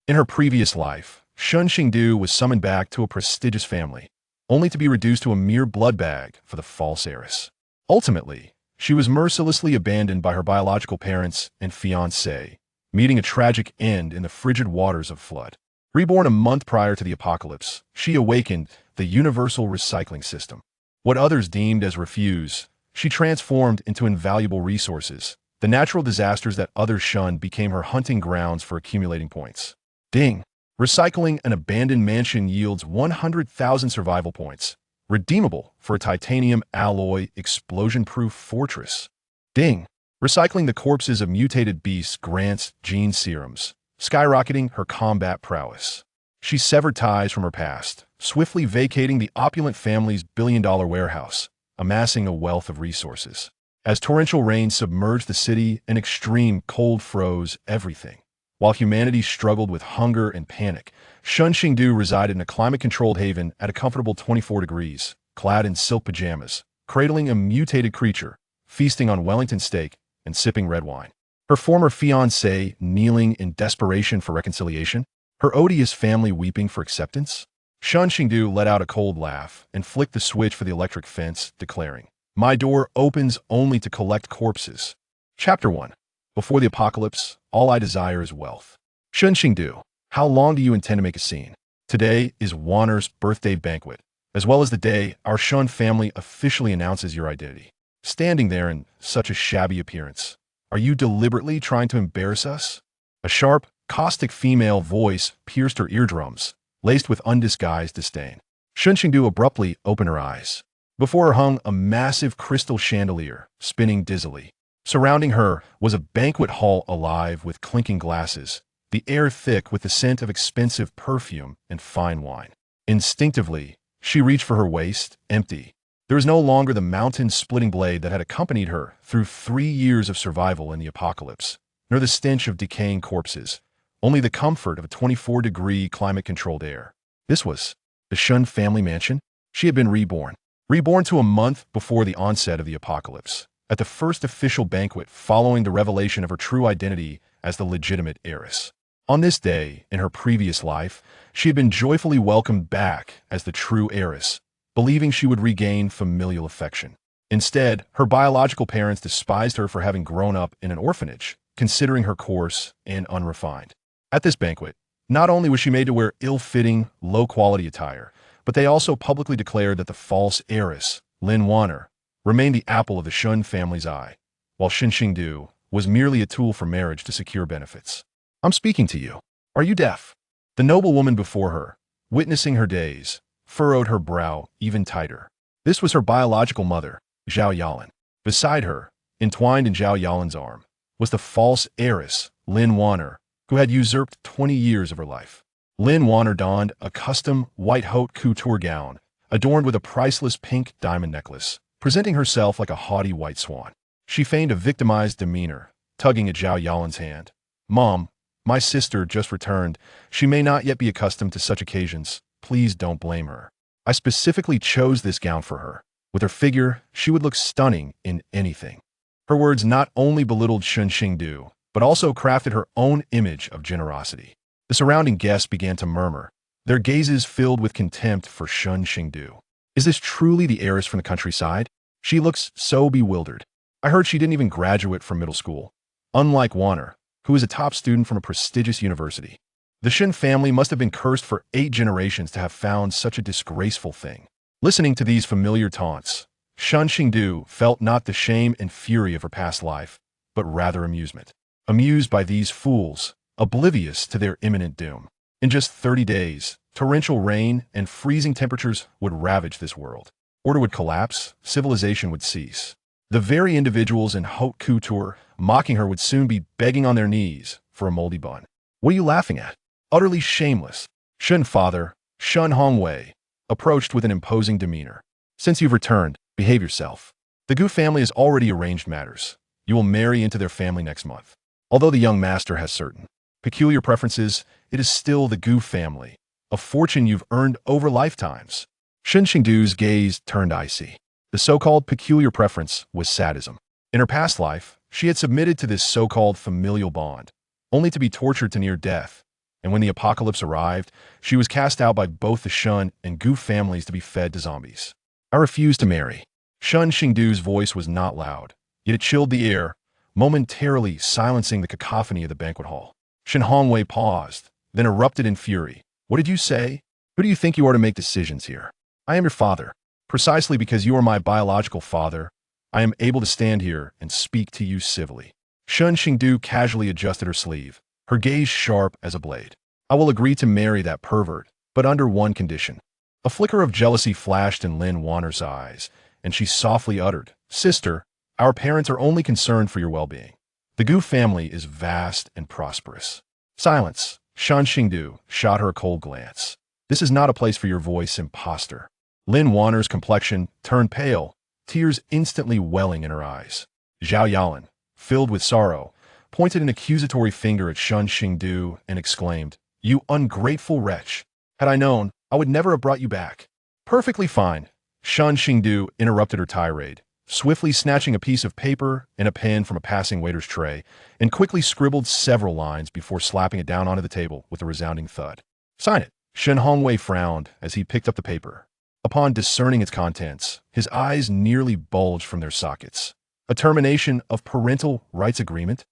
In her previous life, Shen Xingdu was summoned back to a prestigious family, only to be reduced to a mere blood bag for the false heiress. Ultimately, she was mercilessly abandoned by her biological parents and fiancé, meeting a tragic end in the frigid waters of flood. Reborn a month prior to the apocalypse, she awakened the universal recycling system. What others deemed as refuse, she transformed into invaluable resources. The natural disasters that others shunned became her hunting grounds for accumulating points. Ding! Recycling an abandoned mansion yields 100,000 survival points, redeemable for a titanium alloy explosion-proof fortress. Ding! Recycling the corpses of mutated beasts grants gene serums, skyrocketing her combat prowess. She severed ties from her past, swiftly vacating the opulent family's billion-dollar warehouse, amassing a wealth of resources. As torrential rain submerged the city and extreme cold froze everything, while humanity struggled with hunger and panic, Shen Xingdu resided in a climate-controlled haven at a comfortable 24 degrees, clad in silk pajamas, cradling a mutated creature, feasting on Wellington steak, and sipping red wine. Her former fiancé kneeling in desperation for reconciliation, her odious family weeping for acceptance. Shen Xingdu let out a cold laugh and flicked the switch for the electric fence, declaring, "My door opens only to collect corpses." Chapter 1. Before the apocalypse, all I desire is wealth. Shen Xingdu, how long do you intend to make a scene? Today is Warner's birthday banquet, as well as the day our Shen family officially announces your identity. Standing there in such a shabby appearance, are you deliberately trying to embarrass us? A sharp, caustic female voice pierced her eardrums, laced with undisguised disdain. Shen Xingdu abruptly opened her eyes. Before her hung a massive crystal chandelier, spinning dizzily. Surrounding her was a banquet hall alive with clinking glasses, the air thick with the scent of expensive perfume and fine wine. Instinctively, she reached for her waist, empty. There was no longer the mountain-splitting blade that had accompanied her through 3 years of survival in the apocalypse, nor the stench of decaying corpses, only the comfort of a 24-degree climate-controlled air. This was the Shen family mansion. She had been reborn. Reborn to a month before the onset of the apocalypse, at the first official banquet following the revelation of her true identity as the legitimate heiress. On this day, in her previous life, she had been joyfully welcomed back as the true heiress, believing she would regain familial affection. Instead, her biological parents despised her for having grown up in an orphanage, considering her coarse and unrefined. At this banquet, not only was she made to wear ill-fitting, low-quality attire, but they also publicly declared that the false heiress, Lin Warner, remained the apple of the Shen family's eye, while Shen Xingdu was merely a tool for marriage to secure benefits. "I'm speaking to you. Are you deaf?" The noble woman before her, witnessing her days, furrowed her brow even tighter. This was her biological mother, Zhao Yalan. Beside her, entwined in Zhao Yalan's arm, was the false heiress, Lin Warner, who had usurped 20 years of her life. Lin Warner donned a custom white haute couture gown, adorned with a priceless pink diamond necklace, presenting herself like a haughty white swan. She feigned a victimized demeanor, tugging at Zhao Yalan's hand. "Mom, my sister just returned. She may not yet be accustomed to such occasions. Please don't blame her. I specifically chose this gown for her. With her figure, she would look stunning in anything." Her words not only belittled Shen Xingdu, but also crafted her own image of generosity. The surrounding guests began to murmur, their gazes filled with contempt for Shen Xingdu. Is this truly the heiress from the countryside? She looks so bewildered. I heard she didn't even graduate from middle school. Unlike Warner, who is a top student from a prestigious university. The Shen family must have been cursed for 8 generations to have found such a disgraceful thing. Listening to these familiar taunts, Shen Xingdu felt not the shame and fury of her past life, but rather amusement. Amused by these fools, oblivious to their imminent doom. In just 30 days, torrential rain and freezing temperatures would ravage this world. Order would collapse, civilization would cease. The very individuals in haute couture mocking her would soon be begging on their knees for a moldy bun. "What are you laughing at?" Utterly shameless, Shen father, Shen Hongwei, approached with an imposing demeanor. "Since you've returned, behave yourself. The Gu family has already arranged matters. You will marry into their family next month. Although the young master has certain peculiar preferences, it is still the Gu family, a fortune you've earned over lifetimes." Shen Xingdu's gaze turned icy. The so-called peculiar preference was sadism. In her past life, she had submitted to this so-called familial bond, only to be tortured to near death, and when the apocalypse arrived, she was cast out by both the Shen and Gu families to be fed to zombies. I refused to marry. Shen Xingdu's voice was not loud, yet it chilled the air, momentarily silencing the cacophony of the banquet hall. Shen Hongwei paused, then erupted in fury. What did you say? Who do you think you are to make decisions here? I am your father. Precisely because you are my biological father, I am able to stand here and speak to you civilly. Shen Xingdu casually adjusted her sleeve, her gaze sharp as a blade. I will agree to marry that pervert, but under one condition. A flicker of jealousy flashed in Lin Wanner's eyes, and she softly uttered, Sister, our parents are only concerned for your well-being. The Gu family is vast and prosperous. Silence. Shen Xingdu shot her a cold glance. This is not a place for your voice, imposter. Lin Wanner's complexion turned pale, tears instantly welling in her eyes. Zhao Yalan, filled with sorrow, pointed an accusatory finger at Shen Xingdu and exclaimed, You ungrateful wretch! Had I known, I would never have brought you back. Perfectly fine. Shen Xingdu interrupted her tirade, swiftly snatching a piece of paper and a pen from a passing waiter's tray, and quickly scribbled several lines before slapping it down onto the table with a resounding thud. Sign it. Shen Hongwei frowned as he picked up the paper. Upon discerning its contents, his eyes nearly bulged from their sockets. A termination of parental rights agreement?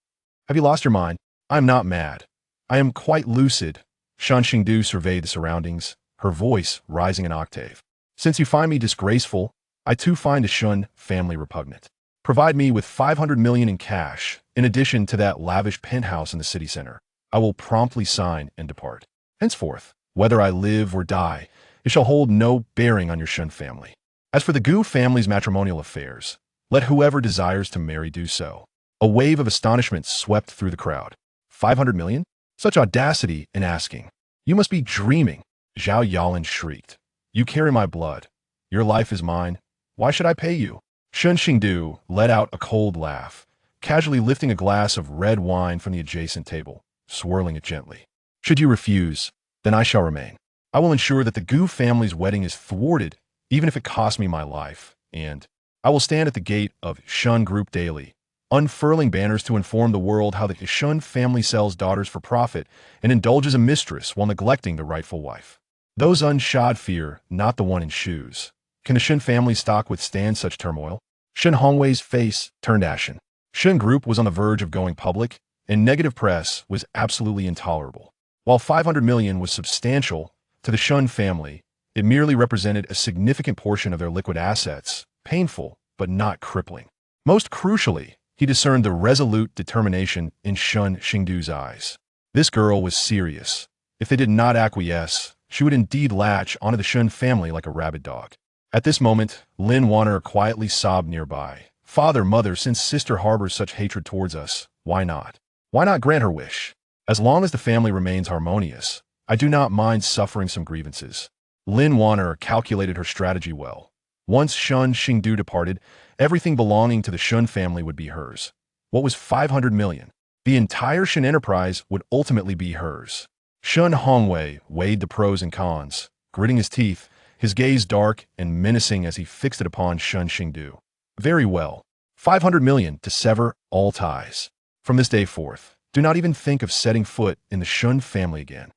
Have you lost your mind? I am not mad. I am quite lucid. Shen Xingdu surveyed the surroundings, her voice rising an octave. Since you find me disgraceful, I too find the Shen family repugnant. Provide me with 500 million in cash, in addition to that lavish penthouse in the city center. I will promptly sign and depart. Henceforth, whether I live or die, it shall hold no bearing on your Shen family. As for the Gu family's matrimonial affairs, let whoever desires to marry do so. A wave of astonishment swept through the crowd. 500 million? Such audacity in asking. You must be dreaming. Zhao Yalan shrieked. You carry my blood. Your life is mine. Why should I pay you? Shen Xingdu let out a cold laugh, casually lifting a glass of red wine from the adjacent table, swirling it gently. Should you refuse, then I shall remain. I will ensure that the Gu family's wedding is thwarted, even if it costs me my life, and I will stand at the gate of Shen Group daily, unfurling banners to inform the world how the Shen family sells daughters for profit and indulges a mistress while neglecting the rightful wife. Those unshod fear not the one in shoes. Can the Shen family stock withstand such turmoil? Shen Hongwei's face turned ashen. Shen Group was on the verge of going public, and negative press was absolutely intolerable. While 500 million was substantial to the Shen family, it merely represented a significant portion of their liquid assets, painful but not crippling. Most crucially, he discerned the resolute determination in Shen Xingdu's eyes. This girl was serious. If they did not acquiesce, she would indeed latch onto the Shen family like a rabid dog. At this moment, Lin Wanner quietly sobbed nearby. Father, mother, since sister harbors such hatred towards us, why not? Why not grant her wish? As long as the family remains harmonious, I do not mind suffering some grievances. Lin Wanner calculated her strategy well. Once Shen Xingdu departed, everything belonging to the Shen family would be hers. What was 500 million? The entire Shen enterprise would ultimately be hers. Shen Hongwei weighed the pros and cons, gritting his teeth, his gaze dark and menacing as he fixed it upon Shen Xingdu. Very well. 500 million to sever all ties. From this day forth, do not even think of setting foot in the Shen family again.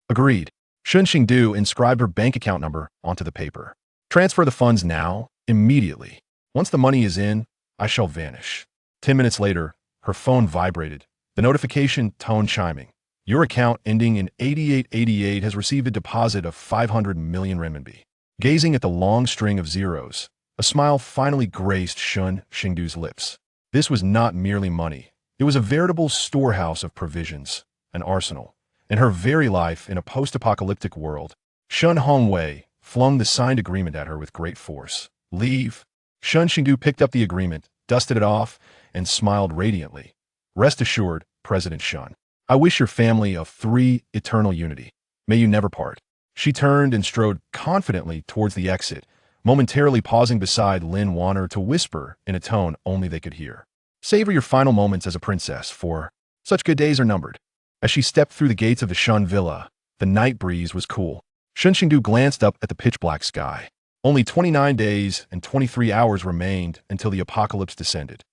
Agreed. Shen Xingdu inscribed her bank account number onto the paper. Transfer the funds now, immediately. Once the money is in, I shall vanish. 10 minutes later, her phone vibrated, the notification tone chiming. Your account ending in 8888 has received a deposit of 500 million renminbi. Gazing at the long string of zeros, a smile finally graced Shen Xingdu's lips. This was not merely money. It was a veritable storehouse of provisions, an arsenal, and her very life in a post-apocalyptic world. Shen Hongwei flung the signed agreement at her with great force. Leave. Shen Xingdu picked up the agreement, dusted it off, and smiled radiantly. Rest assured, President Shen, I wish your family of 3 eternal unity. May you never part. She turned and strode confidently towards the exit, momentarily pausing beside Lin Wanner to whisper in a tone only they could hear. Savor your final moments as a princess, for such good days are numbered. As she stepped through the gates of the Shen villa, the night breeze was cool. Shen Xingdu glanced up at the pitch-black sky. Only 29 days and 23 hours remained until the apocalypse descended.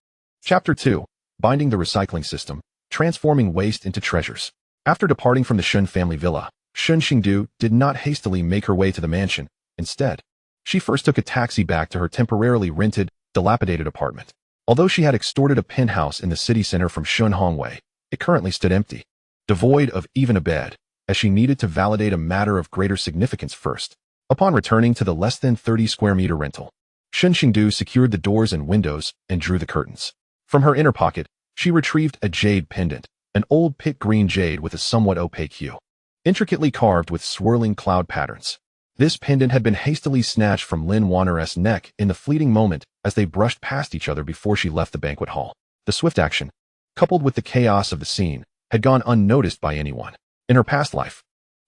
Chapter 2. Binding the recycling system, transforming waste into treasures. After departing from the Shen family villa, Shen Xingdu did not hastily make her way to the mansion. Instead, she first took a taxi back to her temporarily rented, dilapidated apartment. Although she had extorted a penthouse in the city center from Shun Hongwei, it currently stood empty, devoid of even a bed, as she needed to validate a matter of greater significance first. Upon returning to the less than 30 square meter rental, Shen Xingdu secured the doors and windows and drew the curtains. From her inner pocket, she retrieved a jade pendant, an old pit green jade with a somewhat opaque hue, intricately carved with swirling cloud patterns. This pendant had been hastily snatched from Lin Wanner's neck in the fleeting moment as they brushed past each other before she left the banquet hall. The swift action, coupled with the chaos of the scene, had gone unnoticed by anyone. In her past life,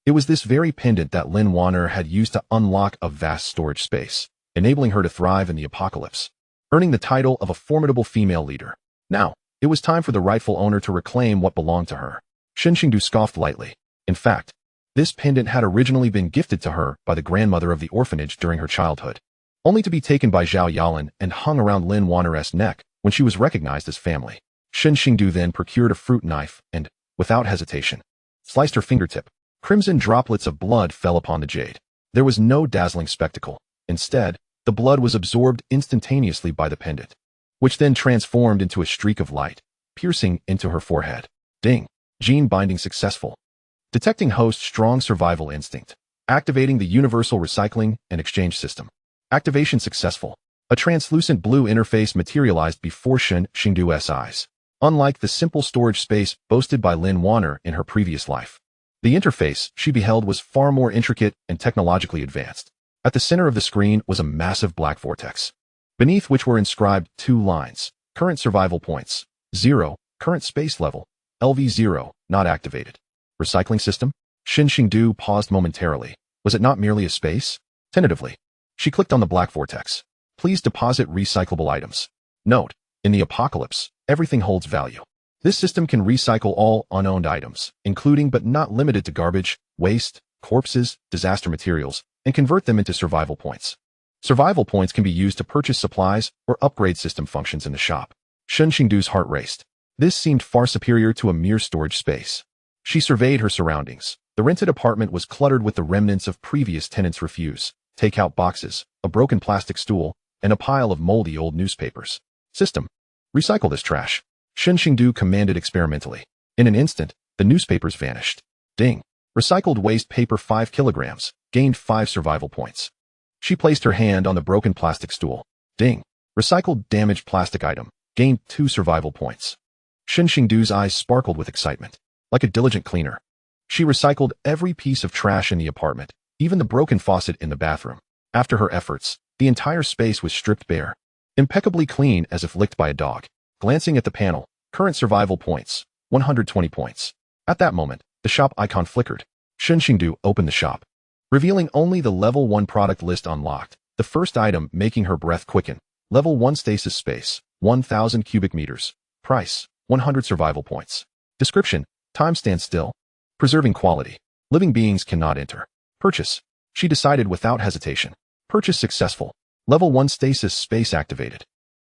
it was this very pendant that Lin Wanner had used to unlock a vast storage space, enabling her to thrive in the apocalypse, earning the title of a formidable female leader. Now, it was time for the rightful owner to reclaim what belonged to her. Shen Xingdu scoffed lightly. In fact, this pendant had originally been gifted to her by the grandmother of the orphanage during her childhood, only to be taken by Zhao Yalan and hung around Lin Wanner's neck when she was recognized as family. Shen Xingdu then procured a fruit knife and, without hesitation, sliced her fingertip. Crimson droplets of blood fell upon the jade. There was no dazzling spectacle. Instead, the blood was absorbed instantaneously by the pendant, which then transformed into a streak of light, piercing into her forehead. Ding! Gene binding successful. Detecting host strong survival instinct. Activating the universal recycling and exchange system. Activation successful. A translucent blue interface materialized before Shen Xingdu's eyes. Unlike the simple storage space boasted by Lin Wanner in her previous life, the interface she beheld was far more intricate and technologically advanced. At the center of the screen was a massive black vortex, beneath which were inscribed two lines: current survival points, 0, current space level, LV0, not activated. Recycling system? Shen Xingdu paused momentarily. Was it not merely a space? Tentatively, she clicked on the black vortex. Please deposit recyclable items. Note, in the apocalypse, everything holds value. This system can recycle all unowned items, including but not limited to garbage, waste, corpses, disaster materials, and convert them into survival points. Survival points can be used to purchase supplies or upgrade system functions in the shop. Shen Xingdu's heart raced. This seemed far superior to a mere storage space. She surveyed her surroundings. The rented apartment was cluttered with the remnants of previous tenants' refuse, takeout boxes, a broken plastic stool, and a pile of moldy old newspapers. System: recycle this trash. Shen Xingdu commanded experimentally. In an instant, the newspapers vanished. Ding! Recycled waste paper 5 kilograms, gained 5 survival points. She placed her hand on the broken plastic stool. Ding! Recycled damaged plastic item, gained 2 survival points. Shen Xingdu's eyes sparkled with excitement. Like a diligent cleaner, she recycled every piece of trash in the apartment, even the broken faucet in the bathroom. After her efforts, the entire space was stripped bare, impeccably clean as if licked by a dog. Glancing at the panel, current survival points, 120 points. At that moment, the shop icon flickered. Shen Xingdu opened the shop, revealing only the level 1 product list unlocked, the first item making her breath quicken. Level 1 stasis space, 1,000 cubic meters. Price, 100 survival points. Description: time stands still, preserving quality. Living beings cannot enter. Purchase. She decided without hesitation. Purchase successful. Level 1 stasis space activated.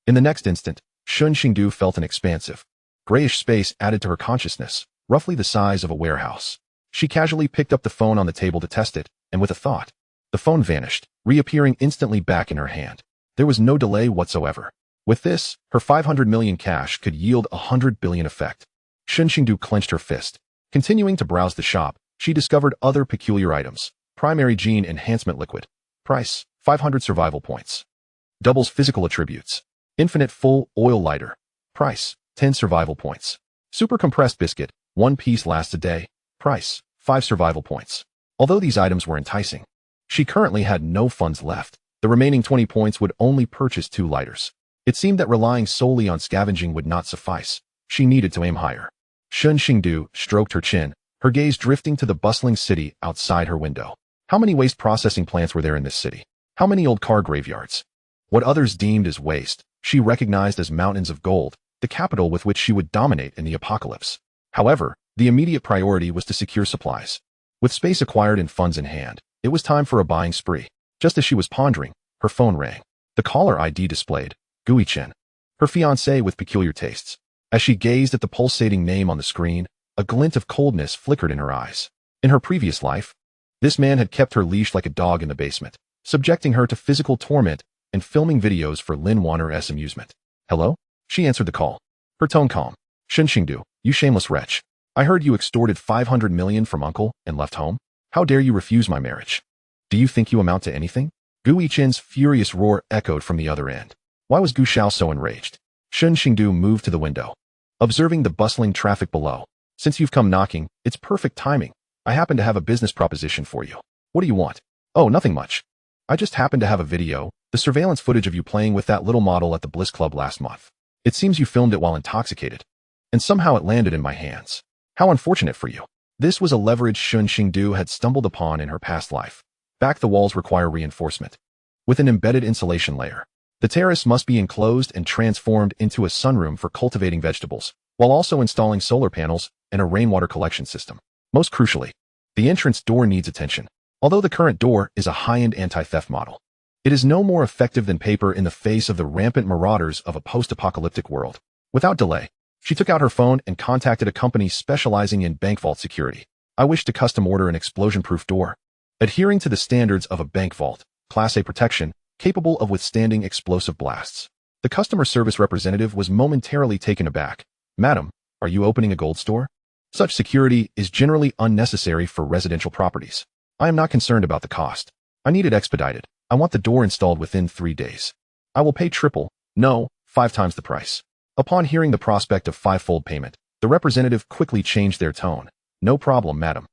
In the next instant, Shen Xingdu felt an expansive, grayish space added to her consciousness, roughly the size of a warehouse. She casually picked up the phone on the table to test it, and with a thought, the phone vanished, reappearing instantly back in her hand. There was no delay whatsoever. With this, her 500 million cash could yield 100 billion effect. Shen Xingdu clenched her fist. Continuing to browse the shop, she discovered other peculiar items. Primary gene enhancement liquid. Price, 500 survival points. Doubles physical attributes. Infinite full oil lighter. Price, 10 survival points. Super compressed biscuit. 1 piece lasts a day. Price, 5 survival points. Although these items were enticing, she currently had no funds left. The remaining 20 points would only purchase 2 lighters. It seemed that relying solely on scavenging would not suffice. She needed to aim higher. Shen Xingdu stroked her chin, her gaze drifting to the bustling city outside her window. How many waste processing plants were there in this city? How many old car graveyards? What others deemed as waste, she recognized as mountains of gold, the capital with which she would dominate in the apocalypse. However, the immediate priority was to secure supplies. With space acquired and funds in hand, it was time for a buying spree. Just as she was pondering, her phone rang. The caller ID displayed, Gui Chen, her fiancé with peculiar tastes. As she gazed at the pulsating name on the screen, A glint of coldness flickered in her eyes. In her previous life, this man had kept her leashed like a dog in the basement, subjecting her to physical torment and filming videos for Lin Wanner's amusement. Hello? She answered the call. Her tone calm. Shen Xingdu, you shameless wretch. I heard you extorted 500 million from uncle and left home. How dare you refuse my marriage? Do you think you amount to anything? Gu Yichen's furious roar echoed from the other end. Why was Gu Xiao so enraged? Shen Xingdu moved to the window, observing the bustling traffic below. Since you've come knocking, it's perfect timing. I happen to have a business proposition for you. What do you want? Oh, nothing much. I just happen to have a video, the surveillance footage of you playing with that little model at the Bliss Club last month. It seems you filmed it while intoxicated. And somehow it landed in my hands. How unfortunate for you. This was a leverage Shen Xingdu had stumbled upon in her past life. Back the walls require reinforcement. With an embedded insulation layer, the terrace must be enclosed and transformed into a sunroom for cultivating vegetables, while also installing solar panels and a rainwater collection system. Most crucially, the entrance door needs attention. Although the current door is a high-end anti-theft model, it is no more effective than paper in the face of the rampant marauders of a post-apocalyptic world. Without delay, she took out her phone and contacted a company specializing in bank vault security. I wish to custom order an explosion-proof door, adhering to the standards of a bank vault, Class A protection, capable of withstanding explosive blasts. The customer service representative was momentarily taken aback. Madam, are you opening a gold store? Such security is generally unnecessary for residential properties. I am not concerned about the cost. I need it expedited. I want the door installed within 3 days. I will pay triple, no, 5 times the price. Upon hearing the prospect of 5-fold payment, the representative quickly changed their tone. No problem, madam.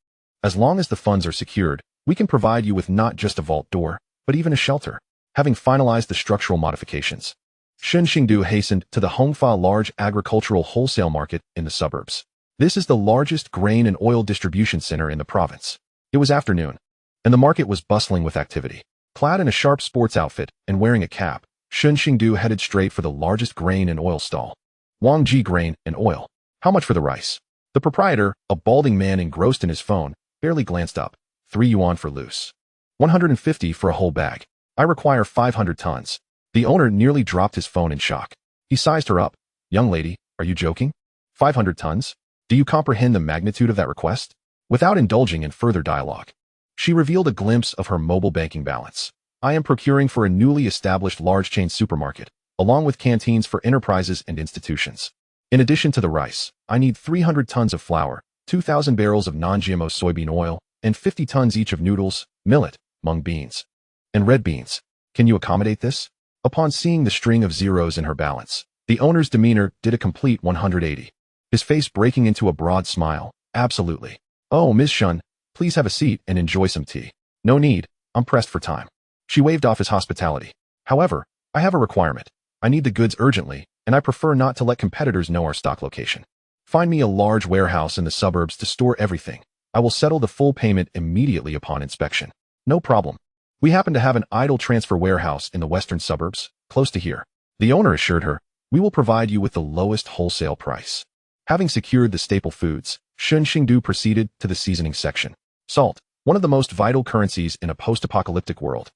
As long as the funds are secured, we can provide you with not just a vault door, but even a shelter. Having finalized the structural modifications, Shen Xingdu hastened to the Hongfa large agricultural wholesale market in the suburbs. This is the largest grain and oil distribution center in the province. It was afternoon, and the market was bustling with activity. Clad in a sharp sports outfit and wearing a cap, Shen Xingdu headed straight for the largest grain and oil stall. Wangji Grain and Oil. How much for the rice? The proprietor, a balding man engrossed in his phone, barely glanced up. 3 yuan for loose. 150 for a whole bag. I require 500 tons. The owner nearly dropped his phone in shock. He sized her up. Young lady, are you joking? 500 tons? Do you comprehend the magnitude of that request? Without indulging in further dialogue, she revealed a glimpse of her mobile banking balance. I am procuring for a newly established large chain supermarket, along with canteens for enterprises and institutions. In addition to the rice, I need 300 tons of flour, 2,000 barrels of non-GMO soybean oil, and 50 tons each of noodles, millet, mung beans, and red beans. Can you accommodate this? Upon seeing the string of zeros in her balance, the owner's demeanor did a complete 180. His face breaking into a broad smile. Absolutely. Oh, Ms. Shun, please have a seat and enjoy some tea. No need, I'm pressed for time. She waved off his hospitality. However, I have a requirement. I need the goods urgently, and I prefer not to let competitors know our stock location. Find me a large warehouse in the suburbs to store everything. I will settle the full payment immediately upon inspection. No problem. We happen to have an idle transfer warehouse in the western suburbs, close to here. The owner assured her, we will provide you with the lowest wholesale price. Having secured the staple foods, Shen Xingdu proceeded to the seasoning section. Salt, one of the most vital currencies in a post-apocalyptic world,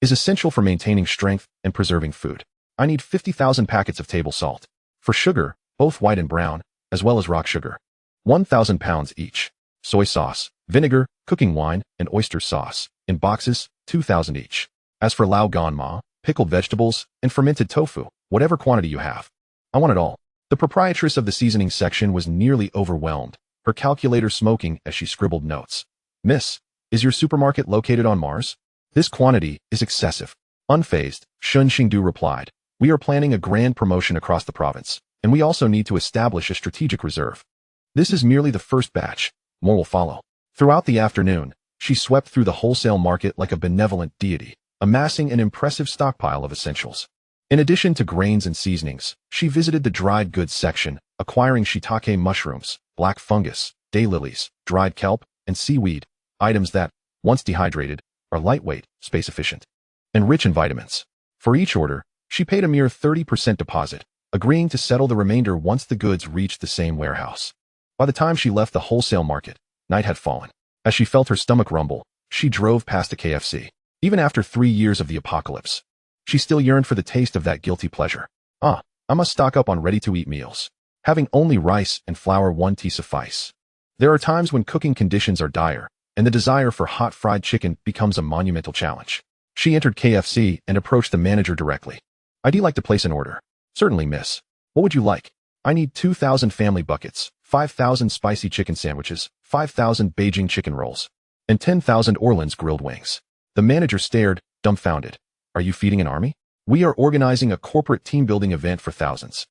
is essential for maintaining strength and preserving food. I need 50,000 packets of table salt. For sugar, both white and brown, as well as rock sugar, 1,000 pounds each. Soy sauce, vinegar, cooking wine, and oyster sauce, in boxes, 2,000 each. As for lao gan ma, pickled vegetables, and fermented tofu, whatever quantity you have. I want it all. The proprietress of the seasoning section was nearly overwhelmed, her calculator smoking as she scribbled notes. Miss, is your supermarket located on Mars? This quantity is excessive. Unfazed, Shen Xingdu replied. We are planning a grand promotion across the province, and we also need to establish a strategic reserve. This is merely the first batch. More will follow. Throughout the afternoon, she swept through the wholesale market like a benevolent deity, amassing an impressive stockpile of essentials. In addition to grains and seasonings, she visited the dried goods section, acquiring shiitake mushrooms, black fungus, daylilies, dried kelp, and seaweed, items that, once dehydrated, are lightweight, space-efficient, and rich in vitamins. For each order, she paid a mere 30% deposit, agreeing to settle the remainder once the goods reached the same warehouse. By the time she left the wholesale market, night had fallen. As she felt her stomach rumble, she drove past a KFC. Even after 3 years of the apocalypse, she still yearned for the taste of that guilty pleasure. I must stock up on ready-to-eat meals. Having only rice and flour 1 tea suffice. There are times when cooking conditions are dire, and the desire for hot fried chicken becomes a monumental challenge. She entered KFC and approached the manager directly. "I'd like to place an order." "Certainly, miss. What would you like?" "I need 2,000 family buckets, 5,000 spicy chicken sandwiches, 5,000 Beijing chicken rolls, and 10,000 Orleans grilled wings." The manager stared, dumbfounded. "Are you feeding an army?" "We are organizing a corporate team-building event for thousands."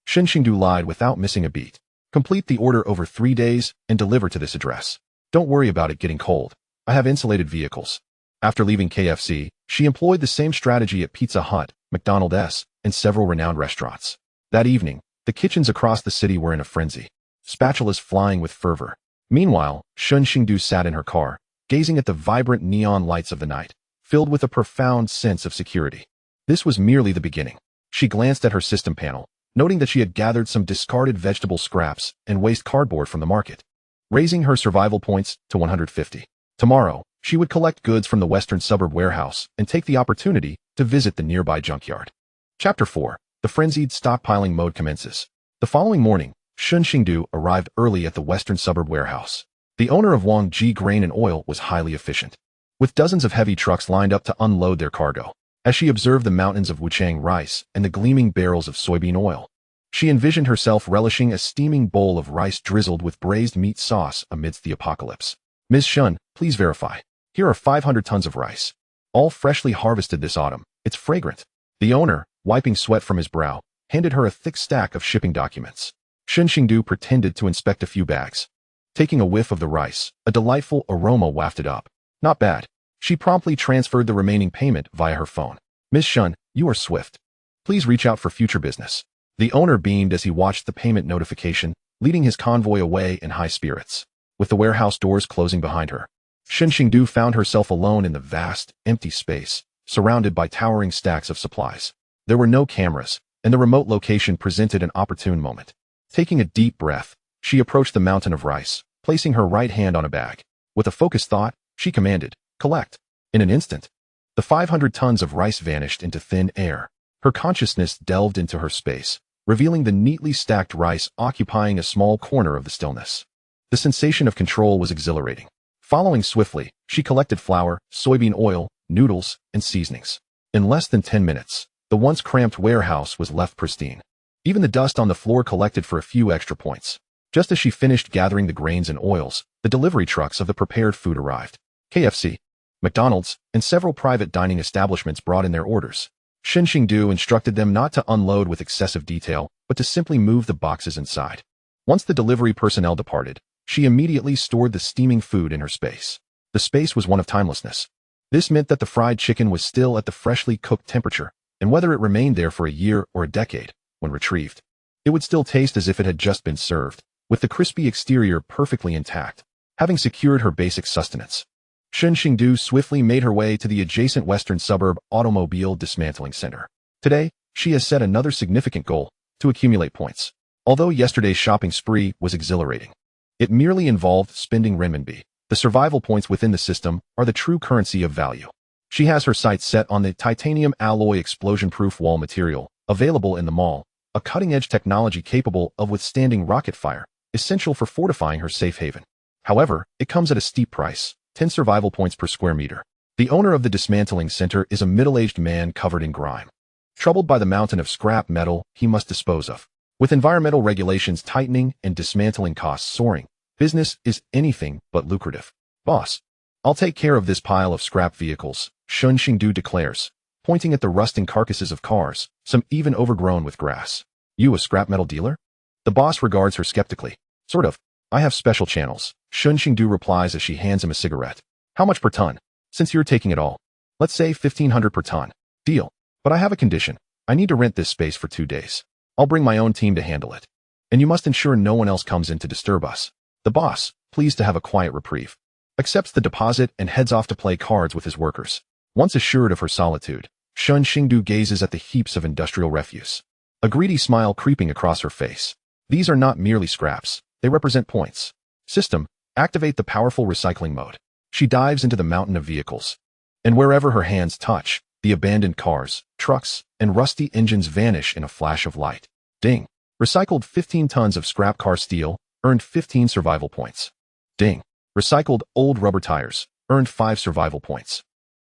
Shen Xingdu lied without missing a beat. "Complete the order over 3 days and deliver to this address. Don't worry about it getting cold. I have insulated vehicles." After leaving KFC, she employed the same strategy at Pizza Hut, McDonald's, and several renowned restaurants. That evening, the kitchens across the city were in a frenzy, spatulas flying with fervor. Meanwhile, Shen Xingdu sat in her car, gazing at the vibrant neon lights of the night, filled with a profound sense of security. This was merely the beginning. She glanced at her system panel, noting that she had gathered some discarded vegetable scraps and waste cardboard from the market, raising her survival points to 150. Tomorrow, she would collect goods from the western suburb warehouse and take the opportunity to visit the nearby junkyard. Chapter 4. The frenzied stockpiling mode commences. The following morning, Shen Xingdu arrived early at the western suburb warehouse. The owner of Wang Ji Grain and Oil was highly efficient, with dozens of heavy trucks lined up to unload their cargo. As she observed the mountains of Wuchang rice and the gleaming barrels of soybean oil, she envisioned herself relishing a steaming bowl of rice drizzled with braised meat sauce amidst the apocalypse. "Ms. Shen, please verify. Here are 500 tons of rice, all freshly harvested this autumn. It's fragrant." The owner, wiping sweat from his brow, handed her a thick stack of shipping documents. Shen Xingdu pretended to inspect a few bags. Taking a whiff of the rice, a delightful aroma wafted up. "Not bad." She promptly transferred the remaining payment via her phone. "Ms. Shen, you are swift. Please reach out for future business." The owner beamed as he watched the payment notification, leading his convoy away in high spirits. With the warehouse doors closing behind her, Shen Xingdu found herself alone in the vast, empty space, surrounded by towering stacks of supplies. There were no cameras, and the remote location presented an opportune moment. Taking a deep breath, she approached the mountain of rice, placing her right hand on a bag. With a focused thought, she commanded, "Collect." In an instant, the 500 tons of rice vanished into thin air. Her consciousness delved into her space, revealing the neatly stacked rice occupying a small corner of the stillness. The sensation of control was exhilarating. Following swiftly, she collected flour, soybean oil, noodles, and seasonings. In less than 10 minutes, the once cramped warehouse was left pristine. Even the dust on the floor collected for a few extra points. Just as she finished gathering the grains and oils, the delivery trucks of the prepared food arrived. KFC, McDonald's, and several private dining establishments brought in their orders. Shen Xingdu instructed them not to unload with excessive detail, but to simply move the boxes inside. Once the delivery personnel departed, she immediately stored the steaming food in her space. The space was one of timelessness. This meant that the fried chicken was still at the freshly cooked temperature, and whether it remained there for a year or a decade, when retrieved, it would still taste as if it had just been served, with the crispy exterior perfectly intact. Having secured her basic sustenance, Shen Xingdu swiftly made her way to the adjacent western suburb automobile dismantling center. Today, she has set another significant goal: to accumulate points. Although yesterday's shopping spree was exhilarating, it merely involved spending renminbi. The survival points within the system are the true currency of value. She has her sights set on the titanium alloy explosion-proof wall material, available in the mall, a cutting-edge technology capable of withstanding rocket fire, essential for fortifying her safe haven. However, it comes at a steep price: 10 survival points per square meter. The owner of the dismantling center is a middle-aged man covered in grime. Troubled by the mountain of scrap metal he must dispose of. With environmental regulations tightening and dismantling costs soaring, business is anything but lucrative. "Boss, I'll take care of this pile of scrap vehicles," Shen Xingdu declares, pointing at the rusting carcasses of cars, some even overgrown with grass. "You a scrap metal dealer?" The boss regards her skeptically. "Sort of. I have special channels," Shen Xingdu replies as she hands him a cigarette. "How much per ton?" "Since you're taking it all, let's say 1,500 per ton." "Deal. But I have a condition. I need to rent this space for 2 days. I'll bring my own team to handle it. And you must ensure no one else comes in to disturb us." The boss, pleased to have a quiet reprieve, accepts the deposit and heads off to play cards with his workers. Once assured of her solitude, Shen Xingdu gazes at the heaps of industrial refuse, a greedy smile creeping across her face. These are not merely scraps. They represent points. System, activate the powerful recycling mode. She dives into the mountain of vehicles, and wherever her hands touch, the abandoned cars, trucks, and rusty engines vanish in a flash of light. Ding! Recycled 15 tons of scrap car steel, earned 15 survival points. Ding. Recycled old rubber tires, earned 5 survival points.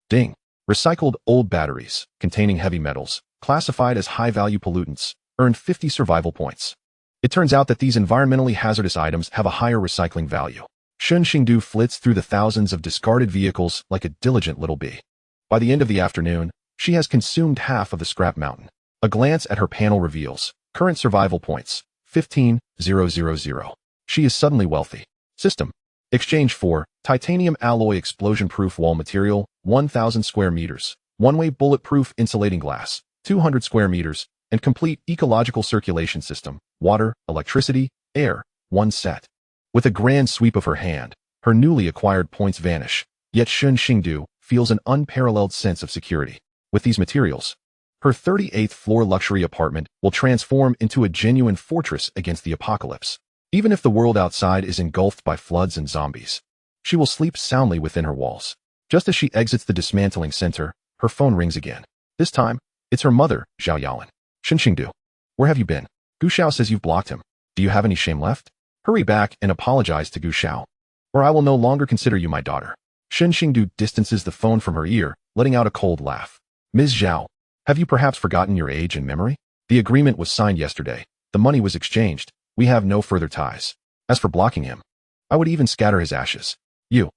Ding. Recycled old batteries, containing heavy metals, classified as high-value pollutants, earned 50 survival points. It turns out that these environmentally hazardous items have a higher recycling value. Shen Xingdu flits through the thousands of discarded vehicles like a diligent little bee. By the end of the afternoon, she has consumed half of the scrap mountain. A glance at her panel reveals current survival points, 15,000. She is suddenly wealthy. System. Exchange for titanium alloy explosion-proof wall material, 1,000 square meters, one-way bulletproof insulating glass, 200 square meters, and complete ecological circulation system, water, electricity, air, 1 set. With a grand sweep of her hand, her newly acquired points vanish, yet Shen Xingdu feels an unparalleled sense of security. With these materials, her 38th floor luxury apartment will transform into a genuine fortress against the apocalypse. Even if the world outside is engulfed by floods and zombies, she will sleep soundly within her walls. Just as she exits the dismantling center, her phone rings again. This time, it's her mother, Zhao Yaolin. Shen Xingdu, where have you been? Gu Xiao says you've blocked him. Do you have any shame left? Hurry back and apologize to Gu Xiao, or I will no longer consider you my daughter. Shen Xingdu distances the phone from her ear, letting out a cold laugh. Ms. Zhao, have you perhaps forgotten your age and memory? The agreement was signed yesterday. The money was exchanged. We have no further ties. As for blocking him, I would even scatter his ashes. You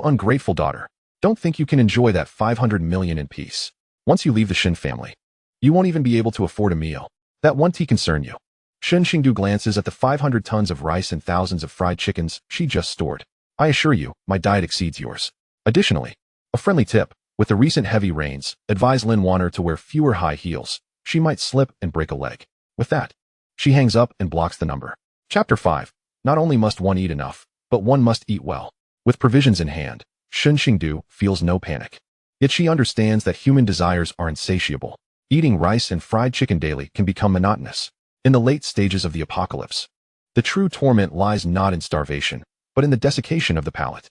ungrateful daughter. Don't think you can enjoy that 500 million in peace. Once you leave the Shen family, you won't even be able to afford a meal. That won't concern you. Shen Xingdu glances at the 500 tons of rice and thousands of fried chickens she just stored. I assure you, my diet exceeds yours. Additionally, a friendly tip, with the recent heavy rains, advise Lin Wanner to wear fewer high heels. She might slip and break a leg. With that, she hangs up and blocks the number. Chapter 5. Not only must one eat enough, but one must eat well. With provisions in hand, Shen Xingdu feels no panic. Yet she understands that human desires are insatiable. Eating rice and fried chicken daily can become monotonous. In the late stages of the apocalypse, the true torment lies not in starvation, but in the desiccation of the palate.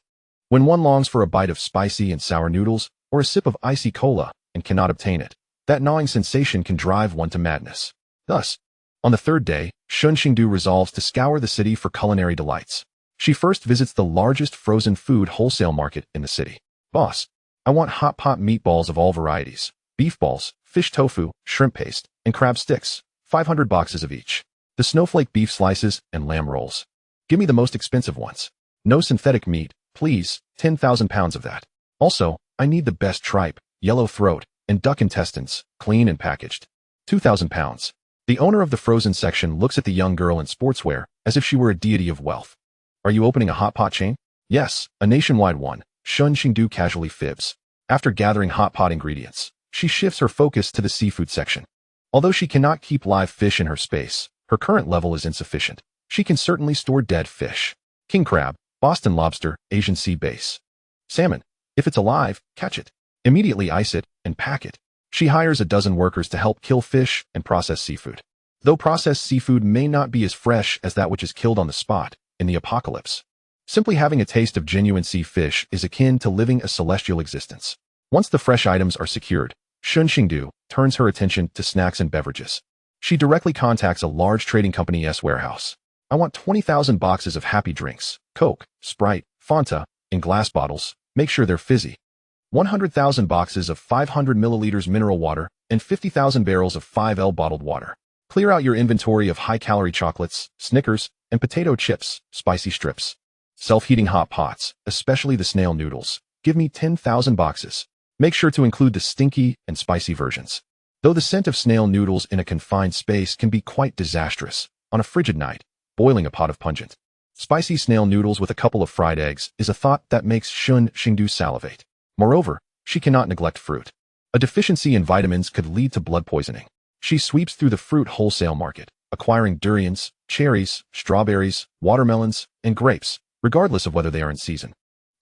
When one longs for a bite of spicy and sour noodles, or a sip of icy cola, and cannot obtain it, that gnawing sensation can drive one to madness. Thus, on the third day, Shen Xingdu resolves to scour the city for culinary delights. She first visits the largest frozen food wholesale market in the city. Boss, I want hot pot meatballs of all varieties, beef balls, fish tofu, shrimp paste, and crab sticks, 500 boxes of each. The snowflake beef slices and lamb rolls. Give me the most expensive ones. No synthetic meat, please, 10,000 pounds of that. Also, I need the best tripe, yellow throat, and duck intestines, clean and packaged. 2,000 pounds. The owner of the frozen section looks at the young girl in sportswear as if she were a deity of wealth. Are you opening a hot pot chain? Yes, a nationwide one. Shen Xingdu casually fibs. After gathering hot pot ingredients, she shifts her focus to the seafood section. Although she cannot keep live fish in her space, her current level is insufficient. She can certainly store dead fish. King crab, Boston lobster, Asian sea bass. Salmon. If it's alive, catch it. Immediately ice it and pack it. She hires a dozen workers to help kill fish and process seafood. Though processed seafood may not be as fresh as that which is killed on the spot in the apocalypse, simply having a taste of genuine sea fish is akin to living a celestial existence. Once the fresh items are secured, Shen Xingdu turns her attention to snacks and beverages. She directly contacts a large trading company's warehouse. I want 20,000 boxes of happy drinks, Coke, Sprite, Fanta, in glass bottles. Make sure they're fizzy. 100,000 boxes of 500 milliliters mineral water and 50,000 barrels of 5L bottled water. Clear out your inventory of high-calorie chocolates, Snickers, and potato chips, spicy strips. Self-heating hot pots, especially the snail noodles. Give me 10,000 boxes. Make sure to include the stinky and spicy versions. Though the scent of snail noodles in a confined space can be quite disastrous, on a frigid night, boiling a pot of pungent, spicy snail noodles with a couple of fried eggs is a thought that makes Shen Xingdu salivate. Moreover, she cannot neglect fruit. A deficiency in vitamins could lead to blood poisoning. She sweeps through the fruit wholesale market, acquiring durians, cherries, strawberries, watermelons, and grapes, regardless of whether they are in season.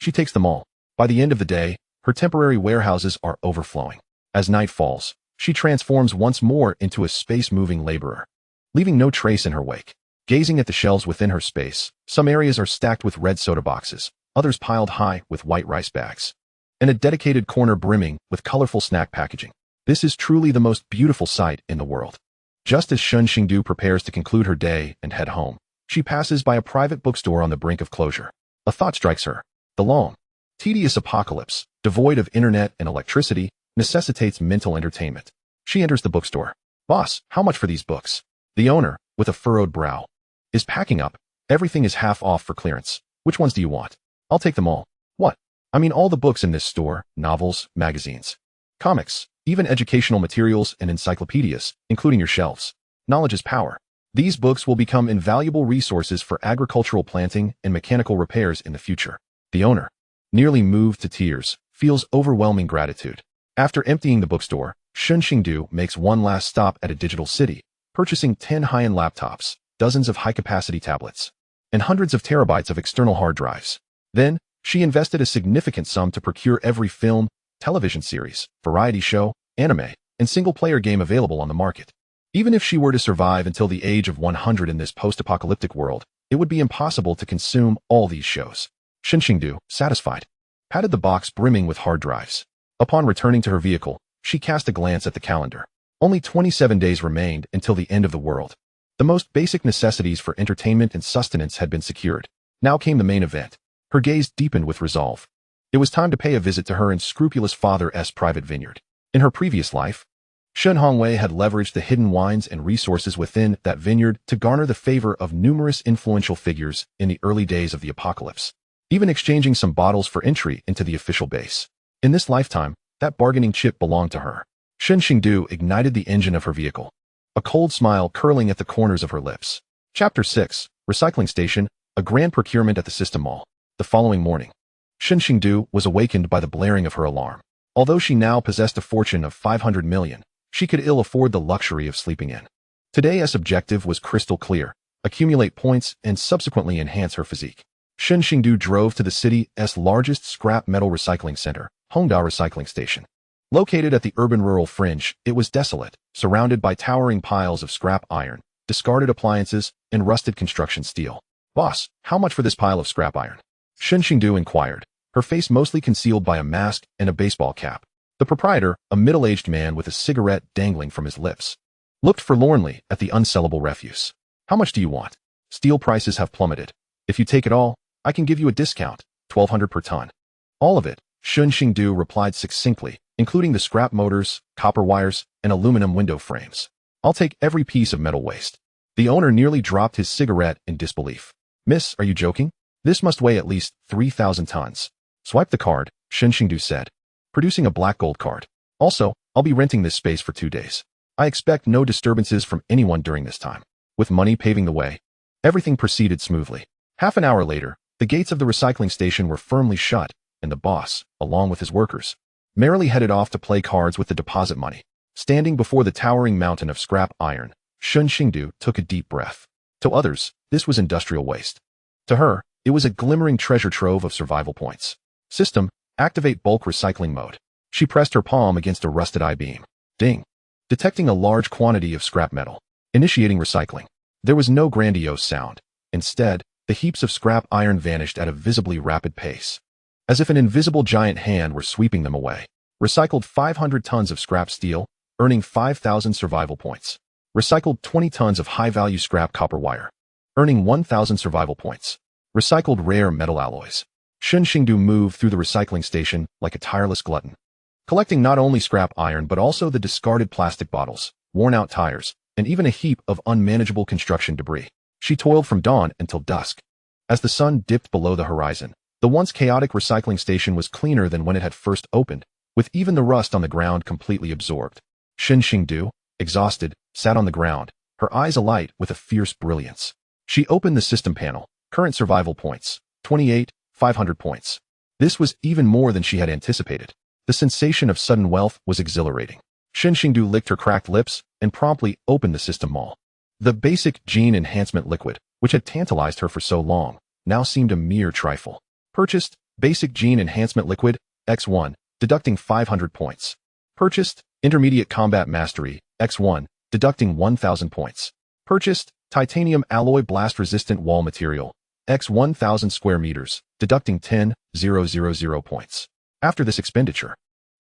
She takes them all. By the end of the day, her temporary warehouses are overflowing. As night falls, she transforms once more into a space-moving laborer, leaving no trace in her wake. Gazing at the shelves within her space, some areas are stacked with red soda boxes, others piled high with white rice bags, and a dedicated corner brimming with colorful snack packaging. This is truly the most beautiful sight in the world. Just as Shen Xingdu prepares to conclude her day and head home, She passes by a private bookstore on the brink of closure. A thought strikes her. The long, tedious apocalypse, devoid of internet and electricity, necessitates mental entertainment. She enters the bookstore. "Boss, how much for these books?" The owner, with a furrowed brow, is packing up. "Everything is half off for clearance. Which ones do you want?" "I'll take them all." "What?" "I mean all the books in this store, novels, magazines, comics, even educational materials and encyclopedias, including your shelves. Knowledge is power. These books will become invaluable resources for agricultural planting and mechanical repairs in the future." The owner, nearly moved to tears, feels overwhelming gratitude. After emptying the bookstore, Shen Xingdu makes one last stop at a digital city, purchasing 10 high-end laptops, dozens of high-capacity tablets, and hundreds of terabytes of external hard drives. Then, she invested a significant sum to procure every film, television series, variety show, anime, and single-player game available on the market. Even if she were to survive until the age of 100 in this post-apocalyptic world, it would be impossible to consume all these shows. Shen Xingdu, satisfied, patted the box brimming with hard drives. Upon returning to her vehicle, she cast a glance at the calendar. Only 27 days remained until the end of the world. The most basic necessities for entertainment and sustenance had been secured. Now came the main event. Her gaze deepened with resolve. It was time to pay a visit to her unscrupulous father's private vineyard. In her previous life, Shen Hongwei had leveraged the hidden wines and resources within that vineyard to garner the favor of numerous influential figures in the early days of the apocalypse, even exchanging some bottles for entry into the official base. In this lifetime, that bargaining chip belonged to her. Shen Xingdu ignited the engine of her vehicle, a cold smile curling at the corners of her lips. Chapter 6, Recycling Station, a grand procurement at the System Mall. The following morning, Shen Xingdu was awakened by the blaring of her alarm. Although she now possessed a fortune of 500 million, she could ill afford the luxury of sleeping in. Today's objective was crystal clear: accumulate points and subsequently enhance her physique. Shen Xingdu drove to the city's largest scrap metal recycling center, Hongdao Recycling Station. Located at the urban-rural fringe, it was desolate, surrounded by towering piles of scrap iron, discarded appliances, and rusted construction steel. "Boss, how much for this pile of scrap iron?" Shen Xingdu inquired, her face mostly concealed by a mask and a baseball cap. The proprietor, a middle-aged man with a cigarette dangling from his lips, looked forlornly at the unsellable refuse. "How much do you want? Steel prices have plummeted. If you take it all, I can give you a discount, 1,200 per ton." "All of it," Shen Xingdu replied succinctly, "including the scrap motors, copper wires, and aluminum window frames. I'll take every piece of metal waste." The owner nearly dropped his cigarette in disbelief. "Miss, are you joking? This must weigh at least 3,000 tons. "Swipe the card," Shen Xingdu said, producing a black gold card. "Also, I'll be renting this space for 2 days. I expect no disturbances from anyone during this time." With money paving the way, everything proceeded smoothly. Half an hour later, the gates of the recycling station were firmly shut, and the boss, along with his workers, merrily headed off to play cards with the deposit money. Standing before the towering mountain of scrap iron, Shen Xingdu took a deep breath. To others, this was industrial waste. To her, it was a glimmering treasure trove of survival points. System, activate bulk recycling mode. She pressed her palm against a rusted I-beam. Ding. Detecting a large quantity of scrap metal. Initiating recycling. There was no grandiose sound. Instead, the heaps of scrap iron vanished at a visibly rapid pace, as if an invisible giant hand were sweeping them away. Recycled 500 tons of scrap steel, earning 5,000 survival points. Recycled 20 tons of high-value scrap copper wire, earning 1,000 survival points. Recycled rare metal alloys. Shen Xingdu moved through the recycling station like a tireless glutton, collecting not only scrap iron but also the discarded plastic bottles, worn-out tires, and even a heap of unmanageable construction debris. She toiled from dawn until dusk. As the sun dipped below the horizon, the once chaotic recycling station was cleaner than when it had first opened, with even the rust on the ground completely absorbed. Shen Xingdu, exhausted, sat on the ground, her eyes alight with a fierce brilliance. She opened the system panel. Current survival points, 28, 500 points. This was even more than she had anticipated. The sensation of sudden wealth was exhilarating. Shen Xingdu licked her cracked lips and promptly opened the system mall. The basic gene enhancement liquid, which had tantalized her for so long, now seemed a mere trifle. Purchased, basic gene enhancement liquid, X1, deducting 500 points. Purchased, intermediate combat mastery, X1, deducting 1,000 points. Purchased, titanium alloy blast-resistant wall material, X 1,000 square meters, deducting 10,000 points. After this expenditure,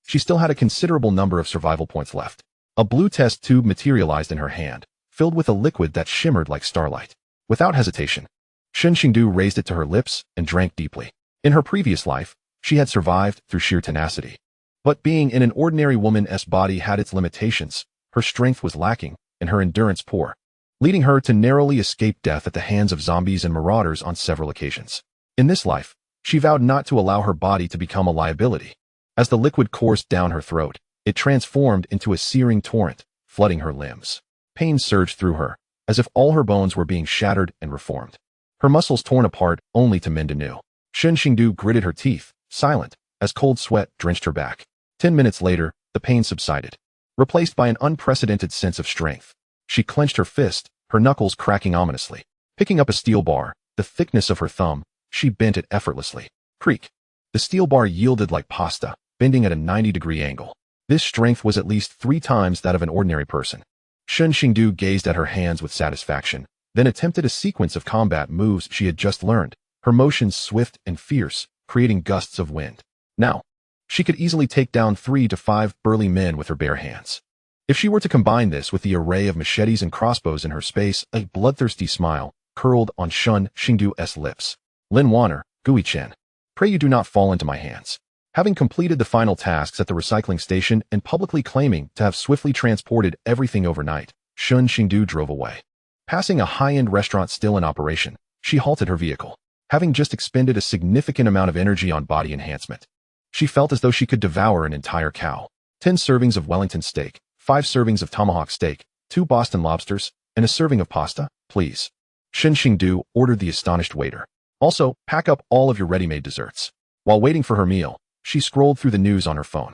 she still had a considerable number of survival points left. A blue test tube materialized in her hand, filled with a liquid that shimmered like starlight. Without hesitation, Shen Xingdu raised it to her lips and drank deeply. In her previous life, she had survived through sheer tenacity. But being in an ordinary woman's body had its limitations. Her strength was lacking, and her endurance poor, leading her to narrowly escape death at the hands of zombies and marauders on several occasions. In this life, she vowed not to allow her body to become a liability. As the liquid coursed down her throat, it transformed into a searing torrent, flooding her limbs. Pain surged through her, as if all her bones were being shattered and reformed. Her muscles torn apart only to mend anew. Shen Xingdu gritted her teeth, silent, as cold sweat drenched her back. 10 minutes later, the pain subsided, replaced by an unprecedented sense of strength. She clenched her fist, her knuckles cracking ominously. Picking up a steel bar, the thickness of her thumb, she bent it effortlessly. Creak. The steel bar yielded like pasta, bending at a 90-degree angle. This strength was at least 3 times that of an ordinary person. Shen Xingdu gazed at her hands with satisfaction, then attempted a sequence of combat moves she had just learned, her motions swift and fierce, creating gusts of wind. Now, she could easily take down 3 to 5 burly men with her bare hands. If she were to combine this with the array of machetes and crossbows in her space, a bloodthirsty smile curled on Shen Xingdu's lips. Lin Wanner, Gui Chen, pray you do not fall into my hands. Having completed the final tasks at the recycling station and publicly claiming to have swiftly transported everything overnight, Shen Xingdu drove away. Passing a high-end restaurant still in operation, she halted her vehicle. Having just expended a significant amount of energy on body enhancement, she felt as though she could devour an entire cow. 10 servings of Wellington steak, 5 servings of tomahawk steak, 2 Boston lobsters, and a serving of pasta, please. Shen Xingdu ordered the astonished waiter. Also, pack up all of your ready-made desserts. While waiting for her meal, she scrolled through the news on her phone.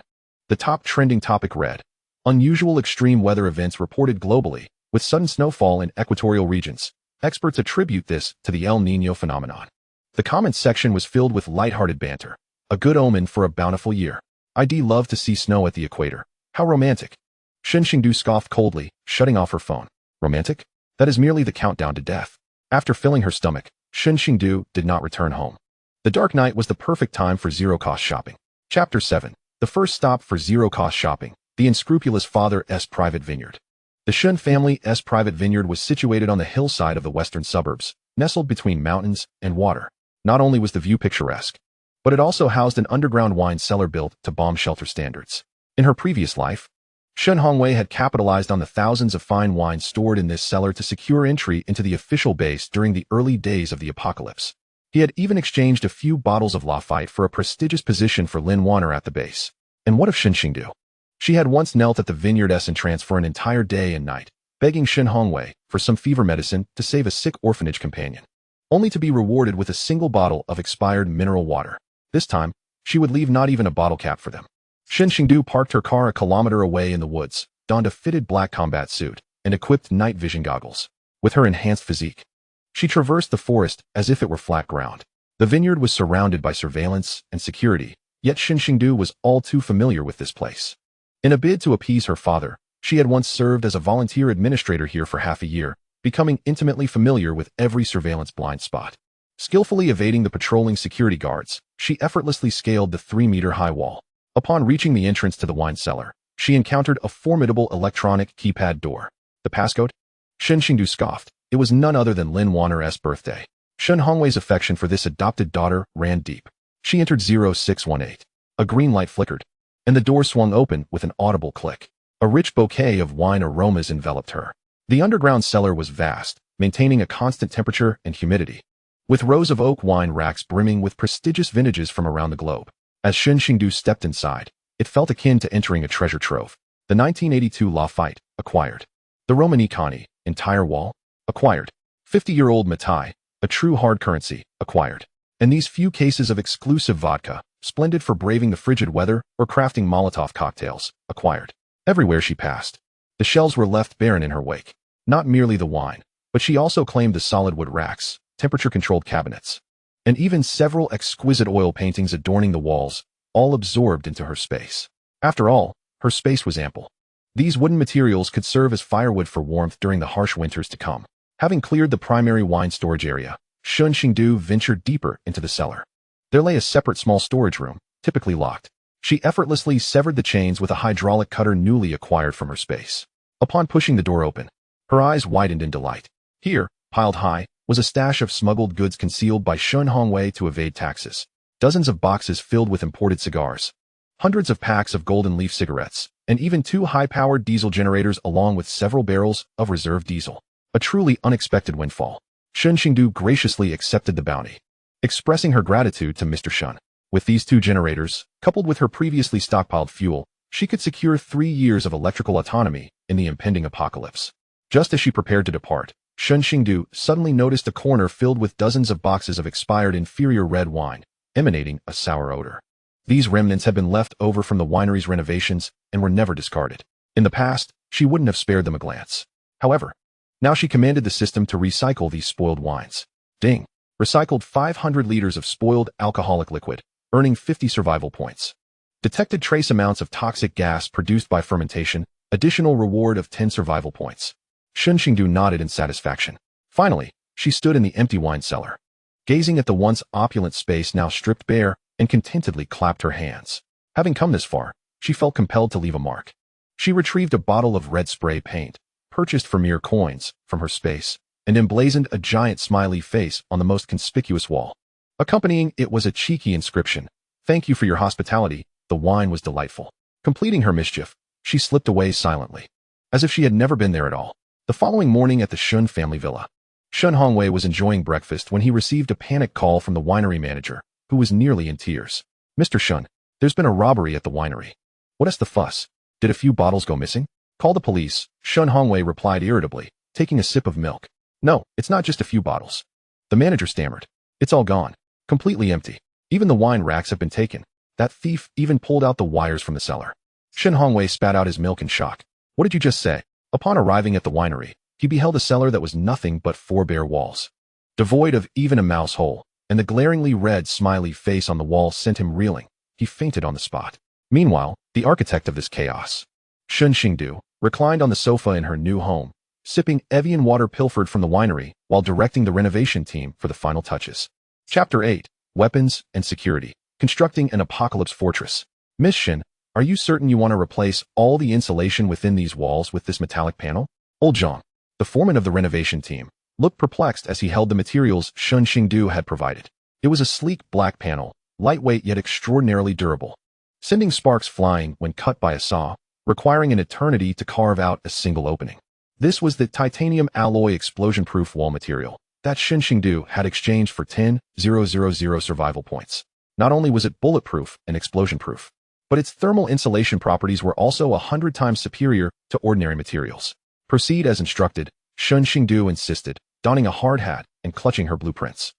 The top trending topic read, unusual extreme weather events reported globally, with sudden snowfall in equatorial regions. Experts attribute this to the El Niño phenomenon. The comments section was filled with lighthearted banter. A good omen for a bountiful year. I'd love to see snow at the equator. How romantic. Shen Xingdu scoffed coldly, shutting off her phone. Romantic? That is merely the countdown to death. After filling her stomach, Shen Xingdu did not return home. The dark night was the perfect time for zero-cost shopping. Chapter 7. The first stop for zero-cost shopping, the unscrupulous father's private vineyard. The Shen family's private vineyard was situated on the hillside of the western suburbs, nestled between mountains and water. Not only was the view picturesque, but it also housed an underground wine cellar built to bomb shelter standards. In her previous life, Shen Hongwei had capitalized on the thousands of fine wines stored in this cellar to secure entry into the official base during the early days of the apocalypse. He had even exchanged a few bottles of Lafite for a prestigious position for Lin Wanner at the base. And what of Shen Xingdu? She had once knelt at the vineyard's entrance for an entire day and night, begging Shen Hongwei for some fever medicine to save a sick orphanage companion, only to be rewarded with a single bottle of expired mineral water. This time, she would leave not even a bottle cap for them. Shen Xingdu parked her car a kilometer away in the woods, donned a fitted black combat suit, and equipped night vision goggles. With her enhanced physique, she traversed the forest as if it were flat ground. The vineyard was surrounded by surveillance and security, yet Shen Xingdu was all too familiar with this place. In a bid to appease her father, she had once served as a volunteer administrator here for half a year, becoming intimately familiar with every surveillance blind spot. Skillfully evading the patrolling security guards, she effortlessly scaled the 3-meter-high wall. Upon reaching the entrance to the wine cellar, she encountered a formidable electronic keypad door. The passcode? Shen Xingdu scoffed. It was none other than Lin Wanner's birthday. Shen Hongwei's affection for this adopted daughter ran deep. She entered 0618. A green light flickered, and the door swung open with an audible click. A rich bouquet of wine aromas enveloped her. The underground cellar was vast, maintaining a constant temperature and humidity, with rows of oak wine racks brimming with prestigious vintages from around the globe. As Shen Xingdu stepped inside, it felt akin to entering a treasure trove. The 1982 Lafite, acquired. The Romani Connie, entire wall, acquired. 50-year-old Matai, a true hard currency, acquired. And these few cases of exclusive vodka, splendid for braving the frigid weather or crafting Molotov cocktails, acquired. Everywhere she passed, the shelves were left barren in her wake. Not merely the wine, but she also claimed the solid wood racks, temperature-controlled cabinets, and even several exquisite oil paintings adorning the walls, all absorbed into her space. After all, her space was ample. These wooden materials could serve as firewood for warmth during the harsh winters to come. Having cleared the primary wine storage area, Shen Xingdu ventured deeper into the cellar. There lay a separate small storage room, typically locked. She effortlessly severed the chains with a hydraulic cutter newly acquired from her space. Upon pushing the door open, her eyes widened in delight. Here, piled high, was a stash of smuggled goods concealed by Shen Hongwei to evade taxes. Dozens of boxes filled with imported cigars, hundreds of packs of golden leaf cigarettes, and even 2 high-powered diesel generators along with several barrels of reserve diesel. A truly unexpected windfall. Shen Xingdu graciously accepted the bounty, expressing her gratitude to Mr. Shen. With these 2 generators, coupled with her previously stockpiled fuel, she could secure 3 years of electrical autonomy in the impending apocalypse. Just as she prepared to depart, Shen Xingdu suddenly noticed a corner filled with dozens of boxes of expired inferior red wine, emanating a sour odor. These remnants had been left over from the winery's renovations and were never discarded. In the past, she wouldn't have spared them a glance. However, now she commanded the system to recycle these spoiled wines. Ding! Recycled 500 liters of spoiled alcoholic liquid, earning 50 survival points. Detected trace amounts of toxic gas produced by fermentation, additional reward of 10 survival points. Shen Xingdu nodded in satisfaction. Finally, she stood in the empty wine cellar, gazing at the once opulent space now stripped bare, and contentedly clapped her hands. Having come this far, she felt compelled to leave a mark. She retrieved a bottle of red spray paint, purchased for mere coins, from her space, and emblazoned a giant smiley face on the most conspicuous wall. Accompanying it was a cheeky inscription, "Thank you for your hospitality." The wine was delightful. Completing her mischief, she slipped away silently, as if she had never been there at all. The following morning at the Shen family villa, Shen Hongwei was enjoying breakfast when he received a panic call from the winery manager, who was nearly in tears. "Mr. Shen, there's been a robbery at the winery. What is the fuss? Did a few bottles go missing? Call the police," Shen Hongwei replied irritably, taking a sip of milk. "No, it's not just a few bottles." The manager stammered. "It's all gone. Completely empty. Even the wine racks have been taken. That thief even pulled out the wires from the cellar." Shen Hongwei spat out his milk in shock. "What did you just say?" Upon arriving at the winery, he beheld a cellar that was nothing but 4 bare walls, devoid of even a mouse hole, and the glaringly red smiley face on the wall sent him reeling. He fainted on the spot. Meanwhile, the architect of this chaos, Shen Xingdu, reclined on the sofa in her new home, sipping Evian water pilfered from the winery while directing the renovation team for the final touches. Chapter 8. Weapons and Security. Constructing an Apocalypse Fortress. "Miss Shen, are you certain you want to replace all the insulation within these walls with this metallic panel?" Old Zhang, the foreman of the renovation team, looked perplexed as he held the materials Shen Xingdu had provided. It was a sleek black panel, lightweight yet extraordinarily durable, sending sparks flying when cut by a saw, requiring an eternity to carve out a single opening. This was the titanium alloy explosion-proof wall material that Shen Xingdu had exchanged for 10,000 survival points. Not only was it bulletproof and explosion-proof, but its thermal insulation properties were also 100 times superior to ordinary materials. "Proceed as instructed," Shen Xingdu insisted, donning a hard hat and clutching her blueprints.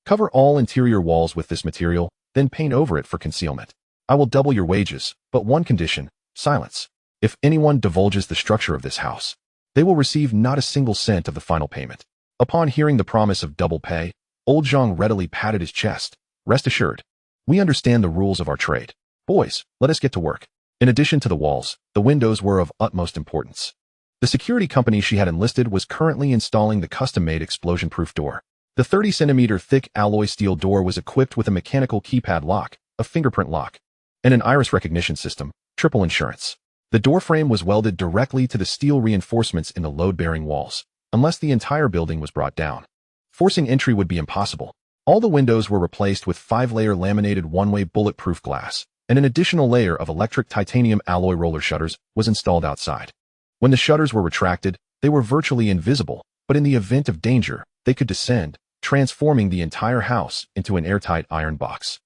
"Cover all interior walls with this material, then paint over it for concealment. I will double your wages, but one condition: silence. If anyone divulges the structure of this house, they will receive not a single cent of the final payment." Upon hearing the promise of double pay, Old Zhang readily patted his chest. "Rest assured, we understand the rules of our trade. Boys, let us get to work." In addition to the walls, the windows were of utmost importance. The security company she had enlisted was currently installing the custom-made explosion-proof door. The 30-centimeter thick alloy steel door was equipped with a mechanical keypad lock, a fingerprint lock, and an iris recognition system, triple insurance. The door frame was welded directly to the steel reinforcements in the load-bearing walls, unless the entire building was brought down. Forcing entry would be impossible. All the windows were replaced with 5-layer laminated one-way bulletproof glass, and an additional layer of electric titanium alloy roller shutters was installed outside. When the shutters were retracted, they were virtually invisible, but in the event of danger, they could descend, transforming the entire house into an airtight iron box.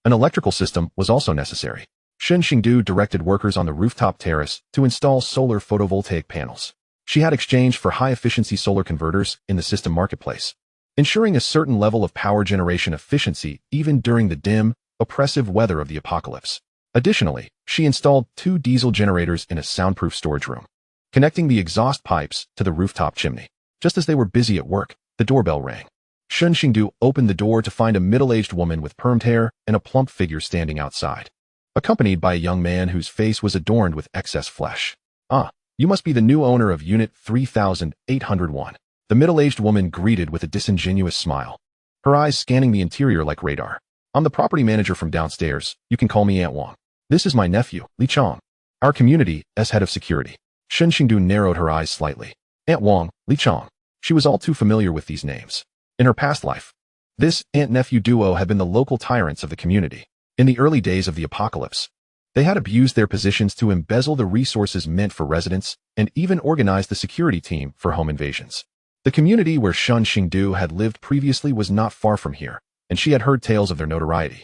An electrical system was also necessary. Shen Xingdu directed workers on the rooftop terrace to install solar photovoltaic panels. She had exchanged for high-efficiency solar converters in the system marketplace, ensuring a certain level of power generation efficiency even during the dim, oppressive weather of the apocalypse. Additionally, she installed 2 diesel generators in a soundproof storage room, connecting the exhaust pipes to the rooftop chimney. Just as they were busy at work, the doorbell rang. Shen Xingdu opened the door to find a middle-aged woman with permed hair and a plump figure standing outside, accompanied by a young man whose face was adorned with excess flesh. "Ah, you must be the new owner of Unit 3801. The middle-aged woman greeted with a disingenuous smile, her eyes scanning the interior like radar. "I'm the property manager from downstairs. You can call me Aunt Wang. This is my nephew, Li Chong, our community as head of security." Shen Xingdu narrowed her eyes slightly. Aunt Wang, Li Chong. She was all too familiar with these names. In her past life, this aunt-nephew duo had been the local tyrants of the community. In the early days of the apocalypse, they had abused their positions to embezzle the resources meant for residents and even organized the security team for home invasions. The community where Shen Xingdu had lived previously was not far from here, and she had heard tales of their notoriety.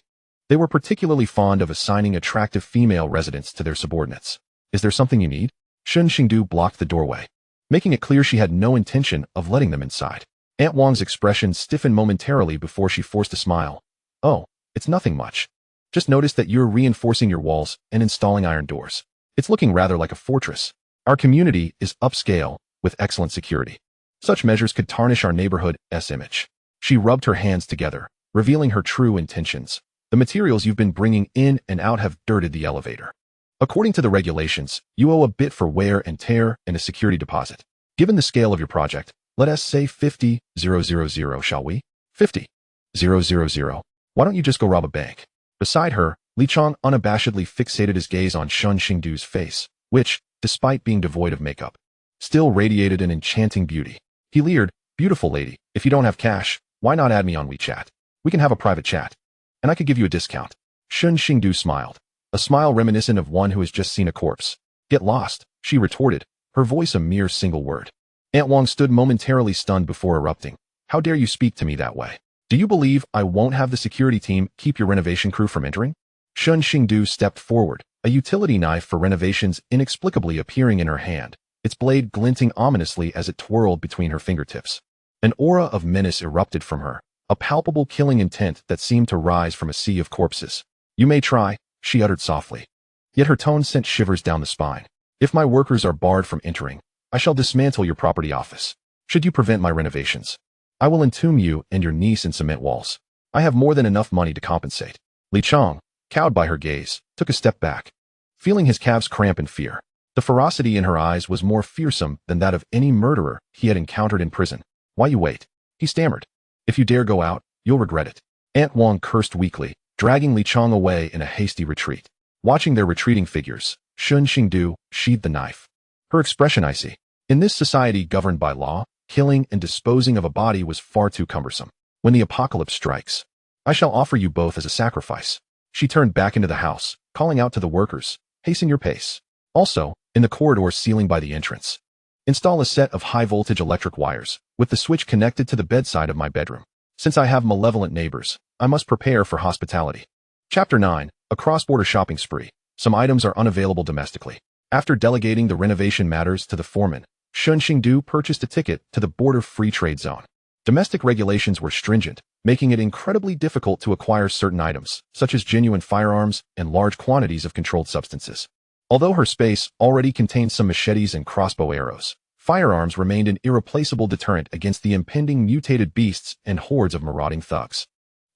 They were particularly fond of assigning attractive female residents to their subordinates. Is there something you need? Shen Xingdu blocked the doorway, making it clear she had no intention of letting them inside. Aunt Wang's expression stiffened momentarily before she forced a smile. Oh, it's nothing much. Just noticed that you're reinforcing your walls and installing iron doors. It's looking rather like a fortress. Our community is upscale with excellent security. Such measures could tarnish our neighborhood's image. She rubbed her hands together, revealing her true intentions. The materials you've been bringing in and out have dirted the elevator. According to the regulations, you owe a bit for wear and tear and a security deposit. Given the scale of your project, let us say 50,000, shall we? 50,000. Why don't you just go rob a bank? Beside her, Li Chong unabashedly fixated his gaze on Shen Xingdu's face, which, despite being devoid of makeup, still radiated an enchanting beauty. He leered, "Beautiful lady, if you don't have cash, why not add me on WeChat? We can have a private chat, and I could give you a discount." Shen Xingdu smiled, a smile reminiscent of one who has just seen a corpse. "Get lost," she retorted, her voice a mere single word. Aunt Wang stood momentarily stunned before erupting. "How dare you speak to me that way? Do you believe I won't have the security team keep your renovation crew from entering?" Shen Xingdu stepped forward, a utility knife for renovations inexplicably appearing in her hand, its blade glinting ominously as it twirled between her fingertips. An aura of menace erupted from her, a palpable killing intent that seemed to rise from a sea of corpses. "You may try," she uttered softly. Yet her tone sent shivers down the spine. "If my workers are barred from entering, I shall dismantle your property office. Should you prevent my renovations, I will entomb you and your niece in cement walls. I have more than enough money to compensate." Li Chong, cowed by her gaze, took a step back, feeling his calves cramp in fear. The ferocity in her eyes was more fearsome than that of any murderer he had encountered in prison. "Why you wait?" he stammered. "If you dare go out, you'll regret it." Aunt Wang cursed weakly, dragging Li Chong away in a hasty retreat. Watching their retreating figures, Shen Xingdu sheathed the knife, her expression icy. In this society governed by law, killing and disposing of a body was far too cumbersome. When the apocalypse strikes, I shall offer you both as a sacrifice. She turned back into the house, calling out to the workers, "Hasten your pace." Also, in the corridor ceiling by the entrance, install a set of high-voltage electric wires, with the switch connected to the bedside of my bedroom. Since I have malevolent neighbors, I must prepare for hospitality. Chapter 9, a cross-border shopping spree. Some items are unavailable domestically. After delegating the renovation matters to the foreman, Shen Xingdu purchased a ticket to the border free trade zone. Domestic regulations were stringent, making it incredibly difficult to acquire certain items, such as genuine firearms and large quantities of controlled substances. Although her space already contained some machetes and crossbow arrows, firearms remained an irreplaceable deterrent against the impending mutated beasts and hordes of marauding thugs.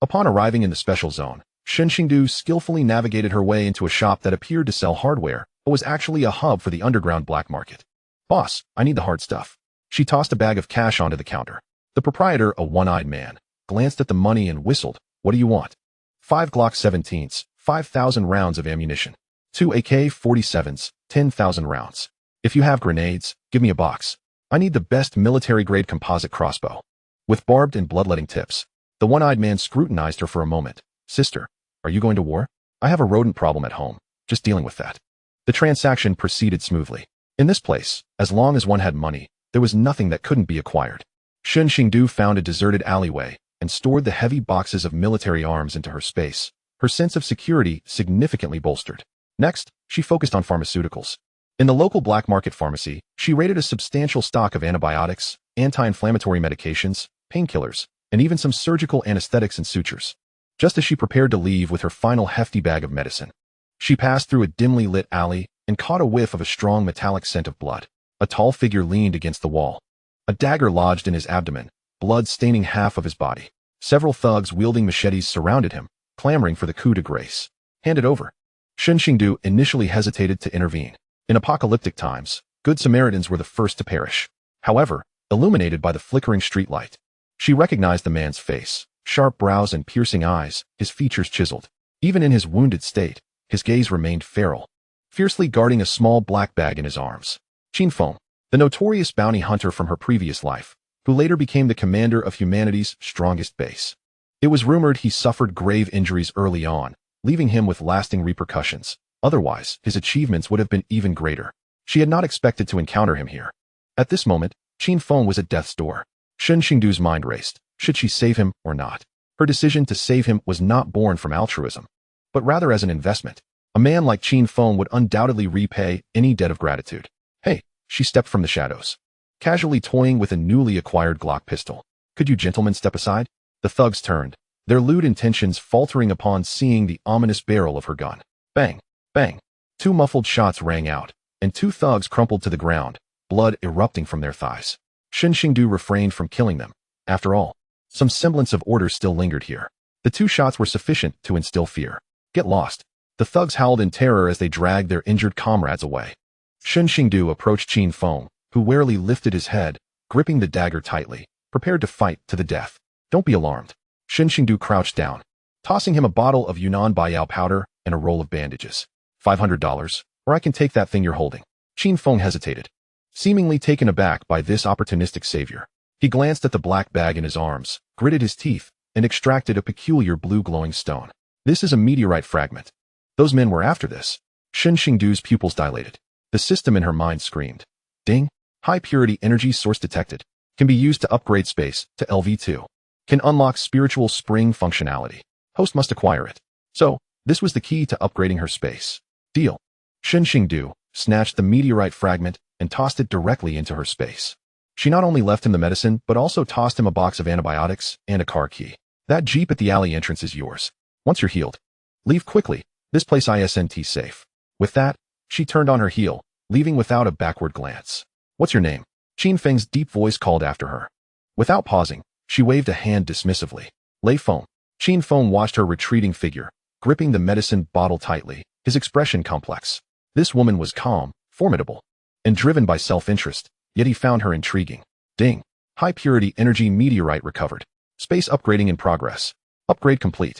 Upon arriving in the special zone, Shen Xingdu skillfully navigated her way into a shop that appeared to sell hardware, but was actually a hub for the underground black market. "Boss, I need the hard stuff." She tossed a bag of cash onto the counter. The proprietor, a one-eyed man, glanced at the money and whistled. "What do you want?" 5 Glock 17s, 5,000 rounds of ammunition. 2 AK-47s, 10,000 rounds. If you have grenades, give me a box. I need the best military-grade composite crossbow, with barbed and bloodletting tips. The one-eyed man scrutinized her for a moment. "Sister, are you going to war?" "I have a rodent problem at home, just dealing with that." The transaction proceeded smoothly. In this place, as long as one had money, there was nothing that couldn't be acquired. Shen Xingdu found a deserted alleyway and stored the heavy boxes of military arms into her space, her sense of security significantly bolstered. Next, she focused on pharmaceuticals. In the local black market pharmacy, she raided a substantial stock of antibiotics, anti-inflammatory medications, painkillers, and even some surgical anesthetics and sutures. Just as she prepared to leave with her final hefty bag of medicine, she passed through a dimly lit alley and caught a whiff of a strong metallic scent of blood. A tall figure leaned against the wall. A dagger lodged in his abdomen, blood staining half of his body. Several thugs wielding machetes surrounded him, clamoring for the coup de grace. "Hand it over." Shen Xingdu initially hesitated to intervene. In apocalyptic times, good Samaritans were the first to perish. However, illuminated by the flickering streetlight, she recognized the man's face, sharp brows and piercing eyes, his features chiseled. Even in his wounded state, his gaze remained feral, fiercely guarding a small black bag in his arms. Qin Feng, the notorious bounty hunter from her previous life, who later became the commander of humanity's strongest base. It was rumored he suffered grave injuries early on, leaving him with lasting repercussions. Otherwise, his achievements would have been even greater. She had not expected to encounter him here. At this moment, Qin Feng was at death's door. Shen Xingdu's mind raced. Should she save him or not? Her decision to save him was not born from altruism, but rather as an investment. A man like Qin Feng would undoubtedly repay any debt of gratitude. Hey, she stepped from the shadows, casually toying with a newly acquired Glock pistol. Could you gentlemen step aside? The thugs turned, their lewd intentions faltering upon seeing the ominous barrel of her gun. Bang, bang. 2 muffled shots rang out, and 2 thugs crumpled to the ground, blood erupting from their thighs. Shen Xingdu refrained from killing them. After all, some semblance of order still lingered here. The 2 shots were sufficient to instill fear. Get lost. The thugs howled in terror as they dragged their injured comrades away. Shen Xingdu approached Qin Feng, who warily lifted his head, gripping the dagger tightly, prepared to fight to the death. Don't be alarmed. Shen Xingdu crouched down, tossing him a bottle of Yunnan Baiyao powder and a roll of bandages. $500, or I can take that thing you're holding. Qin Feng hesitated, seemingly taken aback by this opportunistic savior. He glanced at the black bag in his arms, gritted his teeth, and extracted a peculiar blue glowing stone. This is a meteorite fragment. Those men were after this. Shen Xingdu's pupils dilated. The system in her mind screamed. Ding! High-purity energy source detected. Can be used to upgrade space to LV2. Can unlock spiritual spring functionality. Host must acquire it. So, this was the key to upgrading her space. Deal. Shen Xingdu snatched the meteorite fragment and tossed it directly into her space. She not only left him the medicine, but also tossed him a box of antibiotics and a car key. That Jeep at the alley entrance is yours. Once you're healed, leave quickly. This place isn't safe. With that, she turned on her heel, leaving without a backward glance. What's your name? Qin Feng's deep voice called after her. Without pausing, she waved a hand dismissively. Lei Feng. Qin Feng watched her retreating figure, gripping the medicine bottle tightly, his expression complex. This woman was calm, formidable, and driven by self-interest, yet he found her intriguing. Ding. High-purity energy meteorite recovered. Space upgrading in progress. Upgrade complete.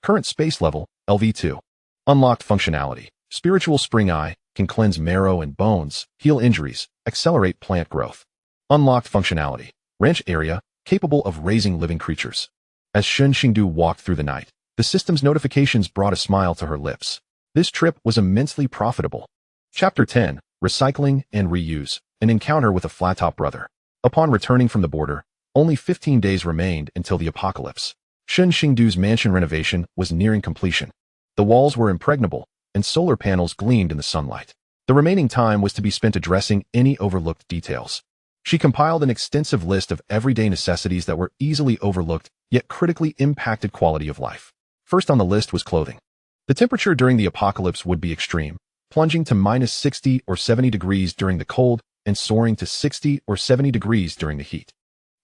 Current space level, LV2. Unlocked functionality. Spiritual spring eye, can cleanse marrow and bones, heal injuries, accelerate plant growth. Unlocked functionality. Ranch area, capable of raising living creatures. As Shen Xingdu walked through the night, the system's notifications brought a smile to her lips. This trip was immensely profitable. Chapter 10, Recycling and Reuse, an encounter with a flat-top brother. Upon returning from the border, only 15 days remained until the apocalypse. Shen Xingdu's mansion renovation was nearing completion. The walls were impregnable, and solar panels gleamed in the sunlight. The remaining time was to be spent addressing any overlooked details. She compiled an extensive list of everyday necessities that were easily overlooked, yet critically impacted quality of life. First on the list was clothing. The temperature during the apocalypse would be extreme, plunging to minus 60 or 70 degrees during the cold and soaring to 60 or 70 degrees during the heat.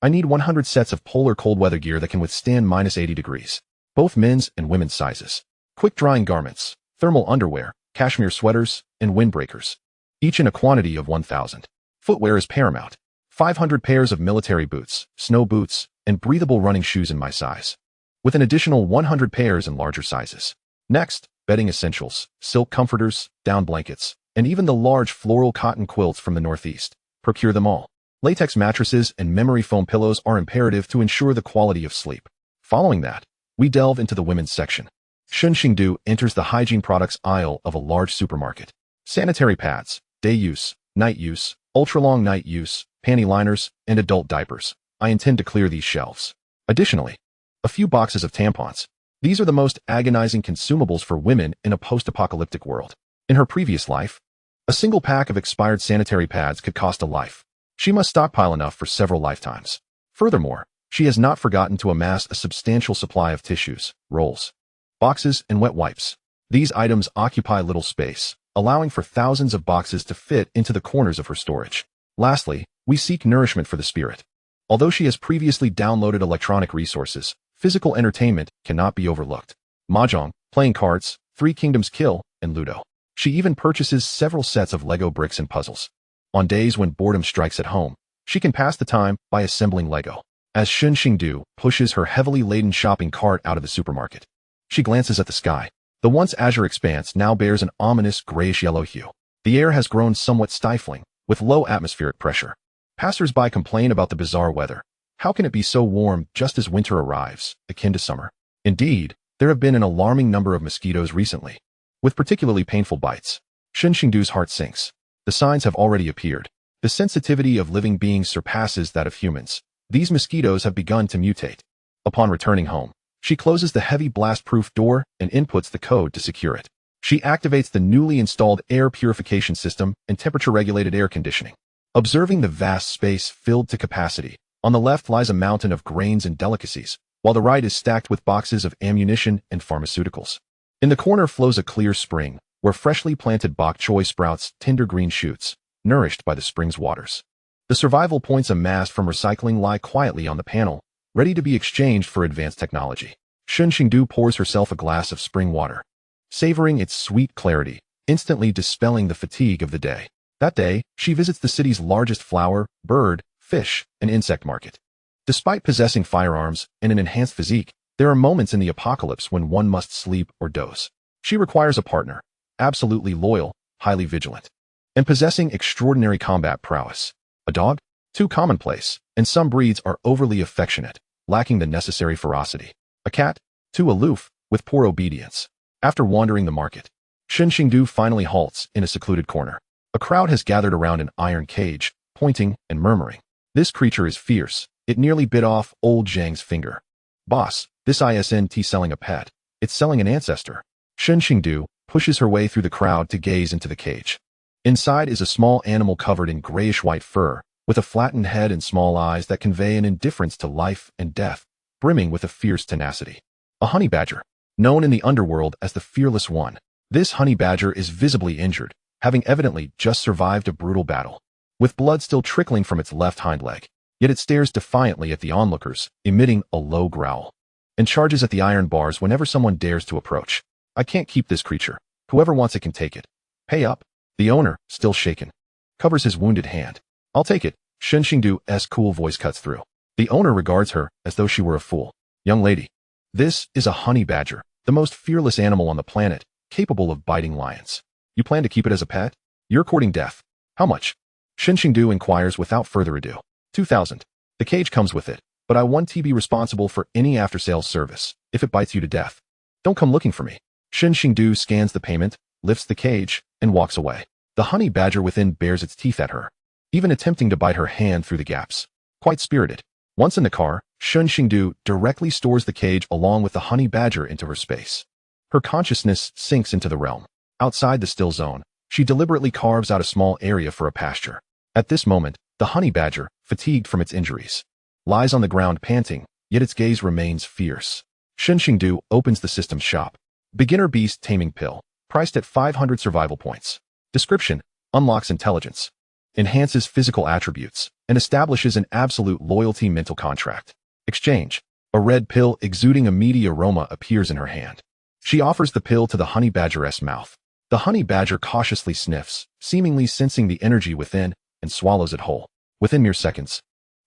I need 100 sets of polar cold weather gear that can withstand minus 80 degrees, both men's and women's sizes. Quick-drying garments, thermal underwear, cashmere sweaters, and windbreakers, each in a quantity of 1,000. Footwear is paramount. 500 pairs of military boots, snow boots, and breathable running shoes in my size, with an additional 100 pairs in larger sizes. Next, bedding essentials, silk comforters, down blankets, and even the large floral cotton quilts from the Northeast. Procure them all. Latex mattresses and memory foam pillows are imperative to ensure the quality of sleep. Following that, we delve into the women's section. Shen Xingdu enters the hygiene products aisle of a large supermarket. Sanitary pads, day use, night use, ultra-long night use, panty liners, and adult diapers. I intend to clear these shelves. Additionally, a few boxes of tampons. These are the most agonizing consumables for women in a post-apocalyptic world. In her previous life, a single pack of expired sanitary pads could cost a life. She must stockpile enough for several lifetimes. Furthermore, she has not forgotten to amass a substantial supply of tissues, rolls, boxes, and wet wipes. These items occupy little space, allowing for thousands of boxes to fit into the corners of her storage. Lastly, we seek nourishment for the spirit. Although she has previously downloaded electronic resources, physical entertainment cannot be overlooked. Mahjong, playing cards, Three Kingdoms Kill, and Ludo. She even purchases several sets of Lego bricks and puzzles. On days when boredom strikes at home, she can pass the time by assembling Lego. As Shen Xingdu pushes her heavily laden shopping cart out of the supermarket, she glances at the sky. The once azure expanse now bears an ominous grayish-yellow hue. The air has grown somewhat stifling, with low atmospheric pressure. Passers-by complain about the bizarre weather. How can it be so warm just as winter arrives, akin to summer? Indeed, there have been an alarming number of mosquitoes recently, with particularly painful bites. Shen Xingdu's heart sinks. The signs have already appeared. The sensitivity of living beings surpasses that of humans. These mosquitoes have begun to mutate. Upon returning home, she closes the heavy blast-proof door and inputs the code to secure it. She activates the newly installed air purification system and temperature-regulated air conditioning. Observing the vast space filled to capacity, on the left lies a mountain of grains and delicacies, while the right is stacked with boxes of ammunition and pharmaceuticals. In the corner flows a clear spring, where freshly planted bok choy sprouts tender green shoots, nourished by the spring's waters. The survival points amassed from recycling lie quietly on the panel, ready to be exchanged for advanced technology. Shen Xingdu pours herself a glass of spring water, savoring its sweet clarity, instantly dispelling the fatigue of the day. That day, she visits the city's largest flower, bird, fish, and insect market. Despite possessing firearms and an enhanced physique, there are moments in the apocalypse when one must sleep or doze. She requires a partner, absolutely loyal, highly vigilant, and possessing extraordinary combat prowess. A dog? Too commonplace, and some breeds are overly affectionate, lacking the necessary ferocity. A cat? Too aloof, with poor obedience. After wandering the market, Shen Xingdu finally halts in a secluded corner. A crowd has gathered around an iron cage, pointing and murmuring. This creature is fierce. It nearly bit off old Zhang's finger. Boss, this isn't selling a pet. It's selling an ancestor. Shen Xingdu pushes her way through the crowd to gaze into the cage. Inside is a small animal covered in grayish-white fur, with a flattened head and small eyes that convey an indifference to life and death, brimming with a fierce tenacity. A honey badger, known in the underworld as the Fearless One. This honey badger is visibly injured, having evidently just survived a brutal battle. With blood still trickling from its left hind leg, yet it stares defiantly at the onlookers, emitting a low growl, and charges at the iron bars whenever someone dares to approach. I can't keep this creature. Whoever wants it can take it. Pay up. The owner, still shaken, covers his wounded hand. I'll take it. Shen Xingdu's cool voice cuts through. The owner regards her as though she were a fool. Young lady, this is a honey badger, the most fearless animal on the planet, capable of biting lions. You plan to keep it as a pet? You're courting death. How much? Shen Xingdu inquires without further ado. 2,000. The cage comes with it, but I want to be responsible for any after-sales service, if it bites you to death. Don't come looking for me. Shen Xingdu scans the payment, lifts the cage, and walks away. The honey badger within bares its teeth at her, even attempting to bite her hand through the gaps. Quite spirited. Once in the car, Shen Xingdu directly stores the cage along with the honey badger into her space. Her consciousness sinks into the realm. Outside the still zone, she deliberately carves out a small area for a pasture. At this moment, the honey badger, fatigued from its injuries, lies on the ground panting, yet its gaze remains fierce. Shen Xingdu opens the system's shop. Beginner Beast Taming Pill, priced at 500 survival points. Description: unlocks intelligence, enhances physical attributes, and establishes an absolute loyalty mental contract. Exchange: a red pill exuding a meaty aroma appears in her hand. She offers the pill to the honey badger's mouth. The honey badger cautiously sniffs, seemingly sensing the energy within, and swallows it whole. Within mere seconds,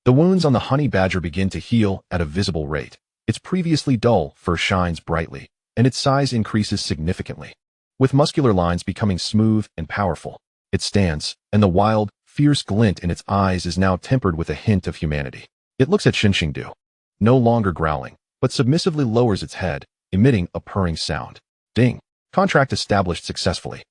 the wounds on the honey badger begin to heal at a visible rate. Its previously dull fur shines brightly, and its size increases significantly, with muscular lines becoming smooth and powerful. It stands, and the wild, fierce glint in its eyes is now tempered with a hint of humanity. It looks at Shen Xingdu, no longer growling, but submissively lowers its head, emitting a purring sound. Ding. Contract established successfully.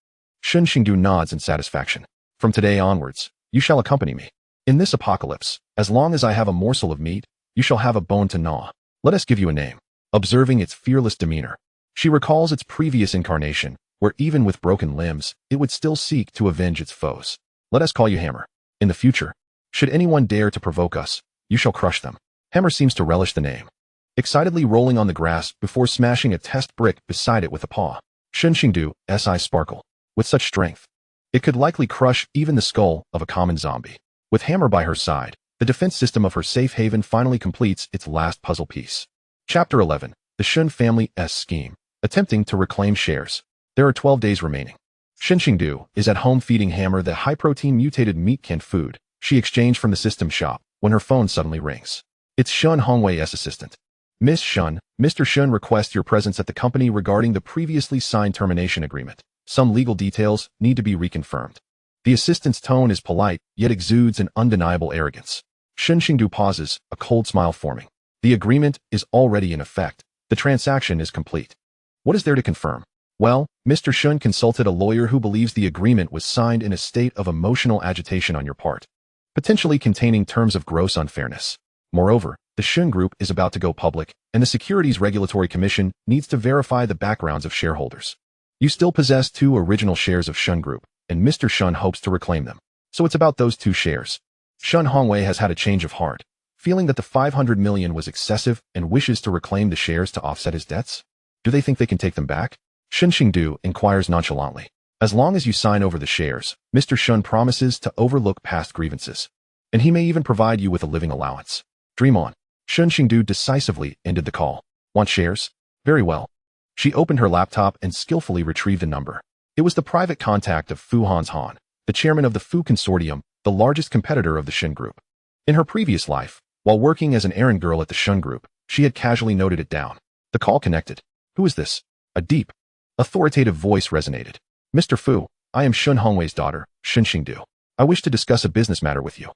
Shen Xingdu nods in satisfaction. From today onwards, you shall accompany me. In this apocalypse, as long as I have a morsel of meat, you shall have a bone to gnaw. Let us give you a name. Observing its fearless demeanor, she recalls its previous incarnation, where even with broken limbs, it would still seek to avenge its foes. Let us call you Hammer. In the future, should anyone dare to provoke us, you shall crush them. Hammer seems to relish the name, excitedly rolling on the grass before smashing a test brick beside it with a paw. Shen Xingdu's eyes sparkle. With such strength, it could likely crush even the skull of a common zombie. With Hammer by her side, the defense system of her safe haven finally completes its last puzzle piece. Chapter 11. The Shen family's scheme. Attempting to reclaim shares. There are 12 days remaining. Shen Xingdu is at home feeding Hammer the high-protein mutated meat canned food she exchanged from the system shop when her phone suddenly rings. It's Shen Hongwei's assistant. Miss Shen, Mr. Shen requests your presence at the company regarding the previously signed termination agreement. Some legal details need to be reconfirmed. The assistant's tone is polite, yet exudes an undeniable arrogance. Shen Xingdu pauses, a cold smile forming. The agreement is already in effect. The transaction is complete. What is there to confirm? Well, Mr. Shen consulted a lawyer who believes the agreement was signed in a state of emotional agitation on your part, potentially containing terms of gross unfairness. Moreover, the Shen Group is about to go public, and the Securities Regulatory Commission needs to verify the backgrounds of shareholders. You still possess 2 original shares of Shen Group, and Mr. Shen hopes to reclaim them. So it's about those 2 shares. Shen Hongwei has had a change of heart, feeling that the 500 million was excessive and wishes to reclaim the shares to offset his debts. Do they think they can take them back? Shen Xingdu inquires nonchalantly. As long as you sign over the shares, Mr. Shen promises to overlook past grievances, and he may even provide you with a living allowance. Dream on. Shen Xingdu decisively ended the call. Want shares? Very well. She opened her laptop and skillfully retrieved a number. It was the private contact of Fu Han, the chairman of the Fu Consortium, the largest competitor of the Shen Group. In her previous life, while working as an errand girl at the Shen Group, she had casually noted it down. The call connected. Who is this? A deep, authoritative voice resonated. Mr. Fu, I am Shen Hongwei's daughter, Shen Xingdu. I wish to discuss a business matter with you.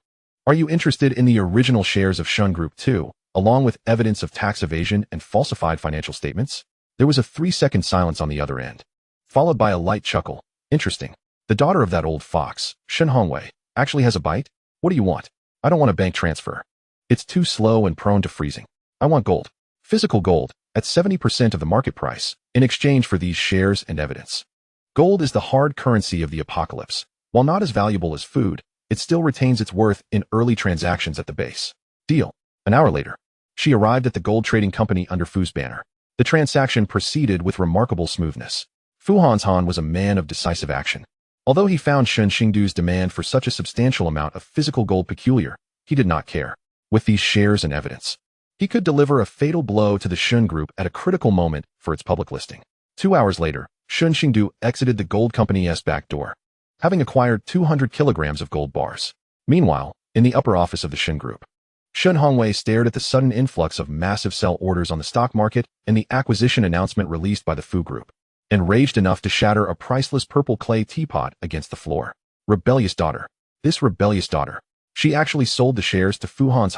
Are you interested in the original shares of Shen Group too, along with evidence of tax evasion and falsified financial statements? There was a 3-second silence on the other end, followed by a light chuckle. Interesting. The daughter of that old fox, Shen Hongwei, actually has a bite? What do you want? I don't want a bank transfer. It's too slow and prone to freezing. I want gold. Physical gold, at 70% of the market price, in exchange for these shares and evidence. Gold is the hard currency of the apocalypse. While not as valuable as food, it still retains its worth in early transactions at the base. Deal. An hour later, she arrived at the gold trading company under Fu's banner. The transaction proceeded with remarkable smoothness. Fu Han was a man of decisive action. Although he found Shen Xingdu's demand for such a substantial amount of physical gold peculiar, he did not care. With these shares and evidence, he could deliver a fatal blow to the Shen Group at a critical moment for its public listing. 2 hours later, Shen Xingdu exited the gold company's back door, having acquired 200 kilograms of gold bars. Meanwhile, in the upper office of the Shen Group, Shen Hongwei stared at the sudden influx of massive sell orders on the stock market and the acquisition announcement released by the Fu Group, enraged enough to shatter a priceless purple clay teapot against the floor. Rebellious daughter. This rebellious daughter. She actually sold the shares to Fu Han.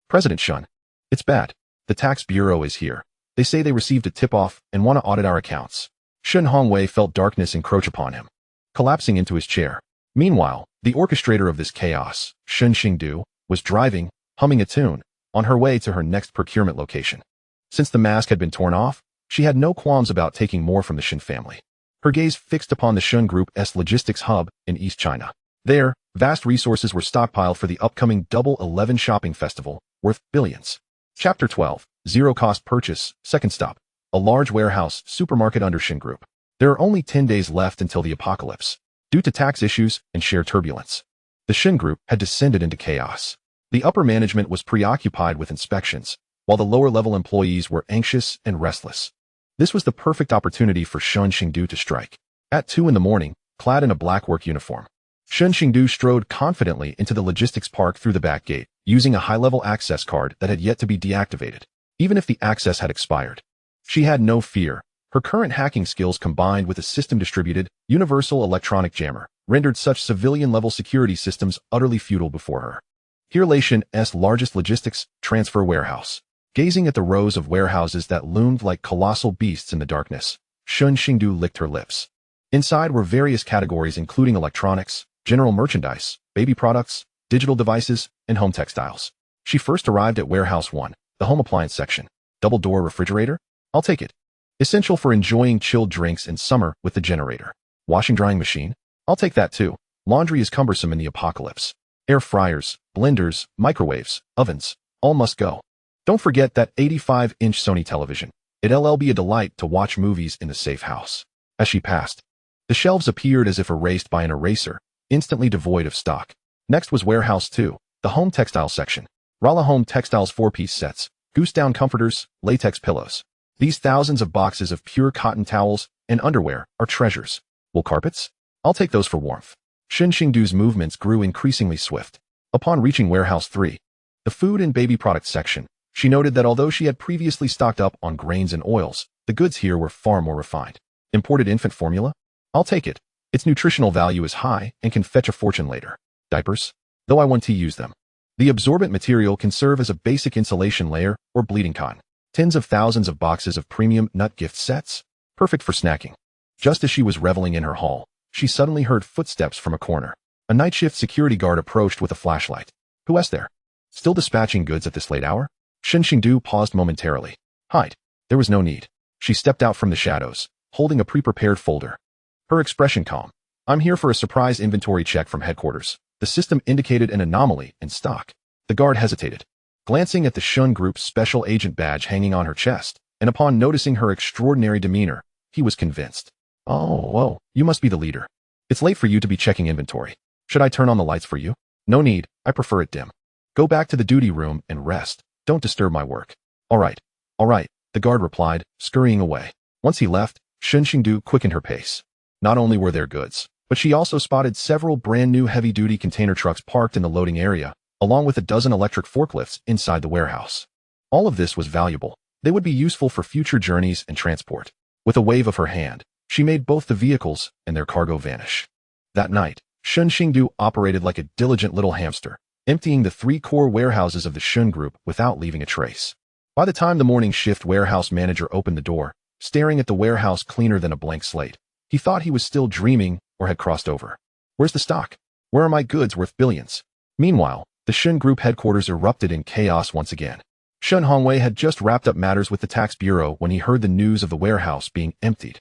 President Shen. It's bad. The tax bureau is here. They say they received a tip-off and want to audit our accounts. Shen Hongwei felt darkness encroach upon him, collapsing into his chair. Meanwhile, the orchestrator of this chaos, Shen Xingdu, was driving, humming a tune, on her way to her next procurement location. Since the mask had been torn off, she had no qualms about taking more from the Shen family. Her gaze fixed upon the Shen Group's logistics hub in East China. There, vast resources were stockpiled for the upcoming Double 11 shopping festival, worth billions. Chapter 12, Zero-Cost Purchase, Second Stop. A large warehouse supermarket under Shen Group. There are only 10 days left until the apocalypse. Due to tax issues and share turbulence, the Shen Group had descended into chaos. The upper management was preoccupied with inspections, while the lower-level employees were anxious and restless. This was the perfect opportunity for Shen Xingdu to strike. At 2 in the morning, clad in a black work uniform, Shen Xingdu strode confidently into the logistics park through the back gate, using a high-level access card that had yet to be deactivated, even if the access had expired. She had no fear. Her current hacking skills combined with a system-distributed, universal electronic jammer rendered such civilian-level security systems utterly futile before her. Here lay Shen's largest logistics transfer warehouse. Gazing at the rows of warehouses that loomed like colossal beasts in the darkness, Shen Xingdu licked her lips. Inside were various categories including electronics, general merchandise, baby products, digital devices, and home textiles. She first arrived at Warehouse 1, the home appliance section. Double-door refrigerator? I'll take it. Essential for enjoying chilled drinks in summer with the generator. Washing-drying machine? I'll take that too. Laundry is cumbersome in the apocalypse. Air fryers, blenders, microwaves, ovens, all must go. Don't forget that 85-inch Sony television. It'll be a delight to watch movies in the safe house. As she passed, the shelves appeared as if erased by an eraser, instantly devoid of stock. Next was Warehouse 2, the home textile section. Rala Home Textiles 4-piece sets, goose-down comforters, latex pillows. These thousands of boxes of pure cotton towels and underwear are treasures. Wool carpets? I'll take those for warmth. Shen Xingdu's movements grew increasingly swift. Upon reaching Warehouse 3, the food and baby products section, she noted that although she had previously stocked up on grains and oils, the goods here were far more refined. Imported infant formula? I'll take it. Its nutritional value is high and can fetch a fortune later. Diapers? Though I want to use them. The absorbent material can serve as a basic insulation layer or bleeding cotton. Tens of thousands of boxes of premium nut gift sets. Perfect for snacking. Just as she was reveling in her haul, she suddenly heard footsteps from a corner. A night shift security guard approached with a flashlight. Who is there? Still dispatching goods at this late hour? Shen Xingdu paused momentarily. Hide. There was no need. She stepped out from the shadows, holding a pre-prepared folder. Her expression calm. I'm here for a surprise inventory check from headquarters. The system indicated an anomaly in stock. The guard hesitated, glancing at the Shen Group's special agent badge hanging on her chest, and upon noticing her extraordinary demeanor, he was convinced. Oh, you must be the leader. It's late for you to be checking inventory. Should I turn on the lights for you? No need, I prefer it dim. Go back to the duty room and rest. Don't disturb my work. All right, the guard replied, scurrying away. Once he left, Shen Xingdu quickened her pace. Not only were there goods, but she also spotted several brand-new heavy-duty container trucks parked in the loading area, along with a dozen electric forklifts inside the warehouse. All of this was valuable. They would be useful for future journeys and transport. With a wave of her hand, she made both the vehicles and their cargo vanish. That night, Shen Xingdu operated like a diligent little hamster, emptying the 3 core warehouses of the Shen Group without leaving a trace. By the time the morning shift warehouse manager opened the door, staring at the warehouse cleaner than a blank slate, he thought he was still dreaming or had crossed over. Where's the stock? Where are my goods worth billions? Meanwhile, the Shen Group headquarters erupted in chaos once again. Shen Hongwei had just wrapped up matters with the tax bureau when he heard the news of the warehouse being emptied.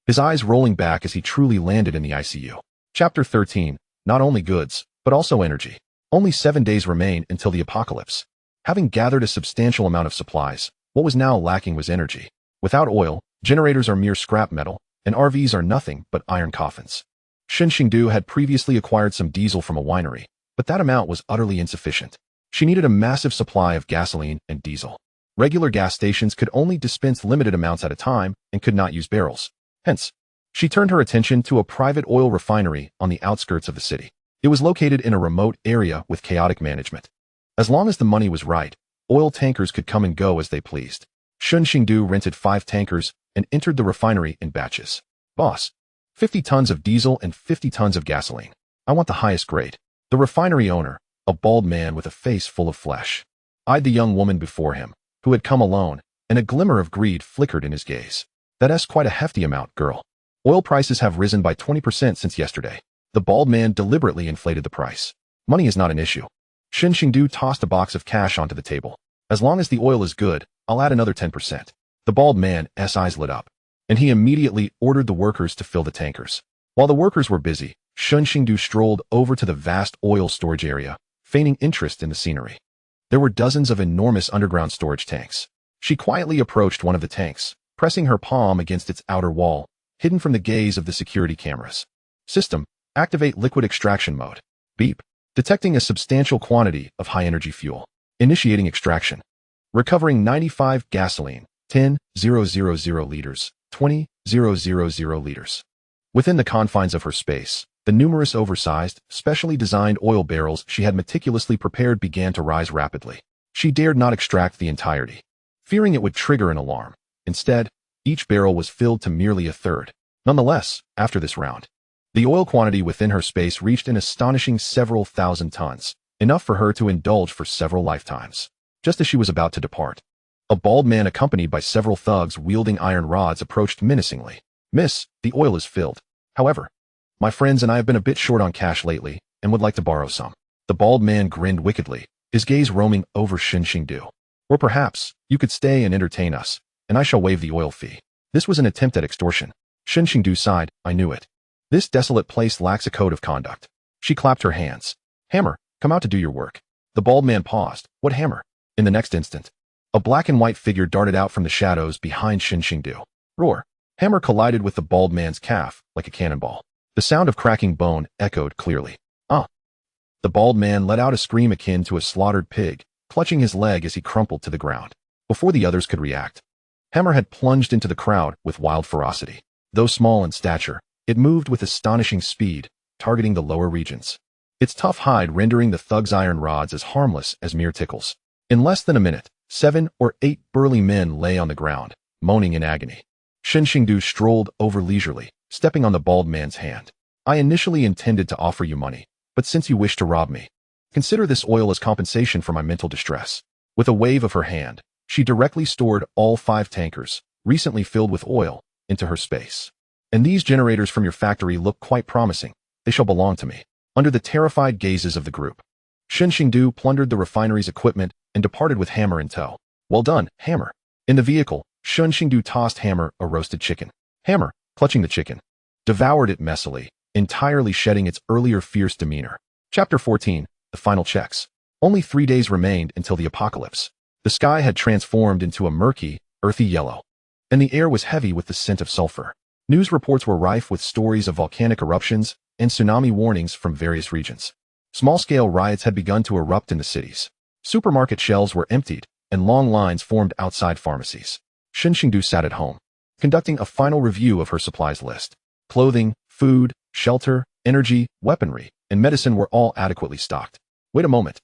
His eyes rolling back as he truly landed in the ICU. Chapter 13, not only goods, but also energy. Only 7 days remain until the apocalypse. Having gathered a substantial amount of supplies, what was now lacking was energy. Without oil, generators are mere scrap metal, and RVs are nothing but iron coffins. Shen Xingdu had previously acquired some diesel from a winery, but that amount was utterly insufficient. She needed a massive supply of gasoline and diesel. Regular gas stations could only dispense limited amounts at a time and could not use barrels. Hence, she turned her attention to a private oil refinery on the outskirts of the city. It was located in a remote area with chaotic management. As long as the money was right, oil tankers could come and go as they pleased. Shen Xingdu rented 5 tankers and entered the refinery in batches. Boss, 50 tons of diesel and 50 tons of gasoline. I want the highest grade. The refinery owner, a bald man with a face full of flesh, eyed the young woman before him, who had come alone, and a glimmer of greed flickered in his gaze. That's quite a hefty amount, girl. Oil prices have risen by 20% since yesterday. The bald man deliberately inflated the price. Money is not an issue. Shen Xingdu tossed a box of cash onto the table. As long as the oil is good, I'll add another 10%. The bald man's eyes lit up, and he immediately ordered the workers to fill the tankers. While the workers were busy, Shen Xingdu strolled over to the vast oil storage area, feigning interest in the scenery. There were dozens of enormous underground storage tanks. She quietly approached one of the tanks, pressing her palm against its outer wall, hidden from the gaze of the security cameras. System, activate liquid extraction mode. Beep. Detecting a substantial quantity of high-energy fuel. Initiating extraction. Recovering 95 gasoline, 10,000 liters, 20,000 liters. Within the confines of her space, the numerous oversized, specially designed oil barrels she had meticulously prepared began to rise rapidly. She dared not extract the entirety, fearing it would trigger an alarm. Instead, each barrel was filled to merely a third. Nonetheless, after this round, the oil quantity within her space reached an astonishing several thousand tons, enough for her to indulge for several lifetimes. Just as she was about to depart, a bald man accompanied by several thugs wielding iron rods approached menacingly. Miss, the oil is filled. However, my friends and I have been a bit short on cash lately and would like to borrow some. The bald man grinned wickedly, his gaze roaming over Shen Xingdu. Or perhaps, you could stay and entertain us, and I shall waive the oil fee. This was an attempt at extortion. Shen Xingdu sighed, I knew it. This desolate place lacks a code of conduct. She clapped her hands. Hammer, come out to do your work. The bald man paused. What hammer? In the next instant, a black and white figure darted out from the shadows behind Shen Xingdu. Roar. Hammer collided with the bald man's calf like a cannonball. The sound of cracking bone echoed clearly. Ah! The bald man let out a scream akin to a slaughtered pig, clutching his leg as he crumpled to the ground. Before the others could react, Hammer had plunged into the crowd with wild ferocity. Though small in stature, it moved with astonishing speed, targeting the lower regions. Its tough hide rendering the thug's iron rods as harmless as mere tickles. In less than a minute, 7 or 8 burly men lay on the ground, moaning in agony. Shen Xingdu strolled over leisurely, stepping on the bald man's hand. I initially intended to offer you money, but since you wish to rob me, consider this oil as compensation for my mental distress. With a wave of her hand, she directly stored all 5 tankers, recently filled with oil, into her space. And these generators from your factory look quite promising. They shall belong to me. Under the terrified gazes of the group, Shen Xingdu plundered the refinery's equipment and departed with Hammer in tow. Well done, Hammer. In the vehicle, Shen Xingdu tossed Hammer a roasted chicken. Hammer, clutching the chicken, devoured it messily, entirely shedding its earlier fierce demeanor. Chapter 14, The Final Checks. Only 3 days remained until the apocalypse. The sky had transformed into a murky, earthy yellow, and the air was heavy with the scent of sulfur. News reports were rife with stories of volcanic eruptions and tsunami warnings from various regions. Small-scale riots had begun to erupt in the cities. Supermarket shelves were emptied, and long lines formed outside pharmacies. Shen Xingdu sat at home, conducting a final review of her supplies list. Clothing, food, shelter, energy, weaponry, and medicine were all adequately stocked. Wait a moment.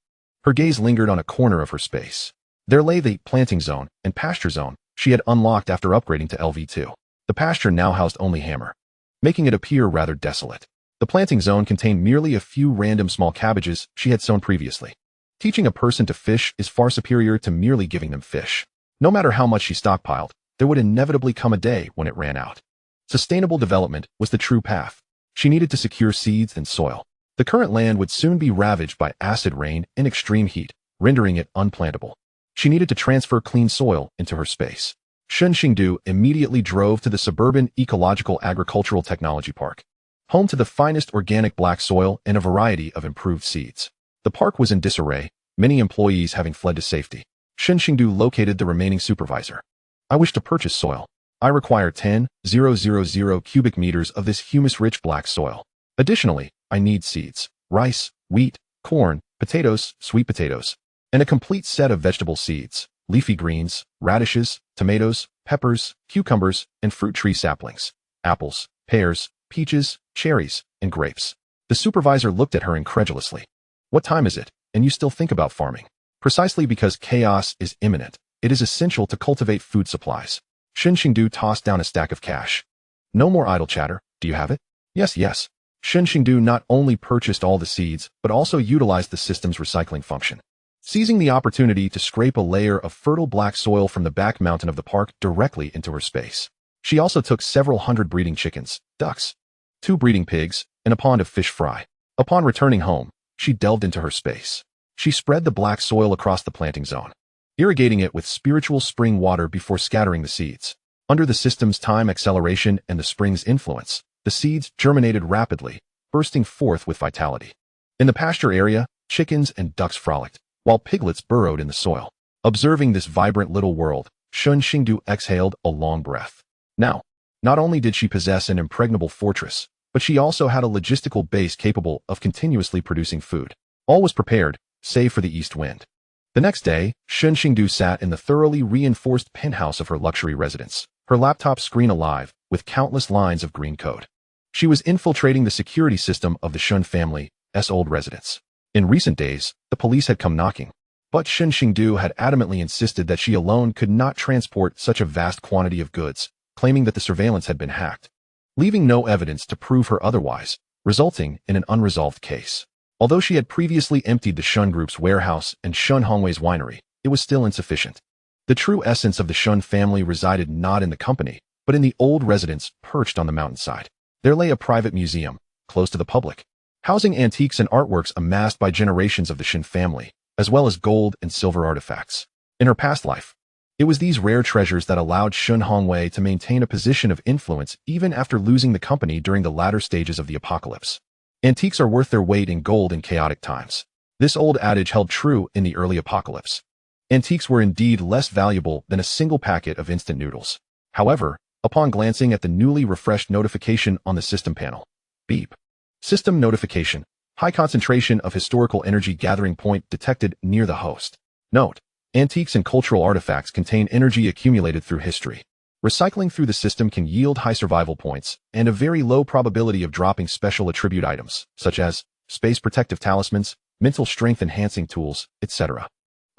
Her gaze lingered on a corner of her space. There lay the planting zone and pasture zone she had unlocked after upgrading to LV2. The pasture now housed only Hammer, making it appear rather desolate. The planting zone contained merely a few random small cabbages she had sown previously. Teaching a person to fish is far superior to merely giving them fish. No matter how much she stockpiled, there would inevitably come a day when it ran out. Sustainable development was the true path. She needed to secure seeds and soil. The current land would soon be ravaged by acid rain and extreme heat, rendering it unplantable. She needed to transfer clean soil into her space. Shen Xingdu immediately drove to the suburban ecological agricultural technology park, home to the finest organic black soil and a variety of improved seeds. The park was in disarray, many employees having fled to safety. Shen Xingdu located the remaining supervisor. I wish to purchase soil. I require 10,000 cubic meters of this humus-rich black soil. Additionally, I need seeds, rice, wheat, corn, potatoes, sweet potatoes, and a complete set of vegetable seeds, leafy greens, radishes, tomatoes, peppers, cucumbers, and fruit tree saplings, apples, pears, peaches, cherries, and grapes. The supervisor looked at her incredulously. What time is it, and you still think about farming? Precisely because chaos is imminent, it is essential to cultivate food supplies. Shen Xingdu tossed down a stack of cash. No more idle chatter. Do you have it? Yes. Shen Xingdu not only purchased all the seeds, but also utilized the system's recycling function, seizing the opportunity to scrape a layer of fertile black soil from the back mountain of the park directly into her space. She also took several hundred breeding chickens, ducks, 2 breeding pigs, and a pond of fish fry. Upon returning home, she delved into her space. She spread the black soil across the planting zone, irrigating it with spiritual spring water before scattering the seeds. Under the system's time acceleration and the spring's influence, the seeds germinated rapidly, bursting forth with vitality. In the pasture area, chickens and ducks frolicked, while piglets burrowed in the soil. Observing this vibrant little world, Shen Xingdu exhaled a long breath. Now, not only did she possess an impregnable fortress, but she also had a logistical base capable of continuously producing food. All was prepared, save for the east wind. The next day, Shen Xingdu sat in the thoroughly reinforced penthouse of her luxury residence, her laptop screen alive with countless lines of green code. She was infiltrating the security system of the Shen family's old residence. In recent days, the police had come knocking, but Shen Xingdu had adamantly insisted that she alone could not transport such a vast quantity of goods, claiming that the surveillance had been hacked, leaving no evidence to prove her otherwise, resulting in an unresolved case. Although she had previously emptied the Shen Group's warehouse and Shen Hongwei's winery, it was still insufficient. The true essence of the Shen family resided not in the company, but in the old residence perched on the mountainside. There lay a private museum, closed to the public, housing antiques and artworks amassed by generations of the Shen family, as well as gold and silver artifacts. In her past life, it was these rare treasures that allowed Shen Hongwei to maintain a position of influence even after losing the company during the latter stages of the apocalypse. Antiques are worth their weight in gold in chaotic times. This old adage held true in the early apocalypse. Antiques were indeed less valuable than a single packet of instant noodles. However, upon glancing at the newly refreshed notification on the system panel, beep. System notification. High concentration of historical energy gathering point detected near the host. Note: antiques and cultural artifacts contain energy accumulated through history. Recycling through the system can yield high survival points and a very low probability of dropping special attribute items, such as space protective talismans, mental strength enhancing tools, etc.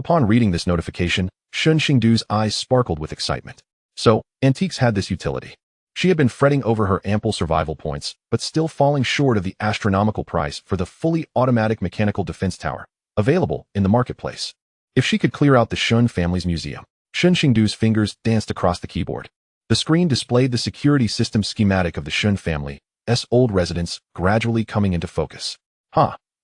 Upon reading this notification, Shen Xingdu's eyes sparkled with excitement. So, antiques had this utility. She had been fretting over her ample survival points, but still falling short of the astronomical price for the fully automatic mechanical defense tower, available in the marketplace. If she could clear out the Shen family's museum. Shen Xingdu's fingers danced across the keyboard. The screen displayed the security system schematic of the Shen family's old residence, gradually coming into focus.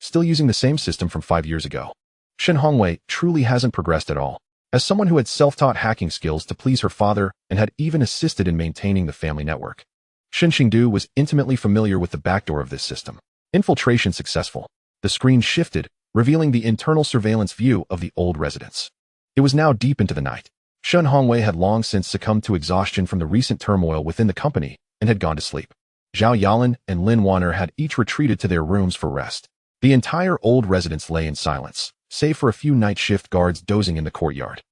Still using the same system from 5 years ago. Shen Hongwei truly hasn't progressed at all. As someone who had self-taught hacking skills to please her father and had even assisted in maintaining the family network, Shen Xingdu was intimately familiar with the backdoor of this system. Infiltration successful. The screen shifted, revealing the internal surveillance view of the old residence. It was now deep into the night. Shen Hongwei had long since succumbed to exhaustion from the recent turmoil within the company and had gone to sleep. Zhao Yalan and Lin Wanner had each retreated to their rooms for rest. The entire old residence lay in silence, save for a few night shift guards dozing in the courtyard.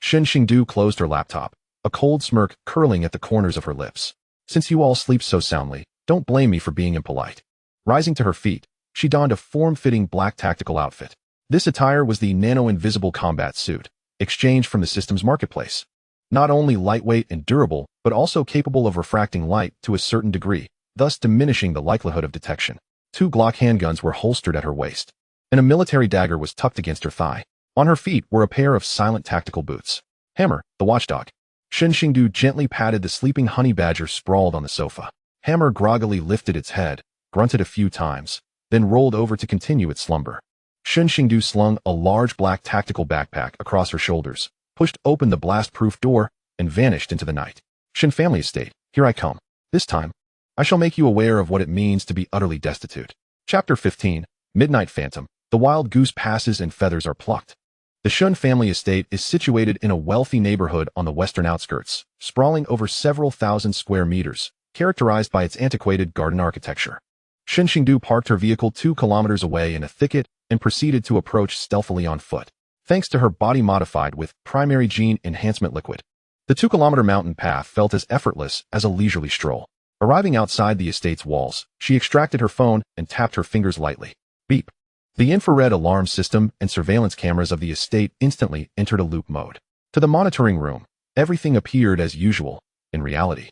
Shen Xingdu closed her laptop, a cold smirk curling at the corners of her lips. Since you all sleep so soundly, don't blame me for being impolite. Rising to her feet, she donned a form-fitting black tactical outfit. This attire was the nano-invisible combat suit, exchanged from the system's marketplace. Not only lightweight and durable, but also capable of refracting light to a certain degree, thus diminishing the likelihood of detection. 2 Glock handguns were holstered at her waist, and a military dagger was tucked against her thigh. On her feet were a pair of silent tactical boots. Hammer, the watchdog. Shen Xingdu gently patted the sleeping honey badger sprawled on the sofa. Hammer groggily lifted its head, grunted a few times, then rolled over to continue its slumber. Shen Xingdu slung a large black tactical backpack across her shoulders, pushed open the blast-proof door, and vanished into the night. Shen family estate, here I come. This time, I shall make you aware of what it means to be utterly destitute. Chapter 15, Midnight Phantom. The wild goose passes and feathers are plucked. The Shen family estate is situated in a wealthy neighborhood on the western outskirts, sprawling over several thousand square meters, characterized by its antiquated garden architecture. Shen Xingdu parked her vehicle 2 kilometers away in a thicket and proceeded to approach stealthily on foot. Thanks to her body modified with primary gene enhancement liquid, the 2-kilometer mountain path felt as effortless as a leisurely stroll. Arriving outside the estate's walls, she extracted her phone and tapped her fingers lightly. Beep. The infrared alarm system and surveillance cameras of the estate instantly entered a loop mode. To the monitoring room, everything appeared as usual. In reality,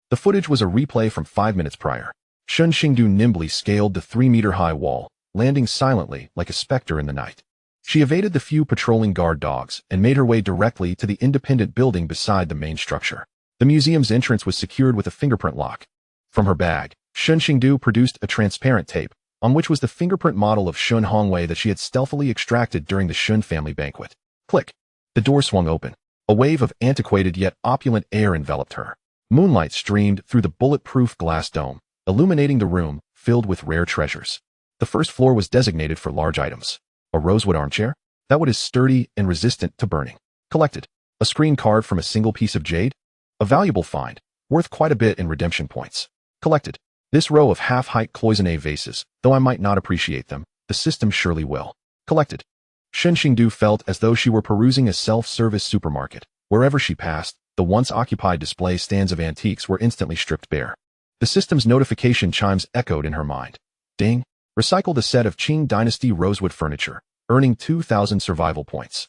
the footage was a replay from 5 minutes prior. Shen Xingdu nimbly scaled the 3-meter-high wall, landing silently like a specter in the night. She evaded the few patrolling guard dogs and made her way directly to the independent building beside the main structure. The museum's entrance was secured with a fingerprint lock. From her bag, Shen Xingdu produced a transparent tape, on which was the fingerprint model of Shen Hongwei that she had stealthily extracted during the Shen family banquet. Click. The door swung open. A wave of antiquated yet opulent air enveloped her. Moonlight streamed through the bulletproof glass dome, illuminating the room filled with rare treasures. The first floor was designated for large items. A rosewood armchair? That wood is sturdy and resistant to burning. Collected. A screen carved from a single piece of jade? A valuable find, worth quite a bit in redemption points. Collected. This row of half-height cloisonné vases, though I might not appreciate them, the system surely will. Collected. Shen Xingdu felt as though she were perusing a self-service supermarket. Wherever she passed, the once-occupied display stands of antiques were instantly stripped bare. The system's notification chimes echoed in her mind. Ding. Recycled a set of Qing Dynasty rosewood furniture, earning 2,000 survival points.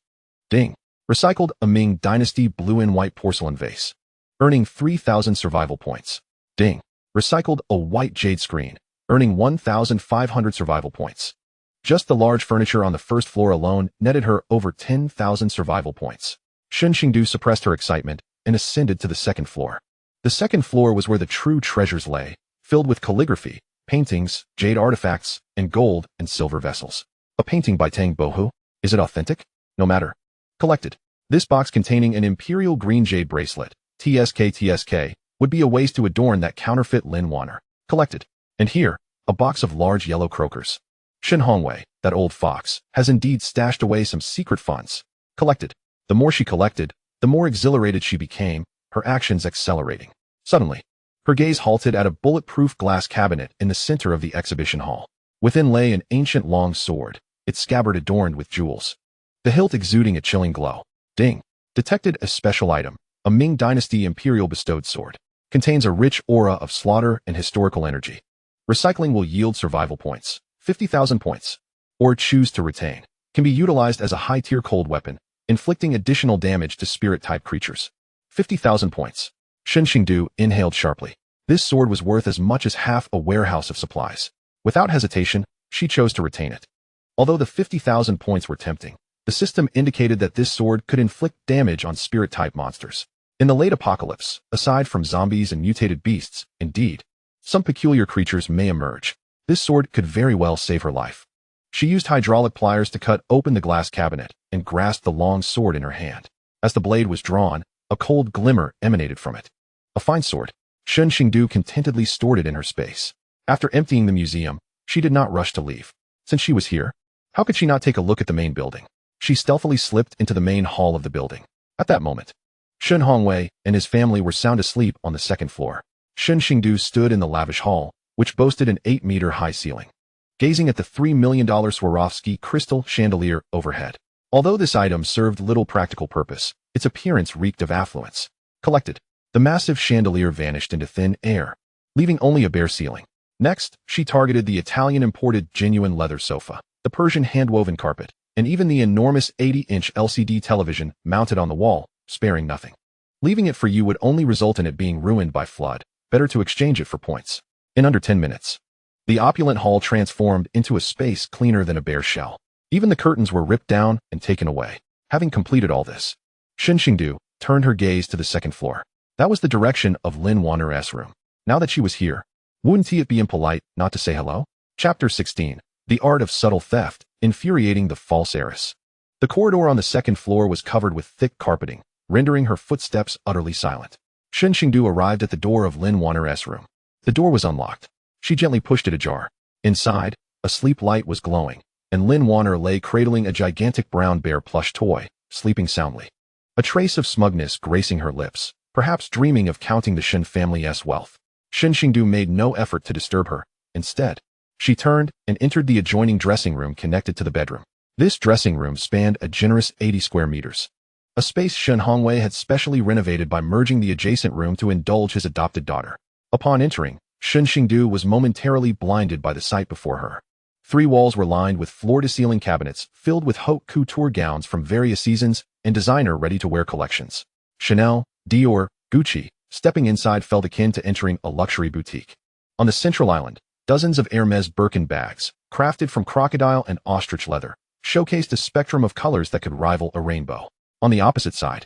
Ding. Recycled a Ming Dynasty blue and white porcelain vase, earning 3,000 survival points. Ding. Recycled a white jade screen, earning 1,500 survival points. Just the large furniture on the first floor alone netted her over 10,000 survival points. Shen Xingdu suppressed her excitement and ascended to the second floor. The second floor was where the true treasures lay, filled with calligraphy, paintings, jade artifacts, and gold and silver vessels. A painting by Tang Bohu? Is it authentic? No matter. Collected. This box containing an imperial green jade bracelet, TSK, would be a waste to adorn that counterfeit Lin Wanner. Collected. And here, a box of large yellow croakers. Shen Hongwei, that old fox, has indeed stashed away some secret funds. Collected. The more she collected, the more exhilarated she became, her actions accelerating. Suddenly, her gaze halted at a bulletproof glass cabinet in the center of the exhibition hall. Within lay an ancient long sword, its scabbard adorned with jewels, the hilt exuding a chilling glow. Ding. Detected a special item, a Ming Dynasty imperial bestowed sword. Contains a rich aura of slaughter and historical energy. Recycling will yield survival points, 50,000 points, or choose to retain. Can be utilized as a high-tier cold weapon, inflicting additional damage to spirit-type creatures. 50,000 points. Shen Xingdu inhaled sharply. This sword was worth as much as half a warehouse of supplies. Without hesitation, she chose to retain it. Although the 50,000 points were tempting, the system indicated that this sword could inflict damage on spirit-type monsters. In the late apocalypse, aside from zombies and mutated beasts, indeed, some peculiar creatures may emerge. This sword could very well save her life. She used hydraulic pliers to cut open the glass cabinet and grasped the long sword in her hand. As the blade was drawn, a cold glimmer emanated from it. A fine sword. Shen Xingdu contentedly stored it in her space. After emptying the museum, she did not rush to leave. Since she was here, how could she not take a look at the main building? She stealthily slipped into the main hall of the building. At that moment, Shen Hongwei and his family were sound asleep on the second floor. Shen Xingdu stood in the lavish hall, which boasted an 8-meter-high ceiling, gazing at the $3 million Swarovski crystal chandelier overhead. Although this item served little practical purpose, its appearance reeked of affluence. Collected, the massive chandelier vanished into thin air, leaving only a bare ceiling. Next, she targeted the Italian-imported genuine leather sofa, the Persian hand-woven carpet, and even the enormous 80-inch LCD television mounted on the wall, sparing nothing. Leaving it for you would only result in it being ruined by flood. Better to exchange it for points. In under 10 minutes, the opulent hall transformed into a space cleaner than a bare shell. Even the curtains were ripped down and taken away. Having completed all this, Shen Xingdu turned her gaze to the second floor. That was the direction of Lin Wanner's room. Now that she was here, wouldn't it be impolite not to say hello? Chapter 16. The Art of Subtle Theft, Infuriating the False Heiress. The corridor on the second floor was covered with thick carpeting, rendering her footsteps utterly silent. Shen Xingdu arrived at the door of Lin Wanner's room. The door was unlocked. She gently pushed it ajar. Inside, a sleep light was glowing, and Lin Wanner lay cradling a gigantic brown bear plush toy, sleeping soundly. A trace of smugness gracing her lips, perhaps dreaming of counting the Shen family's wealth. Shen Xingdu made no effort to disturb her. Instead, she turned and entered the adjoining dressing room connected to the bedroom. This dressing room spanned a generous 80 square meters. A space Shen Hongwei had specially renovated by merging the adjacent room to indulge his adopted daughter. Upon entering, Shen Xingdu was momentarily blinded by the sight before her. 3 walls were lined with floor-to-ceiling cabinets filled with haute couture gowns from various seasons and designer ready-to-wear collections. Chanel, Dior, Gucci. Stepping inside felt akin to entering a luxury boutique. On the central island, dozens of Hermes Birkin bags, crafted from crocodile and ostrich leather, showcased a spectrum of colors that could rival a rainbow. On the opposite side,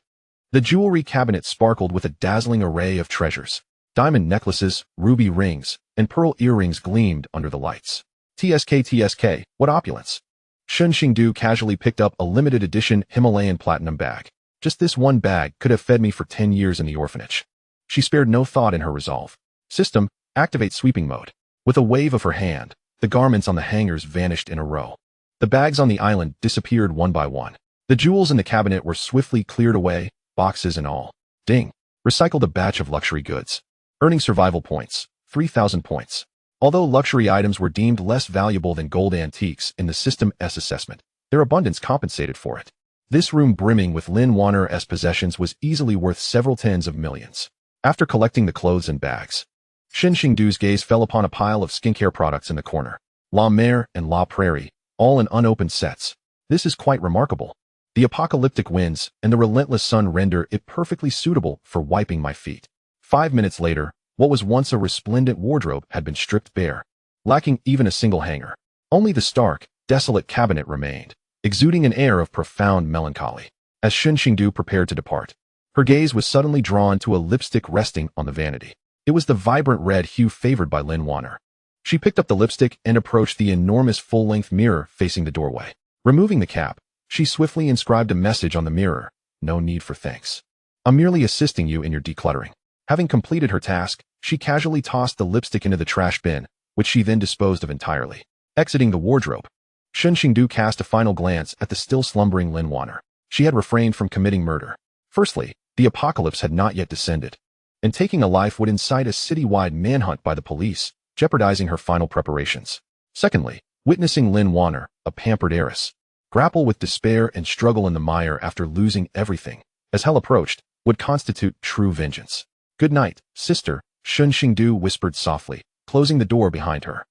the jewelry cabinet sparkled with a dazzling array of treasures. Diamond necklaces, ruby rings, and pearl earrings gleamed under the lights. TSK, what opulence! Shen Xingdu casually picked up a limited edition Himalayan platinum bag. Just this one bag could have fed me for 10 years in the orphanage. She spared no thought in her resolve. System, activate sweeping mode. With a wave of her hand, the garments on the hangers vanished in a row. The bags on the island disappeared one by one. The jewels in the cabinet were swiftly cleared away, boxes and all. Ding. Recycled a batch of luxury goods. Earning survival points, 3,000 points. Although luxury items were deemed less valuable than gold antiques in the System's assessment, their abundance compensated for it. This room brimming with Lin Wanner's possessions was easily worth several tens of millions. After collecting the clothes and bags, Shen Xingdu's gaze fell upon a pile of skincare products in the corner. La Mer and La Prairie, all in unopened sets. This is quite remarkable. The apocalyptic winds and the relentless sun render it perfectly suitable for wiping my feet. 5 minutes later, what was once a resplendent wardrobe had been stripped bare, lacking even a single hanger. Only the stark, desolate cabinet remained, exuding an air of profound melancholy. As Shen Xingdu prepared to depart, her gaze was suddenly drawn to a lipstick resting on the vanity. It was the vibrant red hue favored by Lin Wanner. She picked up the lipstick and approached the enormous full-length mirror facing the doorway. Removing the cap, she swiftly inscribed a message on the mirror. No need for thanks. I'm merely assisting you in your decluttering. Having completed her task, she casually tossed the lipstick into the trash bin, which she then disposed of entirely. Exiting the wardrobe, Shen Xingdu cast a final glance at the still slumbering Lin Wanner. She had refrained from committing murder. Firstly, the apocalypse had not yet descended, and taking a life would incite a citywide manhunt by the police, jeopardizing her final preparations. Secondly, witnessing Lin Wanner, a pampered heiress, grapple with despair and struggle in the mire after losing everything, as hell approached, would constitute true vengeance. Good night, sister, Shen Xingdu whispered softly, closing the door behind her.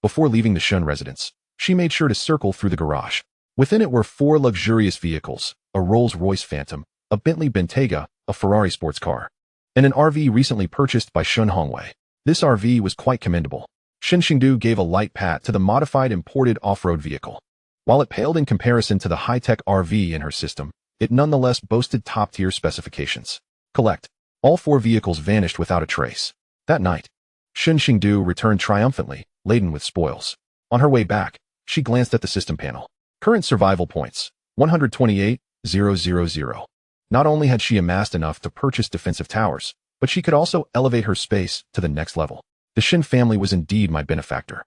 Before leaving the Shen residence, she made sure to circle through the garage. Within it were 4 luxurious vehicles, a Rolls-Royce Phantom, a Bentley Bentayga, a Ferrari sports car, and an RV recently purchased by Shen Hongwei. This RV was quite commendable. Shen Xingdu gave a light pat to the modified imported off-road vehicle. While it paled in comparison to the high-tech RV in her system, it nonetheless boasted top-tier specifications. Collect. All 4 vehicles vanished without a trace. That night, Shen Xingdu returned triumphantly, laden with spoils. On her way back, she glanced at the system panel. Current survival points, 128,000. Not only had she amassed enough to purchase defensive towers, but she could also elevate her space to the next level. The Shen family was indeed my benefactor.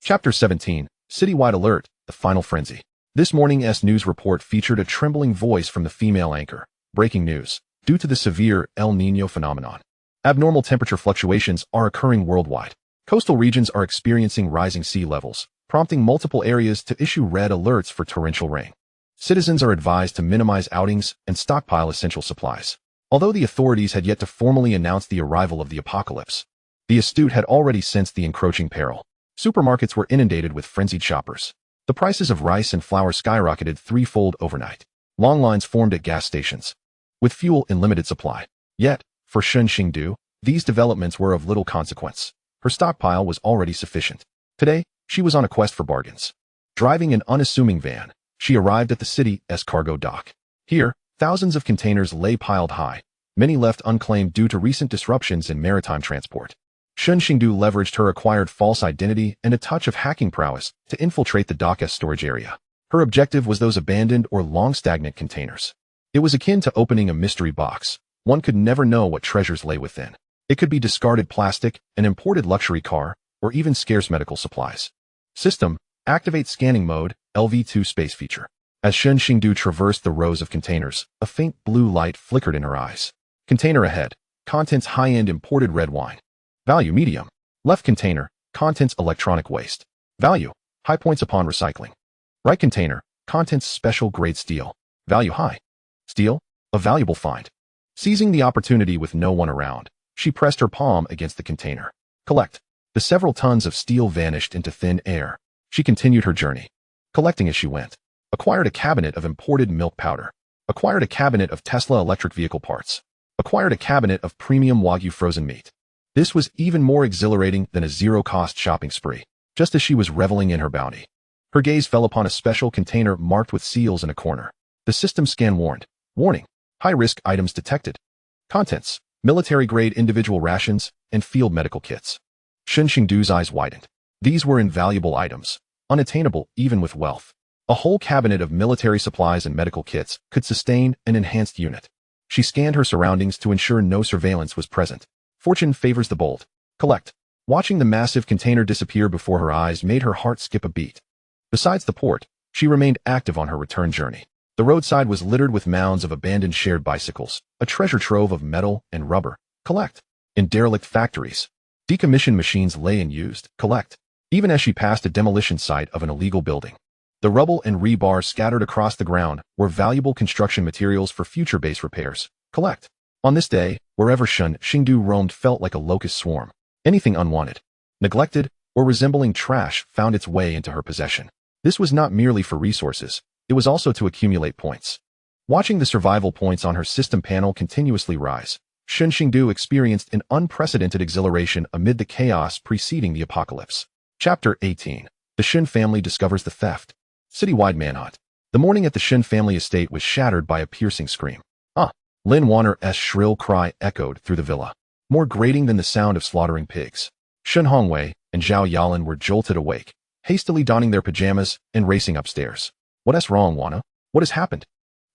Chapter 17, Citywide Alert, The Final Frenzy. This morning's news report featured a trembling voice from the female anchor. Breaking news. Due to the severe El Niño phenomenon, abnormal temperature fluctuations are occurring worldwide. Coastal regions are experiencing rising sea levels, prompting multiple areas to issue red alerts for torrential rain. Citizens are advised to minimize outings and stockpile essential supplies. Although the authorities had yet to formally announce the arrival of the apocalypse, the astute had already sensed the encroaching peril. Supermarkets were inundated with frenzied shoppers. The prices of rice and flour skyrocketed threefold overnight. Long lines formed at gas stations, with fuel in limited supply. Yet, for Shen Xingdu, these developments were of little consequence. Her stockpile was already sufficient. Today, she was on a quest for bargains. Driving an unassuming van, she arrived at the city's cargo dock. Here, thousands of containers lay piled high, many left unclaimed due to recent disruptions in maritime transport. Shen Xingdu leveraged her acquired false identity and a touch of hacking prowess to infiltrate the dock's storage area. Her objective was those abandoned or long-stagnant containers. It was akin to opening a mystery box. One could never know what treasures lay within. It could be discarded plastic, an imported luxury car, or even scarce medical supplies. System, activate scanning mode, LV2 space feature. As Shen Xingdu traversed the rows of containers, a faint blue light flickered in her eyes. Container ahead, contents high-end imported red wine. Value medium. Left container, contents electronic waste. Value, high points upon recycling. Right container, contents special grade steel. Value high. Steel, a valuable find. Seizing the opportunity with no one around, she pressed her palm against the container. Collect. The several tons of steel vanished into thin air. She continued her journey, collecting as she went. Acquired a cabinet of imported milk powder. Acquired a cabinet of Tesla electric vehicle parts. Acquired a cabinet of premium Wagyu frozen meat. This was even more exhilarating than a zero-cost shopping spree. Just as she was reveling in her bounty, her gaze fell upon a special container marked with seals in a corner. The system scan warned. Warning. High-risk items detected. Contents. Military-grade individual rations and field medical kits. Shen Xingdu's eyes widened. These were invaluable items, unattainable even with wealth. A whole cabinet of military supplies and medical kits could sustain an enhanced unit. She scanned her surroundings to ensure no surveillance was present. Fortune favors the bold. Collect. Watching the massive container disappear before her eyes made her heart skip a beat. Besides the port, she remained active on her return journey. The roadside was littered with mounds of abandoned shared bicycles, a treasure trove of metal and rubber. Collect. In derelict factories, decommissioned machines lay unused. Collect. Even as she passed a demolition site of an illegal building, the rubble and rebar scattered across the ground were valuable construction materials for future base repairs. Collect. On this day, wherever Shen Xingdu roamed felt like a locust swarm. Anything unwanted, neglected, or resembling trash found its way into her possession. This was not merely for resources, it was also to accumulate points. Watching the survival points on her system panel continuously rise, Shen Xingdu experienced an unprecedented exhilaration amid the chaos preceding the apocalypse. Chapter 18. The Shen family discovers the theft. Citywide manhunt. The morning at the Shen family estate was shattered by a piercing scream. Lin Wanner's shrill cry echoed through the villa, more grating than the sound of slaughtering pigs. Shen Hongwei and Zhao Yalan were jolted awake, hastily donning their pajamas and racing upstairs. What's wrong, Wanna? What has happened?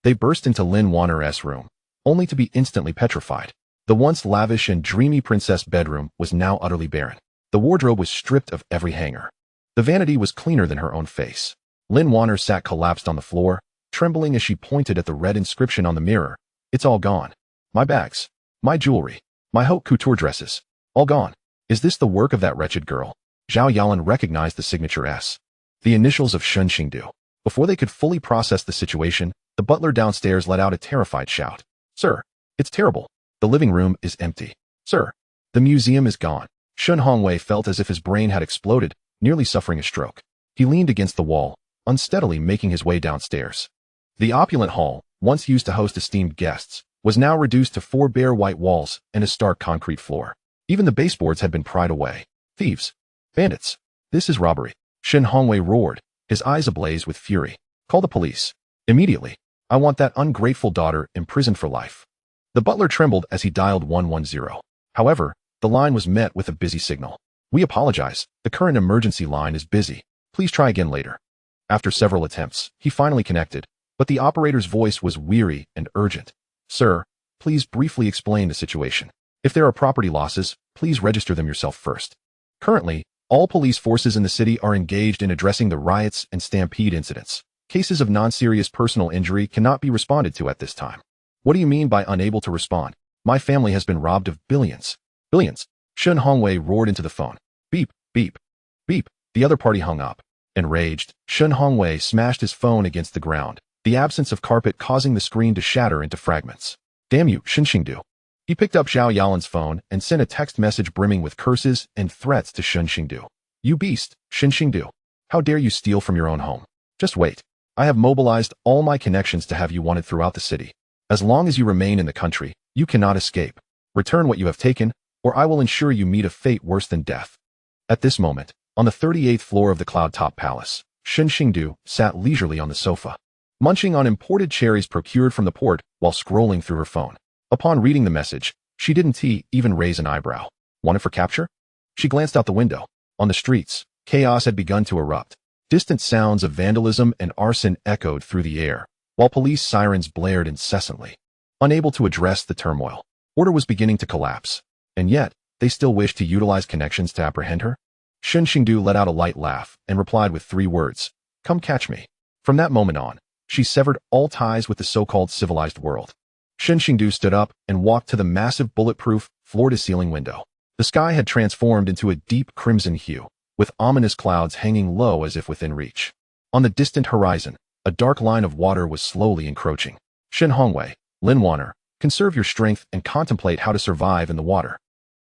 They burst into Lin Wanner's room, only to be instantly petrified. The once lavish and dreamy princess bedroom was now utterly barren. The wardrobe was stripped of every hanger. The vanity was cleaner than her own face. Lin Wanner sat collapsed on the floor, trembling as she pointed at the red inscription on the mirror. It's all gone. My bags, my jewelry, my haute couture dresses, all gone. Is this the work of that wretched girl? Zhao Yalan recognized the signature S, the initials of Shen Xingdu. Before they could fully process the situation, the butler downstairs let out a terrified shout. Sir, it's terrible. The living room is empty. Sir, the museum is gone. Shen Hongwei felt as if his brain had exploded, nearly suffering a stroke. He leaned against the wall, unsteadily making his way downstairs. The opulent hall, once used to host esteemed guests, was now reduced to 4 bare white walls and a stark concrete floor. Even the baseboards had been pried away. Thieves. Bandits. This is robbery. Shen Hongwei roared, his eyes ablaze with fury. Call the police. Immediately. I want that ungrateful daughter imprisoned for life. The butler trembled as he dialed 110. However, the line was met with a busy signal. We apologize. The current emergency line is busy. Please try again later. After several attempts, he finally connected, but the operator's voice was weary and urgent. Sir, please briefly explain the situation. If there are property losses, please register them yourself first. Currently, all police forces in the city are engaged in addressing the riots and stampede incidents. Cases of non-serious personal injury cannot be responded to at this time. What do you mean by unable to respond? My family has been robbed of billions. Billions. Shen Hongwei roared into the phone. Beep, beep, beep. The other party hung up. Enraged, Shen Hongwei smashed his phone against the ground, the absence of carpet causing the screen to shatter into fragments. Damn you, Shen Xingdu. He picked up Zhao Yalan's phone and sent a text message brimming with curses and threats to Shen Xingdu. You beast, Shen Xingdu. How dare you steal from your own home? Just wait. I have mobilized all my connections to have you wanted throughout the city. As long as you remain in the country, you cannot escape. Return what you have taken, or I will ensure you meet a fate worse than death. At this moment, on the 38th floor of the Cloud-Top Palace, Shen Xingdu sat leisurely on the sofa, munching on imported cherries procured from the port while scrolling through her phone. Upon reading the message, she didn't even raise an eyebrow. Wanted for capture? She glanced out the window. On the streets, chaos had begun to erupt. Distant sounds of vandalism and arson echoed through the air, while police sirens blared incessantly. Unable to address the turmoil, order was beginning to collapse. And yet, they still wished to utilize connections to apprehend her? Shen Xingdu let out a light laugh and replied with 3 words. Come catch me. From that moment on, she severed all ties with the so-called civilized world. Shen Xingdu stood up and walked to the massive bulletproof, floor-to-ceiling window. The sky had transformed into a deep crimson hue, with ominous clouds hanging low as if within reach. On the distant horizon, a dark line of water was slowly encroaching. Shen Hongwei, Lin Wanner, conserve your strength and contemplate how to survive in the water.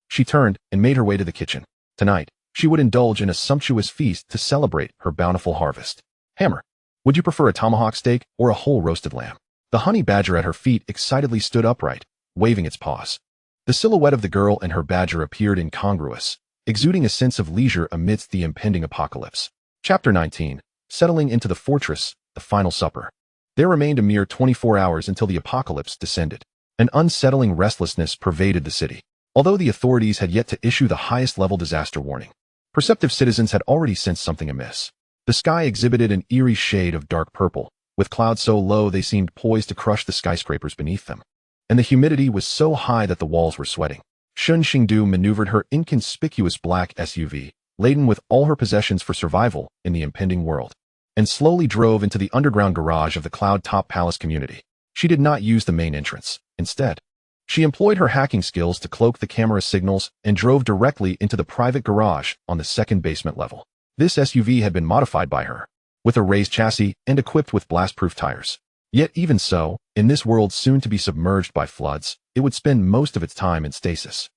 She turned and made her way to the kitchen. Tonight, she would indulge in a sumptuous feast to celebrate her bountiful harvest. Hammer, would you prefer a tomahawk steak or a whole roasted lamb? The honey badger at her feet excitedly stood upright, waving its paws. The silhouette of the girl and her badger appeared incongruous, exuding a sense of leisure amidst the impending apocalypse. Chapter 19. Settling into the fortress, the final supper. There remained a mere 24 hours until the apocalypse descended. An unsettling restlessness pervaded the city. Although the authorities had yet to issue the highest-level disaster warning, perceptive citizens had already sensed something amiss. The sky exhibited an eerie shade of dark purple, with clouds so low they seemed poised to crush the skyscrapers beneath them. And the humidity was so high that the walls were sweating. Shen Xingdu maneuvered her inconspicuous black SUV, laden with all her possessions for survival in the impending world, and slowly drove into the underground garage of the Cloud-Top Palace community. She did not use the main entrance. Instead, she employed her hacking skills to cloak the camera signals and drove directly into the private garage on the second basement level. This SUV had been modified by her, with a raised chassis and equipped with blast-proof tires. Yet even so, in this world soon to be submerged by floods, it would spend most of its time in stasis.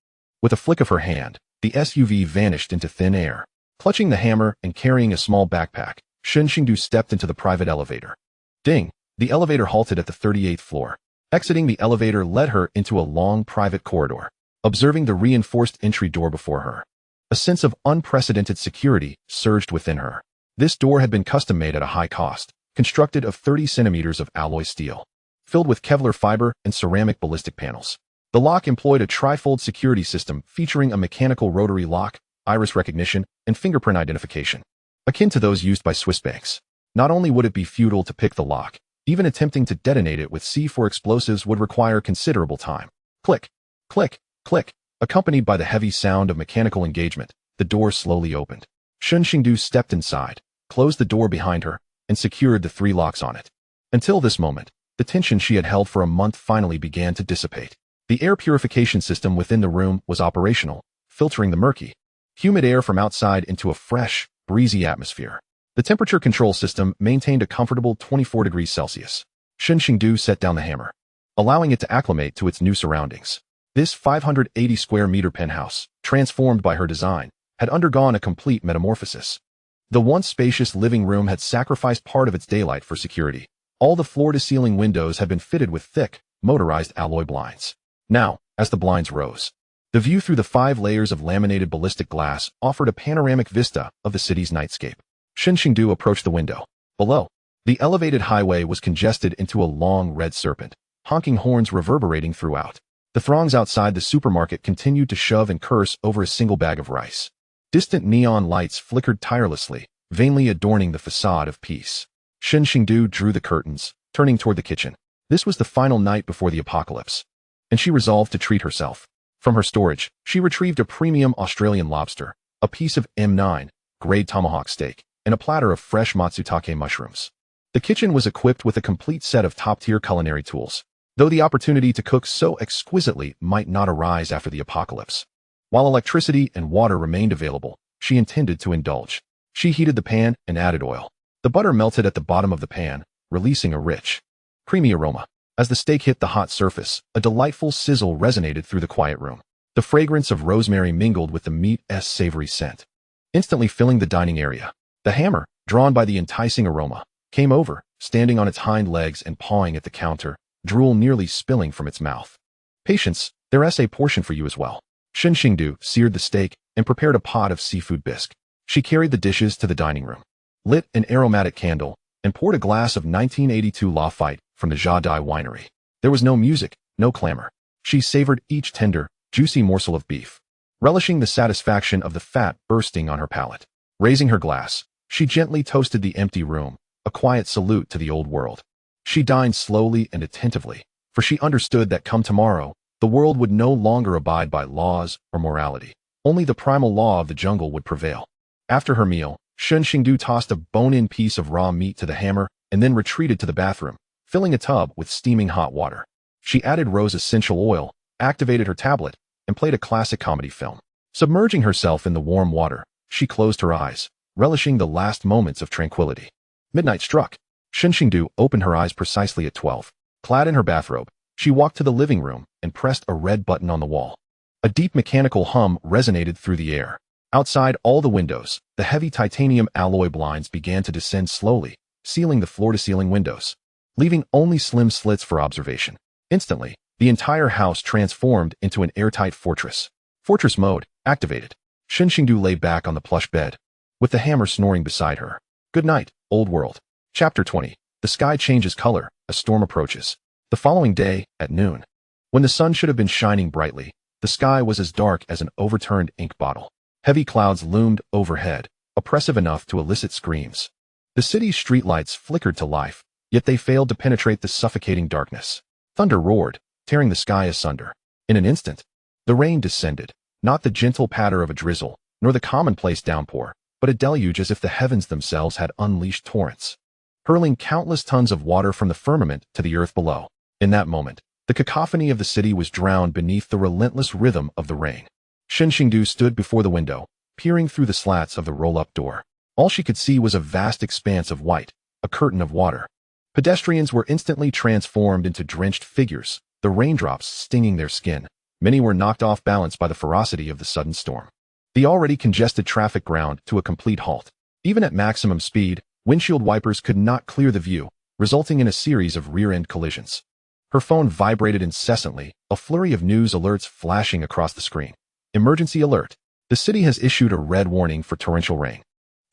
With a flick of her hand, the SUV vanished into thin air. Clutching the hammer and carrying a small backpack, Shen Xingdu stepped into the private elevator. Ding! The elevator halted at the 38th floor. Exiting the elevator led her into a long private corridor. Observing the reinforced entry door before her, a sense of unprecedented security surged within her. This door had been custom-made at a high cost, constructed of 30 centimeters of alloy steel, filled with Kevlar fiber and ceramic ballistic panels. The lock employed a trifold security system featuring a mechanical rotary lock, iris recognition, and fingerprint identification, akin to those used by Swiss banks. Not only would it be futile to pick the lock, even attempting to detonate it with C4 explosives would require considerable time. Click, click, click. Accompanied by the heavy sound of mechanical engagement, the door slowly opened. Shen Xingdu stepped inside, closed the door behind her, and secured the 3 locks on it. Until this moment, the tension she had held for a month finally began to dissipate. The air purification system within the room was operational, filtering the murky, humid air from outside into a fresh, breezy atmosphere. The temperature control system maintained a comfortable 24 degrees Celsius. Shen Xingdu set down the hammer, allowing it to acclimate to its new surroundings. This 580 square meter penthouse, transformed by her design, had undergone a complete metamorphosis. The once spacious living room had sacrificed part of its daylight for security. All the floor-to-ceiling windows had been fitted with thick, motorized alloy blinds. Now, as the blinds rose, The view through the 5 layers of laminated ballistic glass offered a panoramic vista of the city's nightscape. Shen Xingdu approached the window. Below, the elevated highway was congested into a long red serpent, honking horns reverberating throughout. The throngs outside the supermarket continued to shove and curse over a single bag of rice. Distant neon lights flickered tirelessly, vainly adorning the facade of peace. Shen Xingdu drew the curtains, turning toward the kitchen. This was the final night before the apocalypse, and she resolved to treat herself. From her storage, she retrieved a premium Australian lobster, a piece of M9 grade tomahawk steak, and a platter of fresh matsutake mushrooms. The kitchen was equipped with a complete set of top-tier culinary tools, though the opportunity to cook so exquisitely might not arise after the apocalypse. While electricity and water remained available, she intended to indulge. She heated the pan and added oil. The butter melted at the bottom of the pan, releasing a rich, creamy aroma. As the steak hit the hot surface, a delightful sizzle resonated through the quiet room. The fragrance of rosemary mingled with the meat's savory scent, instantly filling the dining area. The hammer, drawn by the enticing aroma, came over, standing on its hind legs and pawing at the counter, drool nearly spilling from its mouth. Patience, there's a portion for you as well. Shen Xingdu seared the steak and prepared a pot of seafood bisque. She carried the dishes to the dining room, lit an aromatic candle, and poured a glass of 1982 Lafite from the Jadai winery. There was no music, no clamor. She savored each tender, juicy morsel of beef, relishing the satisfaction of the fat bursting on her palate. Raising her glass, she gently toasted the empty room, a quiet salute to the old world. She dined slowly and attentively, for she understood that come tomorrow, the world would no longer abide by laws or morality. Only the primal law of the jungle would prevail. After her meal, Shen Xingdu tossed a bone-in piece of raw meat to the hammer and then retreated to the bathroom, filling a tub with steaming hot water. She added rose essential oil, activated her tablet, and played a classic comedy film. Submerging herself in the warm water, she closed her eyes, relishing the last moments of tranquility. Midnight struck. Shen Xingdu opened her eyes precisely at 12. Clad in her bathrobe, she walked to the living room and pressed a red button on the wall. A deep mechanical hum resonated through the air. Outside all the windows, the heavy titanium alloy blinds began to descend slowly, sealing the floor-to-ceiling windows, leaving only slim slits for observation. Instantly, the entire house transformed into an airtight fortress. Fortress mode activated. Shen Xingdu lay back on the plush bed, with the hammer snoring beside her. Good night, old world. Chapter 20. The sky changes color, a storm approaches. The following day, at noon, when the sun should have been shining brightly, the sky was as dark as an overturned ink bottle. Heavy clouds loomed overhead, oppressive enough to elicit screams. The city's streetlights flickered to life, yet they failed to penetrate the suffocating darkness. Thunder roared, tearing the sky asunder. In an instant, the rain descended, not the gentle patter of a drizzle, nor the commonplace downpour, but a deluge as if the heavens themselves had unleashed torrents, hurling countless tons of water from the firmament to the earth below. In that moment, the cacophony of the city was drowned beneath the relentless rhythm of the rain. Shen Xingdu stood before the window, peering through the slats of the roll-up door. All she could see was a vast expanse of white, a curtain of water. Pedestrians were instantly transformed into drenched figures, the raindrops stinging their skin. Many were knocked off balance by the ferocity of the sudden storm. The already congested traffic ground to a complete halt. Even at maximum speed, windshield wipers could not clear the view, resulting in a series of rear-end collisions. Her phone vibrated incessantly, a flurry of news alerts flashing across the screen. Emergency alert. The city has issued a red warning for torrential rain.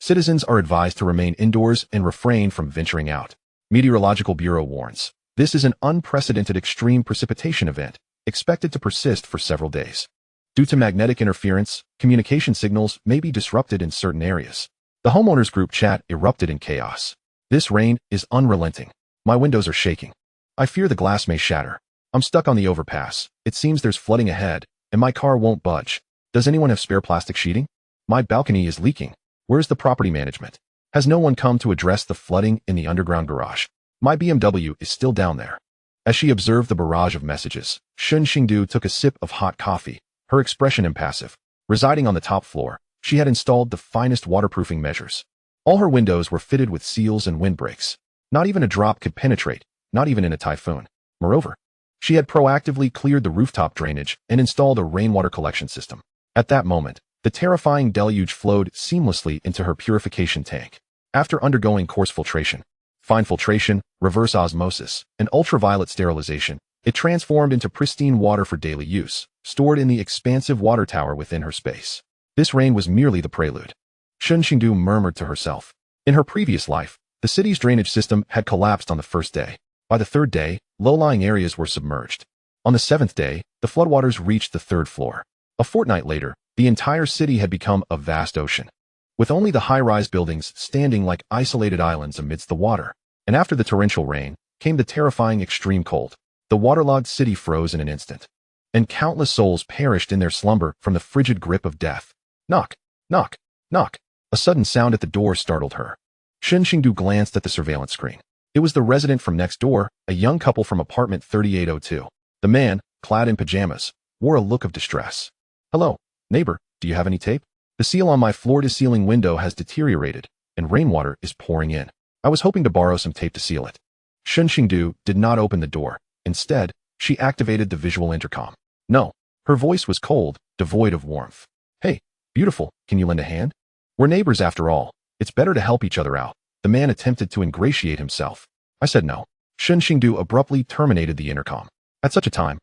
Citizens are advised to remain indoors and refrain from venturing out. Meteorological Bureau warns. This is an unprecedented extreme precipitation event, expected to persist for several days. Due to magnetic interference, communication signals may be disrupted in certain areas. The homeowners group chat erupted in chaos. This rain is unrelenting. My windows are shaking. I fear the glass may shatter. I'm stuck on the overpass. It seems there's flooding ahead, and my car won't budge. Does anyone have spare plastic sheeting? My balcony is leaking. Where's the property management? Has no one come to address the flooding in the underground garage? My BMW is still down there. As she observed the barrage of messages, Shen Xingdu took a sip of hot coffee, her expression impassive. Residing on the top floor, she had installed the finest waterproofing measures. All her windows were fitted with seals and windbreaks. Not even a drop could penetrate, not even in a typhoon. Moreover, she had proactively cleared the rooftop drainage and installed a rainwater collection system. At that moment, the terrifying deluge flowed seamlessly into her purification tank. After undergoing coarse filtration, fine filtration, reverse osmosis, and ultraviolet sterilization, it transformed into pristine water for daily use, stored in the expansive water tower within her space. This rain was merely the prelude. Shen Xingdu murmured to herself. In her previous life, the city's drainage system had collapsed on the first day. By the third day, low-lying areas were submerged. On the seventh day, the floodwaters reached the third floor. A fortnight later, the entire city had become a vast ocean, with only the high-rise buildings standing like isolated islands amidst the water. And after the torrential rain, came the terrifying extreme cold. The waterlogged city froze in an instant, and countless souls perished in their slumber from the frigid grip of death. Knock, knock, knock. A sudden sound at the door startled her. Shen Xingdu glanced at the surveillance screen. It was the resident from next door, a young couple from apartment 3802. The man, clad in pajamas, wore a look of distress. Hello, neighbor, do you have any tape? The seal on my floor-to-ceiling window has deteriorated, and rainwater is pouring in. I was hoping to borrow some tape to seal it. Shen Xingdu did not open the door. Instead, she activated the visual intercom. No, her voice was cold, devoid of warmth. Hey, beautiful, can you lend a hand? We're neighbors after all. It's better to help each other out. The man attempted to ingratiate himself. I said no. Shen Xingdu abruptly terminated the intercom. At such a time,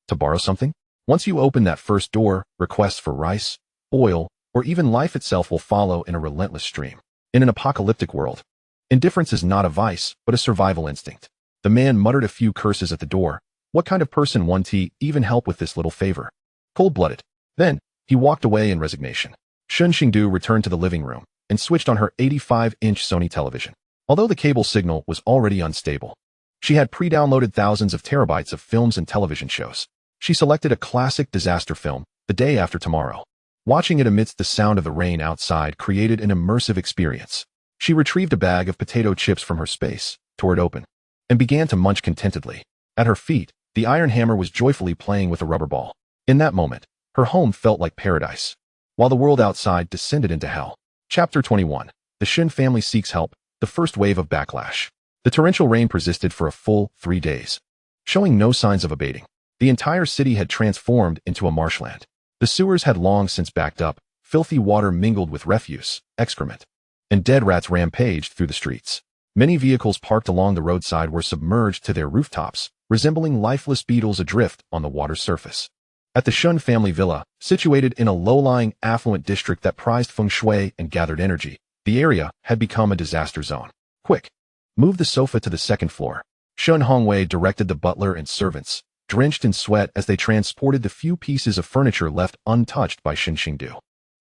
to borrow something? Once you open that first door, requests for rice, oil, or even life itself will follow in a relentless stream. In an apocalyptic world, indifference is not a vice, but a survival instinct. The man muttered a few curses at the door. What kind of person won't he even help with this little favor? Cold-blooded. Then, he walked away in resignation. Shen Xingdu returned to the living room and switched on her 85-inch Sony television. Although the cable signal was already unstable, she had pre-downloaded thousands of terabytes of films and television shows. She selected a classic disaster film, The Day After Tomorrow. Watching it amidst the sound of the rain outside created an immersive experience. She retrieved a bag of potato chips from her space, tore it open, and began to munch contentedly. At her feet, the iron hammer was joyfully playing with a rubber ball. In that moment, her home felt like paradise, while the world outside descended into hell. Chapter 21. The Shen family seeks help, the first wave of backlash. The torrential rain persisted for a full 3 days, showing no signs of abating. The entire city had transformed into a marshland. The sewers had long since backed up, filthy water mingled with refuse, excrement, and dead rats rampaged through the streets. Many vehicles parked along the roadside were submerged to their rooftops, resembling lifeless beetles adrift on the water's surface. At the Shen family villa, situated in a low-lying, affluent district that prized feng shui and gathered energy, the area had become a disaster zone. Quick! Move the sofa to the second floor. Shen Hongwei directed the butler and servants, drenched in sweat as they transported the few pieces of furniture left untouched by Shen Xingdu.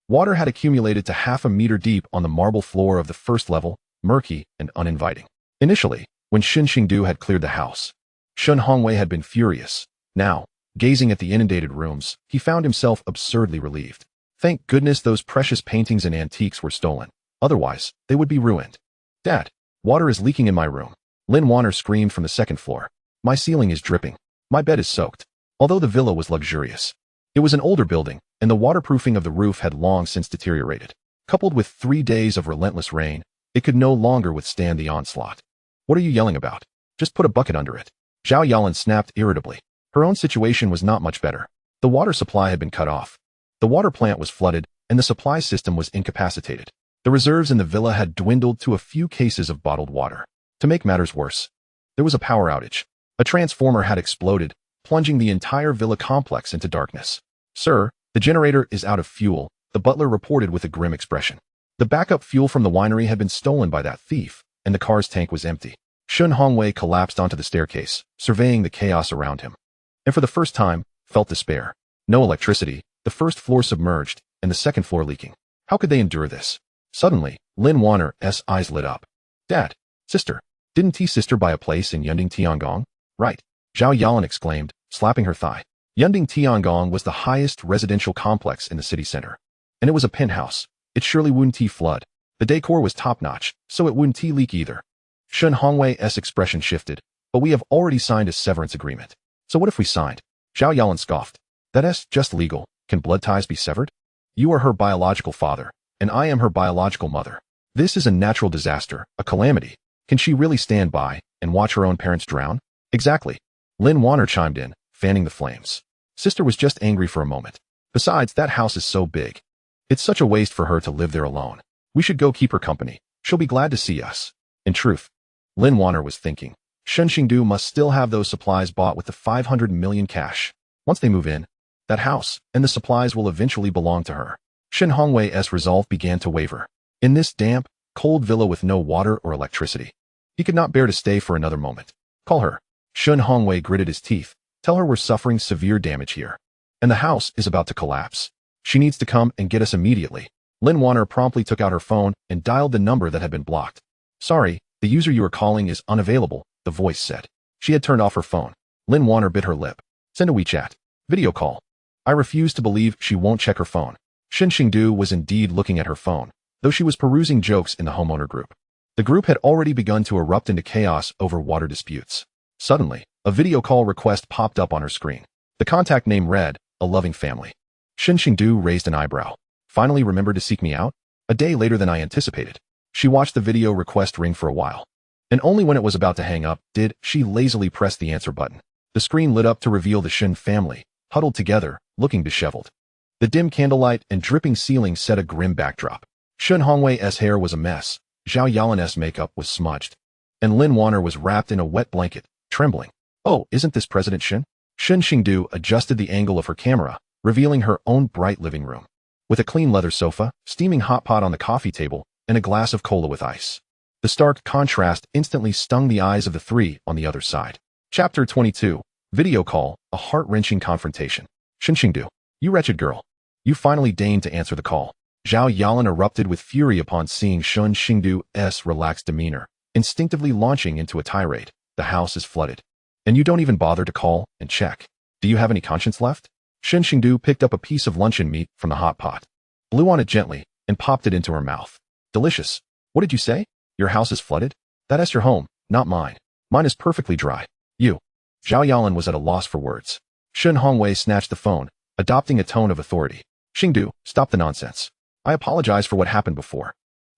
Water had accumulated to half a meter deep on the marble floor of the first level, murky and uninviting. Initially, when Shen Xingdu had cleared the house, Shen Hongwei had been furious. Now, gazing at the inundated rooms, he found himself absurdly relieved. Thank goodness those precious paintings and antiques were stolen. Otherwise, they would be ruined. Dad, water is leaking in my room. Lin Wanner screamed from the second floor. My ceiling is dripping. My bed is soaked. Although the villa was luxurious, it was an older building, and the waterproofing of the roof had long since deteriorated. Coupled with 3 days of relentless rain, it could no longer withstand the onslaught. What are you yelling about? Just put a bucket under it. Zhao Yalan snapped irritably. Her own situation was not much better. The water supply had been cut off. The water plant was flooded, and the supply system was incapacitated. The reserves in the villa had dwindled to a few cases of bottled water. To make matters worse, there was a power outage. A transformer had exploded, plunging the entire villa complex into darkness. Sir, the generator is out of fuel, the butler reported with a grim expression. The backup fuel from the winery had been stolen by that thief, and the car's tank was empty. Shen Hongwei collapsed onto the staircase, surveying the chaos around him, and for the first time, felt despair. No electricity, the first floor submerged, and the second floor leaking. How could they endure this? Suddenly, Lin Wanner's eyes lit up. Dad, sister, didn't T-sister buy a place in Yunding Tiangong? Right, Zhao Yalan exclaimed, slapping her thigh. Yunding Tiangong was the highest residential complex in the city center, and it was a penthouse. It surely wouldn't flood. The decor was top-notch, so it wouldn't leak either. Shen Hongwei's expression shifted. But we have already signed a severance agreement. So what if we signed? Zhao Yalan scoffed. That's just legal. Can blood ties be severed? You are her biological father, and I am her biological mother. This is a natural disaster, a calamity. Can she really stand by and watch her own parents drown? Exactly. Lin Wanner chimed in, fanning the flames. Sister was just angry for a moment. Besides, that house is so big. It's such a waste for her to live there alone. We should go keep her company. She'll be glad to see us. In truth, Lin Wanner was thinking, Shen Xingdu must still have those supplies bought with the 500 million cash. Once they move in, that house, and the supplies will eventually belong to her. Shen Hongwei's resolve began to waver. In this damp, cold villa with no water or electricity, he could not bear to stay for another moment. Call her. Shen Hongwei gritted his teeth. Tell her we're suffering severe damage here, and the house is about to collapse. She needs to come and get us immediately. Lin Wanner promptly took out her phone and dialed the number that had been blocked. Sorry, the user you are calling is unavailable, the voice said. She had turned off her phone. Lin Wanner bit her lip. Send a WeChat. Video call. I refuse to believe she won't check her phone. Shen Xingdu was indeed looking at her phone, though she was perusing jokes in the homeowner group. The group had already begun to erupt into chaos over water disputes. Suddenly, a video call request popped up on her screen. The contact name read, A Loving Family. Shen Xingdu raised an eyebrow. Finally remembered to seek me out? A day later than I anticipated. She watched the video request ring for a while, and only when it was about to hang up did she lazily press the answer button. The screen lit up to reveal the Shen family, huddled together, looking disheveled. The dim candlelight and dripping ceiling set a grim backdrop. Shen Hongwei's hair was a mess, Zhao Yalin's makeup was smudged, and Lin Wanner was wrapped in a wet blanket, trembling. Oh, isn't this President Shen? Shen Xingdu adjusted the angle of her camera, revealing her own bright living room, with a clean leather sofa, steaming hot pot on the coffee table, and a glass of cola with ice. The stark contrast instantly stung the eyes of the three on the other side. Chapter 22. Video Call, a heart-wrenching confrontation. Shen Xingdu, you wretched girl. You finally deigned to answer the call. Zhao Yalin erupted with fury upon seeing Shen Xingdu's relaxed demeanor, instinctively launching into a tirade. The house is flooded, and you don't even bother to call and check. Do you have any conscience left? Shen Xingdu picked up a piece of luncheon meat from the hot pot, blew on it gently, and popped it into her mouth. Delicious. What did you say? Your house is flooded? That's your home, not mine. Mine is perfectly dry. You. Zhao Yalin was at a loss for words. Shen Hongwei snatched the phone, adopting a tone of authority. Xingdu, stop the nonsense. I apologize for what happened before.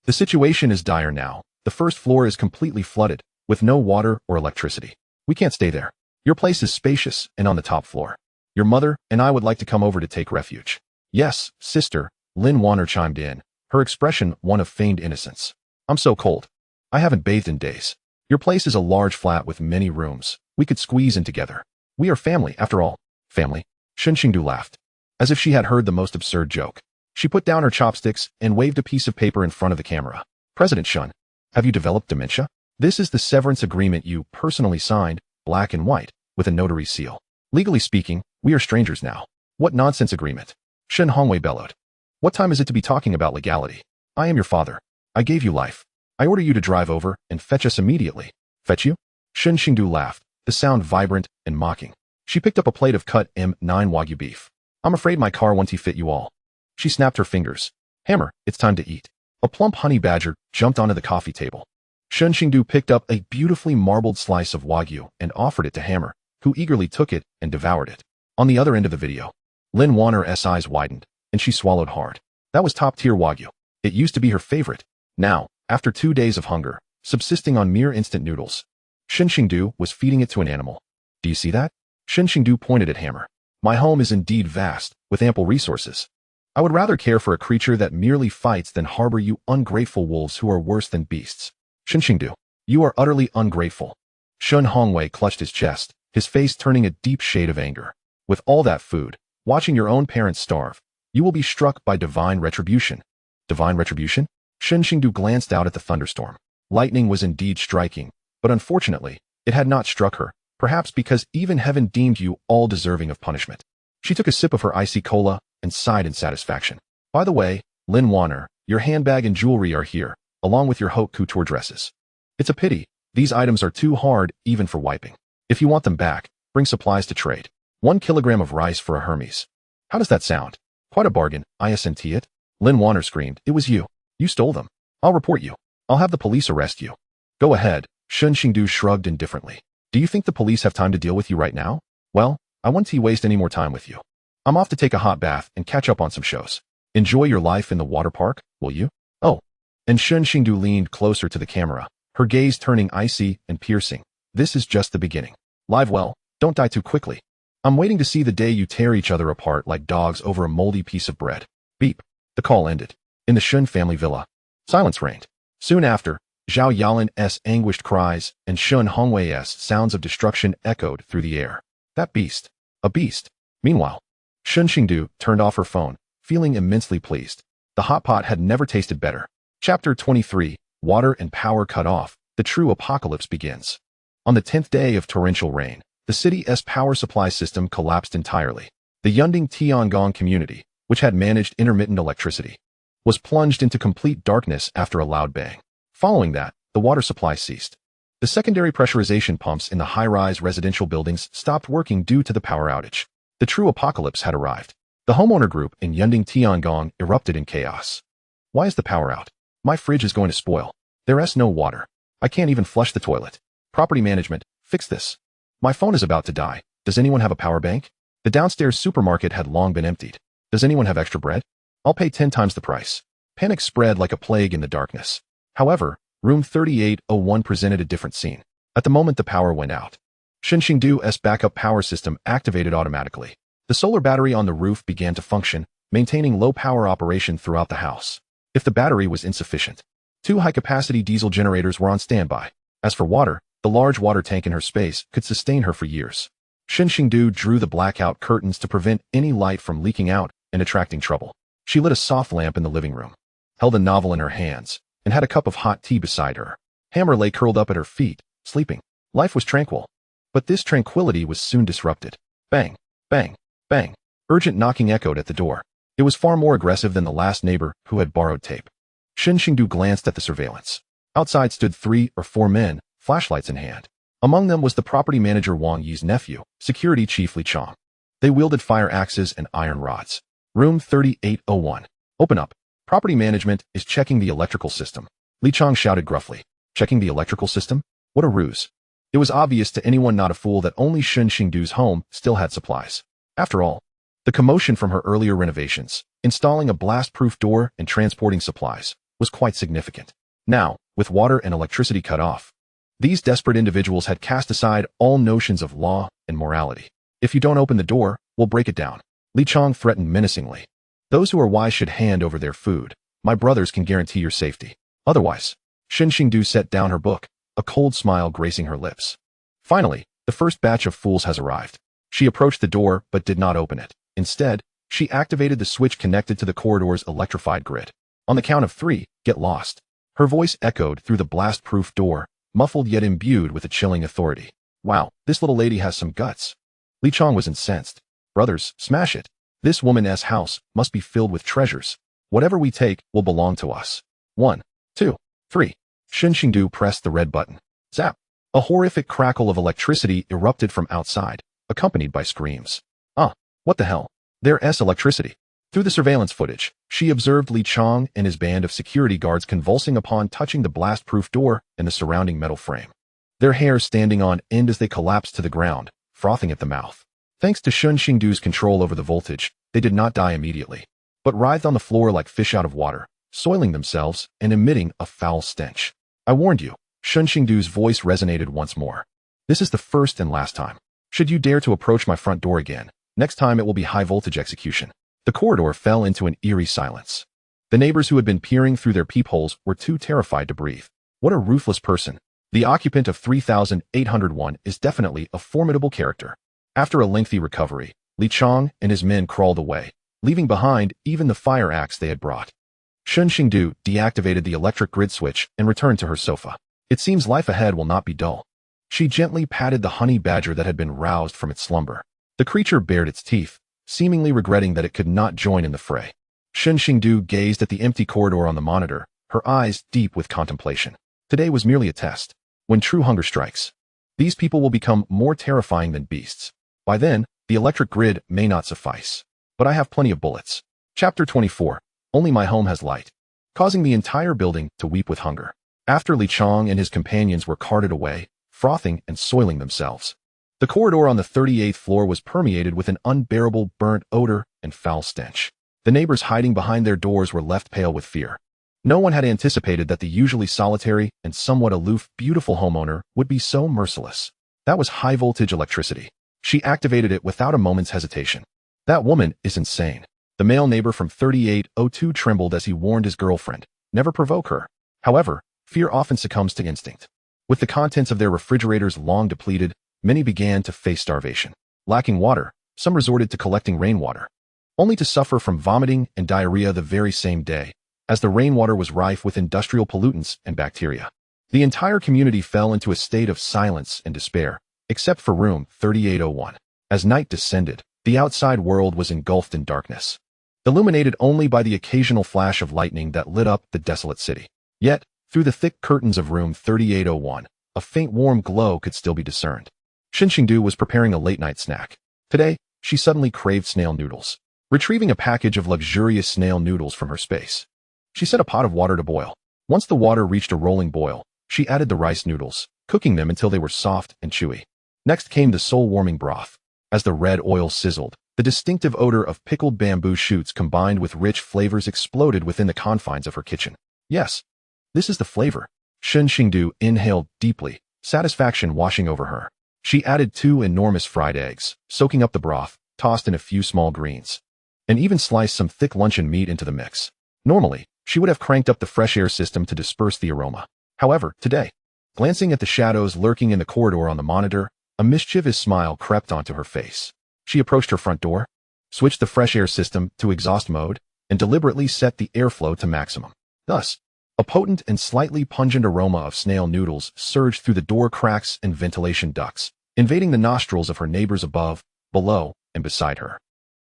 The situation is dire now. The first floor is completely flooded, with no water or electricity. We can't stay there. Your place is spacious and on the top floor. Your mother and I would like to come over to take refuge. Yes, sister, Lin Wanner chimed in, her expression one of feigned innocence. I'm so cold. I haven't bathed in days. Your place is a large flat with many rooms. We could squeeze in together. We are family, after all. Family? Shen Xingdu laughed, as if she had heard the most absurd joke. She put down her chopsticks and waved a piece of paper in front of the camera. President Shen, have you developed dementia? This is the severance agreement you personally signed, black and white, with a notary seal. Legally speaking, we are strangers now. What nonsense agreement? Shen Hongwei bellowed. What time is it to be talking about legality? I am your father. I gave you life. I order you to drive over and fetch us immediately. Fetch you? Shen Xingdu laughed, the sound vibrant and mocking. She picked up a plate of cut M9 Wagyu beef. I'm afraid my car won't fit you all. She snapped her fingers. Hammer, it's time to eat. A plump honey badger jumped onto the coffee table. Shen Xingdu picked up a beautifully marbled slice of Wagyu and offered it to Hammer, who eagerly took it and devoured it. On the other end of the video, Lin Wanner's eyes widened, and she swallowed hard. That was top-tier Wagyu. It used to be her favorite. Now, after 2 days of hunger, subsisting on mere instant noodles, Shen Xingdu was feeding it to an animal. Do you see that? Shen Xingdu pointed at Hammer. My home is indeed vast, with ample resources. I would rather care for a creature that merely fights than harbor you ungrateful wolves who are worse than beasts. Shen Xingdu, you are utterly ungrateful. Shen Hongwei clutched his chest, his face turning a deep shade of anger. With all that food, watching your own parents starve, you will be struck by divine retribution. Divine retribution? Shen Xingdu glanced out at the thunderstorm. Lightning was indeed striking, but unfortunately, it had not struck her, perhaps because even heaven deemed you all deserving of punishment. She took a sip of her icy cola and sighed in satisfaction. By the way, Lin Wanner, your handbag and jewelry are here, along with your haute couture dresses. It's a pity. These items are too hard even for wiping. If you want them back, bring supplies to trade. 1 kilogram of rice for a Hermes. How does that sound? Quite a bargain, I assent it. Lin Wanner screamed. It was you. You stole them. I'll report you. I'll have the police arrest you. Go ahead, Shen Xingdu shrugged indifferently. Do you think the police have time to deal with you right now? Well, I won't waste any more time with you. I'm off to take a hot bath and catch up on some shows. Enjoy your life in the water park, will you? Oh. And Shen Xingdu leaned closer to the camera, her gaze turning icy and piercing. This is just the beginning. Live well, don't die too quickly. I'm waiting to see the day you tear each other apart like dogs over a moldy piece of bread. Beep. The call ended. In the Shen family villa, silence reigned. Soon after, Zhao Yalin's anguished cries and Shen Hongwei's sounds of destruction echoed through the air. That beast. A beast. Meanwhile, Shen Xingdu turned off her phone, feeling immensely pleased. The hot pot had never tasted better. Chapter 23, Water and Power Cut Off, the True Apocalypse Begins. On the 10th day of torrential rain, the city's power supply system collapsed entirely. The Yunding Tiangong community, which had managed intermittent electricity, was plunged into complete darkness after a loud bang. Following that, the water supply ceased. The secondary pressurization pumps in the high-rise residential buildings stopped working due to the power outage. The true apocalypse had arrived. The homeowner group in Yunding Tiangong erupted in chaos. Why is the power out? My fridge is going to spoil. There's no water. I can't even flush the toilet. Property management, fix this. My phone is about to die. Does anyone have a power bank? The downstairs supermarket had long been emptied. Does anyone have extra bread? I'll pay 10 times the price. Panic spread like a plague in the darkness. However, room 3801 presented a different scene. At the moment the power went out, Shen Xingdu's backup power system activated automatically. The solar battery on the roof began to function, maintaining low power operation throughout the house. If the battery was insufficient, 2 high-capacity diesel generators were on standby. As for water, the large water tank in her space could sustain her for years. Shen Xingdu drew the blackout curtains to prevent any light from leaking out and attracting trouble. She lit a soft lamp in the living room, held a novel in her hands, and had a cup of hot tea beside her. Hammer lay curled up at her feet, sleeping. Life was tranquil. But this tranquility was soon disrupted. Bang, bang, bang. Urgent knocking echoed at the door. It was far more aggressive than the last neighbor who had borrowed tape. Shen Xingdu glanced at the surveillance. Outside stood 3 or 4 men, flashlights in hand. Among them was the property manager Wang Yi's nephew, security chief Li Chong. They wielded fire axes and iron rods. Room 3801. Open up. Property management is checking the electrical system. Li Chong shouted gruffly. Checking the electrical system? What a ruse. It was obvious to anyone not a fool that only Shen Xingdu's home still had supplies. After all, the commotion from her earlier renovations, installing a blast-proof door and transporting supplies, was quite significant. Now, with water and electricity cut off, these desperate individuals had cast aside all notions of law and morality. If you don't open the door, we'll break it down. Li Chong threatened menacingly. Those who are wise should hand over their food. My brothers can guarantee your safety. Otherwise, Shen Xingdu set down her book, a cold smile gracing her lips. Finally, the first batch of fools has arrived. She approached the door but did not open it. Instead, she activated the switch connected to the corridor's electrified grid. On the count of 3, get lost. Her voice echoed through the blast-proof door, muffled yet imbued with a chilling authority. Wow, this little lady has some guts. Li Chong was incensed. Brothers, smash it. This woman's house must be filled with treasures. Whatever we take will belong to us. 1, 2, 3. Shen Xingdu pressed the red button. Zap! A horrific crackle of electricity erupted from outside, accompanied by screams. What the hell? There's electricity. Through the surveillance footage, she observed Li Chong and his band of security guards convulsing upon touching the blast-proof door and the surrounding metal frame. Their hair standing on end as they collapsed to the ground, frothing at the mouth. Thanks to Shen Xingdu's control over the voltage, they did not die immediately, but writhed on the floor like fish out of water, soiling themselves and emitting a foul stench. I warned you. Shen Xingdu's voice resonated once more. This is the first and last time. Should you dare to approach my front door again, next time it will be high-voltage execution. The corridor fell into an eerie silence. The neighbors who had been peering through their peepholes were too terrified to breathe. What a ruthless person. The occupant of 3801 is definitely a formidable character. After a lengthy recovery, Li Chong and his men crawled away, leaving behind even the fire axe they had brought. Shen Xingdu deactivated the electric grid switch and returned to her sofa. It seems life ahead will not be dull. She gently patted the honey badger that had been roused from its slumber. The creature bared its teeth, seemingly regretting that it could not join in the fray. Shen Xingdu gazed at the empty corridor on the monitor, her eyes deep with contemplation. Today was merely a test. When true hunger strikes, these people will become more terrifying than beasts. By then, the electric grid may not suffice. But I have plenty of bullets. Chapter 24. Only my home has light. Causing the entire building to weep with hunger. After Li Chong and his companions were carted away, frothing and soiling themselves, the corridor on the 38th floor was permeated with an unbearable burnt odor and foul stench. The neighbors hiding behind their doors were left pale with fear. No one had anticipated that the usually solitary and somewhat aloof beautiful homeowner would be so merciless. That was high-voltage electricity. She activated it without a moment's hesitation. That woman is insane. The male neighbor from 3802 trembled as he warned his girlfriend, never provoke her. However, fear often succumbs to instinct. With the contents of their refrigerators long depleted, many began to face starvation. Lacking water, Some resorted to collecting rainwater, only to suffer from vomiting and diarrhea the very same day, as the rainwater was rife with industrial pollutants and bacteria. The entire community fell into a state of silence and despair, except for room 3801. As night descended, the outside world was engulfed in darkness, illuminated only by the occasional flash of lightning that lit up the desolate city. Yet, through the thick curtains of room 3801, a faint warm glow could still be discerned. Shen Xingdu was preparing a late-night snack. Today, she suddenly craved snail noodles. Retrieving a package of luxurious snail noodles from her space, she set a pot of water to boil. Once the water reached a rolling boil, she added the rice noodles, cooking them until they were soft and chewy. Next came the soul-warming broth. As the red oil sizzled, the distinctive odor of pickled bamboo shoots combined with rich flavors exploded within the confines of her kitchen. Yes, this is the flavor. Shen Xingdu inhaled deeply, satisfaction washing over her. She added 2 enormous fried eggs, soaking up the broth, tossed in a few small greens, and even sliced some thick luncheon meat into the mix. Normally, she would have cranked up the fresh air system to disperse the aroma. However, today, glancing at the shadows lurking in the corridor on the monitor, a mischievous smile crept onto her face. She approached her front door, switched the fresh air system to exhaust mode, and deliberately set the airflow to maximum. Thus, a potent and slightly pungent aroma of snail noodles surged through the door cracks and ventilation ducts, invading the nostrils of her neighbors above, below, and beside her.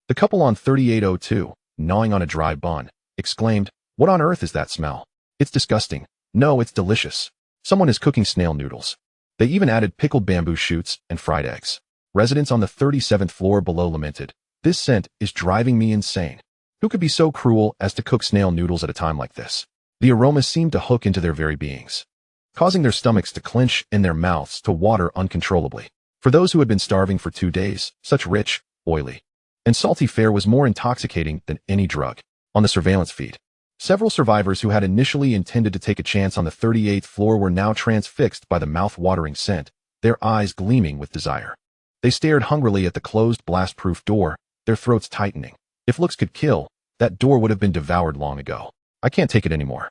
The couple on 3802, gnawing on a dry bun, exclaimed, "What on earth is that smell? It's disgusting." "No, it's delicious. Someone is cooking snail noodles." They even added pickled bamboo shoots and fried eggs. Residents on the 37th floor below lamented, "This scent is driving me insane. Who could be so cruel as to cook snail noodles at a time like this?" The aroma seemed to hook into their very beings, causing their stomachs to clench and their mouths to water uncontrollably. For those who had been starving for 2 days, such rich, oily, and salty fare was more intoxicating than any drug. On the surveillance feed, several survivors who had initially intended to take a chance on the 38th floor were now transfixed by the mouth-watering scent, their eyes gleaming with desire. They stared hungrily at the closed blast-proof door, their throats tightening. If looks could kill, that door would have been devoured long ago. "I can't take it anymore.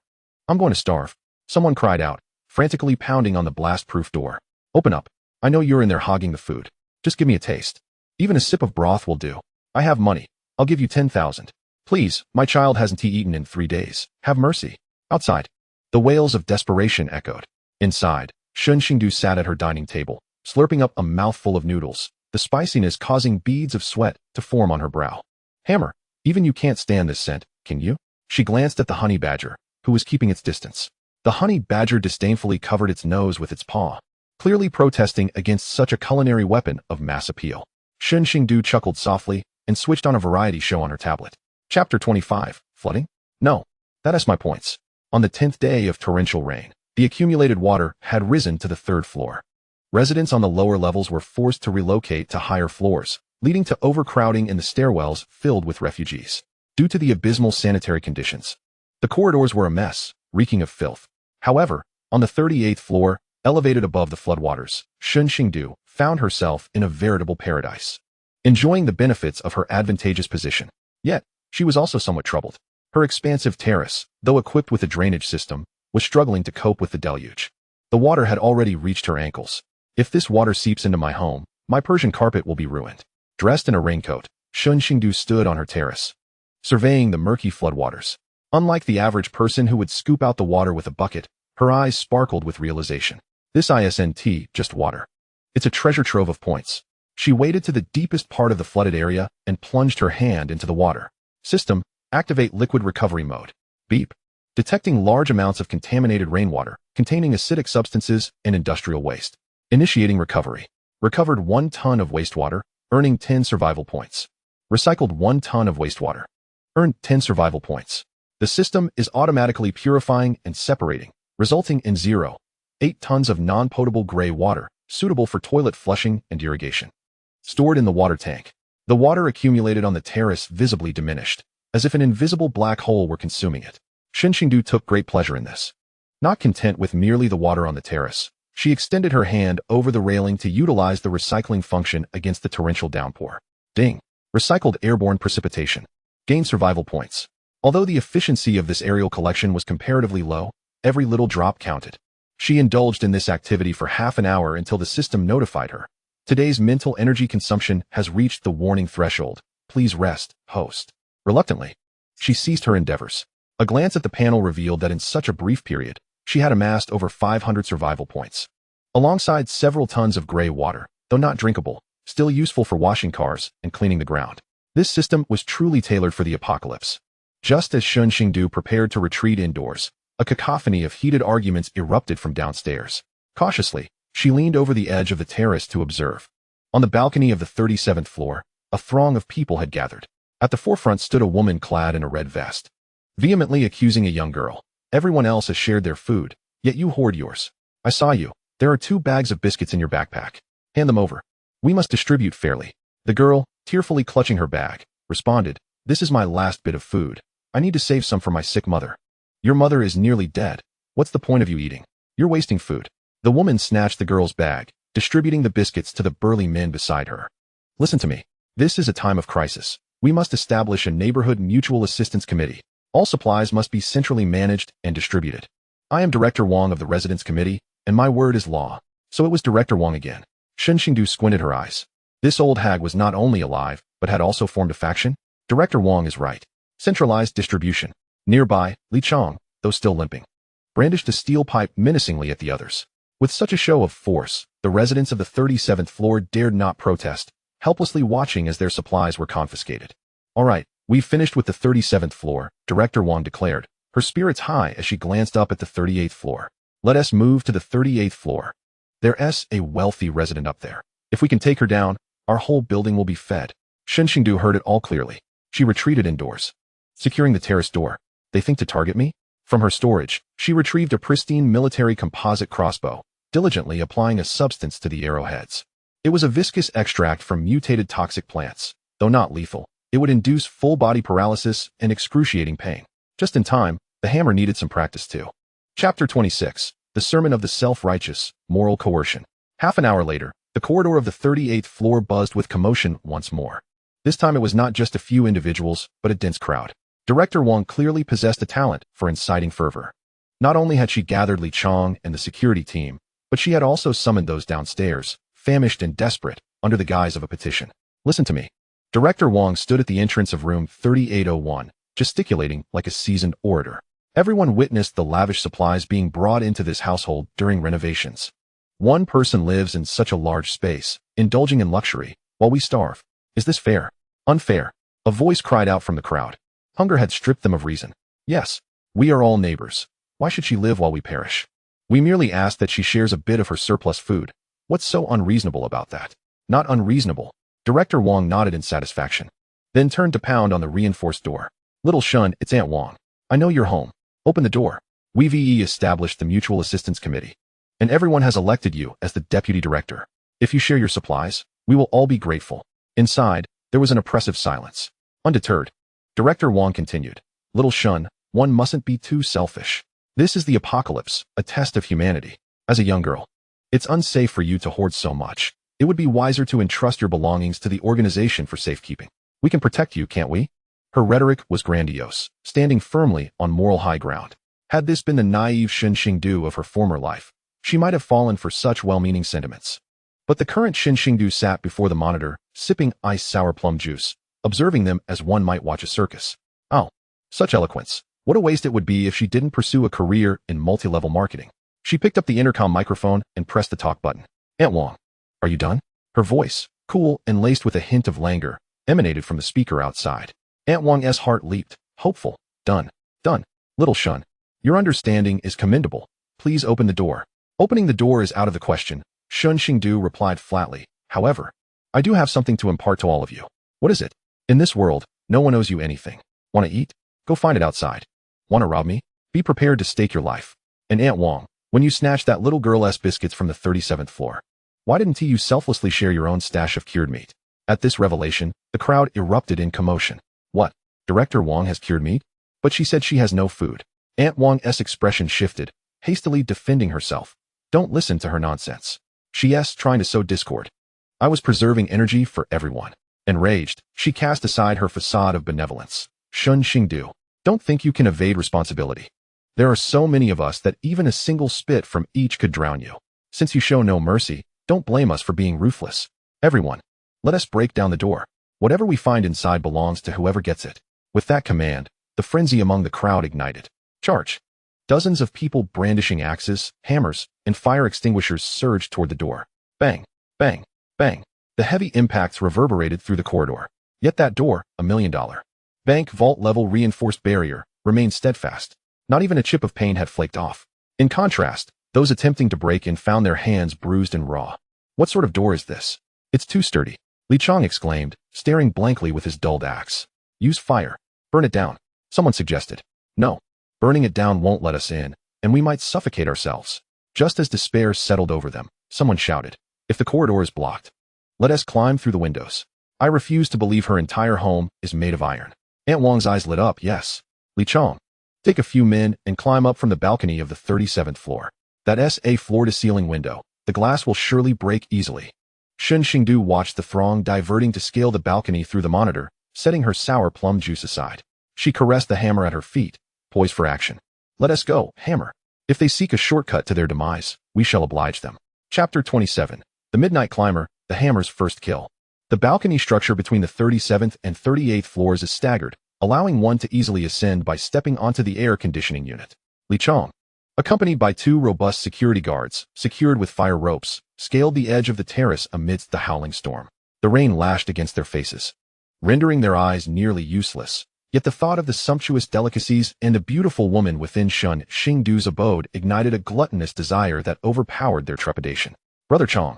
I'm going to starve," someone cried out, frantically pounding on the blast-proof door. "Open up. I know you're in there hogging the food. Just give me a taste. Even a sip of broth will do. I have money. I'll give you 10,000. Please, my child hasn't eaten in 3 days. Have mercy." Outside, the wails of desperation echoed. Inside, Shen Xingdu sat at her dining table, slurping up a mouthful of noodles, the spiciness causing beads of sweat to form on her brow. "Hammer, even you can't stand this scent, can you?" She glanced at the honey badger, who was keeping its distance. The honey badger disdainfully covered its nose with its paw, clearly protesting against such a culinary weapon of mass appeal. Shen Xingdu chuckled softly and switched on a variety show on her tablet. Chapter 25, Flooding? No, that is my points. On the 10th day of torrential rain, the accumulated water had risen to the 3rd floor. Residents on the lower levels were forced to relocate to higher floors, leading to overcrowding in the stairwells filled with refugees. Due to the abysmal sanitary conditions, the corridors were a mess, reeking of filth. However, on the 38th floor, elevated above the floodwaters, Shen Xingdu found herself in a veritable paradise, enjoying the benefits of her advantageous position. Yet, she was also somewhat troubled. Her expansive terrace, though equipped with a drainage system, was struggling to cope with the deluge. The water had already reached her ankles. "If this water seeps into my home, my Persian carpet will be ruined." Dressed in a raincoat, Shen Xingdu stood on her terrace, surveying the murky floodwaters. Unlike the average person who would scoop out the water with a bucket, her eyes sparkled with realization. This isn't just water. It's a treasure trove of points. She waded to the deepest part of the flooded area and plunged her hand into the water. System, activate liquid recovery mode. Beep. Detecting large amounts of contaminated rainwater containing acidic substances and industrial waste. Initiating recovery. Recovered 1 ton of wastewater, earning 10 survival points. Recycled 1 ton of wastewater. Earned 10 survival points. The system is automatically purifying and separating, resulting in 0.8 tons of non-potable gray water, suitable for toilet flushing and irrigation. Stored in the water tank. The water accumulated on the terrace visibly diminished, as if an invisible black hole were consuming it. Shen Xingdu took great pleasure in this. Not content with merely the water on the terrace, she extended her hand over the railing to utilize the recycling function against the torrential downpour. Ding. Recycled airborne precipitation. Gain survival points. Although the efficiency of this aerial collection was comparatively low, every little drop counted. She indulged in this activity for half an hour until the system notified her, Today's mental energy consumption has reached the warning threshold. Please rest, host. Reluctantly, she ceased her endeavors. A glance at the panel revealed that in such a brief period, she had amassed over 500 survival points. Alongside several tons of gray water, though not drinkable, still useful for washing cars and cleaning the ground. This system was truly tailored for the apocalypse. Just as Shen Xingdu prepared to retreat indoors, a cacophony of heated arguments erupted from downstairs. Cautiously, she leaned over the edge of the terrace to observe. On the balcony of the 37th floor, a throng of people had gathered. At the forefront stood a woman clad in a red vest, vehemently accusing a young girl. Everyone else has shared their food, yet you hoard yours. I saw you. There are 2 bags of biscuits in your backpack. Hand them over. We must distribute fairly. The girl, tearfully clutching her bag, responded, This is my last bit of food. I need to save some for my sick mother. Your mother is nearly dead. What's the point of you eating? You're wasting food. The woman snatched the girl's bag, distributing the biscuits to the burly men beside her. Listen to me. This is a time of crisis. We must establish a neighborhood mutual assistance committee. All supplies must be centrally managed and distributed. I am Director Wang of the Residence Committee, and my word is law. So it was Director Wang again. Shen Xingdu squinted her eyes. This old hag was not only alive, but had also formed a faction? Director Wang is right. Centralized distribution. Nearby, Li Chong, though still limping, brandished a steel pipe menacingly at the others. With such a show of force, the residents of the 37th floor dared not protest, helplessly watching as their supplies were confiscated. All right, we've finished with the 37th floor, Director Wang declared, her spirits high as she glanced up at the 38th floor. Let us move to the 38th floor. There's a wealthy resident up there. If we can take her down, our whole building will be fed. Shen Xingdu heard it all clearly. She retreated indoors, securing the terrace door. They think to target me? From her storage, she retrieved a pristine military composite crossbow, diligently applying a substance to the arrowheads. It was a viscous extract from mutated toxic plants. Though not lethal, it would induce full-body paralysis and excruciating pain. Just in time, the hammer needed some practice too. Chapter 26. The Sermon of the Self-Righteous, Moral Coercion. Half an hour later, the corridor of the 38th floor buzzed with commotion once more. This time it was not just a few individuals, but a dense crowd. Director Wang clearly possessed a talent for inciting fervor. Not only had she gathered Li Chong and the security team, but she had also summoned those downstairs, famished and desperate, under the guise of a petition. Listen to me. Director Wang stood at the entrance of room 3801, gesticulating like a seasoned orator. Everyone witnessed the lavish supplies being brought into this household during renovations. One person lives in such a large space, indulging in luxury, while we starve. Is this fair? Unfair. A voice cried out from the crowd. Hunger had stripped them of reason. Yes, we are all neighbors. Why should she live while we perish? We merely ask that she shares a bit of her surplus food. What's so unreasonable about that? Not unreasonable. Director Wang nodded in satisfaction, then turned to pound on the reinforced door. Little Shun, it's Aunt Wang. I know you're home. Open the door. We've established the Mutual Assistance Committee, and everyone has elected you as the deputy director. If you share your supplies, we will all be grateful. Inside, there was an oppressive silence. Undeterred, Director Wang continued. Little Shun, one mustn't be too selfish. This is the apocalypse, a test of humanity. As a young girl, it's unsafe for you to hoard so much. It would be wiser to entrust your belongings to the organization for safekeeping. We can protect you, can't we? Her rhetoric was grandiose, standing firmly on moral high ground. Had this been the naive Shen Xingdu of her former life, she might have fallen for such well-meaning sentiments. But the current Shen Xingdu sat before the monitor, sipping iced sour plum juice, observing them as one might watch a circus. Oh, such eloquence. What a waste it would be if she didn't pursue a career in multi-level marketing. She picked up the intercom microphone and pressed the talk button. Aunt Wang, are you done? Her voice, cool and laced with a hint of languor, emanated from the speaker outside. Aunt Wang's heart leaped, hopeful. Done. Done. Little Shun, your understanding is commendable. Please open the door. Opening the door is out of the question, Shen Xingdu replied flatly. However, I do have something to impart to all of you. What is it? In this world, no one owes you anything. Want to eat? Go find it outside. Want to rob me? Be prepared to stake your life. And Aunt Wang, when you snatched that little girl's biscuits from the 37th floor, why didn't you selflessly share your own stash of cured meat? At this revelation, the crowd erupted in commotion. What? Director Wang has cured meat? But she said she has no food. Aunt Wang's expression shifted, hastily defending herself. Don't listen to her nonsense. She's trying to sow discord. I was preserving energy for everyone. Enraged, she cast aside her facade of benevolence. Shen Xingdu, don't think you can evade responsibility. There are so many of us that even a single spit from each could drown you. Since you show no mercy, don't blame us for being ruthless. Everyone, let us break down the door. Whatever we find inside belongs to whoever gets it. With that command, the frenzy among the crowd ignited. Charge! Dozens of people brandishing axes, hammers, and fire extinguishers surged toward the door. Bang! Bang! Bang! The heavy impacts reverberated through the corridor. Yet that door, $1 million bank vault-level reinforced barrier, remained steadfast. Not even a chip of paint had flaked off. In contrast, those attempting to break in found their hands bruised and raw. What sort of door is this? It's too sturdy, Li Chong exclaimed, staring blankly with his dulled axe. Use fire. Burn it down, someone suggested. No. Burning it down won't let us in, and we might suffocate ourselves. Just as despair settled over them, someone shouted, if the corridor is blocked, let us climb through the windows. I refuse to believe her entire home is made of iron. Aunt Wang's eyes lit up, yes. Li Chong, take a few men and climb up from the balcony of the 37th floor. That's a floor-to-ceiling window. The glass will surely break easily. Shen Xingdu watched the throng diverting to scale the balcony through the monitor, setting her sour plum juice aside. She caressed the hammer at her feet, poised for action. Let us go, hammer. If they seek a shortcut to their demise, we shall oblige them. Chapter 27. The Midnight Climber, the hammer's first kill. The balcony structure between the 37th and 38th floors is staggered, allowing one to easily ascend by stepping onto the air conditioning unit. Li Chong, accompanied by 2 robust security guards, secured with fire ropes, scaled the edge of the terrace amidst the howling storm. The rain lashed against their faces, rendering their eyes nearly useless. Yet the thought of the sumptuous delicacies and the beautiful woman within Shen Xingdu's abode ignited a gluttonous desire that overpowered their trepidation. Brother Chong,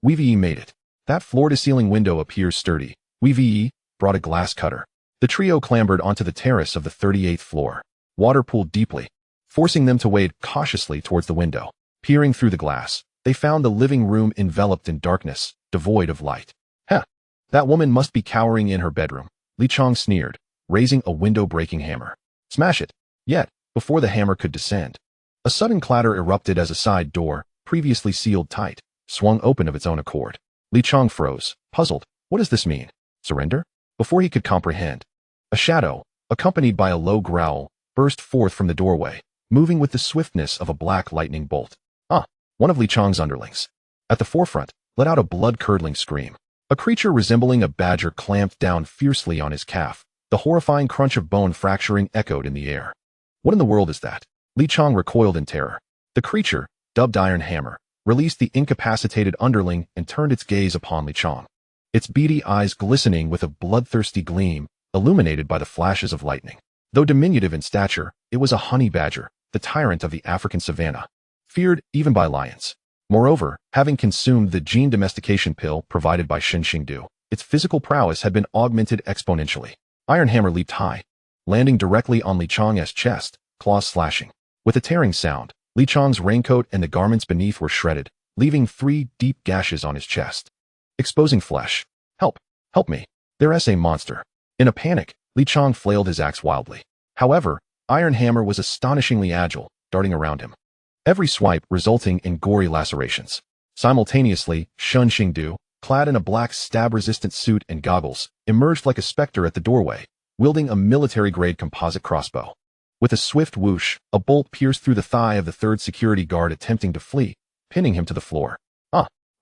we made it. That floor-to-ceiling window appears sturdy. We brought a glass cutter. The trio clambered onto the terrace of the 38th floor. Water pooled deeply, forcing them to wade cautiously towards the window. Peering through the glass, they found the living room enveloped in darkness, devoid of light. Heh! That woman must be cowering in her bedroom, Li Chong sneered, raising a window-breaking hammer. Smash it! Yet, before the hammer could descend, a sudden clatter erupted as a side door, previously sealed tight, swung open of its own accord. Li Chong froze, puzzled. What does this mean? Surrender? Before he could comprehend, a shadow, accompanied by a low growl, burst forth from the doorway, moving with the swiftness of a black lightning bolt. One of Li Chong's underlings, at the forefront, let out a blood-curdling scream. A creature resembling a badger clamped down fiercely on his calf. The horrifying crunch of bone fracturing echoed in the air. What in the world is that? Li Chong recoiled in terror. The creature, dubbed Iron Hammer, released the incapacitated underling and turned its gaze upon Li Chong. Its beady eyes glistening with a bloodthirsty gleam, illuminated by the flashes of lightning. Though diminutive in stature, it was a honey badger, the tyrant of the African savanna, feared even by lions. Moreover, having consumed the gene domestication pill provided by Shen Xingdu, its physical prowess had been augmented exponentially. Iron Hammer leaped high, landing directly on Li Chong's chest, claws slashing. With a tearing sound, Li Chong's raincoat and the garments beneath were shredded, leaving 3 deep gashes on his chest, exposing flesh. Help! Help me! There's a monster. In a panic, Li Chong flailed his axe wildly. However, Iron Hammer was astonishingly agile, darting around him, every swipe resulting in gory lacerations. Simultaneously, Shen Xingdu, clad in a black stab-resistant suit and goggles, emerged like a specter at the doorway, wielding a military-grade composite crossbow. With a swift whoosh, a bolt pierced through the thigh of the 3rd security guard attempting to flee, pinning him to the floor.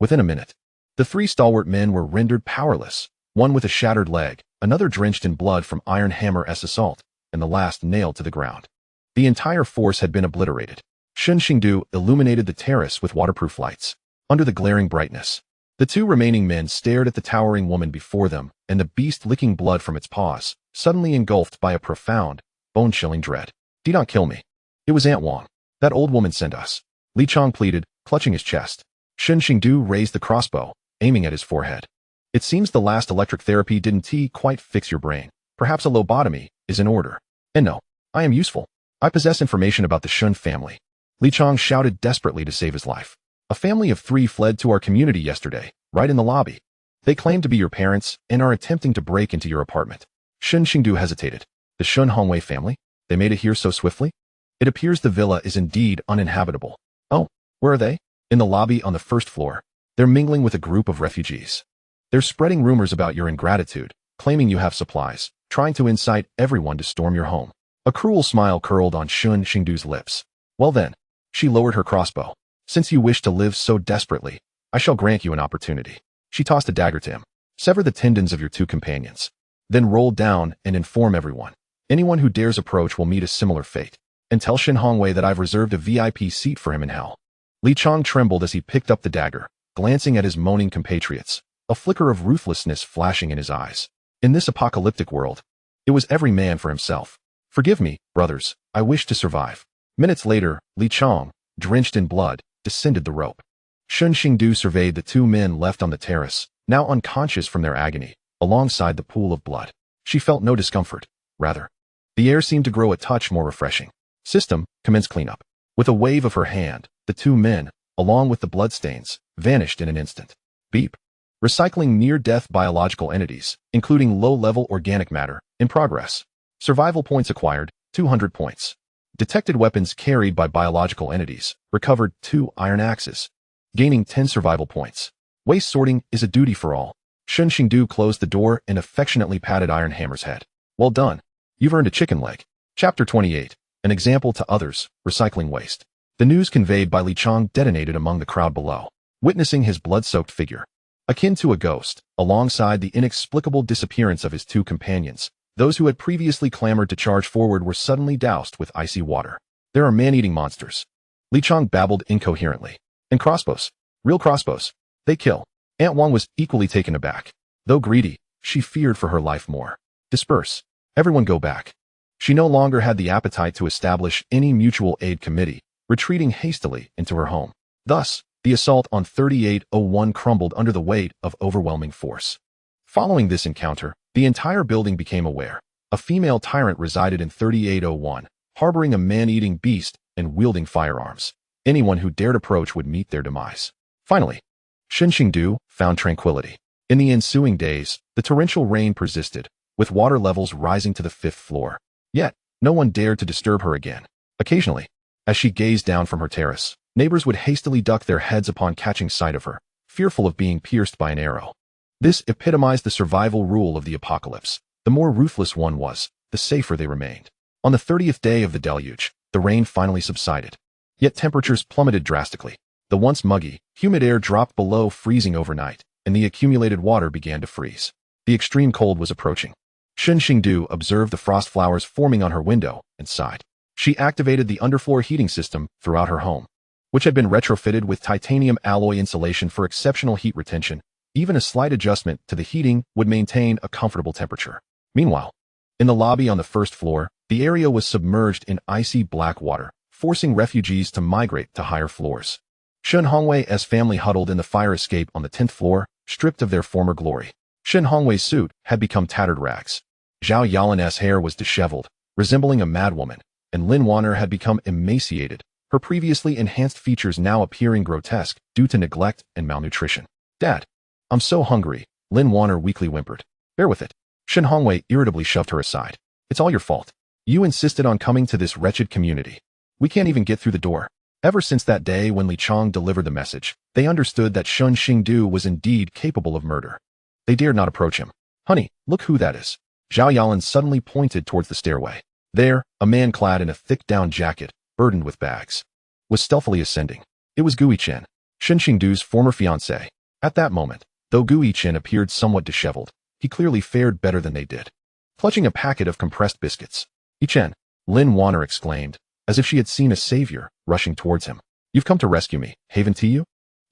Within a minute, the 3 stalwart men were rendered powerless, one with a shattered leg, another drenched in blood from Iron Hammer's assault, and the last nailed to the ground. The entire force had been obliterated. Shen Xingdu illuminated the terrace with waterproof lights. Under the glaring brightness, the 2 remaining men stared at the towering woman before them, and the beast licking blood from its paws, suddenly engulfed by a profound, bone-chilling dread. Do not kill me. It was Aunt Wang. That old woman sent us. Li Chong pleaded, clutching his chest. Shen Xingdu raised the crossbow, aiming at his forehead. It seems the last electric therapy didn't quite fix your brain. Perhaps a lobotomy is in order. And no, I am useful. I possess information about the Shen family. Li Chong shouted desperately to save his life. A family of 3 fled to our community yesterday, right in the lobby. They claim to be your parents and are attempting to break into your apartment. Shen Xingdu hesitated. The Shen Hongwei family? They made it here so swiftly? It appears the villa is indeed uninhabitable. Oh, where are they? In the lobby on the 1st floor. They're mingling with a group of refugees. They're spreading rumors about your ingratitude, claiming you have supplies, trying to incite everyone to storm your home. A cruel smile curled on Shen Xingdu's lips. Well then, she lowered her crossbow. Since you wish to live so desperately, I shall grant you an opportunity. She tossed a dagger to him. Sever the tendons of your two companions. Then roll down and inform everyone. Anyone who dares approach will meet a similar fate. And tell Shen Hongwei that I've reserved a VIP seat for him in hell. Li Chang trembled as he picked up the dagger, glancing at his moaning compatriots, a flicker of ruthlessness flashing in his eyes. In this apocalyptic world, it was every man for himself. Forgive me, brothers, I wish to survive. Minutes later, Li Chang, drenched in blood, descended the rope. Shen Xingdu surveyed the two men left on the terrace, now unconscious from their agony, alongside the pool of blood. She felt no discomfort. Rather, the air seemed to grow a touch more refreshing. System, commence cleanup. With a wave of her hand, the two men, along with the bloodstains, vanished in an instant. Beep. Recycling near-death biological entities, including low-level organic matter, in progress. Survival points acquired, 200 points. Detected weapons carried by biological entities, recovered 2 iron axes, gaining 10 survival points. Waste sorting is a duty for all. Shen Xingdu closed the door and affectionately patted Iron Hammer's head. Well done. You've earned a chicken leg. Chapter 28. An example to others, recycling waste. The news conveyed by Li Chang detonated among the crowd below, witnessing his blood-soaked figure. Akin to a ghost, alongside the inexplicable disappearance of his two companions, those who had previously clamored to charge forward were suddenly doused with icy water. There are man-eating monsters. Li Chang babbled incoherently. And crossbows. Real crossbows. They kill. Aunt Wang was equally taken aback. Though greedy, she feared for her life more. Disperse. Everyone go back. She no longer had the appetite to establish any mutual aid committee, retreating hastily into her home. Thus, the assault on 3801 crumbled under the weight of overwhelming force. Following this encounter, the entire building became aware. A female tyrant resided in 3801, harboring a man-eating beast and wielding firearms. Anyone who dared approach would meet their demise. Finally, Shen Xingdu found tranquility. In the ensuing days, the torrential rain persisted, with water levels rising to the 5th floor. Yet, no one dared to disturb her again. Occasionally, as she gazed down from her terrace, neighbors would hastily duck their heads upon catching sight of her, fearful of being pierced by an arrow. This epitomized the survival rule of the apocalypse. The more ruthless one was, the safer they remained. On the 30th day of the deluge, the rain finally subsided. Yet temperatures plummeted drastically. The once muggy, humid air dropped below freezing overnight, and the accumulated water began to freeze. The extreme cold was approaching. Shen Xingdu observed the frost flowers forming on her window and sighed. She activated the underfloor heating system throughout her home, which had been retrofitted with titanium alloy insulation for exceptional heat retention. Even a slight adjustment to the heating would maintain a comfortable temperature. Meanwhile, in the lobby on the 1st floor, the area was submerged in icy black water, forcing refugees to migrate to higher floors. Shen Hongwei's family huddled in the fire escape on the 10th floor, stripped of their former glory. Shen Hongwei's suit had become tattered rags. Zhao Yalin's hair was disheveled, resembling a madwoman, and Lin Wanner had become emaciated, her previously enhanced features now appearing grotesque due to neglect and malnutrition. Dad, I'm so hungry, Lin Wanner weakly whimpered. Bear with it. Shen Hongwei irritably shoved her aside. It's all your fault. You insisted on coming to this wretched community. We can't even get through the door. Ever since that day when Li Chang delivered the message, they understood that Shen Xingdu was indeed capable of murder. They dared not approach him. Honey, look who that is. Zhao Yalin suddenly pointed towards the stairway. There, a man clad in a thick down jacket, burdened with bags, was stealthily ascending. It was Gui Chen, Shen Xingdu's former fiancé. At that moment, though Gui Chen appeared somewhat disheveled, he clearly fared better than they did. Clutching a packet of compressed biscuits, Chen, Lin Wanner exclaimed, as if she had seen a savior, rushing towards him. You've come to rescue me, Haven Tiyu?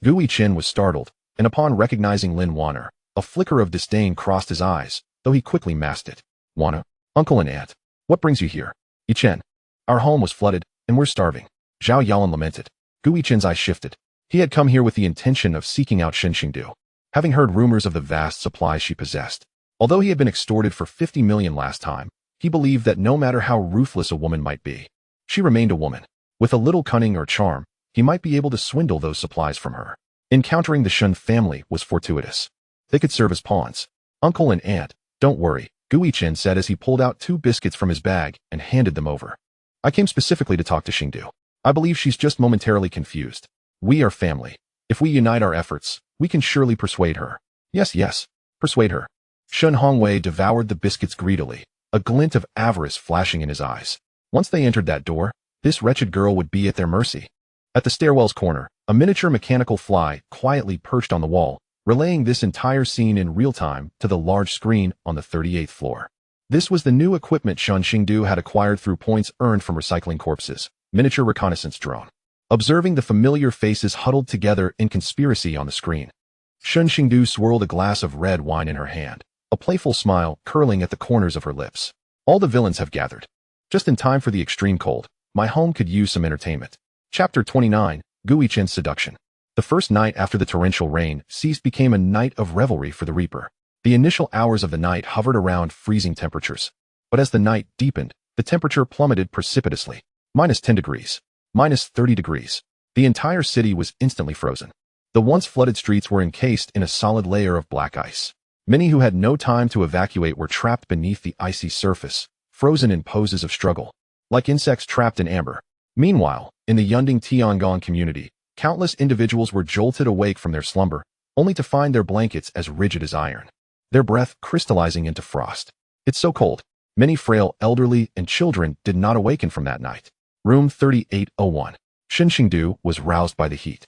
Gui Chen was startled, and upon recognizing Lin Wanner, a flicker of disdain crossed his eyes, though he quickly masked it. Wanner, uncle and aunt, what brings you here? Chen, our home was flooded, and we're starving. Zhao Yalan lamented. Gui Chen's eyes shifted. He had come here with the intention of seeking out Shen Xingdu, having heard rumors of the vast supplies she possessed. Although he had been extorted for 50 million last time, he believed that no matter how ruthless a woman might be, she remained a woman. With a little cunning or charm, he might be able to swindle those supplies from her. Encountering the Shen family was fortuitous. They could serve as pawns. Uncle and aunt, don't worry, Gui Chen said as he pulled out 2 biscuits from his bag and handed them over. I came specifically to talk to Xingdu. I believe she's just momentarily confused. We are family. If we unite our efforts, we can surely persuade her. Yes, persuade her. Shen Hongwei devoured the biscuits greedily, a glint of avarice flashing in his eyes. Once they entered that door, this wretched girl would be at their mercy. At the stairwell's corner, a miniature mechanical fly quietly perched on the wall, relaying this entire scene in real time to the large screen on the 38th floor. This was the new equipment Shen Xingdu had acquired through points earned from recycling corpses, miniature reconnaissance drone. Observing the familiar faces huddled together in conspiracy on the screen, Shen Xingdu swirled a glass of red wine in her hand, a playful smile curling at the corners of her lips. All the villains have gathered. Just in time for the extreme cold. My home could use some entertainment. Chapter 29, Guichen's Seduction. The first night after the torrential rain ceased became a night of revelry for the Reaper. The initial hours of the night hovered around freezing temperatures. But as the night deepened, the temperature plummeted precipitously. -10 degrees. -30 degrees. The entire city was instantly frozen. The once flooded streets were encased in a solid layer of black ice. Many who had no time to evacuate were trapped beneath the icy surface, frozen in poses of struggle, like insects trapped in amber. Meanwhile, in the Yunding Tiangong community, countless individuals were jolted awake from their slumber, only to find their blankets as rigid as iron, their breath crystallizing into frost. It's so cold. Many frail, elderly, and children did not awaken from that night. Room 3801. Shen Xingdu was roused by the heat.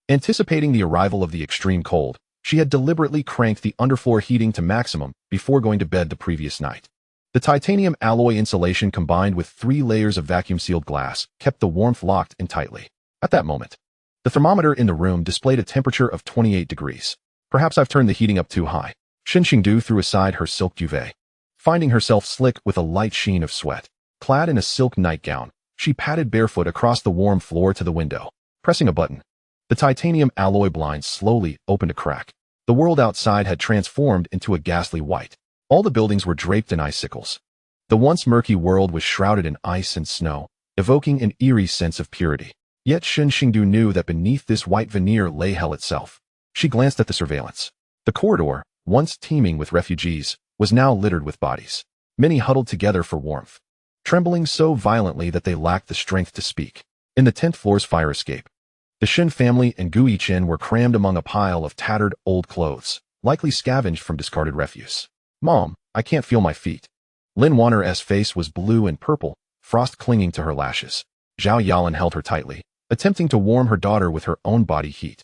Anticipating the arrival of the extreme cold, she had deliberately cranked the underfloor heating to maximum before going to bed the previous night. The titanium alloy insulation combined with 3 layers of vacuum-sealed glass kept the warmth locked in tightly. At that moment, the thermometer in the room displayed a temperature of 28 degrees. Perhaps I've turned the heating up too high. Shen Xingdu threw aside her silk duvet, finding herself slick with a light sheen of sweat. Clad in a silk nightgown, she padded barefoot across the warm floor to the window. Pressing a button, the titanium alloy blinds slowly opened a crack. The world outside had transformed into a ghastly white. All the buildings were draped in icicles. The once murky world was shrouded in ice and snow, evoking an eerie sense of purity. Yet Shen Xingdu knew that beneath this white veneer lay hell itself. She glanced at the surveillance. The corridor, once teeming with refugees, was now littered with bodies. Many huddled together for warmth, trembling so violently that they lacked the strength to speak. In the 10th floor's fire escape, the Shen family and Guichen were crammed among a pile of tattered, old clothes, likely scavenged from discarded refuse. Mom, I can't feel my feet. Lin Wanner's face was blue and purple, frost clinging to her lashes. Zhao Yalan held her tightly, attempting to warm her daughter with her own body heat,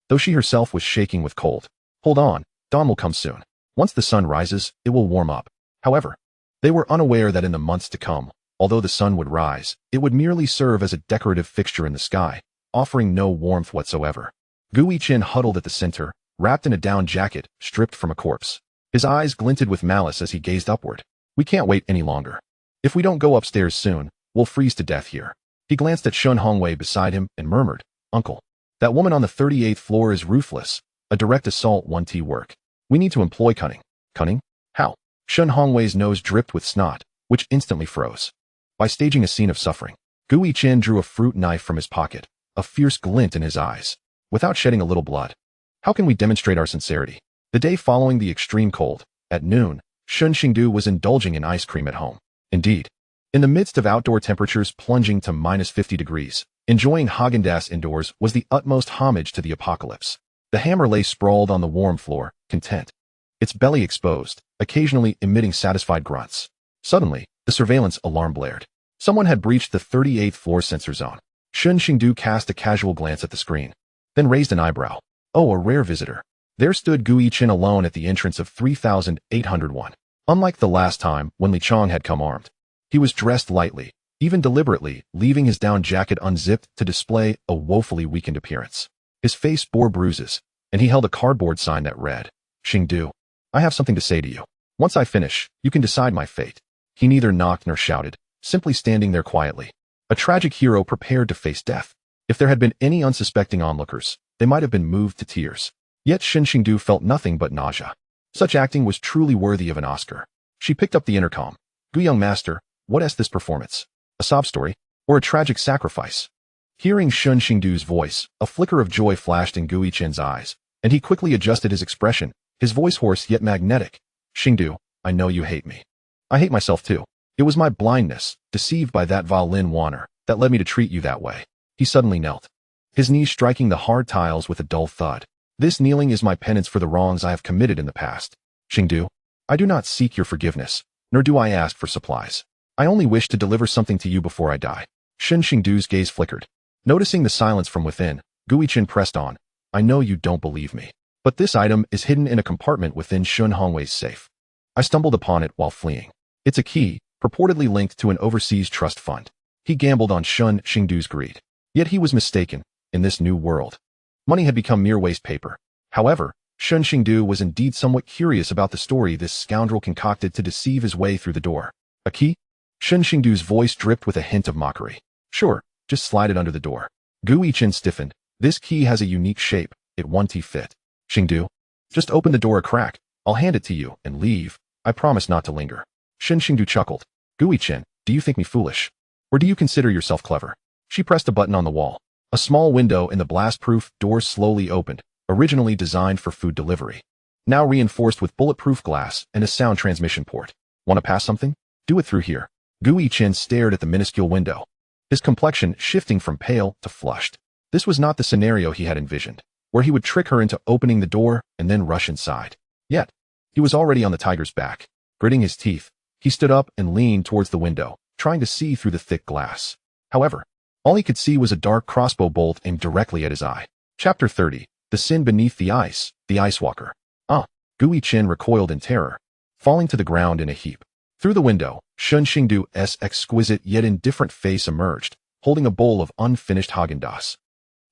though she herself was shaking with cold. Hold on, dawn will come soon. Once the sun rises, it will warm up. However, they were unaware that in the months to come, although the sun would rise, it would merely serve as a decorative fixture in the sky, offering no warmth whatsoever. Guichen huddled at the center, wrapped in a down jacket, stripped from a corpse. His eyes glinted with malice as he gazed upward. We can't wait any longer. If we don't go upstairs soon, we'll freeze to death here. He glanced at Shun Hongwei beside him and murmured, Uncle, that woman on the 38th floor is ruthless, a direct assault 1T work. We need to employ cunning. Cunning? How? Shun Hongwei's nose dripped with snot, which instantly froze. By staging a scene of suffering. Guichen drew a fruit knife from his pocket, a fierce glint in his eyes. Without shedding a little blood. How can we demonstrate our sincerity? The day following the extreme cold, at noon, Shen Xingdu was indulging in ice cream at home. Indeed, in the midst of outdoor temperatures plunging to -50 degrees, enjoying Häagen-Dazs indoors was the utmost homage to the apocalypse. The hammer lay sprawled on the warm floor, content, its belly exposed, occasionally emitting satisfied grunts. Suddenly, the surveillance alarm blared. Someone had breached the 38th floor sensor zone. Shen Xingdu cast a casual glance at the screen, then raised an eyebrow. Oh, a rare visitor. There stood Guichen alone at the entrance of 3801. Unlike the last time, when Li Chong had come armed, he was dressed lightly, even deliberately, leaving his down jacket unzipped to display a woefully weakened appearance. His face bore bruises, and he held a cardboard sign that read, Xingdu, I have something to say to you. Once I finish, you can decide my fate. He neither knocked nor shouted, simply standing there quietly. A tragic hero prepared to face death. If there had been any unsuspecting onlookers, they might have been moved to tears. Yet Shen Xingdu felt nothing but nausea. Such acting was truly worthy of an Oscar. She picked up the intercom. Gu young master, what is this performance? A sob story? Or a tragic sacrifice? Hearing Shen Xingdu's voice, a flicker of joy flashed in Guichen's eyes, and he quickly adjusted his expression, his voice hoarse yet magnetic. Xingdu, I know you hate me. I hate myself too. It was my blindness, deceived by that vile Lin Wanner, that led me to treat you that way. He suddenly knelt, his knees striking the hard tiles with a dull thud. This kneeling is my penance for the wrongs I have committed in the past. Xingdu, I do not seek your forgiveness, nor do I ask for supplies. I only wish to deliver something to you before I die. Shen Xingdu's gaze flickered. Noticing the silence from within, Guichen pressed on. I know you don't believe me, But this item is hidden in a compartment within Shen Hongwei's safe. I stumbled upon it while fleeing. It's a key, purportedly linked to an overseas trust fund. He gambled on Shen Xingdu's greed. Yet he was mistaken. In this new world, money had become mere waste paper. However, Shen Xingdu was indeed somewhat curious about the story this scoundrel concocted to deceive his way through the door. A key? Shen Xingdu's voice dripped with a hint of mockery. Sure, just slide it under the door. Gu Yichen stiffened. This key has a unique shape. It won't fit. Xingdu, just open the door a crack. I'll hand it to you and leave. I promise not to linger. Shen Xingdu chuckled. Gu Yichen, do you think me foolish? Or do you consider yourself clever? She pressed a button on the wall. A small window in the blast-proof door slowly opened, originally designed for food delivery. Now reinforced with bulletproof glass and a sound transmission port. Want to pass something? Do it through here. Gu Yichen stared at the minuscule window, his complexion shifting from pale to flushed. This was not the scenario he had envisioned, where he would trick her into opening the door and then rush inside. Yet, he was already on the tiger's back. Gritting his teeth, he stood up and leaned towards the window, trying to see through the thick glass. However, all he could see was a dark crossbow bolt aimed directly at his eye. Chapter 30. The Sin Beneath the Ice, the Ice Walker. Gu Yichen recoiled in terror, falling to the ground in a heap. Through the window, Shen Xingdu's exquisite yet indifferent face emerged, holding a bowl of unfinished Haagen-Dazs.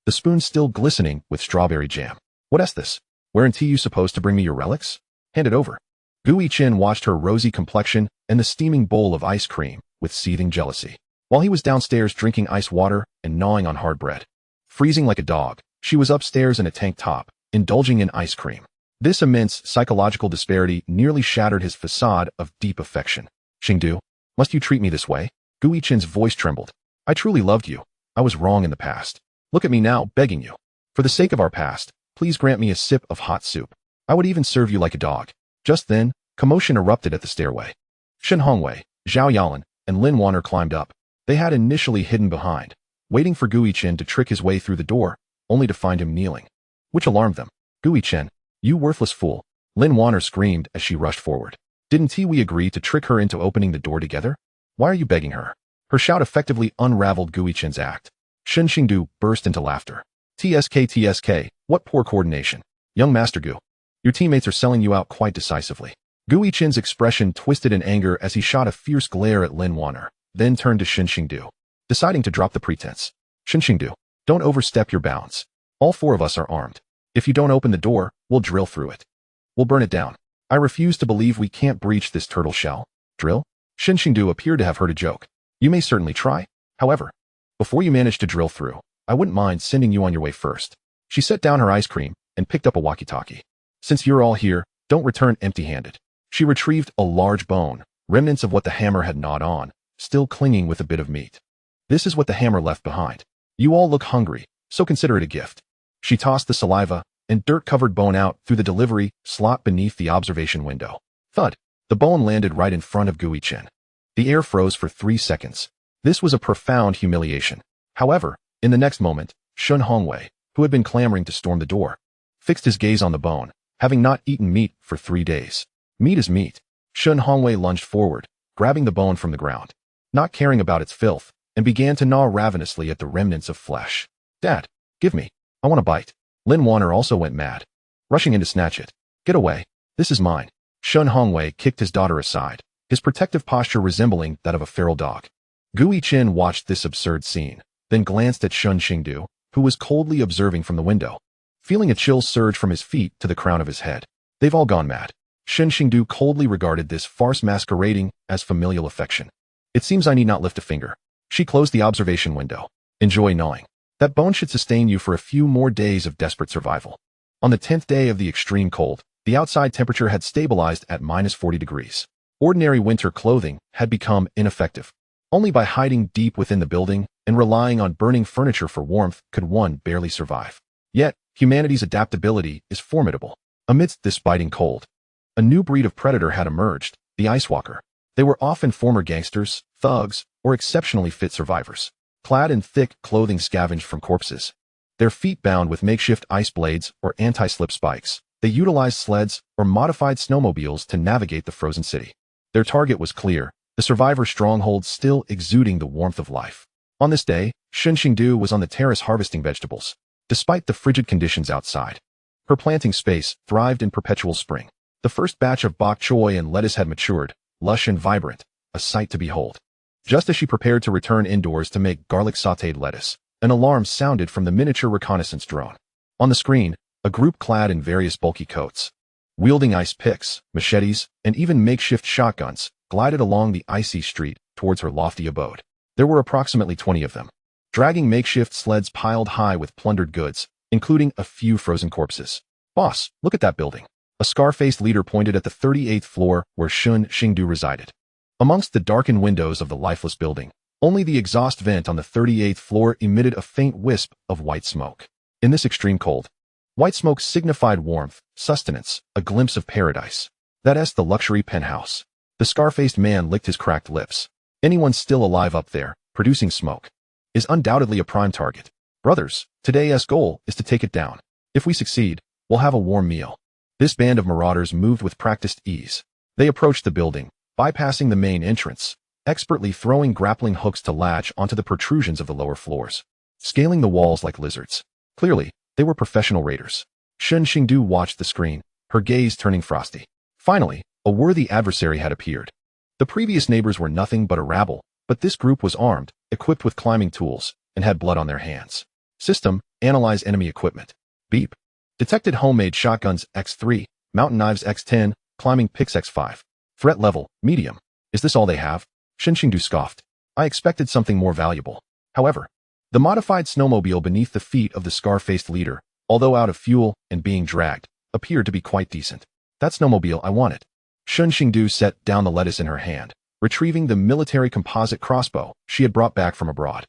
The spoon still glistening with strawberry jam. What's this? Weren't you supposed to bring me your relics? Hand it over. Gu Yichen watched her rosy complexion and the steaming bowl of ice cream with seething jealousy, while he was downstairs drinking ice water and gnawing on hard bread. Freezing like a dog, she was upstairs in a tank top, indulging in ice cream. This immense psychological disparity nearly shattered his facade of deep affection. Xingdu, must you treat me this way? Gu Yichen's voice trembled. I truly loved you. I was wrong in the past. Look at me now, begging you. For the sake of our past, please grant me a sip of hot soup. I would even serve you like a dog. Just then, commotion erupted at the stairway. Shen Hongwei, Zhao Yalan, and Lin Wanner climbed up. They had initially hidden behind, waiting for Gu Yichen to trick his way through the door, only to find him kneeling, which alarmed them. Gu Yichen, you worthless fool, Lin Wanner screamed as she rushed forward. Didn't we agree to trick her into opening the door together? Why are you begging her? Her shout effectively unraveled Gu Yichen's act. Shen Xingdu burst into laughter. TSK, what poor coordination. Young Master Gu, your teammates are selling you out quite decisively. Gu Yichen's expression twisted in anger as he shot a fierce glare at Lin Wanner, then turned to Shen Xingdu, deciding to drop the pretense. Shen Xingdu, don't overstep your bounds. All four of us are armed. If you don't open the door, we'll drill through it. We'll burn it down. I refuse to believe we can't breach this turtle shell. Drill? Shen Xingdu appeared to have heard a joke. You may certainly try. However, before you manage to drill through, I wouldn't mind sending you on your way first. She set down her ice cream and picked up a walkie-talkie. Since you're all here, don't return empty-handed. She retrieved a large bone, remnants of what the hammer had gnawed on, still clinging with a bit of meat. This is what the hammer left behind. You all look hungry, so consider it a gift. She tossed the saliva and dirt-covered bone out through the delivery slot beneath the observation window. Thud! The bone landed right in front of Gu Yichen. The air froze for 3 seconds. This was a profound humiliation. However, in the next moment, Shen Hongwei, who had been clamoring to storm the door, fixed his gaze on the bone, having not eaten meat for 3 days. Meat is meat. Shen Hongwei lunged forward, grabbing the bone from the ground, not caring about its filth, and began to gnaw ravenously at the remnants of flesh. Dad, give me. I want a bite. Lin Wanner also went mad, rushing in to snatch it. Get away. This is mine. Shen Hongwei kicked his daughter aside, his protective posture resembling that of a feral dog. Gu Yichen watched this absurd scene, then glanced at Shen Xingdu, who was coldly observing from the window, feeling a chill surge from his feet to the crown of his head. They've all gone mad. Shen Xingdu coldly regarded this farce masquerading as familial affection. It seems I need not lift a finger. She closed the observation window. Enjoy gnawing. That bone should sustain you for a few more days of desperate survival. On the 10th day of the extreme cold, the outside temperature had stabilized at -40 degrees. Ordinary winter clothing had become ineffective. Only by hiding deep within the building and relying on burning furniture for warmth could one barely survive. Yet, humanity's adaptability is formidable. Amidst this biting cold, a new breed of predator had emerged, the Ice Walker. They were often former gangsters, thugs, or exceptionally fit survivors, clad in thick clothing scavenged from corpses. Their feet bound with makeshift ice blades or anti-slip spikes, they utilized sleds or modified snowmobiles to navigate the frozen city. Their target was clear, the survivor stronghold still exuding the warmth of life. On this day, Shen Xingdu was on the terrace harvesting vegetables. Despite the frigid conditions outside, Her planting space thrived in perpetual spring. The first batch of bok choy and lettuce had matured, lush and vibrant, a sight to behold. Just as she prepared to return indoors to make garlic sautéed lettuce, an alarm sounded from the miniature reconnaissance drone. On the screen, a group clad in various bulky coats, wielding ice picks, machetes, and even makeshift shotguns, glided along the icy street towards her lofty abode. There were approximately 20 of them, dragging makeshift sleds piled high with plundered goods, including a few frozen corpses. "Boss, look at that building." A scar-faced leader pointed at the 38th floor where Shen Xingdu resided. Amongst the darkened windows of the lifeless building, only the exhaust vent on the 38th floor emitted a faint wisp of white smoke. In this extreme cold, white smoke signified warmth, sustenance, a glimpse of paradise. That's the luxury penthouse. The scar-faced man licked his cracked lips. Anyone still alive up there, producing smoke, is undoubtedly a prime target. Brothers, today's goal is to take it down. If we succeed, we'll have a warm meal. This band of marauders moved with practiced ease. They approached the building, bypassing the main entrance, expertly throwing grappling hooks to latch onto the protrusions of the lower floors, scaling the walls like lizards. Clearly, they were professional raiders. Shen Xingdu watched the screen, her gaze turning frosty. Finally, a worthy adversary had appeared. The previous neighbors were nothing but a rabble, but this group was armed, equipped with climbing tools, and had blood on their hands. System, analyze enemy equipment. Beep. Detected homemade shotguns X3, mountain knives X10, climbing picks X5. Threat level, medium. Is this all they have? Shen Xingdu scoffed. I expected something more valuable. However, the modified snowmobile beneath the feet of the scar-faced leader, although out of fuel and being dragged, appeared to be quite decent. That snowmobile I wanted. Shen Xingdu set down the lettuce in her hand, retrieving the military composite crossbow she had brought back from abroad,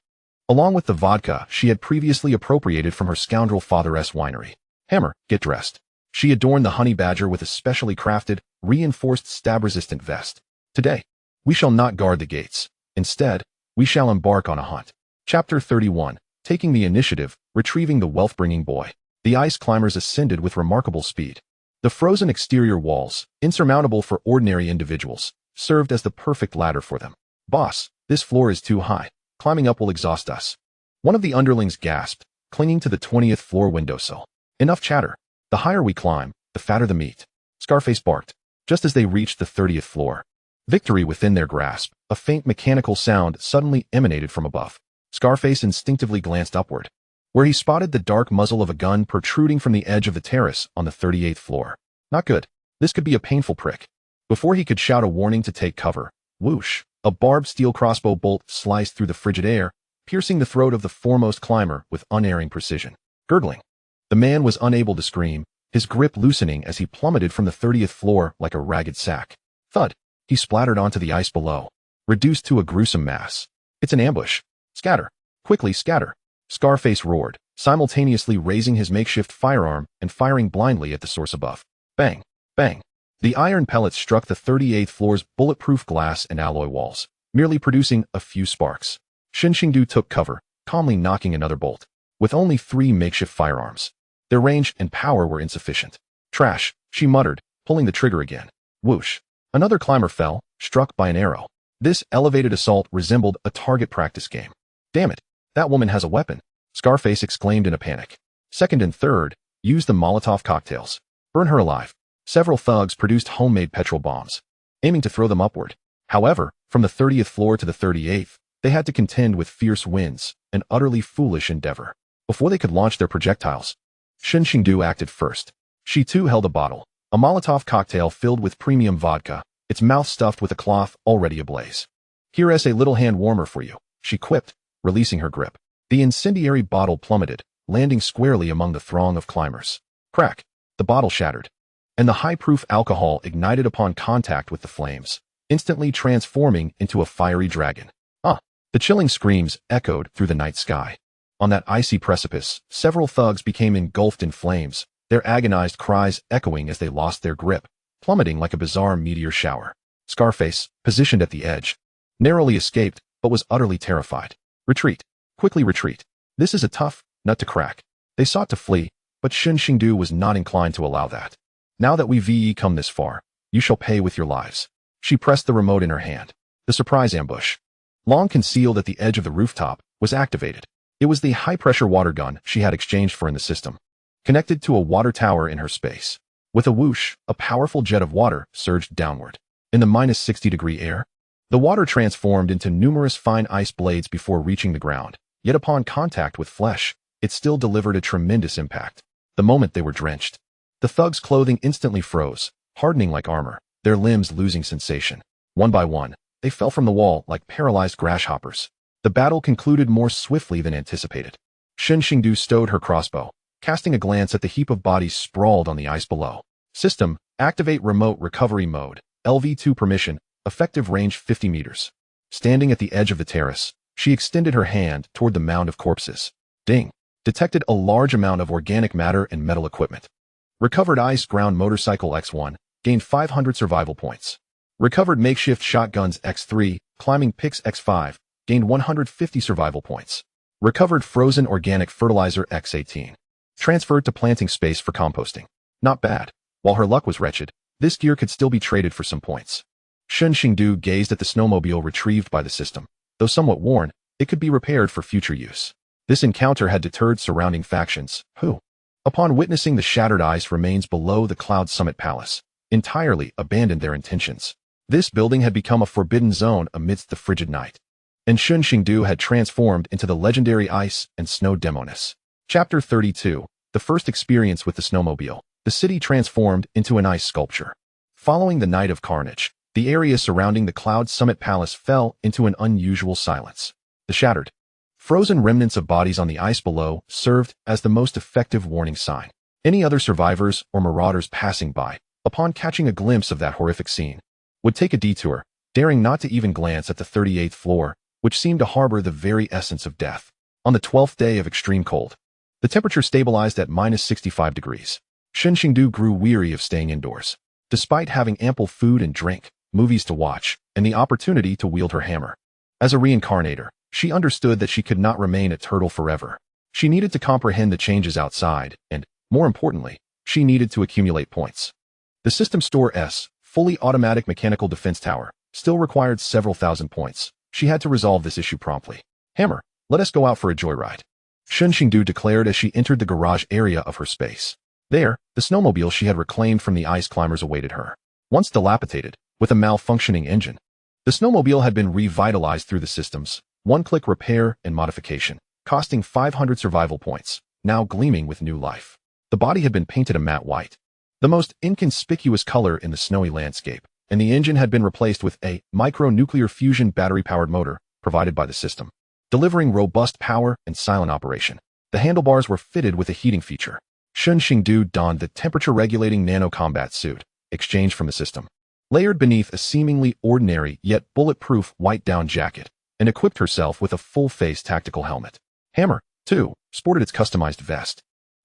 along with the vodka she had previously appropriated from her scoundrel father's winery. Hammer, get dressed. She adorned the honey badger with a specially crafted, reinforced stab-resistant vest. Today, we shall not guard the gates. Instead, we shall embark on a hunt. Chapter 31, Taking the Initiative, Retrieving the Wealth-Bringing Boy. The ice climbers ascended with remarkable speed. The frozen exterior walls, insurmountable for ordinary individuals, served as the perfect ladder for them. Boss, this floor is too high. Climbing up will exhaust us. One of the underlings gasped, clinging to the 20th floor windowsill. Enough chatter. The higher we climb, the fatter the meat. Scarface barked, just as they reached the 30th floor. Victory within their grasp, a faint mechanical sound suddenly emanated from above. Scarface instinctively glanced upward, where he spotted the dark muzzle of a gun protruding from the edge of the terrace on the 38th floor. Not good. This could be a painful prick. Before he could shout a warning to take cover, whoosh, a barbed steel crossbow bolt sliced through the frigid air, piercing the throat of the foremost climber with unerring precision. Gurgling, the man was unable to scream, his grip loosening as he plummeted from the 30th floor like a ragged sack. Thud. He splattered onto the ice below, reduced to a gruesome mass. It's an ambush. Scatter. Quickly scatter. Scarface roared, simultaneously raising his makeshift firearm and firing blindly at the source above. Bang. Bang. The iron pellets struck the 38th floor's bulletproof glass and alloy walls, merely producing a few sparks. Shen Xingdu took cover, calmly knocking another bolt. With only 3 makeshift firearms, their range and power were insufficient. Trash, she muttered, pulling the trigger again. Whoosh. Another climber fell, struck by an arrow. This elevated assault resembled a target practice game. Damn it, that woman has a weapon, Scarface exclaimed in a panic. Second and third, use the Molotov cocktails. Burn her alive. Several thugs produced homemade petrol bombs, aiming to throw them upward. However, from the 30th floor to the 38th, they had to contend with fierce winds, an utterly foolish endeavor. Before they could launch their projectiles, Shen Xingdu acted first. She too held a bottle, a Molotov cocktail filled with premium vodka, its mouth stuffed with a cloth already ablaze. Here's a little hand warmer for you, she quipped, releasing her grip. The incendiary bottle plummeted, landing squarely among the throng of climbers. Crack! The bottle shattered, and the high-proof alcohol ignited upon contact with the flames, instantly transforming into a fiery dragon. The chilling screams echoed through the night sky. On that icy precipice, several thugs became engulfed in flames, their agonized cries echoing as they lost their grip, plummeting like a bizarre meteor shower. Scarface, positioned at the edge, narrowly escaped, but was utterly terrified. Retreat. Quickly retreat. This is a tough nut to crack. They sought to flee, but Shen Xingdu was not inclined to allow that. Now that we've come this far, you shall pay with your lives. She pressed the remote in her hand. The surprise ambush, long concealed at the edge of the rooftop, was activated. It was the high-pressure water gun she had exchanged for in the system. connected to a water tower in her space. With a whoosh, a powerful jet of water surged downward. In the -60-degree air, the water transformed into numerous fine ice blades before reaching the ground. Yet upon contact with flesh, it still delivered a tremendous impact. The moment they were drenched, the thugs' clothing instantly froze, hardening like armor, their limbs losing sensation. One by one, they fell from the wall like paralyzed grasshoppers. The battle concluded more swiftly than anticipated. Shen Xingdu stowed her crossbow, casting a glance at the heap of bodies sprawled on the ice below. System, activate remote recovery mode, LV2 permission, effective range 50 meters. Standing at the edge of the terrace, she extended her hand toward the mound of corpses. Ding! Detected a large amount of organic matter and metal equipment. Recovered ice-ground motorcycle X1, gained 500 survival points. Recovered makeshift shotguns X3, climbing picks X5, gained 150 survival points. Recovered frozen organic fertilizer X18. Transferred to planting space for composting. Not bad. While her luck was wretched, this gear could still be traded for some points. Shen Xingdu gazed at the snowmobile retrieved by the system. Though somewhat worn, it could be repaired for future use. This encounter had deterred surrounding factions, who, upon witnessing the shattered ice remains below the Cloud Summit Palace, entirely abandoned their intentions. This building had become a forbidden zone amidst the frigid night, and Shen Xingdu had transformed into the legendary ice and snow demoness. Chapter 32, the first experience with the snowmobile. The city transformed into an ice sculpture. Following the night of carnage, the area surrounding the Cloud Summit Palace fell into an unusual silence. The shattered, frozen remnants of bodies on the ice below served as the most effective warning sign. Any other survivors or marauders passing by, upon catching a glimpse of that horrific scene, would take a detour, daring not to even glance at the 38th floor, which seemed to harbor the very essence of death. On the 12th day of extreme cold, the temperature stabilized at -65 degrees. Shen Xingdu grew weary of staying indoors. Despite having ample food and drink, movies to watch, and the opportunity to wield her hammer. As a reincarnator, she understood that she could not remain a turtle forever. She needed to comprehend the changes outside, and, more importantly, she needed to accumulate points. The System Store S, fully automatic mechanical defense tower, still required several thousand points. She had to resolve this issue promptly. Hammer, let us go out for a joyride, Shen Xingdu declared as she entered the garage area of her space. There, the snowmobile she had reclaimed from the ice climbers awaited her. Once dilapidated, with a malfunctioning engine, the snowmobile had been revitalized through the system's one-click repair and modification, costing 500 survival points, now gleaming with new life. The body had been painted a matte white, the most inconspicuous color in the snowy landscape, and the engine had been replaced with a micro-nuclear fusion battery-powered motor provided by the system, delivering robust power and silent operation. The handlebars were fitted with a heating feature. Shen Xingdu donned the temperature-regulating nano-combat suit, exchanged from the system, layered beneath a seemingly ordinary yet bulletproof white down jacket, and equipped herself with a full-face tactical helmet. Hammer, too, sported its customized vest,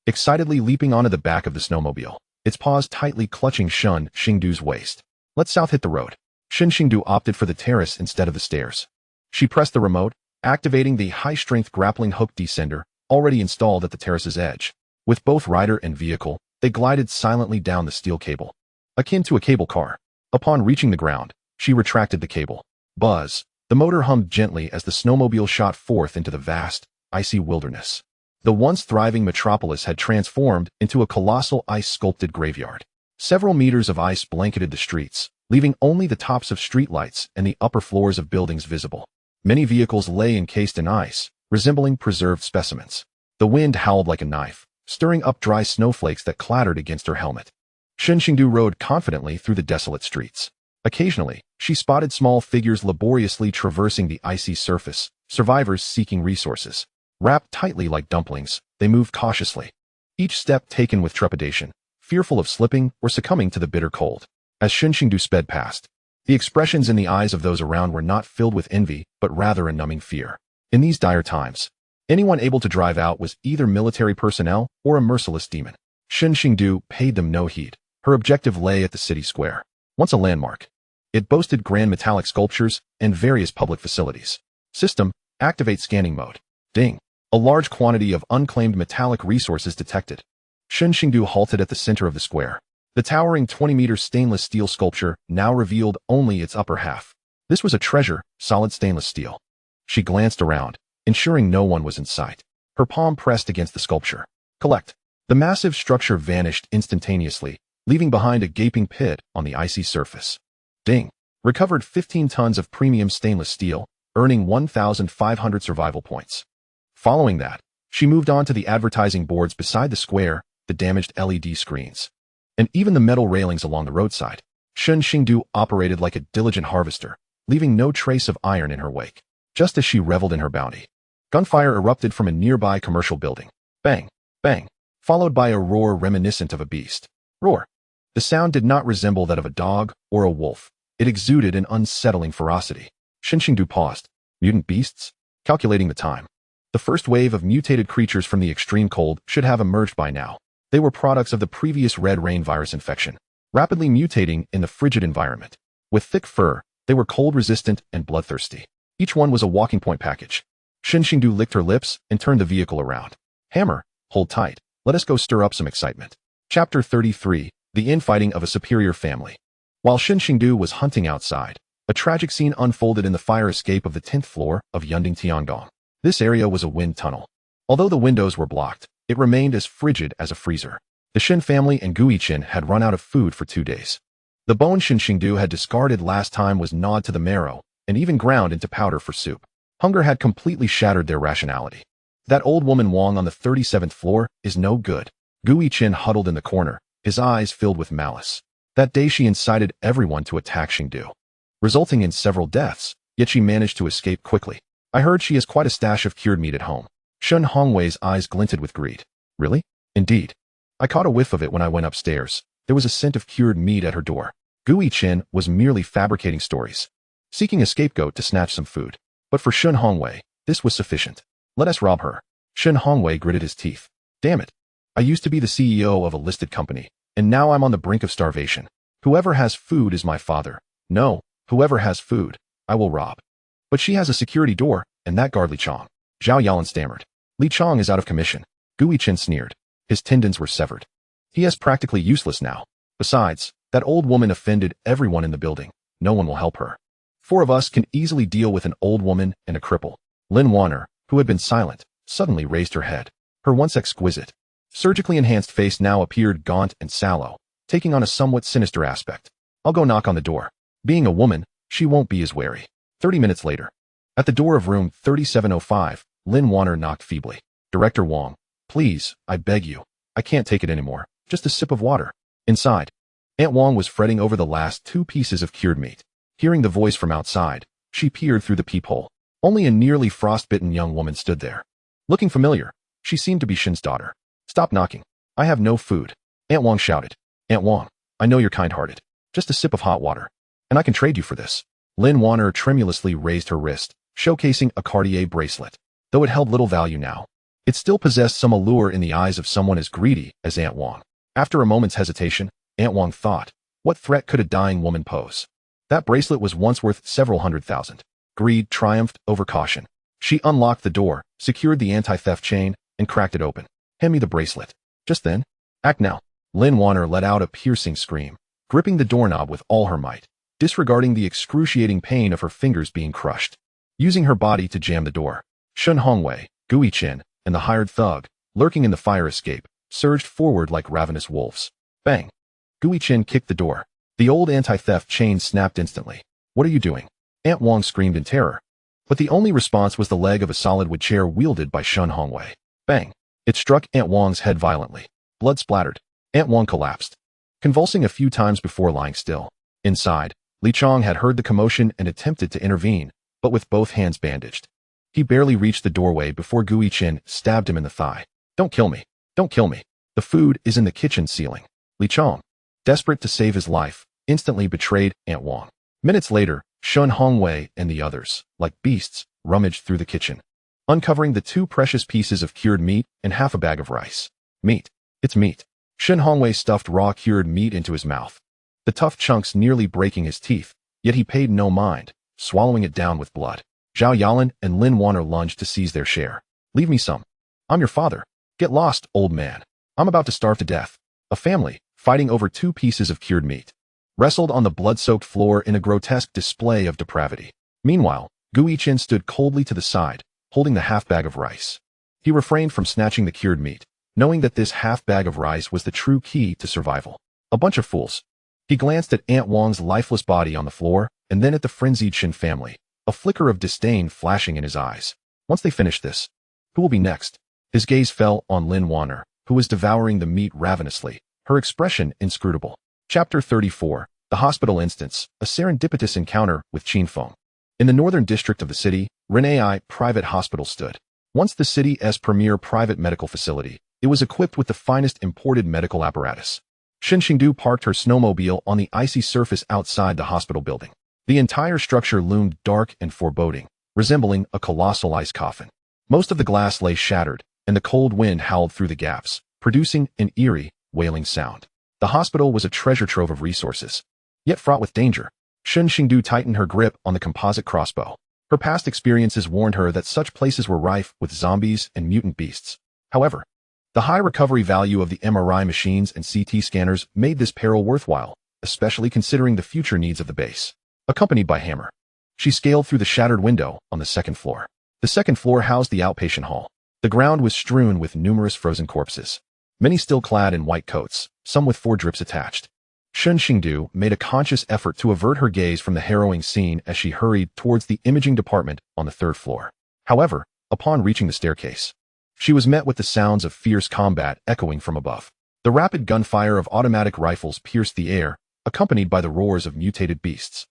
excitedly leaping onto the back of the snowmobile, its paws tightly clutching Shen Xingdu's waist. Let's south hit the road. Shen Xingdu opted for the terrace instead of the stairs. She pressed the remote, activating the high-strength grappling hook descender already installed at the terrace's edge. With both rider and vehicle, they glided silently down the steel cable, akin to a cable car. Upon reaching the ground, she retracted the cable. Buzz. The motor hummed gently as the snowmobile shot forth into the vast, icy wilderness. The once thriving metropolis had transformed into a colossal ice-sculpted graveyard. Several meters of ice blanketed the streets, leaving only the tops of streetlights and the upper floors of buildings visible. Many vehicles lay encased in ice, resembling preserved specimens. The wind howled like a knife, stirring up dry snowflakes that clattered against her helmet. Shen Xingdu rode confidently through the desolate streets. Occasionally, she spotted small figures laboriously traversing the icy surface, survivors seeking resources. Wrapped tightly like dumplings, they moved cautiously, each step taken with trepidation, fearful of slipping or succumbing to the bitter cold. As Shen Xingdu sped past, the expressions in the eyes of those around were not filled with envy, but rather a numbing fear. In these dire times, anyone able to drive out was either military personnel or a merciless demon. Shen Xingdu paid them no heed. Her objective lay at the city square, once a landmark. It boasted grand metallic sculptures and various public facilities. System, activate scanning mode. Ding. A large quantity of unclaimed metallic resources detected. Shen Xingdu halted at the center of the square. The towering 20-meter stainless steel sculpture now revealed only its upper half. This was a treasure, solid stainless steel. She glanced around, ensuring no one was in sight. Her palm pressed against the sculpture. Collect. The massive structure vanished instantaneously, leaving behind a gaping pit on the icy surface. Ding! Recovered 15 tons of premium stainless steel, earning 1,500 survival points. Following that, she moved on to the advertising boards beside the square, the damaged LED screens, and even the metal railings along the roadside. Shen Xingdu operated like a diligent harvester, leaving no trace of iron in her wake, just as she reveled in her bounty. Gunfire erupted from a nearby commercial building. Bang! Bang! Followed by a roar reminiscent of a beast. Roar! The sound did not resemble that of a dog or a wolf. It exuded an unsettling ferocity. Shen Xingdu paused. Mutant beasts? Calculating the time. The first wave of mutated creatures from the extreme cold should have emerged by now. They were products of the previous red rain virus infection, rapidly mutating in the frigid environment. With thick fur, they were cold-resistant and bloodthirsty. Each one was a walking point package. Shen Xingdu licked her lips and turned the vehicle around. Hammer, hold tight. Let us go stir up some excitement. Chapter 33, The Infighting of a Superior Family. While Shen Xingdu was hunting outside, a tragic scene unfolded in the fire escape of the 10th floor of Yunding Tiangdong. This area was a wind tunnel. Although the windows were blocked, it remained as frigid as a freezer. The Shen family and Gui Qin had run out of food for 2 days. The bone Shen Xingdu had discarded last time was gnawed to the marrow and even ground into powder for soup. Hunger had completely shattered their rationality. That old woman Wang on the 37th floor is no good. Gui Qin huddled in the corner, his eyes filled with malice. That day she incited everyone to attack Xingdu, resulting in several deaths, yet she managed to escape quickly. I heard she has quite a stash of cured meat at home. Shen Hongwei's eyes glinted with greed. Really? Indeed. I caught a whiff of it when I went upstairs. There was a scent of cured meat at her door. Gui Qin was merely fabricating stories, seeking a scapegoat to snatch some food. But for Shen Hongwei, this was sufficient. Let us rob her. Shen Hongwei gritted his teeth. Damn it. I used to be the CEO of a listed company, and now I'm on the brink of starvation. Whoever has food is my father. No, whoever has food, I will rob. But she has a security door, and that guard Li Chong. Zhao Yalan stammered. Li Chong is out of commission. Gui Qin sneered. His tendons were severed. He is practically useless now. Besides, that old woman offended everyone in the building. No one will help her. 4 of us can easily deal with an old woman and a cripple. Lin Warner, who had been silent, suddenly raised her head. Her once exquisite, surgically enhanced face now appeared gaunt and sallow, taking on a somewhat sinister aspect. I'll go knock on the door. Being a woman, she won't be as wary. 30 minutes later. At the door of room 3705, Lin Warner knocked feebly. Director Wang, please, I beg you. I can't take it anymore. Just a sip of water. Inside. Aunt Wang was fretting over the last 2 pieces of cured meat. Hearing the voice from outside, she peered through the peephole. Only a nearly frostbitten young woman stood there. Looking familiar, she seemed to be Shen's daughter. Stop knocking. I have no food. Aunt Wang shouted. Aunt Wang, I know you're kind-hearted. Just a sip of hot water. And I can trade you for this. Lin Warner tremulously raised her wrist, showcasing a Cartier bracelet. Though it held little value now, it still possessed some allure in the eyes of someone as greedy as Aunt Wang. After a moment's hesitation, Aunt Wang thought, what threat could a dying woman pose? That bracelet was once worth several $100,000. Greed triumphed over caution. She unlocked the door, secured the anti-theft chain, and cracked it open. Hand me the bracelet. Just then. Act now. Lin Warner let out a piercing scream, gripping the doorknob with all her might, disregarding the excruciating pain of her fingers being crushed. Using her body to jam the door, Shen Hongwei, Gui Qin, and the hired thug, lurking in the fire escape, surged forward like ravenous wolves. Bang! Gui Qin kicked the door. The old anti-theft chain snapped instantly. What are you doing? Aunt Wang screamed in terror. But the only response was the leg of a solid wood chair wielded by Shen Hongwei. Bang! It struck Aunt Wang's head violently. Blood splattered. Aunt Wang collapsed, convulsing a few times before lying still. Inside, Li Chong had heard the commotion and attempted to intervene, but with both hands bandaged. He barely reached the doorway before Gui Qin stabbed him in the thigh. Don't kill me. Don't kill me. The food is in the kitchen ceiling. Li Chong, desperate to save his life, instantly betrayed Aunt Wang. Minutes later, Shen Hongwei and the others, like beasts, rummaged through the kitchen, uncovering the 2 precious pieces of cured meat and half a bag of rice. Meat. It's meat. Shen Hongwei stuffed raw cured meat into his mouth, the tough chunks nearly breaking his teeth, yet he paid no mind, swallowing it down with blood. Zhao Yalan and Lin Warner lunged to seize their share. Leave me some. I'm your father. Get lost, old man. I'm about to starve to death. A family, fighting over 2 pieces of cured meat, wrestled on the blood-soaked floor in a grotesque display of depravity. Meanwhile, Gui Qin stood coldly to the side, holding the half bag of rice. He refrained from snatching the cured meat, knowing that this half bag of rice was the true key to survival. A bunch of fools. He glanced at Aunt Wang's lifeless body on the floor, and then at the frenzied Shen family, a flicker of disdain flashing in his eyes. Once they finish this, who will be next? His gaze fell on Lin Wanner, who was devouring the meat ravenously, her expression inscrutable. Chapter 34, The Hospital Instance, a serendipitous encounter with Qin Feng. In the northern district of the city, Renai Private Hospital stood. Once the city's premier private medical facility, it was equipped with the finest imported medical apparatus. Shen Xingdu parked her snowmobile on the icy surface outside the hospital building. The entire structure loomed dark and foreboding, resembling a colossal ice coffin. Most of the glass lay shattered, and the cold wind howled through the gaps, producing an eerie, wailing sound. The hospital was a treasure trove of resources, yet fraught with danger. Shen Xingdu tightened her grip on the composite crossbow. Her past experiences warned her that such places were rife with zombies and mutant beasts. However, the high recovery value of the MRI machines and CT scanners made this peril worthwhile, especially considering the future needs of the base. Accompanied by Hammer, she scaled through the shattered window on the second floor. The second floor housed the outpatient hall. The ground was strewn with numerous frozen corpses, many still clad in white coats, some with 4 drips attached. Shen Xingdu made a conscious effort to avert her gaze from the harrowing scene as she hurried towards the imaging department on the 3rd floor. However, upon reaching the staircase, she was met with the sounds of fierce combat echoing from above. The rapid gunfire of automatic rifles pierced the air, accompanied by the roars of mutated beasts.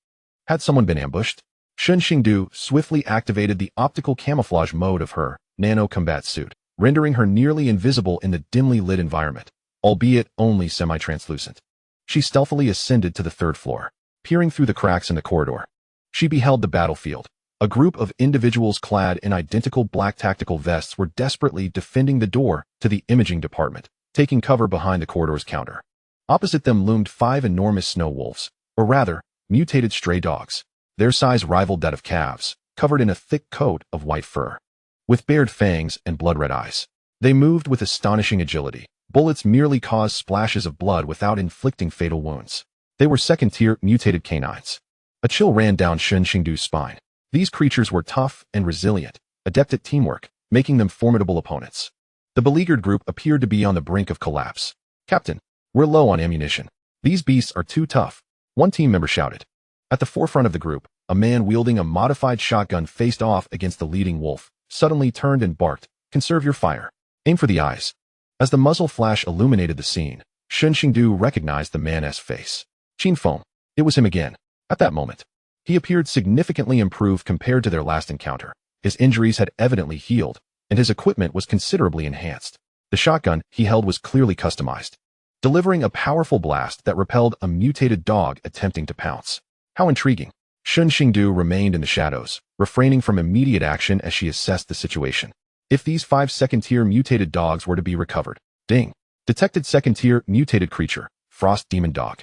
Had someone been ambushed? Shen Xingdu swiftly activated the optical camouflage mode of her nano-combat suit, rendering her nearly invisible in the dimly lit environment, albeit only semi-translucent. She stealthily ascended to the 3rd floor, peering through the cracks in the corridor. She beheld the battlefield. A group of individuals clad in identical black tactical vests were desperately defending the door to the imaging department, taking cover behind the corridor's counter. Opposite them loomed 5 enormous snow wolves, or rather, mutated stray dogs. Their size rivaled that of calves, covered in a thick coat of white fur. With bared fangs and blood-red eyes, they moved with astonishing agility. Bullets merely caused splashes of blood without inflicting fatal wounds. They were second-tier mutated canines. A chill ran down Shen Xingdu's spine. These creatures were tough and resilient, adept at teamwork, making them formidable opponents. The beleaguered group appeared to be on the brink of collapse. "Captain, we're low on ammunition. These beasts are too tough," one team member shouted. At the forefront of the group, a man wielding a modified shotgun faced off against the leading wolf, suddenly turned and barked, "Conserve your fire. Aim for the eyes." As the muzzle flash illuminated the scene, Shen Xingdu recognized the man's face. Qin Feng. It was him again. At that moment, he appeared significantly improved compared to their last encounter. His injuries had evidently healed, and his equipment was considerably enhanced. The shotgun he held was clearly customized, delivering a powerful blast that repelled a mutated dog attempting to pounce. How intriguing. Shen Xingdu remained in the shadows, refraining from immediate action as she assessed the situation. If these 5 second-tier mutated dogs were to be recovered, ding. Detected second-tier mutated creature, Frost Demon Dog.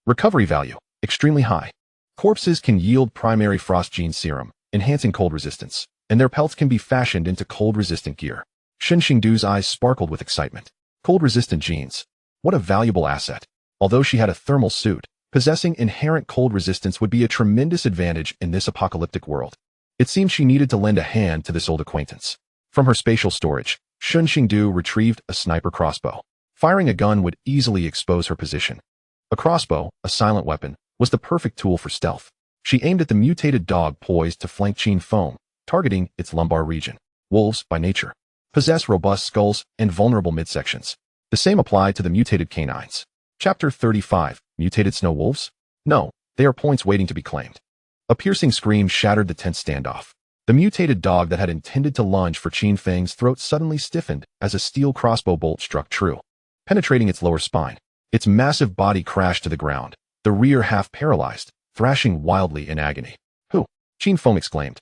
Recovery value, extremely high. Corpses can yield primary frost gene serum, enhancing cold resistance, and their pelts can be fashioned into cold-resistant gear. Shen Xingdu's eyes sparkled with excitement. Cold-resistant genes. What a valuable asset. Although she had a thermal suit, possessing inherent cold resistance would be a tremendous advantage in this apocalyptic world. It seemed she needed to lend a hand to this old acquaintance. From her spatial storage, Shen Xingdu retrieved a sniper crossbow. Firing a gun would easily expose her position. A crossbow, a silent weapon, was the perfect tool for stealth. She aimed at the mutated dog poised to flank Qin Feng, targeting its lumbar region. Wolves, by nature, possess robust skulls and vulnerable midsections. The same applied to the mutated canines. Chapter 35, Mutated Snow Wolves? No, they are points waiting to be claimed. A piercing scream shattered the tense standoff. The mutated dog that had intended to lunge for Qin Feng's throat suddenly stiffened as a steel crossbow bolt struck true, penetrating its lower spine. Its massive body crashed to the ground, the rear half paralyzed, thrashing wildly in agony. "Who?" Qin Feng exclaimed,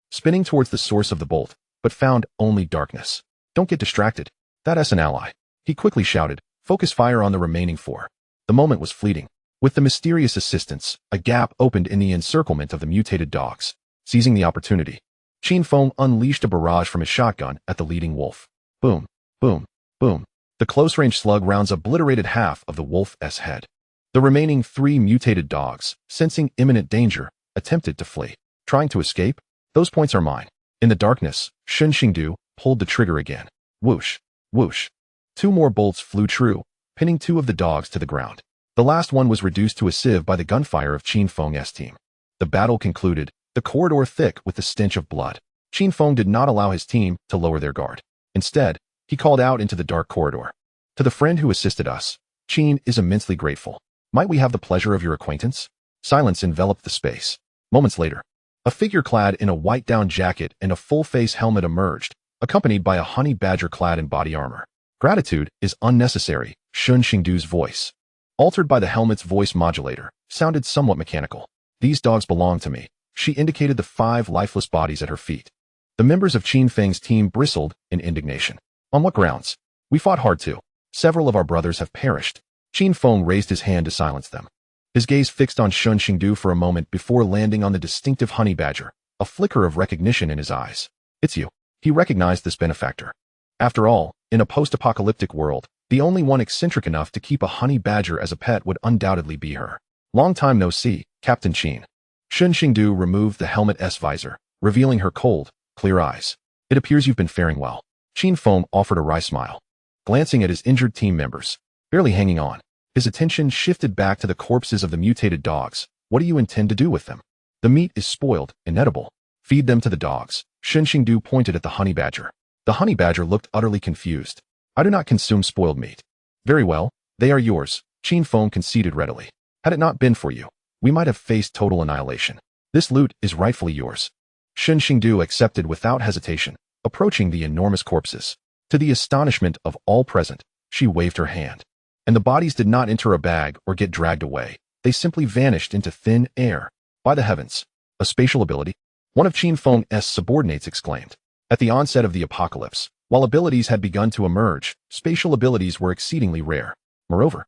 spinning towards the source of the bolt, but found only darkness. "Don't get distracted. That's an ally," he quickly shouted. "Focus fire on the remaining 4. The moment was fleeting. With the mysterious assistance, a gap opened in the encirclement of the mutated dogs. Seizing the opportunity, Qin Feng unleashed a barrage from his shotgun at the leading wolf. Boom, boom, boom. The close-range slug rounds obliterated half of the wolf's head. The remaining 3 mutated dogs, sensing imminent danger, attempted to flee. Trying to escape? Those points are mine. In the darkness, Shen Xingdu pulled the trigger again. Whoosh, whoosh. 2 more bolts flew true, pinning 2 of the dogs to the ground. The last one was reduced to a sieve by the gunfire of Qin Feng's team. The battle concluded, the corridor thick with the stench of blood. Qin Feng did not allow his team to lower their guard. Instead, he called out into the dark corridor. To the friend who assisted us, Qin is immensely grateful. Might we have the pleasure of your acquaintance? Silence enveloped the space. Moments later, a figure clad in a white down jacket and a full-face helmet emerged, accompanied by a honey badger clad in body armor. Gratitude is unnecessary, Shen Xingdu's voice, altered by the helmet's voice modulator, sounded somewhat mechanical. These dogs belong to me. She indicated the 5 lifeless bodies at her feet. The members of Qin Feng's team bristled in indignation. On what grounds? We fought hard too. Several of our brothers have perished. Qin Feng raised his hand to silence them. His gaze fixed on Shen Xingdu for a moment before landing on the distinctive honey badger, a flicker of recognition in his eyes. It's you. He recognized this benefactor. After all, in a post-apocalyptic world, the only one eccentric enough to keep a honey badger as a pet would undoubtedly be her. Long time no see, Captain Qin. Shen Xingdu removed the helmet's visor, revealing her cold, clear eyes. It appears you've been faring well. Qin Feng offered a wry smile. Glancing at his injured team members, barely hanging on, his attention shifted back to the corpses of the mutated dogs. What do you intend to do with them? The meat is spoiled, inedible. Feed them to the dogs. Shen Xingdu pointed at the honey badger. The honey badger looked utterly confused. I do not consume spoiled meat. Very well, they are yours, Qin Feng conceded readily. Had it not been for you, we might have faced total annihilation. This loot is rightfully yours. Shen Xingdu accepted without hesitation, approaching the enormous corpses. To the astonishment of all present, she waved her hand. And the bodies did not enter a bag or get dragged away. They simply vanished into thin air. By the heavens, a spatial ability? One of Qin Feng's subordinates exclaimed. At the onset of the apocalypse, while abilities had begun to emerge, spatial abilities were exceedingly rare. Moreover,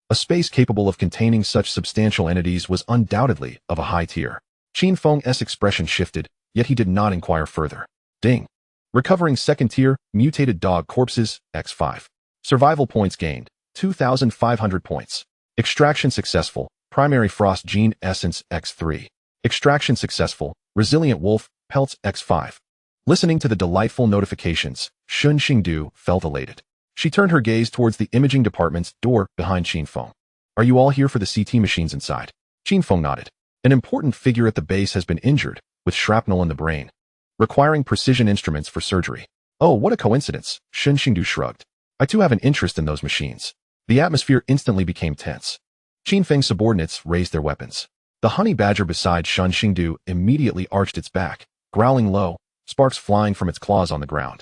a space capable of containing such substantial entities was undoubtedly of a high tier. Qin Feng's expression shifted, yet he did not inquire further. Ding. Recovering second tier, mutated dog corpses, X5. Survival points gained, 2,500 points. Extraction successful, primary frost gene essence X3. Extraction successful, resilient wolf, pelts X5. Listening to the delightful notifications, Shen Xingdu felt elated. She turned her gaze towards the imaging department's door behind Qin Feng. Are you all here for the CT machines inside? Qin Feng nodded. An important figure at the base has been injured, with shrapnel in the brain, requiring precision instruments for surgery. Oh, what a coincidence, Shen Xingdu shrugged. I too have an interest in those machines. The atmosphere instantly became tense. Qin Feng's subordinates raised their weapons. The honey badger beside Shen Xingdu immediately arched its back, growling low, sparks flying from its claws on the ground.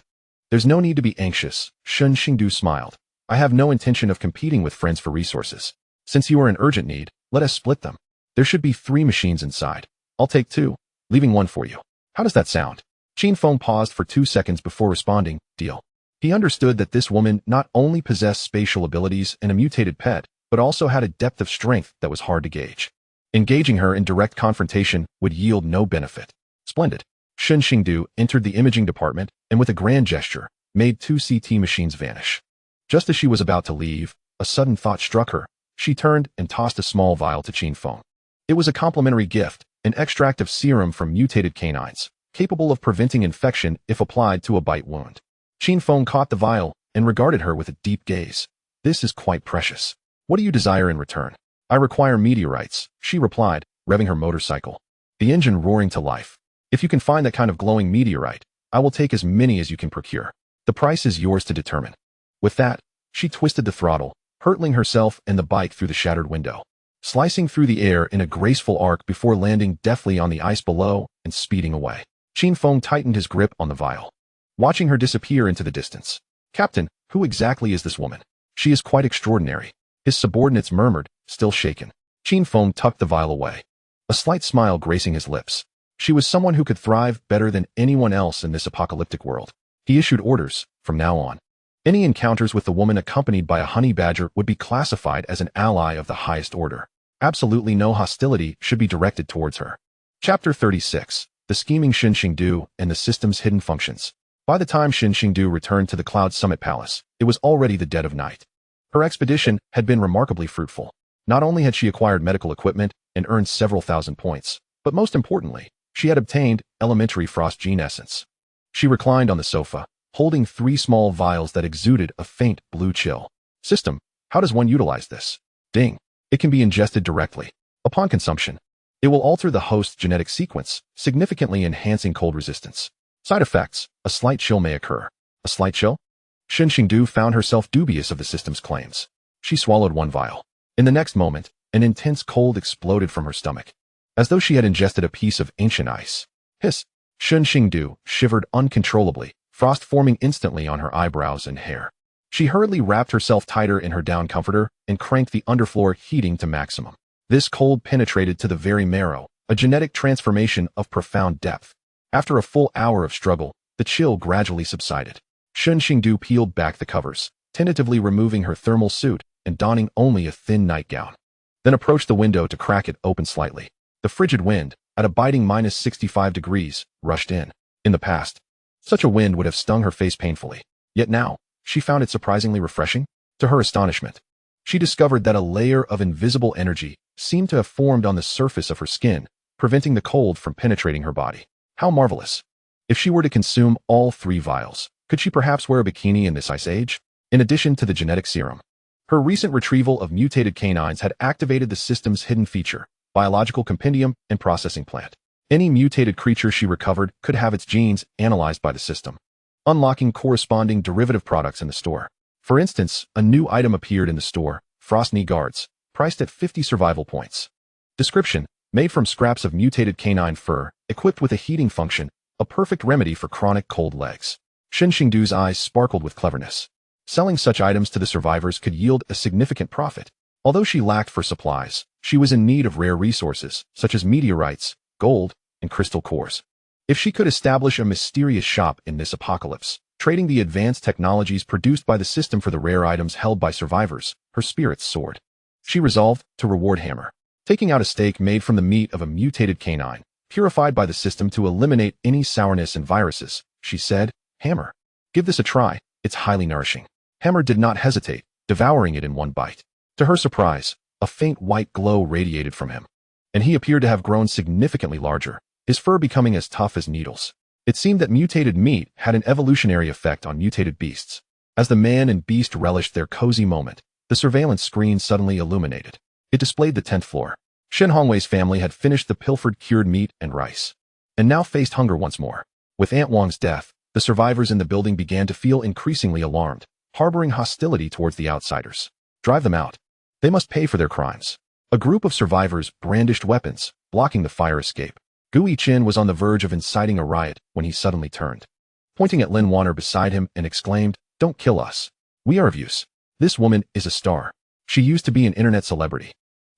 There's no need to be anxious, Shen Xingdu smiled. I have no intention of competing with friends for resources. Since you are in urgent need, let us split them. There should be 3 machines inside. I'll take 2, leaving 1 for you. How does that sound? Qin Feng paused for 2 seconds before responding, deal. He understood that this woman not only possessed spatial abilities and a mutated pet, but also had a depth of strength that was hard to gauge. Engaging her in direct confrontation would yield no benefit. Splendid. Shen Xingdu entered the imaging department and with a grand gesture, made 2 CT machines vanish. Just as she was about to leave, a sudden thought struck her. She turned and tossed a small vial to Qin Feng. It was a complimentary gift, an extract of serum from mutated canines, capable of preventing infection if applied to a bite wound. Qin Feng caught the vial and regarded her with a deep gaze. This is quite precious. What do you desire in return? I require meteorites, she replied, revving her motorcycle, the engine roaring to life. If you can find that kind of glowing meteorite, I will take as many as you can procure. The price is yours to determine. With that, she twisted the throttle, hurtling herself and the bike through the shattered window, slicing through the air in a graceful arc before landing deftly on the ice below and speeding away. Qin Feng tightened his grip on the vial, watching her disappear into the distance. Captain, who exactly is this woman? She is quite extraordinary, his subordinates murmured, still shaken. Qin Feng tucked the vial away, a slight smile gracing his lips. She was someone who could thrive better than anyone else in this apocalyptic world. He issued orders, from now on. Any encounters with the woman accompanied by a honey badger would be classified as an ally of the highest order. Absolutely no hostility should be directed towards her. Chapter 36. The Scheming Shen Xingdu and the System's Hidden Functions. By the time Shen Xingdu returned to the Cloud Summit Palace, it was already the dead of night. Her expedition had been remarkably fruitful. Not only had she acquired medical equipment and earned several thousand points, but most importantly, she had obtained elementary frost gene essence. She reclined on the sofa, holding 3 small vials that exuded a faint blue chill. System, how does one utilize this? Ding. It can be ingested directly. Upon consumption, it will alter the host's genetic sequence, significantly enhancing cold resistance. Side effects, a slight chill may occur. A slight chill? Shen Xingdu found herself dubious of the system's claims. She swallowed 1 vial. In the next moment, an intense cold exploded from her stomach, as though she had ingested a piece of ancient ice. Hiss! Shen Xingdu shivered uncontrollably, frost forming instantly on her eyebrows and hair. She hurriedly wrapped herself tighter in her down comforter and cranked the underfloor heating to maximum. This cold penetrated to the very marrow, a genetic transformation of profound depth. After a full hour of struggle, the chill gradually subsided. Shen Xingdu peeled back the covers, tentatively removing her thermal suit and donning only a thin nightgown. Then approached the window to crack it open slightly. The frigid wind, at a biting -65 degrees, rushed in. In the past, such a wind would have stung her face painfully. Yet now, she found it surprisingly refreshing. To her astonishment, she discovered that a layer of invisible energy seemed to have formed on the surface of her skin, preventing the cold from penetrating her body. How marvelous! If she were to consume all 3 vials, could she perhaps wear a bikini in this ice age? In addition to the genetic serum, her recent retrieval of mutated canines had activated the system's hidden feature, biological compendium and processing plant. Any mutated creature she recovered could have its genes analyzed by the system, unlocking corresponding derivative products in the store. For instance, a new item appeared in the store, frost knee guards, priced at 50 survival points. Description, made from scraps of mutated canine fur, equipped with a heating function, a perfect remedy for chronic cold legs. Shen Xingdu's eyes sparkled with cleverness. Selling such items to the survivors could yield a significant profit. Although she lacked for supplies, she was in need of rare resources, such as meteorites, gold, and crystal cores. If she could establish a mysterious shop in this apocalypse, trading the advanced technologies produced by the system for the rare items held by survivors, her spirits soared. She resolved to reward Hammer, taking out a steak made from the meat of a mutated canine, purified by the system to eliminate any sourness and viruses. She said, "Hammer, give this a try, it's highly nourishing." Hammer did not hesitate, devouring it in 1 bite. To her surprise, a faint white glow radiated from him, and he appeared to have grown significantly larger, his fur becoming as tough as needles. It seemed that mutated meat had an evolutionary effect on mutated beasts. As the man and beast relished their cozy moment, the surveillance screen suddenly illuminated. It displayed the 10th floor. Shen Hongwei's family had finished the pilfered cured meat and rice, and now faced hunger once more. With Aunt Wang's death, the survivors in the building began to feel increasingly alarmed, harboring hostility towards the outsiders. Drive them out. They must pay for their crimes. A group of survivors brandished weapons, blocking the fire escape. Gu Yiqin was on the verge of inciting a riot when he suddenly turned, pointing at Lin Wanner beside him and exclaimed, "Don't kill us. We are of use. This woman is a star. She used to be an internet celebrity.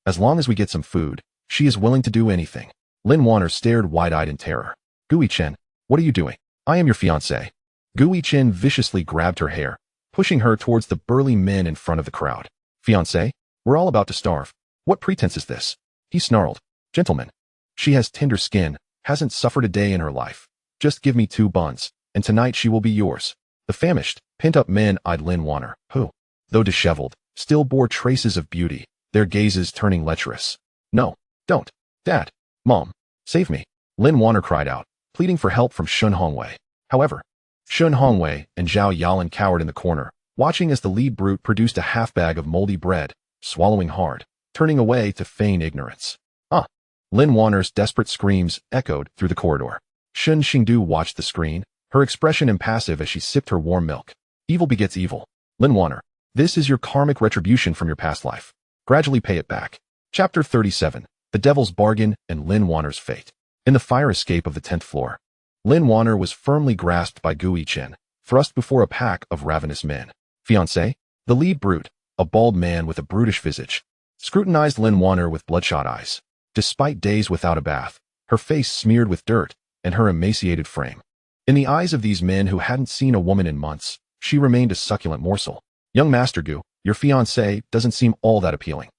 As long as we get some food, she is willing to do anything." Lin Wanner stared wide-eyed in terror. "Gu Yiqin, what are you doing? I am your fiancé." Gu Yiqin viciously grabbed her hair, pushing her towards the burly men in front of the crowd. "Fiancé? We're all about to starve. What pretense is this?" He snarled. "Gentlemen, she has tender skin, hasn't suffered a day in her life. Just give me 2 buns, and tonight she will be yours." The famished, pent-up men eyed Lin Wanner, who, though disheveled, still bore traces of beauty, their gazes turning lecherous. "No, don't. Dad, Mom, save me," Lin Wanner cried out, pleading for help from Shen Hongwei. However, Shen Hongwei and Zhao Yalan cowered in the corner, watching as the lead brute produced a half-bag of moldy bread, swallowing hard, turning away to feign ignorance. "Ah!" Lin Wanner's desperate screams echoed through the corridor. Shen Xingdu watched the screen, her expression impassive as she sipped her warm milk. "Evil begets evil. Lin Wanner, this is your karmic retribution from your past life. Gradually pay it back." Chapter 37, The Devil's Bargain and Lin Wanner's Fate. In the fire escape of the 10th floor, Lin Wanner was firmly grasped by Gu Yiqin, thrust before a pack of ravenous men. "Fiancé?" The lead brute, a bald man with a brutish visage, scrutinized Lin Wanner with bloodshot eyes. Despite days without a bath, her face smeared with dirt, and her emaciated frame. In the eyes of these men who hadn't seen a woman in months, she remained a succulent morsel. "Young Master Gu, your fiancé doesn't seem all that appealing,"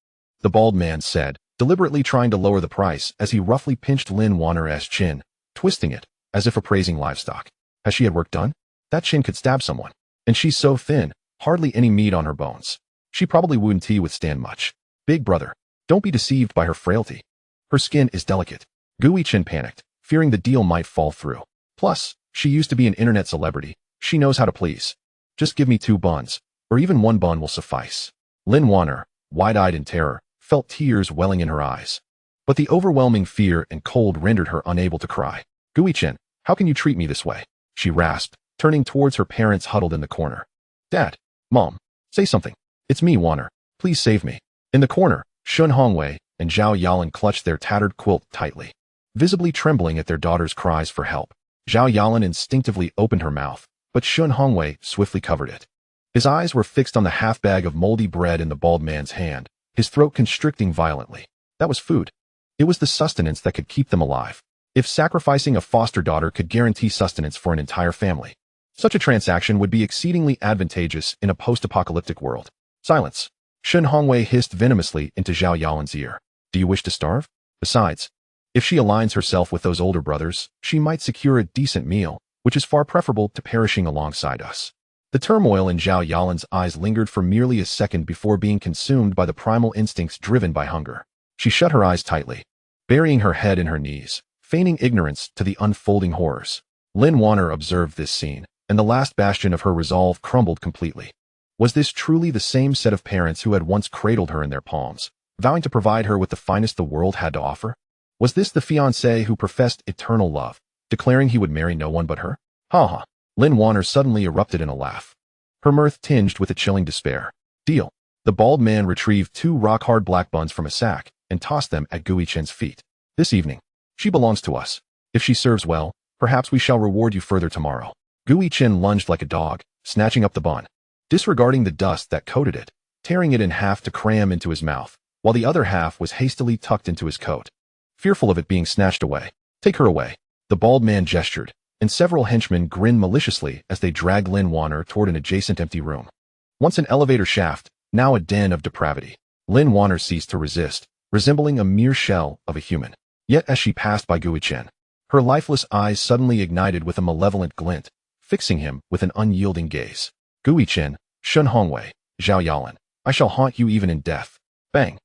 the bald man said, deliberately trying to lower the price as he roughly pinched Lin Wanner's chin, twisting it, as if appraising livestock. Has she had work done? That chin could stab someone. And she's so thin, hardly any meat on her bones. She probably wouldn't withstand much. "Big brother, don't be deceived by her frailty. Her skin is delicate." Gu Yiqin panicked, fearing the deal might fall through. Plus, she used to be an internet celebrity. She knows how to please. Just give me 2 buns, or even 1 bun will suffice. Lin Wanner, wide-eyed in terror, felt tears welling in her eyes. But the overwhelming fear and cold rendered her unable to cry. Guichen, how can you treat me this way? She rasped, turning towards her parents huddled in the corner. Dad, Mom, say something. It's me, Wanner. Please save me. In the corner, Shen Hongwei and Zhao Yalan clutched their tattered quilt tightly, visibly trembling at their daughter's cries for help. Zhao Yalan instinctively opened her mouth, but Shen Hongwei swiftly covered it. His eyes were fixed on the half-bag of moldy bread in the bald man's hand, his throat constricting violently. That was food. It was the sustenance that could keep them alive. If sacrificing a foster daughter could guarantee sustenance for an entire family, such a transaction would be exceedingly advantageous in a post-apocalyptic world. Silence. Shen Hongwei hissed venomously into Zhao Yalan's ear. Do you wish to starve? Besides, if she aligns herself with those older brothers, she might secure a decent meal, which is far preferable to perishing alongside us. The turmoil in Zhao Yalan's eyes lingered for merely a second before being consumed by the primal instincts driven by hunger. She shut her eyes tightly, burying her head in her knees, feigning ignorance to the unfolding horrors. Lin Wanner observed this scene, and the last bastion of her resolve crumbled completely. Was this truly the same set of parents who had once cradled her in their palms, vowing to provide her with the finest the world had to offer? Was this the fiancé who professed eternal love, declaring he would marry no one but her? Ha ha. Lin Wanner suddenly erupted in a laugh, her mirth tinged with a chilling despair. Deal. The bald man retrieved 2 rock-hard black buns from a sack and tossed them at Guichen's feet. This evening, she belongs to us. If she serves well, perhaps we shall reward you further tomorrow. Guichen lunged like a dog, snatching up the bun, disregarding the dust that coated it, tearing it in half to cram into his mouth, while the other half was hastily tucked into his coat. Fearful of it being snatched away. Take her away. The bald man gestured, and several henchmen grinned maliciously as they dragged Lin Wanner toward an adjacent empty room. Once an elevator shaft, now a den of depravity. Lin Wanner ceased to resist, resembling a mere shell of a human. Yet as she passed by Guichen, her lifeless eyes suddenly ignited with a malevolent glint, fixing him with an unyielding gaze. Guichen, Shen Hongwei, Zhao Yalan, I shall haunt you even in death. Bang.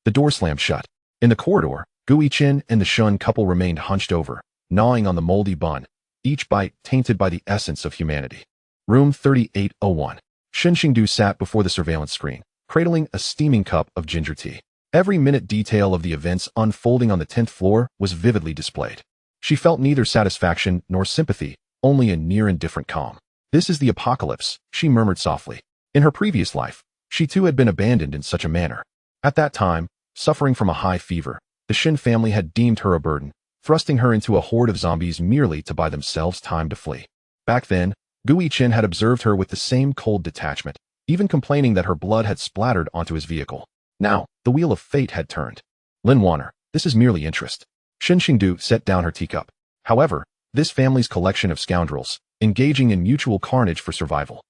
The door slammed shut. In the corridor, Guichen and the Shen couple remained hunched over, gnawing on the moldy bun, each bite tainted by the essence of humanity. Room 3801. Shen Xingdu sat before the surveillance screen, cradling a steaming cup of ginger tea. Every minute detail of the events unfolding on the 10th floor was vividly displayed. She felt neither satisfaction nor sympathy, only a near indifferent calm. This is the apocalypse, she murmured softly. In her previous life, she too had been abandoned in such a manner. At that time, suffering from a high fever, the Shen family had deemed her a burden, thrusting her into a horde of zombies merely to buy themselves time to flee. Back then, Guichen had observed her with the same cold detachment, even complaining that her blood had splattered onto his vehicle. Now, the wheel of fate had turned. Lin Wanner, this is merely interest. Shen Xingdu set down her teacup. However, this family's collection of scoundrels, engaging in mutual carnage for survival,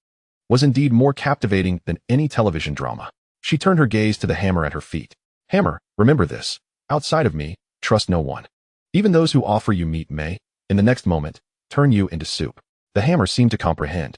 was indeed more captivating than any television drama. She turned her gaze to the hammer at her feet. Hammer, remember this. Outside of me, trust no one. Even those who offer you meat may, in the next moment, turn you into soup. The hammer seemed to comprehend,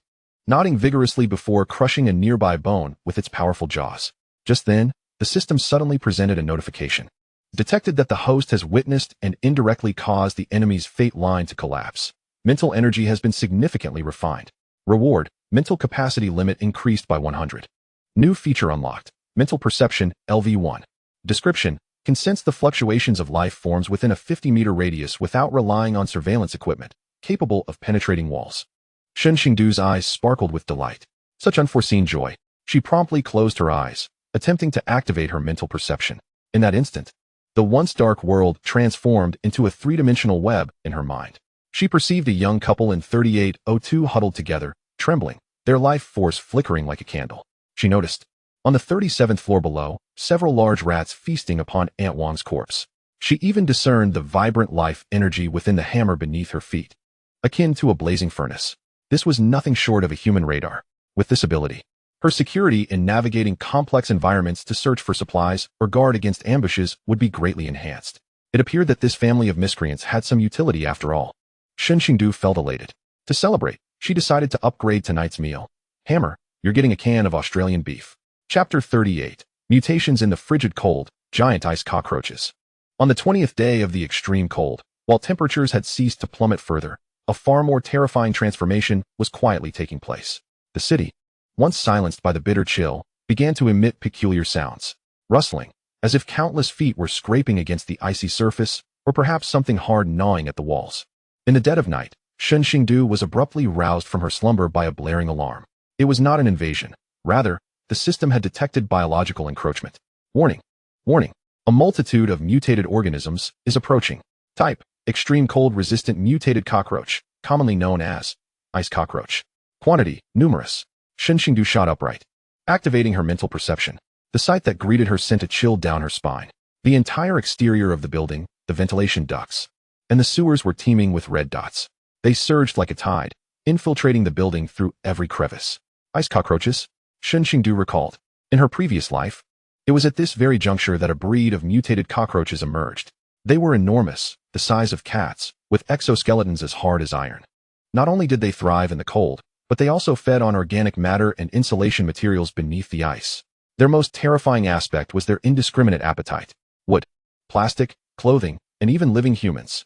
nodding vigorously before crushing a nearby bone with its powerful jaws. Just then, the system suddenly presented a notification. Detected that the host has witnessed and indirectly caused the enemy's fate line to collapse. Mental energy has been significantly refined. Reward, mental capacity limit increased by 100. New feature unlocked. Mental perception, LV1. Description, can sense the fluctuations of life forms within a 50-meter radius without relying on surveillance equipment, capable of penetrating walls. Shen Xingdu's eyes sparkled with delight. Such unforeseen joy. She promptly closed her eyes, attempting to activate her mental perception. In that instant, the once dark world transformed into a three-dimensional web in her mind. She perceived a young couple in 3802 huddled together, trembling, their life force flickering like a candle. She noticed, on the 37th floor below, several large rats feasting upon Aunt Wang's corpse. She even discerned the vibrant life energy within the hammer beneath her feet, akin to a blazing furnace. This was nothing short of a human radar. With this ability, her security in navigating complex environments to search for supplies or guard against ambushes would be greatly enhanced. It appeared that this family of miscreants had some utility after all. Shen Xingdu felt elated. To celebrate, she decided to upgrade tonight's meal. Hammer, you're getting a can of Australian beef. Chapter 38. Mutations in the frigid cold, giant ice cockroaches. On the 20th day of the extreme cold, while temperatures had ceased to plummet further, A far more terrifying transformation was quietly taking place. The city, once silenced by the bitter chill, began to emit peculiar sounds, rustling, as if countless feet were scraping against the icy surface, or perhaps something hard gnawing at the walls. In the dead of night, Shen Xingdu was abruptly roused from her slumber by a blaring alarm. It was not an invasion. Rather, the system had detected biological encroachment. Warning! Warning! A multitude of mutated organisms is approaching. Type: extreme cold-resistant mutated cockroach, commonly known as ice cockroach. Quantity: numerous. Shen Xingdu shot upright, activating her mental perception. The sight that greeted her sent a chill down her spine. The entire exterior of the building, the ventilation ducts, and the sewers were teeming with red dots. They surged like a tide, infiltrating the building through every crevice. Ice cockroaches? Shen Xingdu recalled. In her previous life, it was at this very juncture that a breed of mutated cockroaches emerged. They were enormous, the size of cats, with exoskeletons as hard as iron. Not only did they thrive in the cold, but they also fed on organic matter and insulation materials beneath the ice. Their most terrifying aspect was their indiscriminate appetite. Wood, plastic, clothing, and even living humans.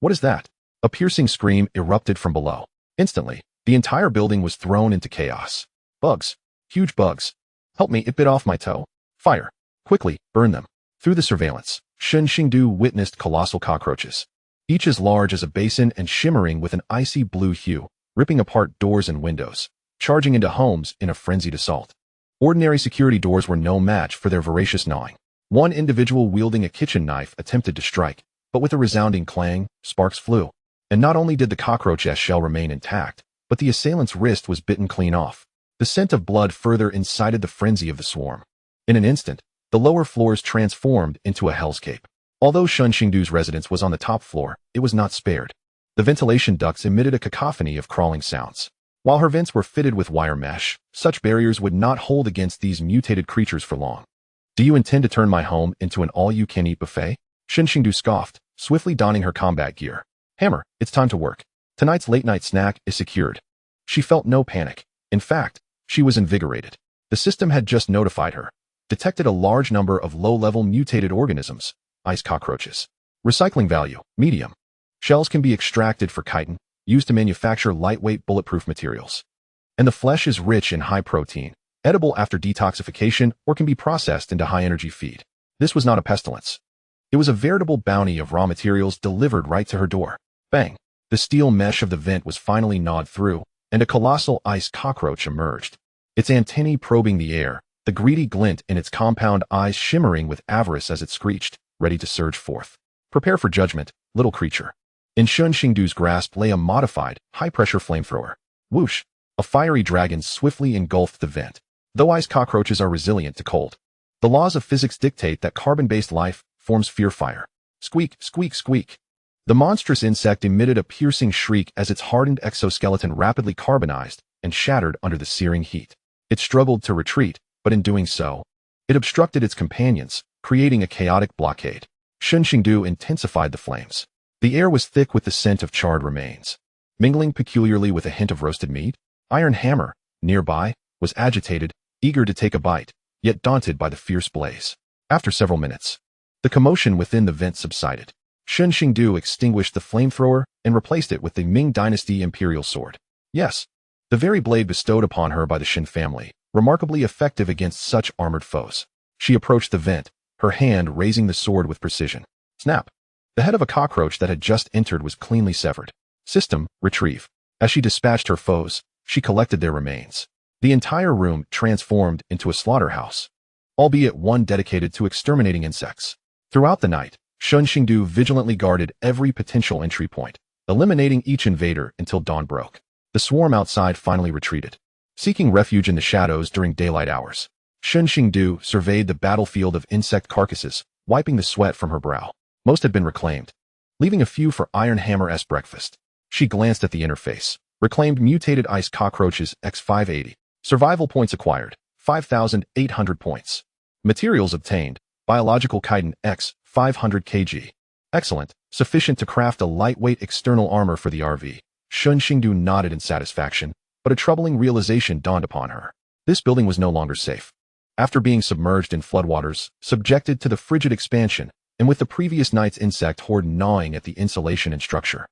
What is that? A piercing scream erupted from below. Instantly, the entire building was thrown into chaos. Bugs. Huge bugs. Help me, it bit off my toe. Fire. Quickly, burn them. Through the surveillance, Shen Xingdu witnessed colossal cockroaches, each as large as a basin and shimmering with an icy blue hue, ripping apart doors and windows, charging into homes in a frenzied assault. Ordinary security doors were no match for their voracious gnawing. One individual wielding a kitchen knife attempted to strike, but with a resounding clang, sparks flew. And not only did the cockroach's shell remain intact, but the assailant's wrist was bitten clean off. The scent of blood further incited the frenzy of the swarm. In an instant, the lower floors transformed into a hellscape. Although Shen Xingdu's residence was on the top floor, it was not spared. The ventilation ducts emitted a cacophony of crawling sounds. While her vents were fitted with wire mesh, such barriers would not hold against these mutated creatures for long. Do you intend to turn my home into an all-you-can-eat buffet? Shen Xingdu scoffed, swiftly donning her combat gear. Hammer, it's time to work. Tonight's late-night snack is secured. She felt no panic. In fact, she was invigorated. The system had just notified her. Detected a large number of low-level mutated organisms, ice cockroaches. Recycling value, medium. Shells can be extracted for chitin, used to manufacture lightweight bulletproof materials. And the flesh is rich in high protein, edible after detoxification, or can be processed into high-energy feed. This was not a pestilence. It was a veritable bounty of raw materials delivered right to her door. Bang! The steel mesh of the vent was finally gnawed through, and a colossal ice cockroach emerged. Its antennae probing the air, the greedy glint in its compound eyes shimmering with avarice as it screeched, ready to surge forth. Prepare for judgment, little creature. In Shen Xingdu's grasp lay a modified, high-pressure flamethrower. Whoosh! A fiery dragon swiftly engulfed the vent. Though ice cockroaches are resilient to cold, the laws of physics dictate that carbon-based life forms fear fire. Squeak, squeak, squeak. The monstrous insect emitted a piercing shriek as its hardened exoskeleton rapidly carbonized and shattered under the searing heat. It struggled to retreat, but in doing so, it obstructed its companions, creating a chaotic blockade. Shen Xingdu intensified the flames. The air was thick with the scent of charred remains. Mingling peculiarly with a hint of roasted meat, Iron Hammer, nearby, was agitated, eager to take a bite, yet daunted by the fierce blaze. After several minutes, the commotion within the vent subsided. Shen Xingdu extinguished the flamethrower and replaced it with the Ming Dynasty Imperial Sword. Yes, the very blade bestowed upon her by the Shen family, remarkably effective against such armored foes. She approached the vent, her hand raising the sword with precision. Snap! The head of a cockroach that had just entered was cleanly severed. System, retrieve. As she dispatched her foes, she collected their remains. The entire room transformed into a slaughterhouse, albeit one dedicated to exterminating insects. Throughout the night, Shen Xingdu vigilantly guarded every potential entry point, eliminating each invader until dawn broke. The swarm outside finally retreated, seeking refuge in the shadows during daylight hours. Shen Xingdu surveyed the battlefield of insect carcasses, wiping the sweat from her brow. Most had been reclaimed, leaving a few for Iron Hammer's breakfast. She glanced at the interface. Reclaimed mutated ice cockroaches X580. Survival points acquired, 5,800 points. Materials obtained, biological chitin X, 500 kg. Excellent, sufficient to craft a lightweight external armor for the RV. Shen Xingdu nodded in satisfaction, but a troubling realization dawned upon her. This building was no longer safe. After being submerged in floodwaters, subjected to the frigid expansion, and with the previous night's insect horde gnawing at the insulation and structure,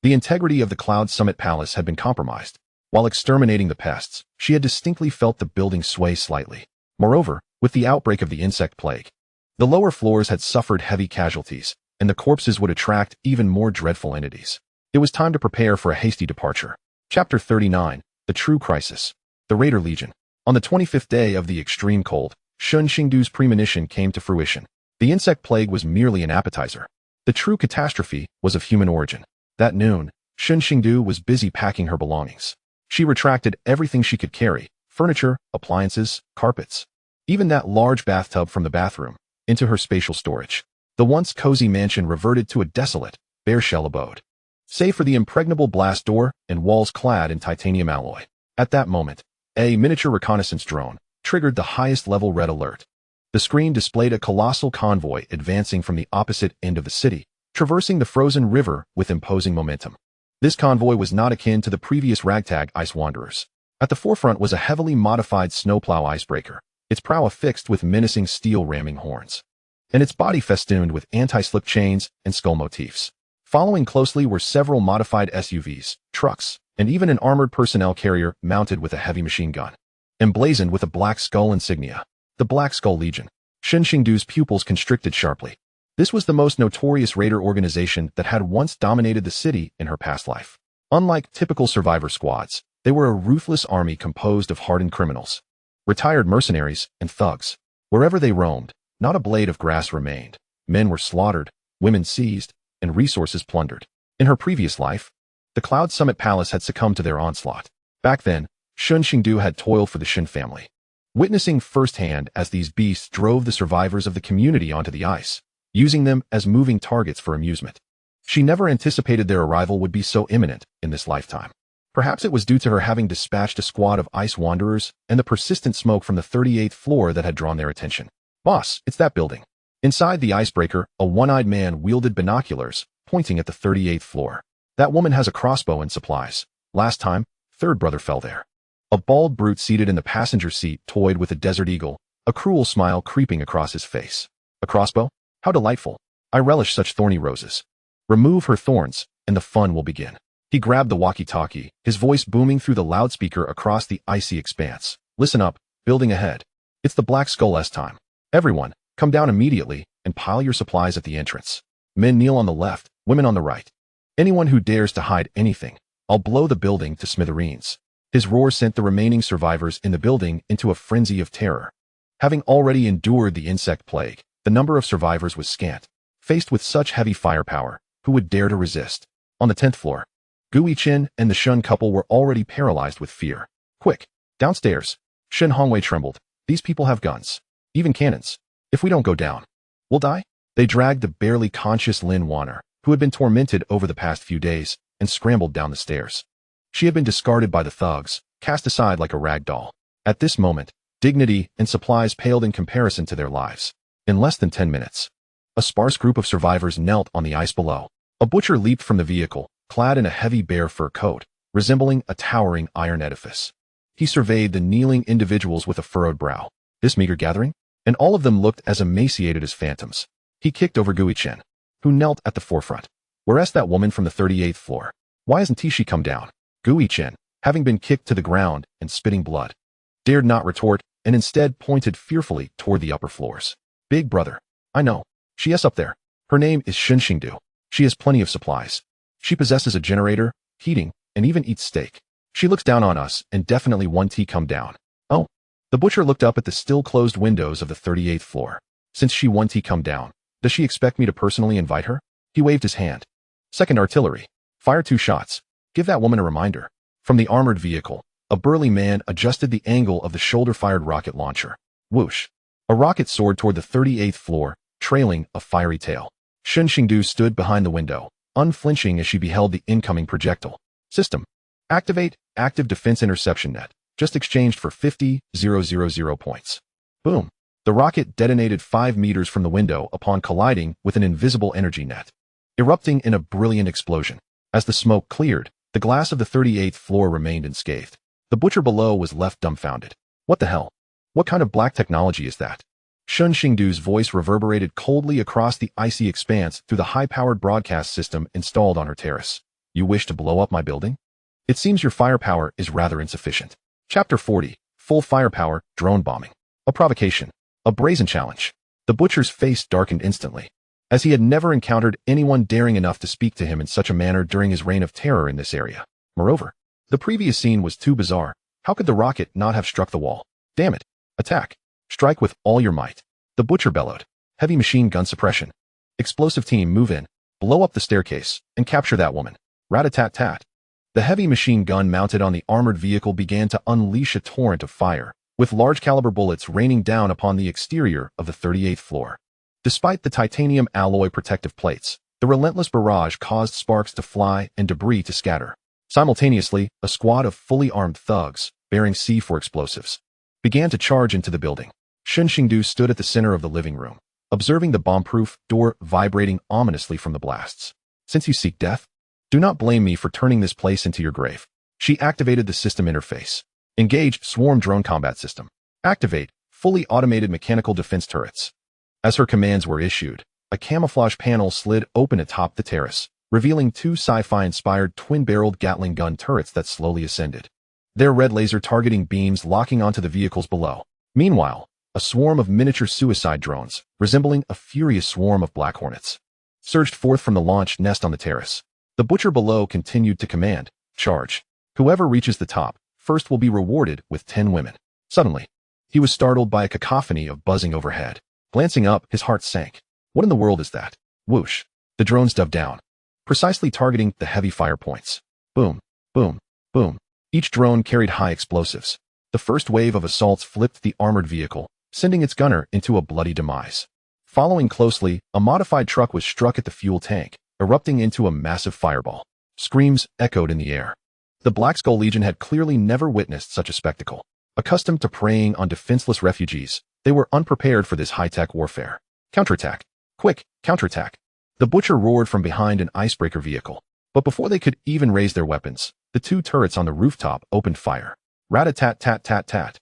The integrity of the Cloud Summit Palace had been compromised. While exterminating the pests, she had distinctly felt the building sway slightly. Moreover, with the outbreak of the insect plague, the lower floors had suffered heavy casualties, and the corpses would attract even more dreadful entities. It was time to prepare for a hasty departure. Chapter 39, The True Crisis. The Raider Legion. On the 25th day of the extreme cold, Shen Xingdu's premonition came to fruition. The insect plague was merely an appetizer. The true catastrophe was of human origin. That noon, Shen Xingdu was busy packing her belongings. She retracted everything she could carry, furniture, appliances, carpets, even that large bathtub from the bathroom, into her spatial storage. The once cozy mansion reverted to a desolate, bare shell abode, save for the impregnable blast door and walls clad in titanium alloy. At that moment, a miniature reconnaissance drone triggered the highest-level red alert. The screen displayed a colossal convoy advancing from the opposite end of the city, traversing the frozen river with imposing momentum. This convoy was not akin to the previous ragtag ice wanderers. At the forefront was a heavily modified snowplow icebreaker, its prow affixed with menacing steel ramming horns, and its body festooned with anti-slip chains and skull motifs. Following closely were several modified SUVs, trucks, and even an armored personnel carrier mounted with a heavy machine gun, emblazoned with a black skull insignia. The Black Skull Legion. Shen Xingdu's pupils constricted sharply. This was the most notorious raider organization that had once dominated the city in her past life. Unlike typical survivor squads, they were a ruthless army composed of hardened criminals, retired mercenaries, and thugs. Wherever they roamed, not a blade of grass remained. Men were slaughtered, women seized, and resources plundered. In her previous life, the Cloud Summit Palace had succumbed to their onslaught. Back then, Shen Xingdu had toiled for the Shen family, witnessing firsthand as these beasts drove the survivors of the community onto the ice, using them as moving targets for amusement. She never anticipated their arrival would be so imminent in this lifetime. Perhaps it was due to her having dispatched a squad of ice wanderers and the persistent smoke from the 38th floor that had drawn their attention. Boss, it's that building. Inside the icebreaker, a one-eyed man wielded binoculars, pointing at the 38th floor. That woman has a crossbow and supplies. Last time, third brother fell there. A bald brute seated in the passenger seat toyed with a desert eagle, a cruel smile creeping across his face. A crossbow? How delightful. I relish such thorny roses. Remove her thorns, and the fun will begin. He grabbed the walkie-talkie, his voice booming through the loudspeaker across the icy expanse. Listen up, building ahead. It's the Black Skull's time. Everyone, come down immediately and pile your supplies at the entrance. Men kneel on the left, women on the right. Anyone who dares to hide anything, I'll blow the building to smithereens. His roar sent the remaining survivors in the building into a frenzy of terror. Having already endured the insect plague, the number of survivors was scant. Faced with such heavy firepower, who would dare to resist? On the 10th floor, Gui Chen and the Shen couple were already paralyzed with fear. Quick, downstairs. Shen Hongwei trembled. These people have guns. Even cannons. If we don't go down, we'll die? They dragged the barely conscious Lin Wanner, who had been tormented over the past few days, and scrambled down the stairs. She had been discarded by the thugs, cast aside like a rag doll. At this moment, dignity and supplies paled in comparison to their lives. In less than 10 minutes, a sparse group of survivors knelt on the ice below. A butcher leaped from the vehicle, clad in a heavy bear fur coat, resembling a towering iron edifice. He surveyed the kneeling individuals with a furrowed brow. This meager gathering? And all of them looked as emaciated as phantoms. He kicked over Gui Chen, who knelt at the forefront. Whereas that woman from the 38th floor? Why hasn't she come down? Gui Chen, having been kicked to the ground and spitting blood, dared not retort and instead pointed fearfully toward the upper floors. Big brother. I know. She is up there. Her name is Shen Xingdu. She has plenty of supplies. She possesses a generator, heating, and even eats steak. She looks down on us and definitely want to come down. Oh. The butcher looked up at the still closed windows of the 38th floor. Since she want to come down, does she expect me to personally invite her? He waved his hand. Second artillery. Fire 2 shots. Give that woman a reminder. From the armored vehicle, a burly man adjusted the angle of the shoulder-fired rocket launcher. Whoosh. A rocket soared toward the 38th floor, trailing a fiery tail. Shen Xingdu stood behind the window, unflinching as she beheld the incoming projectile. System. Activate, active defense interception net. Just exchanged for 50,000 points. Boom. The rocket detonated 5 meters from the window upon colliding with an invisible energy net, erupting in a brilliant explosion. As the smoke cleared, the glass of the 38th floor remained unscathed. The butcher below was left dumbfounded. What the hell? What kind of black technology is that? Shen Xingdu's voice reverberated coldly across the icy expanse through the high-powered broadcast system installed on her terrace. You wish to blow up my building? It seems your firepower is rather insufficient. Chapter 40. Full firepower, drone bombing. A provocation. A brazen challenge. The butcher's face darkened instantly, as he had never encountered anyone daring enough to speak to him in such a manner during his reign of terror in this area. Moreover, the previous scene was too bizarre. How could the rocket not have struck the wall? Damn it. Attack. Strike with all your might. The butcher bellowed. Heavy machine gun suppression. Explosive team, move in. Blow up the staircase and capture that woman. Rat-a-tat-tat. The heavy machine gun mounted on the armored vehicle began to unleash a torrent of fire, with large caliber bullets raining down upon the exterior of the 38th floor. Despite the titanium alloy protective plates, the relentless barrage caused sparks to fly and debris to scatter. Simultaneously, a squad of fully armed thugs, bearing C4 explosives, began to charge into the building. Shen Xingdu stood at the center of the living room, observing the bomb-proof door vibrating ominously from the blasts. Since you seek death, do not blame me for turning this place into your grave. She activated the system interface. Engage swarm drone combat system. Activate fully automated mechanical defense turrets. As her commands were issued, a camouflage panel slid open atop the terrace, revealing two sci-fi-inspired twin-barreled Gatling gun turrets that slowly ascended, their red laser targeting beams locking onto the vehicles below. Meanwhile, a swarm of miniature suicide drones, resembling a furious swarm of black hornets, surged forth from the launch nest on the terrace. The butcher below continued to command, charge. Whoever reaches the top first will be rewarded with 10 women. Suddenly, he was startled by a cacophony of buzzing overhead. Glancing up, his heart sank. What in the world is that? Whoosh. The drones dove down, precisely targeting the heavy fire points. Boom, boom, boom. Each drone carried high explosives. The first wave of assaults flipped the armored vehicle, sending its gunner into a bloody demise. Following closely, a modified truck was struck at the fuel tank, erupting into a massive fireball. Screams echoed in the air. The Black Skull Legion had clearly never witnessed such a spectacle. Accustomed to preying on defenseless refugees, they were unprepared for this high-tech warfare. Counterattack. Quick, counterattack. The butcher roared from behind an icebreaker vehicle. But before they could even raise their weapons, the two turrets on the rooftop opened fire. Rat-a-tat-tat-tat-tat.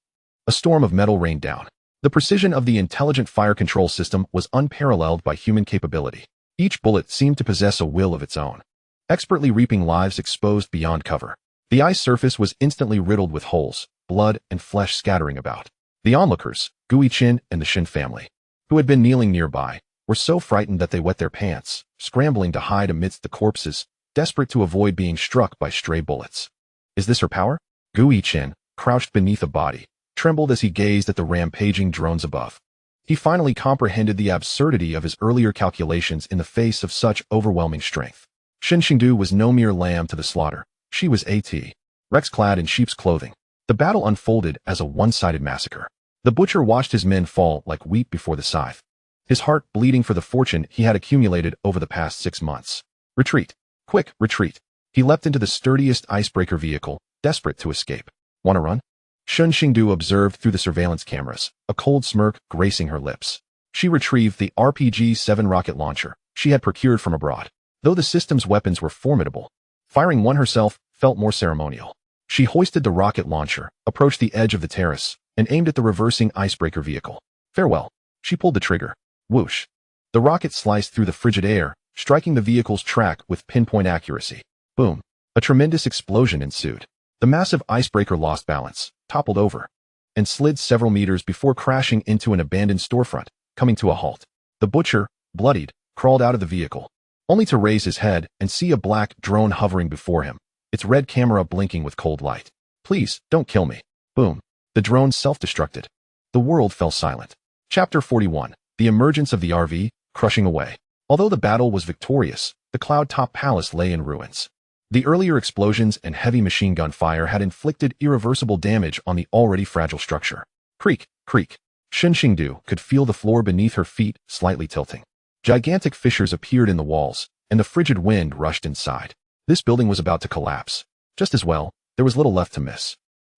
A storm of metal rained down. The precision of the intelligent fire control system was unparalleled by human capability. Each bullet seemed to possess a will of its own, expertly reaping lives exposed beyond cover. The ice surface was instantly riddled with holes, blood and flesh scattering about. The onlookers, Gui Qin and the Shen family, who had been kneeling nearby, were so frightened that they wet their pants, scrambling to hide amidst the corpses, desperate to avoid being struck by stray bullets. Is this her power? Gui Qin, crouched beneath a body, trembled as he gazed at the rampaging drones above. He finally comprehended the absurdity of his earlier calculations in the face of such overwhelming strength. Shen Xingdu was no mere lamb to the slaughter. She was A.T. Rex clad in sheep's clothing. The battle unfolded as a one-sided massacre. The butcher watched his men fall like wheat before the scythe, his heart bleeding for the fortune he had accumulated over the past 6 months. Retreat. Quick, retreat. He leapt into the sturdiest icebreaker vehicle, desperate to escape. Want to run? Shen Xingdu observed through the surveillance cameras, a cold smirk gracing her lips. She retrieved the RPG-7 rocket launcher she had procured from abroad. Though the system's weapons were formidable, firing one herself felt more ceremonial. She hoisted the rocket launcher, approached the edge of the terrace, and aimed at the reversing icebreaker vehicle. Farewell. She pulled the trigger. Whoosh. The rocket sliced through the frigid air, striking the vehicle's track with pinpoint accuracy. Boom. A tremendous explosion ensued. The massive icebreaker lost balance, toppled over, and slid several meters before crashing into an abandoned storefront, coming to a halt. The butcher, bloodied, crawled out of the vehicle, only to raise his head and see a black drone hovering before him, its red camera blinking with cold light. Please, don't kill me. Boom. The drone self-destructed. The world fell silent. Chapter 41. The emergence of the RV, crushing away. Although the battle was victorious, the cloud-top palace lay in ruins. The earlier explosions and heavy machine gun fire had inflicted irreversible damage on the already fragile structure. Creak, creak. Shen Xingdu could feel the floor beneath her feet slightly tilting. Gigantic fissures appeared in the walls, and the frigid wind rushed inside. This building was about to collapse. Just as well, there was little left to miss.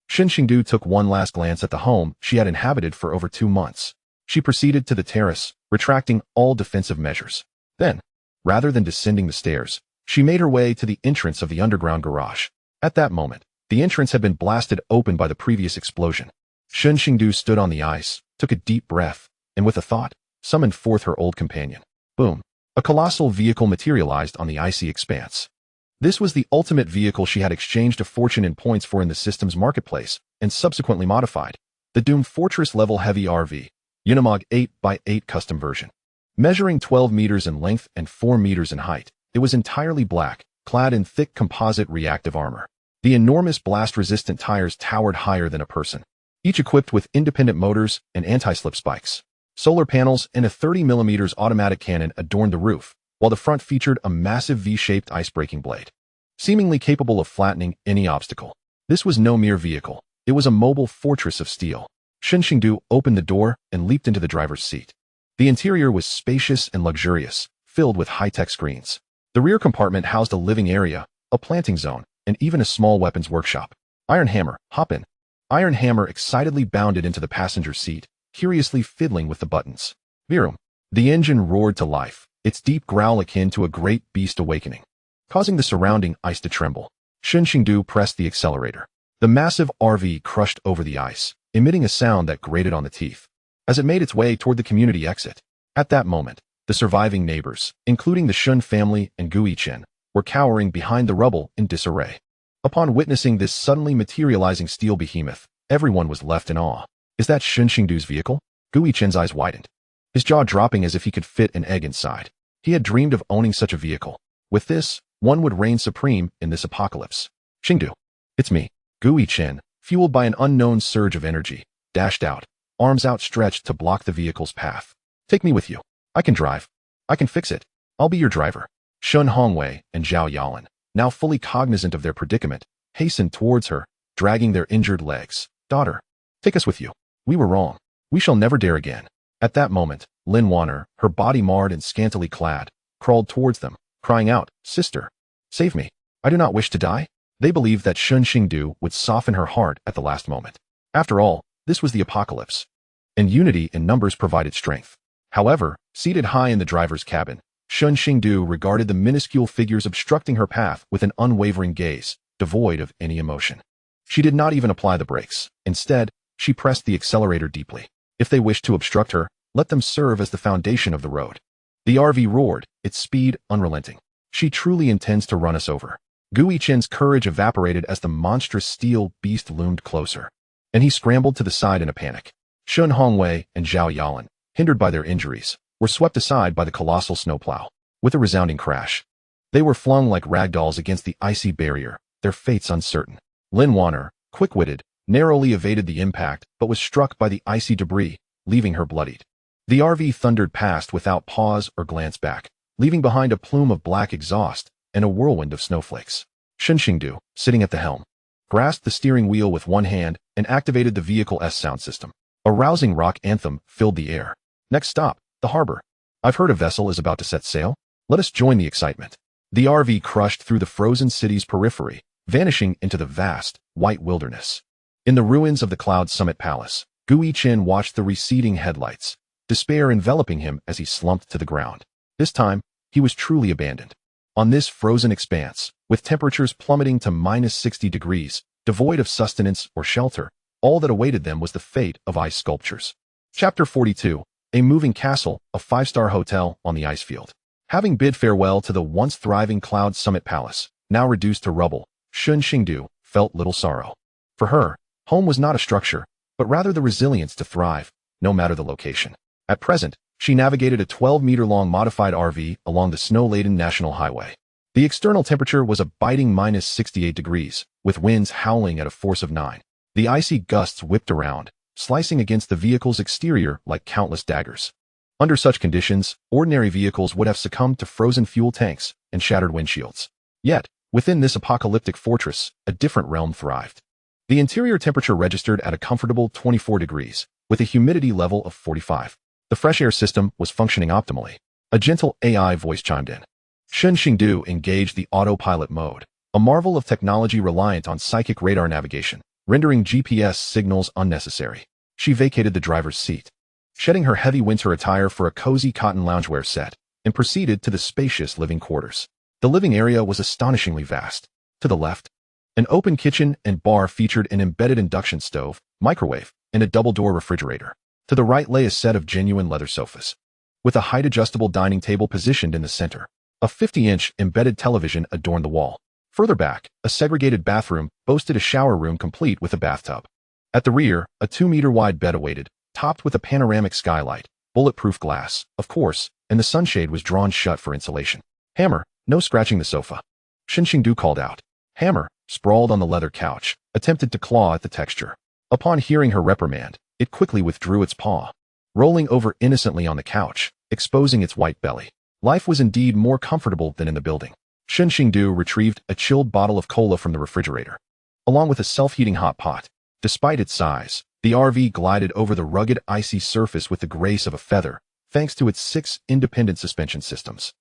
Shen Xingdu took one last glance at the home she had inhabited for over 2 months. She proceeded to the terrace, retracting all defensive measures. Then, rather than descending the stairs, she made her way to the entrance of the underground garage. At that moment, the entrance had been blasted open by the previous explosion. Shen Xingdu stood on the ice, took a deep breath, and with a thought, summoned forth her old companion. Boom. A colossal vehicle materialized on the icy expanse. This was the ultimate vehicle she had exchanged a fortune in points for in the system's marketplace, and subsequently modified. The doomed fortress-level heavy RV, Unimog 8x8 custom version. Measuring 12 meters in length and 4 meters in height, it was entirely black, clad in thick composite reactive armor. The enormous blast-resistant tires towered higher than a person, each equipped with independent motors and anti-slip spikes. Solar panels and a 30mm automatic cannon adorned the roof, while the front featured a massive V-shaped ice-breaking blade, seemingly capable of flattening any obstacle. This was no mere vehicle. It was a mobile fortress of steel. Shen Xingdu opened the door and leaped into the driver's seat. The interior was spacious and luxurious, filled with high-tech screens. The rear compartment housed a living area, a planting zone, and even a small weapons workshop. Iron Hammer, hop in. Iron Hammer excitedly bounded into the passenger seat, curiously fiddling with the buttons. Virum. The engine roared to life, its deep growl akin to a great beast awakening, causing the surrounding ice to tremble. Shen Xingdu pressed the accelerator. The massive RV crushed over the ice, emitting a sound that grated on the teeth, as it made its way toward the community exit. At that moment, the surviving neighbors, including the Shen family and Gui Chen, were cowering behind the rubble in disarray. Upon witnessing this suddenly materializing steel behemoth, everyone was left in awe. Is that Shen Xingdu's vehicle? Gui Chen's eyes widened, his jaw dropping as if he could fit an egg inside. He had dreamed of owning such a vehicle. With this, one would reign supreme in this apocalypse. Xingdu. It's me. Gui Chen, fueled by an unknown surge of energy, dashed out, arms outstretched to block the vehicle's path. Take me with you. I can drive. I can fix it. I'll be your driver. Shun Hongwei and Zhao Yalan, now fully cognizant of their predicament, hastened towards her, dragging their injured legs. Daughter, take us with you. We were wrong. We shall never dare again. At that moment, Lin Wanner, her body marred and scantily clad, crawled towards them, crying out, Sister, save me. I do not wish to die. They believed that Shen Xingdu would soften her heart at the last moment. After all, this was the apocalypse, and unity in numbers provided strength. However, seated high in the driver's cabin, Shen Xingdu regarded the minuscule figures obstructing her path with an unwavering gaze, devoid of any emotion. She did not even apply the brakes. Instead, she pressed the accelerator deeply. If they wished to obstruct her, let them serve as the foundation of the road. The RV roared, its speed unrelenting. She truly intends to run us over. Gui Chen's courage evaporated as the monstrous steel beast loomed closer, and he scrambled to the side in a panic. Shun Hongwei and Zhao Yalan, hindered by their injuries, were swept aside by the colossal snowplow. With a resounding crash, they were flung like ragdolls against the icy barrier, their fates uncertain. Lin Wanner, quick-witted, narrowly evaded the impact but was struck by the icy debris, leaving her bloodied. The RV thundered past without pause or glance back, leaving behind a plume of black exhaust and a whirlwind of snowflakes. Shen Xingdu, sitting at the helm, grasped the steering wheel with one hand and activated the vehicle's sound system. A rousing rock anthem filled the air. Next stop, the harbor. I've heard a vessel is about to set sail. Let us join the excitement. The RV crushed through the frozen city's periphery, vanishing into the vast, white wilderness. In the ruins of the Cloud Summit Palace, Gui Chen watched the receding headlights, despair enveloping him as he slumped to the ground. This time, he was truly abandoned. On this frozen expanse, with temperatures plummeting to -60 degrees, devoid of sustenance or shelter, all that awaited them was the fate of ice sculptures. Chapter 42, A Moving Castle, a 5-star hotel on the ice field. Having bid farewell to the once thriving Cloud Summit Palace, now reduced to rubble, Shen Xingdu felt little sorrow. For her, home was not a structure, but rather the resilience to thrive, no matter the location. At present, she navigated a 12-meter-long modified RV along the snow-laden National Highway. The external temperature was a biting -68 degrees, with winds howling at a force of 9. The icy gusts whipped around, slicing against the vehicle's exterior like countless daggers. Under such conditions, ordinary vehicles would have succumbed to frozen fuel tanks and shattered windshields. Yet, within this apocalyptic fortress, a different realm thrived. The interior temperature registered at a comfortable 24 degrees, with a humidity level of 45. The fresh air system was functioning optimally. A gentle AI voice chimed in. Shen Xingdu engaged the autopilot mode, a marvel of technology reliant on psychic radar navigation, rendering GPS signals unnecessary. She vacated the driver's seat, shedding her heavy winter attire for a cozy cotton loungewear set, and proceeded to the spacious living quarters. The living area was astonishingly vast. To the left, an open kitchen and bar featured an embedded induction stove, microwave, and a double-door refrigerator. To the right lay a set of genuine leather sofas, with a height-adjustable dining table positioned in the center. A 50-inch embedded television adorned the wall. Further back, a segregated bathroom boasted a shower room complete with a bathtub. At the rear, a 2-meter-wide bed awaited, topped with a panoramic skylight, bulletproof glass, of course, and the sunshade was drawn shut for insulation. Hammer, no scratching the sofa. Shen Xingdu called out. Hammer, sprawled on the leather couch, attempted to claw at the texture. Upon hearing her reprimand, it quickly withdrew its paw, rolling over innocently on the couch, exposing its white belly. Life was indeed more comfortable than in the building. Shen Xingdu retrieved a chilled bottle of cola from the refrigerator, along with a self-heating hot pot. Despite its size, the RV glided over the rugged, icy surface with the grace of a feather, thanks to its 6 independent suspension systems.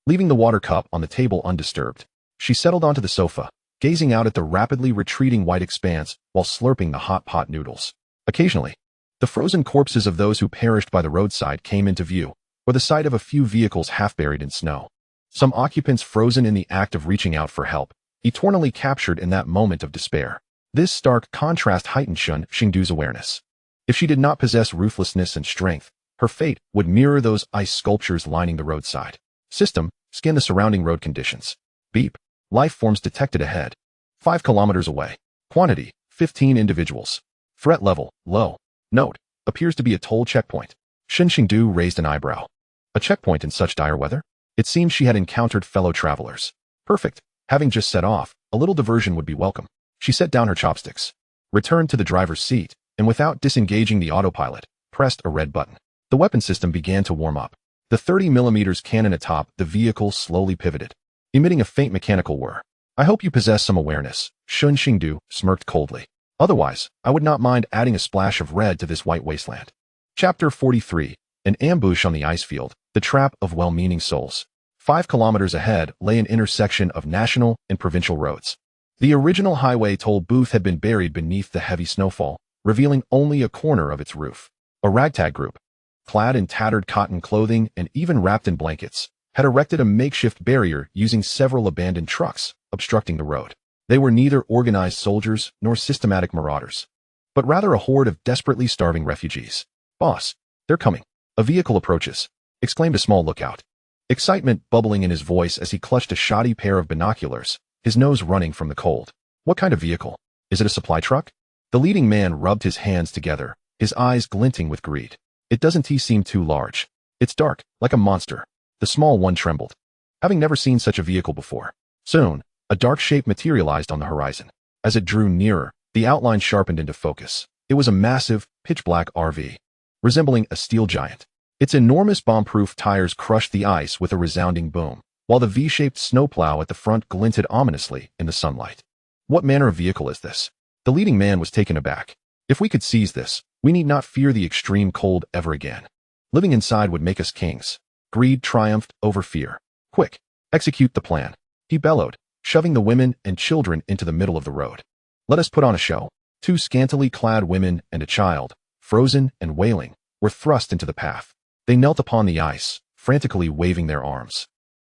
Leaving the water cup on the table undisturbed, she settled onto the sofa, gazing out at the rapidly retreating white expanse while slurping the hot pot noodles. Occasionally, the frozen corpses of those who perished by the roadside came into view, or the sight of a few vehicles half buried in snow. Some occupants frozen in the act of reaching out for help, eternally captured in that moment of despair. This stark contrast heightened Shen Xingdu's awareness. If she did not possess ruthlessness and strength, her fate would mirror those ice sculptures lining the roadside. System, scan the surrounding road conditions. Beep. Life forms detected ahead. 5 kilometers away. Quantity, 15 individuals. Threat level, low. Note, appears to be a toll checkpoint. Shen Xingdu raised an eyebrow. A checkpoint in such dire weather? It seemed she had encountered fellow travelers. Perfect. Having just set off, a little diversion would be welcome. She set down her chopsticks, returned to the driver's seat, and without disengaging the autopilot, pressed a red button. The weapon system began to warm up. The 30mm cannon atop the vehicle slowly pivoted, emitting a faint mechanical whir. I hope you possess some awareness, Shen Xingdu smirked coldly. Otherwise, I would not mind adding a splash of red to this white wasteland. Chapter 43. An ambush on the ice field, the trap of well-meaning souls. 5 kilometers ahead lay an intersection of national and provincial roads. The original highway toll booth had been buried beneath the heavy snowfall, revealing only a corner of its roof. A ragtag group, clad in tattered cotton clothing and even wrapped in blankets, had erected a makeshift barrier using several abandoned trucks, obstructing the road. They were neither organized soldiers nor systematic marauders, but rather a horde of desperately starving refugees. Boss, they're coming. A vehicle approaches, exclaimed a small lookout, excitement bubbling in his voice as he clutched a shoddy pair of binoculars, his nose running from the cold. What kind of vehicle? Is it a supply truck? The leading man rubbed his hands together, his eyes glinting with greed. It doesn't seem too large. It's dark, like a monster. The small one trembled, having never seen such a vehicle before. Soon, a dark shape materialized on the horizon. As it drew nearer, the outline sharpened into focus. It was a massive, pitch-black RV, resembling a steel giant. Its enormous bomb-proof tires crushed the ice with a resounding boom, while the V-shaped snowplow at the front glinted ominously in the sunlight. What manner of vehicle is this? The leading man was taken aback. If we could seize this, we need not fear the extreme cold ever again. Living inside would make us kings. Greed triumphed over fear. Quick, execute the plan, he bellowed, shoving the women and children into the middle of the road. Let us put on a show. 2 scantily clad women and a child, frozen and wailing, were thrust into the path. They knelt upon the ice, frantically waving their arms,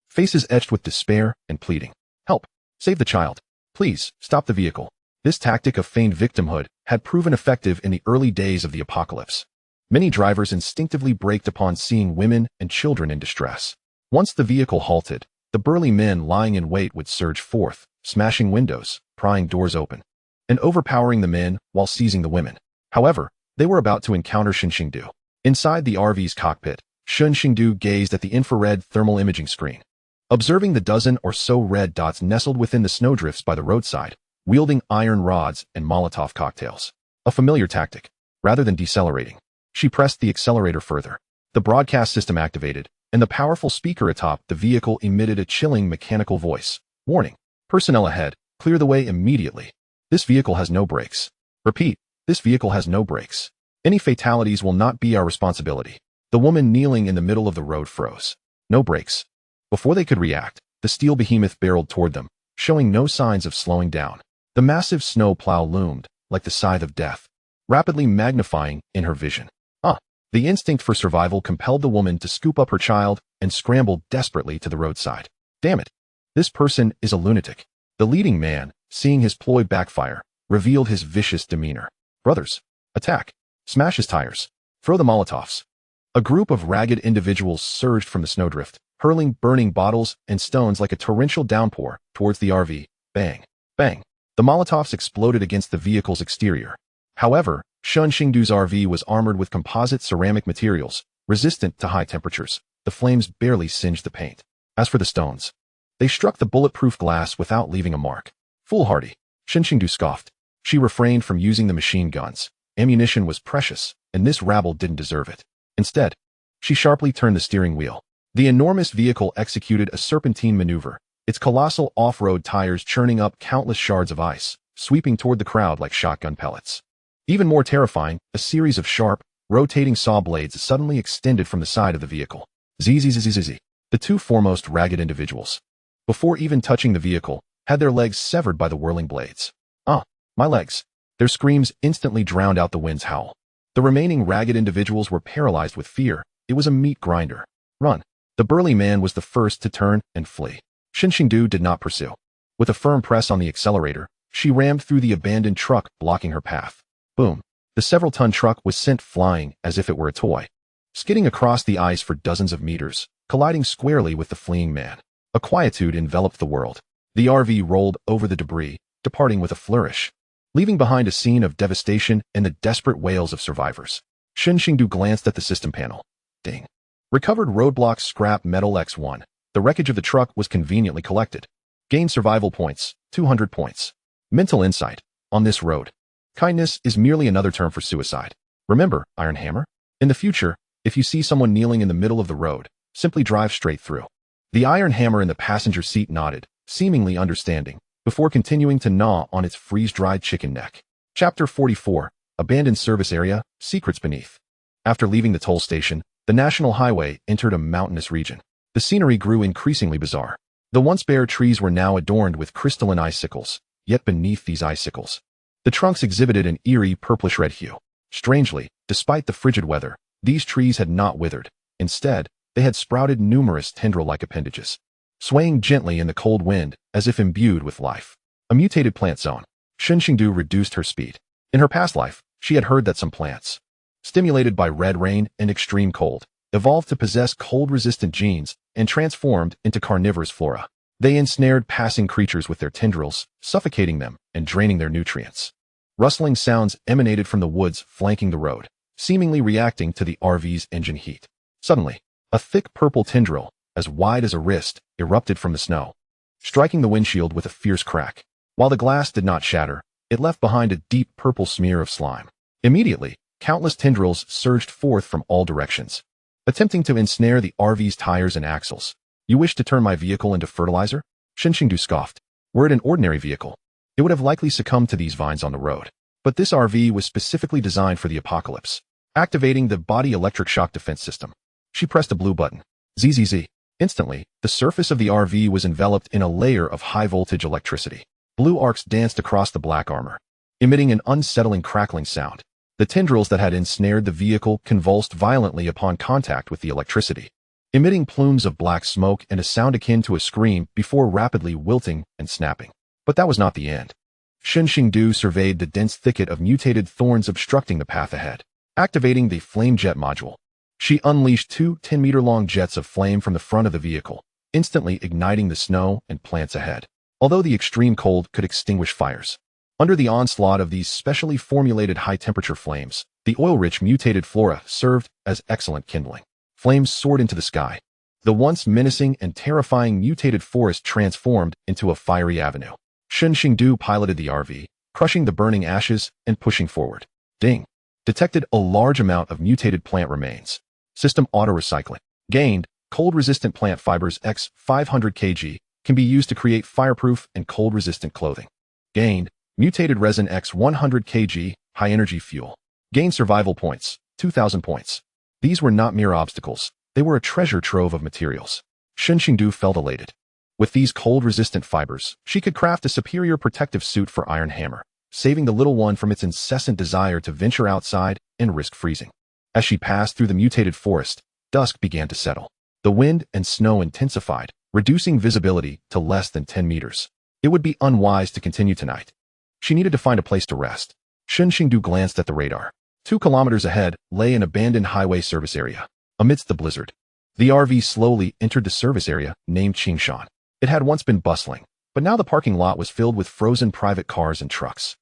faces etched with despair and pleading. Help! Save the child! Please, stop the vehicle. This tactic of feigned victimhood had proven effective in the early days of the apocalypse. Many drivers instinctively braked upon seeing women and children in distress. Once the vehicle halted, the burly men lying in wait would surge forth, smashing windows, prying doors open, and overpowering the men while seizing the women. However, they were about to encounter Shen Xingdu. Inside the RV's cockpit, Shen Xingdu gazed at the infrared thermal imaging screen. Observing the dozen or so red dots nestled within the snowdrifts by the roadside, wielding iron rods and Molotov cocktails. A familiar tactic. Rather than decelerating, she pressed the accelerator further. The broadcast system activated, and the powerful speaker atop the vehicle emitted a chilling mechanical voice. Warning. Personnel ahead, clear the way immediately. This vehicle has no brakes. Repeat, this vehicle has no brakes. Any fatalities will not be our responsibility. The woman kneeling in the middle of the road froze. No brakes. Before they could react, the steel behemoth barreled toward them, showing no signs of slowing down. The massive snow plow loomed, like the scythe of death, rapidly magnifying in her vision. The instinct for survival compelled the woman to scoop up her child and scramble desperately to the roadside. Damn it. This person is a lunatic. The leading man, seeing his ploy backfire, revealed his vicious demeanor. Brothers, attack. Smash his tires. Throw the Molotovs. A group of ragged individuals surged from the snowdrift, hurling burning bottles and stones like a torrential downpour towards the RV, Bang. Bang. The Molotovs exploded against the vehicle's exterior. However, Shen Xingdu's RV was armored with composite ceramic materials, resistant to high temperatures. The flames barely singed the paint. As for the stones, they struck the bulletproof glass without leaving a mark. Foolhardy, Shen Xingdu scoffed. She refrained from using the machine guns. Ammunition was precious, and this rabble didn't deserve it. Instead, she sharply turned the steering wheel. The enormous vehicle executed a serpentine maneuver, its colossal off-road tires churning up countless shards of ice, sweeping toward the crowd like shotgun pellets. Even more terrifying, a series of sharp, rotating saw blades suddenly extended from the side of the vehicle. Zzzzz. The two foremost ragged individuals, before even touching the vehicle, had their legs severed by the whirling blades. Ah, my legs. Their screams instantly drowned out the wind's howl. The remaining ragged individuals were paralyzed with fear. It was a meat grinder. Run. The burly man was the first to turn and flee. Shen Xingdu did not pursue. With a firm press on the accelerator, she rammed through the abandoned truck, blocking her path. Boom. The several-ton truck was sent flying as if it were a toy, skidding across the ice for dozens of meters, colliding squarely with the fleeing man. A quietude enveloped the world. The RV rolled over the debris, departing with a flourish, leaving behind a scene of devastation and the desperate wails of survivors. Shen Xingdu glanced at the system panel. Ding. Recovered roadblock scrap metal X1. The wreckage of the truck was conveniently collected. Gain survival points, 200 points. Mental insight. On this road, kindness is merely another term for suicide. Remember, Iron Hammer? In the future, if you see someone kneeling in the middle of the road, simply drive straight through. The Iron Hammer in the passenger seat nodded, seemingly understanding, before continuing to gnaw on its freeze-dried chicken neck. Chapter 44, Abandoned Service Area, Secrets Beneath. After leaving the toll station, the national highway entered a mountainous region. The scenery grew increasingly bizarre. The once bare trees were now adorned with crystalline icicles, yet beneath these icicles, the trunks exhibited an eerie purplish-red hue. Strangely, despite the frigid weather, these trees had not withered. Instead, they had sprouted numerous tendril-like appendages, swaying gently in the cold wind as if imbued with life. A mutated plant zone. Shen Xingdu reduced her speed. In her past life, she had heard that some plants, stimulated by red rain and extreme cold, evolved to possess cold-resistant genes and transformed into carnivorous flora. They ensnared passing creatures with their tendrils, suffocating them and draining their nutrients. Rustling sounds emanated from the woods flanking the road, seemingly reacting to the RV's engine heat. Suddenly, a thick purple tendril, as wide as a wrist, erupted from the snow, striking the windshield with a fierce crack. While the glass did not shatter, it left behind a deep purple smear of slime. Immediately, countless tendrils surged forth from all directions, attempting to ensnare the RV's tires and axles. You wish to turn my vehicle into fertilizer? Shen Xingdu scoffed. Were it an ordinary vehicle, it would have likely succumbed to these vines on the road. But this RV was specifically designed for the apocalypse. Activating the body electric shock defense system, she pressed a blue button. Zzz. Instantly, the surface of the RV was enveloped in a layer of high-voltage electricity. Blue arcs danced across the black armor, emitting an unsettling crackling sound. The tendrils that had ensnared the vehicle convulsed violently upon contact with the electricity, emitting plumes of black smoke and a sound akin to a scream before rapidly wilting and snapping. But that was not the end. Shen Xingdu surveyed the dense thicket of mutated thorns obstructing the path ahead. Activating the flame jet module, she unleashed two 10-meter-long jets of flame from the front of the vehicle, instantly igniting the snow and plants ahead. Although the extreme cold could extinguish fires, under the onslaught of these specially formulated high-temperature flames, the oil-rich mutated flora served as excellent kindling. Flames soared into the sky. The once menacing and terrifying mutated forest transformed into a fiery avenue. Shen Xingdu piloted the RV, crushing the burning ashes and pushing forward. Ding. Detected a large amount of mutated plant remains. System auto-recycling. Gained, cold-resistant plant fibers X 500 kg can be used to create fireproof and cold-resistant clothing. Gained, mutated resin X 100 kg, high-energy fuel. Gained survival points, 2,000 points. These were not mere obstacles. They were a treasure trove of materials. Shen Xingdu felt elated. With these cold-resistant fibers, she could craft a superior protective suit for Iron Hammer, saving the little one from its incessant desire to venture outside and risk freezing. As she passed through the mutated forest, dusk began to settle. The wind and snow intensified, reducing visibility to less than 10 meters. It would be unwise to continue tonight. She needed to find a place to rest. Shen Xingdu glanced at the radar. 2 kilometers ahead lay an abandoned highway service area. Amidst the blizzard, the RV slowly entered the service area named Qingshan. It had once been bustling, But now the parking lot was filled with frozen private cars and trucks.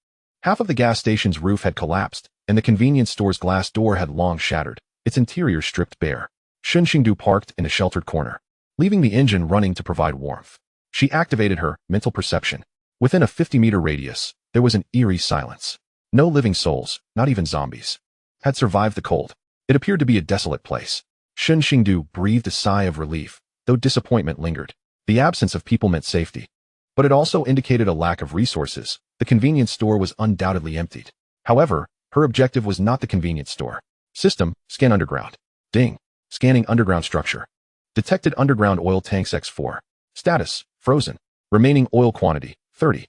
Half of the gas station's roof had collapsed, and the convenience store's glass door had long shattered, its interior stripped bare. Shen Xingdu parked in a sheltered corner, leaving the engine running to provide warmth. She activated her mental perception. Within a 50-meter radius, there was an eerie silence. No living souls, not even zombies, had survived the cold. It appeared to be a desolate place. Shen Xingdu breathed a sigh of relief, though disappointment lingered. The absence of people meant safety. But it also indicated a lack of resources. The convenience store was undoubtedly emptied. However, her objective was not the convenience store. System, scan underground. Ding. Scanning underground structure. Detected underground oil tanks X4. Status, frozen. Remaining oil quantity, 30.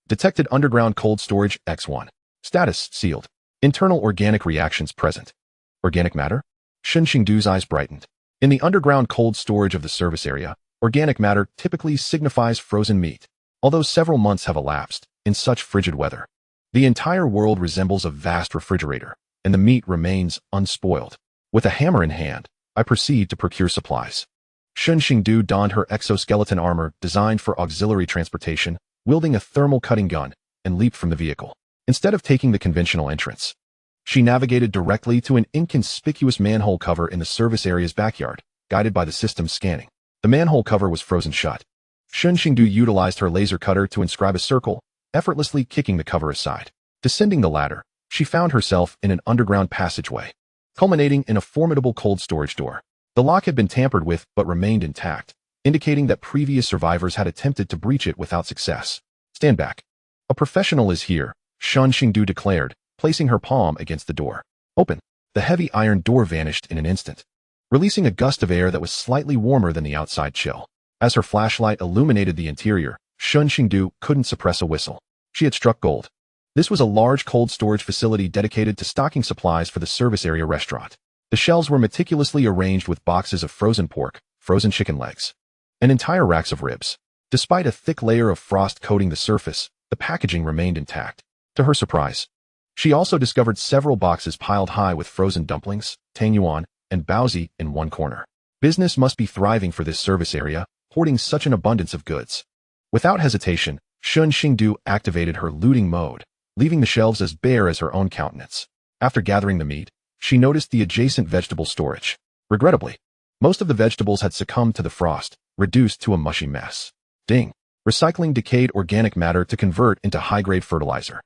Detected underground cold storage X1. Status, sealed. Internal organic reactions present. Organic matter? Shen Xingdu's eyes brightened. In the underground cold storage of the service area, organic matter typically signifies frozen meat. Although several months have elapsed, in such frigid weather, the entire world resembles a vast refrigerator, and the meat remains unspoiled. With a hammer in hand, I proceed to procure supplies. Shen Xingdu donned her exoskeleton armor designed for auxiliary transportation, wielding a thermal cutting gun, and leaped from the vehicle. Instead of taking the conventional entrance, she navigated directly to an inconspicuous manhole cover in the service area's backyard, guided by the system's scanning. The manhole cover was frozen shut. Shen Xingdu utilized her laser cutter to inscribe a circle, effortlessly kicking the cover aside. Descending the ladder, she found herself in an underground passageway, culminating in a formidable cold storage door. The lock had been tampered with but remained intact, indicating that previous survivors had attempted to breach it without success. Stand back. A professional is here, Shen Xingdu declared, placing her palm against the door. Open. The heavy iron door vanished in an instant, releasing a gust of air that was slightly warmer than the outside chill. As her flashlight illuminated the interior, Shen Xingdu couldn't suppress a whistle. She had struck gold. This was a large cold storage facility dedicated to stocking supplies for the service area restaurant. The shelves were meticulously arranged with boxes of frozen pork, frozen chicken legs, and entire racks of ribs. Despite a thick layer of frost coating the surface, the packaging remained intact. To her surprise, she also discovered several boxes piled high with frozen dumplings, tang yuan, and baozi in one corner. Business must be thriving for this service area, hoarding such an abundance of goods. Without hesitation, Shen Xingdu activated her looting mode, leaving the shelves as bare as her own countenance. After gathering the meat, she noticed the adjacent vegetable storage. Regrettably, most of the vegetables had succumbed to the frost, reduced to a mushy mess. Ding. Recycling decayed organic matter to convert into high-grade fertilizer.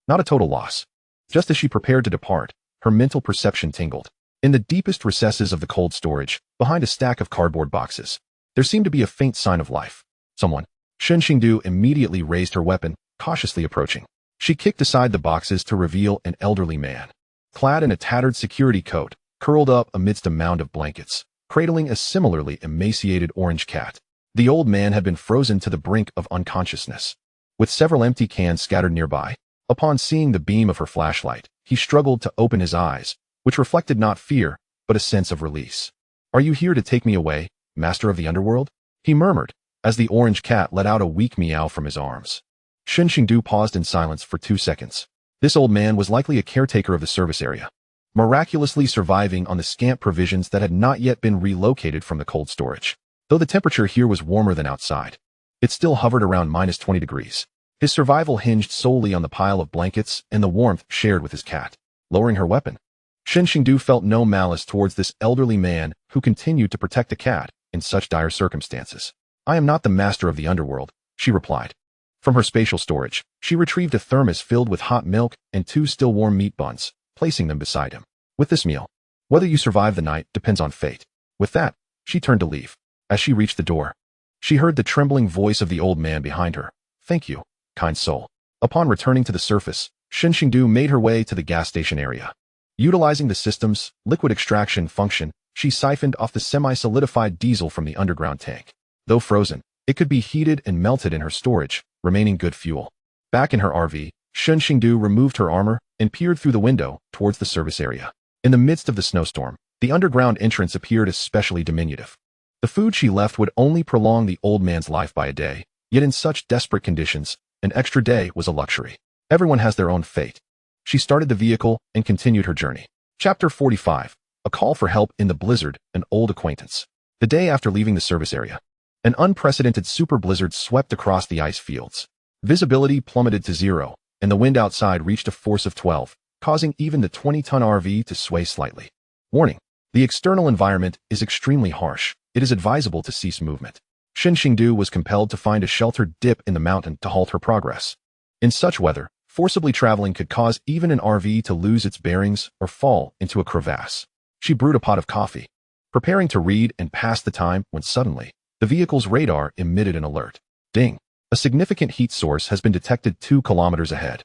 Not a total loss. Just as she prepared to depart, her mental perception tingled. In the deepest recesses of the cold storage, behind a stack of cardboard boxes, there seemed to be a faint sign of life. Someone. Shen Xingdu immediately raised her weapon, cautiously approaching. She kicked aside the boxes to reveal an elderly man, clad in a tattered security coat, curled up amidst a mound of blankets, cradling a similarly emaciated orange cat. The old man had been frozen to the brink of unconsciousness, with several empty cans scattered nearby. Upon seeing the beam of her flashlight, he struggled to open his eyes, which reflected not fear, but a sense of release. "Are you here to take me away, master of the underworld?" he murmured, as the orange cat let out a weak meow from his arms. Shen Xingdu paused in silence for 2 seconds. This old man was likely a caretaker of the service area, miraculously surviving on the scant provisions that had not yet been relocated from the cold storage. Though the temperature here was warmer than outside, it still hovered around -20 degrees. His survival hinged solely on the pile of blankets and the warmth shared with his cat. Lowering her weapon, Shen Xingdu felt no malice towards this elderly man who continued to protect the cat in such dire circumstances. "I am not the master of the underworld," she replied. From her spatial storage, she retrieved a thermos filled with hot milk and 2 still warm meat buns, placing them beside him. "With this meal, whether you survive the night depends on fate." With that, she turned to leave. As she reached the door, she heard the trembling voice of the old man behind her. "Thank you, kind soul." Upon returning to the surface, Shen Xingdu made her way to the gas station area. Utilizing the system's liquid extraction function, she siphoned off the semi-solidified diesel from the underground tank. Though frozen, it could be heated and melted in her storage, remaining good fuel. Back in her RV, Shen Xingdu removed her armor and peered through the window towards the service area. In the midst of the snowstorm, the underground entrance appeared especially diminutive. The food she left would only prolong the old man's life by a day, yet in such desperate conditions, an extra day was a luxury. Everyone has their own fate. She started the vehicle and continued her journey. Chapter 45. A call for help in the blizzard, an old acquaintance. The day after leaving the service area, An unprecedented super blizzard swept across the ice fields. Visibility plummeted to zero, and the wind outside reached a force of 12, causing even the 20-ton RV to sway slightly. Warning: the external environment is extremely harsh. It is advisable to cease movement. Shen Xingdu was compelled to find a sheltered dip in the mountain to halt her progress. In such weather, forcibly traveling could cause even an RV to lose its bearings or fall into a crevasse. She brewed a pot of coffee, preparing to read and pass the time when suddenly, the vehicle's radar emitted an alert. Ding! A significant heat source has been detected 2 kilometers ahead.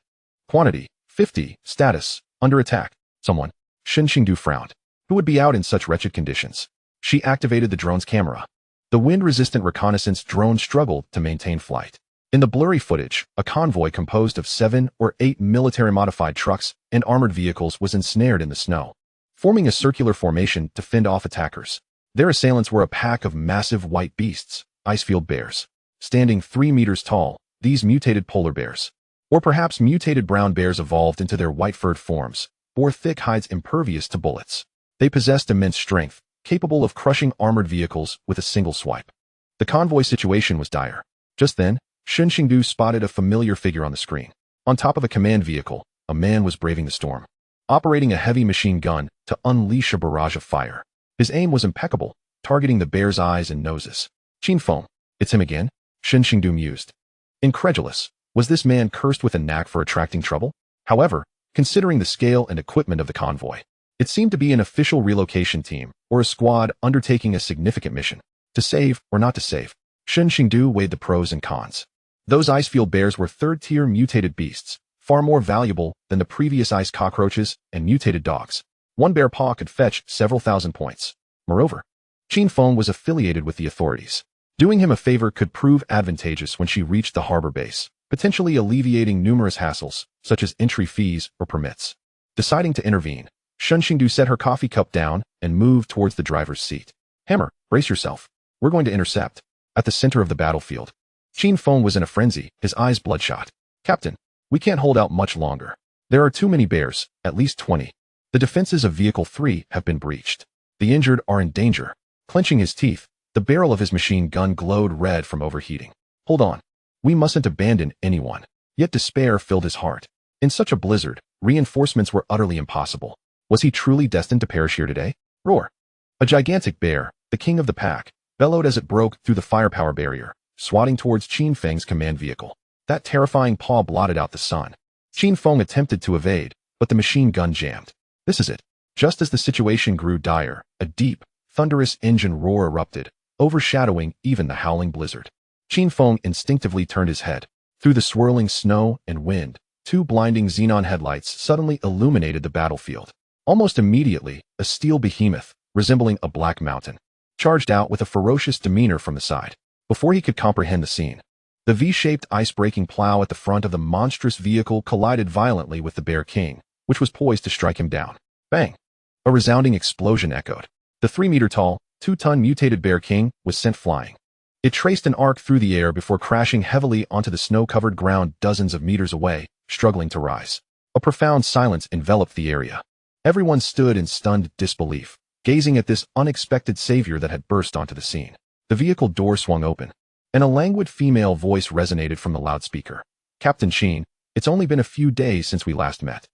Quantity: 50. Status: under attack. Someone. Shen Xingdu frowned. Who would be out in such wretched conditions? She activated the drone's camera. The wind-resistant reconnaissance drone struggled to maintain flight. In the blurry footage, a convoy composed of 7 or 8 military-modified trucks and armored vehicles was ensnared in the snow, forming a circular formation to fend off attackers. Their assailants were a pack of massive white beasts, icefield bears. Standing 3 meters tall, these mutated polar bears, or perhaps mutated brown bears evolved into their white-furred forms, bore thick hides impervious to bullets. They possessed immense strength, capable of crushing armored vehicles with a single swipe. The convoy situation was dire. Just then, Shen Xingdu spotted a familiar figure on the screen. On top of a command vehicle, a man was braving the storm, operating a heavy machine gun to unleash a barrage of fire. His aim was impeccable, targeting the bear's eyes and noses. Qin Feng, it's him again? Shen Xingdu mused. Incredulous, was this man cursed with a knack for attracting trouble? However, considering the scale and equipment of the convoy, it seemed to be an official relocation team or a squad undertaking a significant mission. To save or not to save, Shen Xingdu weighed the pros and cons. Those icefield bears were third-tier mutated beasts, far more valuable than the previous ice cockroaches and mutated dogs. One bear paw could fetch several thousand points. Moreover, Qin Feng was affiliated with the authorities. Doing him a favor could prove advantageous when she reached the harbor base, potentially alleviating numerous hassles, such as entry fees or permits. Deciding to intervene, Shen Xingdu set her coffee cup down and moved towards the driver's seat. Hammer, brace yourself. We're going to intercept. At the center of the battlefield, Qin Feng was in a frenzy, his eyes bloodshot. Captain, we can't hold out much longer. There are too many bears, at least 20. The defenses of Vehicle 3 have been breached. The injured are in danger. Clenching his teeth, the barrel of his machine gun glowed red from overheating. Hold on. We mustn't abandon anyone. Yet despair filled his heart. In such a blizzard, reinforcements were utterly impossible. Was he truly destined to perish here today? Roar! A gigantic bear, the king of the pack, bellowed as it broke through the firepower barrier, swatting towards Qin Feng's command vehicle. That terrifying paw blotted out the sun. Qin Feng attempted to evade, but the machine gun jammed. This is it. Just as the situation grew dire, a deep, thunderous engine roar erupted, overshadowing even the howling blizzard. Qin Feng instinctively turned his head. Through the swirling snow and wind, 2 blinding xenon headlights suddenly illuminated the battlefield. Almost immediately, a steel behemoth, resembling a black mountain, charged out with a ferocious demeanor from the side. Before he could comprehend the scene, the V-shaped ice-breaking plow at the front of the monstrous vehicle collided violently with the Bear King, which was poised to strike him down. Bang! A resounding explosion echoed. The 3-meter-tall, 2-ton mutated Bear King was sent flying. It traced an arc through the air before crashing heavily onto the snow-covered ground dozens of meters away, struggling to rise. A profound silence enveloped the area. Everyone stood in stunned disbelief, gazing at this unexpected savior that had burst onto the scene. The vehicle door swung open, and a languid female voice resonated from the loudspeaker. Captain Qin, it's only been a few days since we last met.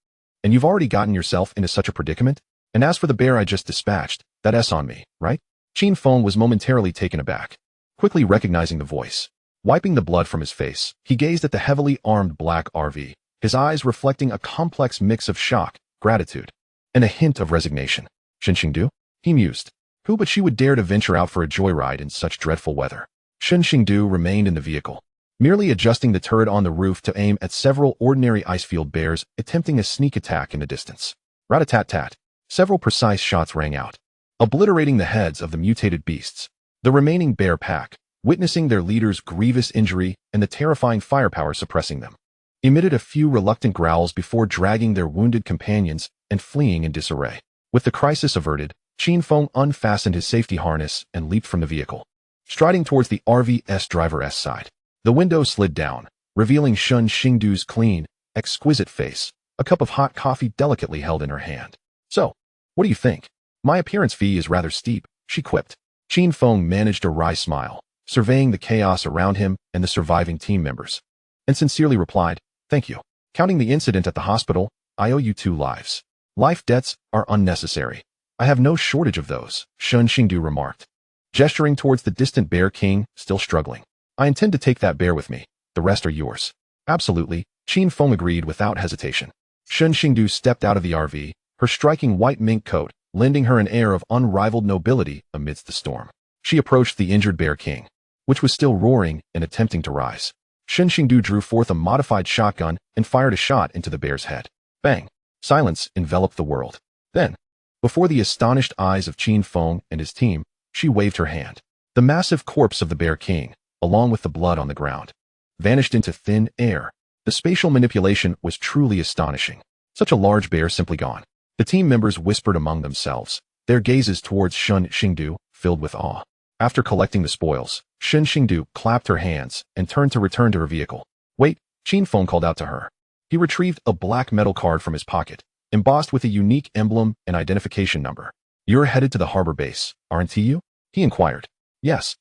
And you've already gotten yourself into such a predicament? And as for the bear I just dispatched, that S on me, right? Qin Feng was momentarily taken aback, quickly recognizing the voice. Wiping the blood from his face, he gazed at the heavily armed black RV, his eyes reflecting a complex mix of shock, gratitude, and a hint of resignation. Shen Xingdu? He mused. Who but she would dare to venture out for a joyride in such dreadful weather? Shen Xingdu remained in the vehicle, merely adjusting the turret on the roof to aim at several ordinary icefield bears attempting a sneak attack in the distance. Rat-a-tat-tat. Several precise shots rang out, obliterating the heads of the mutated beasts. The remaining bear pack, witnessing their leader's grievous injury and the terrifying firepower suppressing them, emitted a few reluctant growls before dragging their wounded companions and fleeing in disarray. With the crisis averted, Qin Feng unfastened his safety harness and leaped from the vehicle, striding towards the RV's driver's side. The window slid down, revealing Shen Xingdu's clean, exquisite face, a cup of hot coffee delicately held in her hand. So, what do you think? My appearance fee is rather steep, she quipped. Qin Feng managed a wry smile. surveying the chaos around him and the surviving team members, and sincerely replied, "Thank you. Counting the incident at the hospital, I owe you 2 lives. Life debts are unnecessary. I have no shortage of those," Shen Xingdu remarked, gesturing towards the distant bear king, still struggling. "I intend to take that bear with me. The rest are yours." "Absolutely," Qin Feng agreed without hesitation. Shen Xingdu stepped out of the RV, her striking white mink coat lending her an air of unrivaled nobility amidst the storm. She approached the injured bear king, which was still roaring and attempting to rise. Shen Xingdu drew forth a modified shotgun and fired a shot into the bear's head. Bang! Silence enveloped the world. Then, before the astonished eyes of Qin Feng and his team, she waved her hand. The massive corpse of the bear king, along with the blood on the ground, vanished into thin air. The spatial manipulation was truly astonishing. Such a large bear simply gone. The team members whispered among themselves, their gazes towards Shen Xingdu filled with awe. After collecting the spoils, Shen Xingdu clapped her hands and turned to return to her vehicle. "Wait," Qin Feng called out to her. He retrieved a black metal card from his pocket, embossed with a unique emblem and identification number. "You're headed to the harbor base, aren't you?" he inquired. "Yes."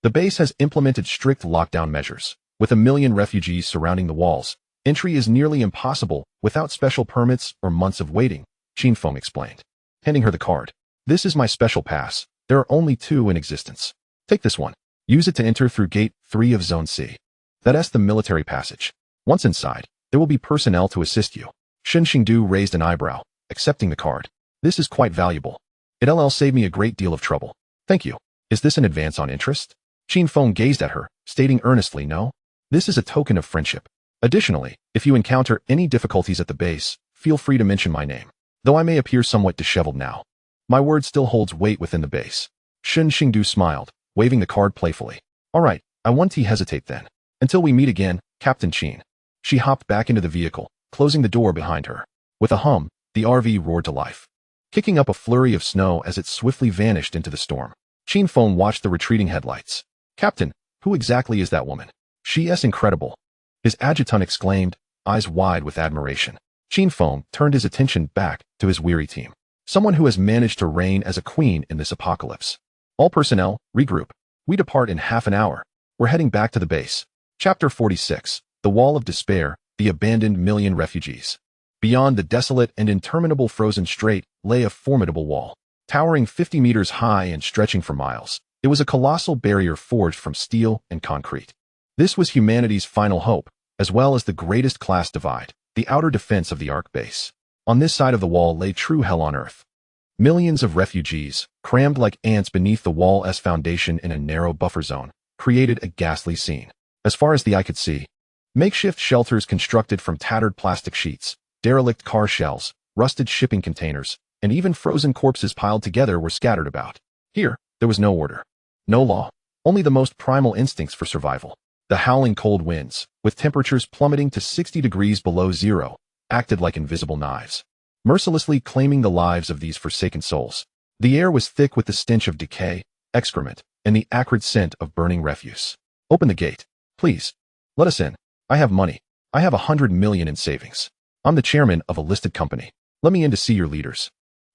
The base has implemented strict lockdown measures. With 1 million refugees surrounding the walls, entry is nearly impossible without special permits or months of waiting, Qin Feng explained, handing her the card. "This is my special pass. There are only 2 in existence. Take this one. Use it to enter through Gate 3 of Zone C. That's the military passage. Once inside, there will be personnel to assist you." Shen Xingdu raised an eyebrow, accepting the card. "This is quite valuable. It'll save me a great deal of trouble. Thank you. Is this an advance on interest?" Qin Feng gazed at her, stating earnestly, "No. This is a token of friendship. Additionally, if you encounter any difficulties at the base, feel free to mention my name. Though I may appear somewhat disheveled now, my word still holds weight within the base." Shen Xingdu smiled, waving the card playfully. "All right, I won't hesitate then. Until we meet again, Captain Qin." She hopped back into the vehicle, closing the door behind her. With a hum, the RV roared to life, kicking up a flurry of snow as it swiftly vanished into the storm. Qin Feng watched the retreating headlights. "Captain, who exactly is that woman? She's incredible," his adjutant exclaimed, eyes wide with admiration. Qin Feng turned his attention back to his weary team. "Someone who has managed to reign as a queen in this apocalypse. All personnel, regroup. We depart in half an hour. We're heading back to the base." Chapter 46. The Wall of Despair, the Abandoned Million Refugees. Beyond the desolate and interminable frozen strait lay a formidable wall, towering 50 meters high and stretching for miles. It was a colossal barrier forged from steel and concrete. This was humanity's final hope, as well as the greatest class divide, the outer defense of the Ark base. On this side of the wall lay true hell on earth. Millions of refugees, crammed like ants beneath the wall's foundation in a narrow buffer zone, created a ghastly scene. As far as the eye could see, makeshift shelters constructed from tattered plastic sheets, derelict car shells, rusted shipping containers, and even frozen corpses piled together were scattered about. Here, there was no order, no law, only the most primal instincts for survival. The howling cold winds, with temperatures plummeting to 60 degrees below zero, acted like invisible knives, mercilessly claiming the lives of these forsaken souls. The air was thick with the stench of decay, excrement, and the acrid scent of burning refuse. "Open the gate, please. Let us in. I have money. I have 100 million in savings. I'm the chairman of a listed company. Let me in to see your leaders.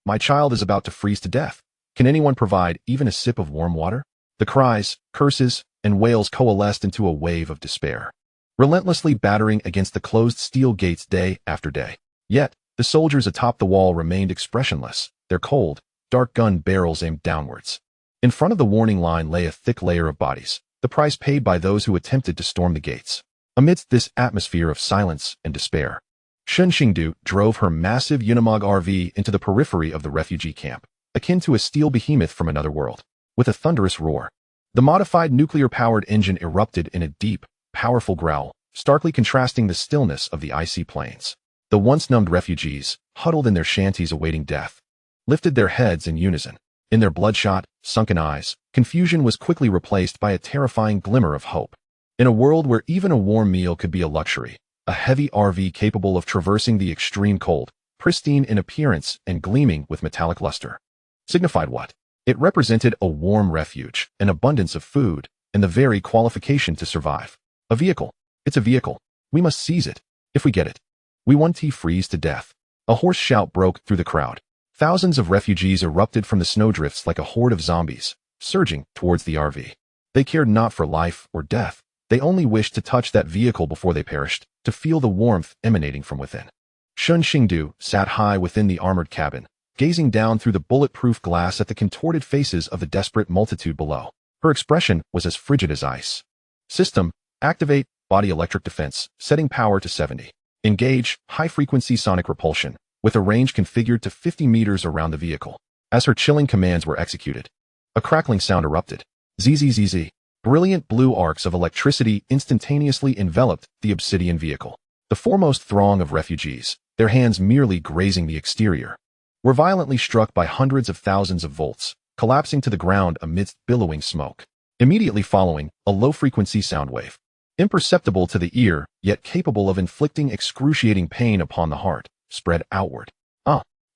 My child is about to freeze to death. Can anyone provide even a sip of warm water?" The cries, curses, and wails coalesced into a wave of despair, relentlessly battering against the closed steel gates day after day. Yet, the soldiers atop the wall remained expressionless, their cold, dark gun barrels aimed downwards. In front of the warning line lay a thick layer of bodies, the price paid by those who attempted to storm the gates. Amidst this atmosphere of silence and despair, Shen Xingdu drove her massive Unimog RV into the periphery of the refugee camp, akin to a steel behemoth from another world. With a thunderous roar, the modified nuclear-powered engine erupted in a deep, powerful growl, starkly contrasting the stillness of the icy plains. The once-numbed refugees, huddled in their shanties awaiting death, lifted their heads in unison. In their bloodshot, sunken eyes, confusion was quickly replaced by a terrifying glimmer of hope. In a world where even a warm meal could be a luxury, a heavy RV capable of traversing the extreme cold, pristine in appearance and gleaming with metallic luster, signified what? It represented a warm refuge, an abundance of food, and the very qualification to survive. A vehicle. It's a vehicle. We must seize it. If we get it, we won't freeze to death. A hoarse shout broke through the crowd. Thousands of refugees erupted from the snowdrifts like a horde of zombies, surging towards the RV. They cared not for life or death. They only wished to touch that vehicle before they perished, to feel the warmth emanating from within. Shen Xingdu sat high within the armored cabin, gazing down through the bulletproof glass at the contorted faces of the desperate multitude below. Her expression was as frigid as ice. System, activate, body electric defense, setting power to 70. Engage, high-frequency sonic repulsion, with a range configured to 50 meters around the vehicle. As her chilling commands were executed, a crackling sound erupted. Zzz. Brilliant blue arcs of electricity instantaneously enveloped the obsidian vehicle. The foremost throng of refugees, their hands merely grazing the exterior, were violently struck by hundreds of thousands of volts, collapsing to the ground amidst billowing smoke. Immediately following, a low-frequency sound wave, imperceptible to the ear, yet capable of inflicting excruciating pain upon the heart, spread outward.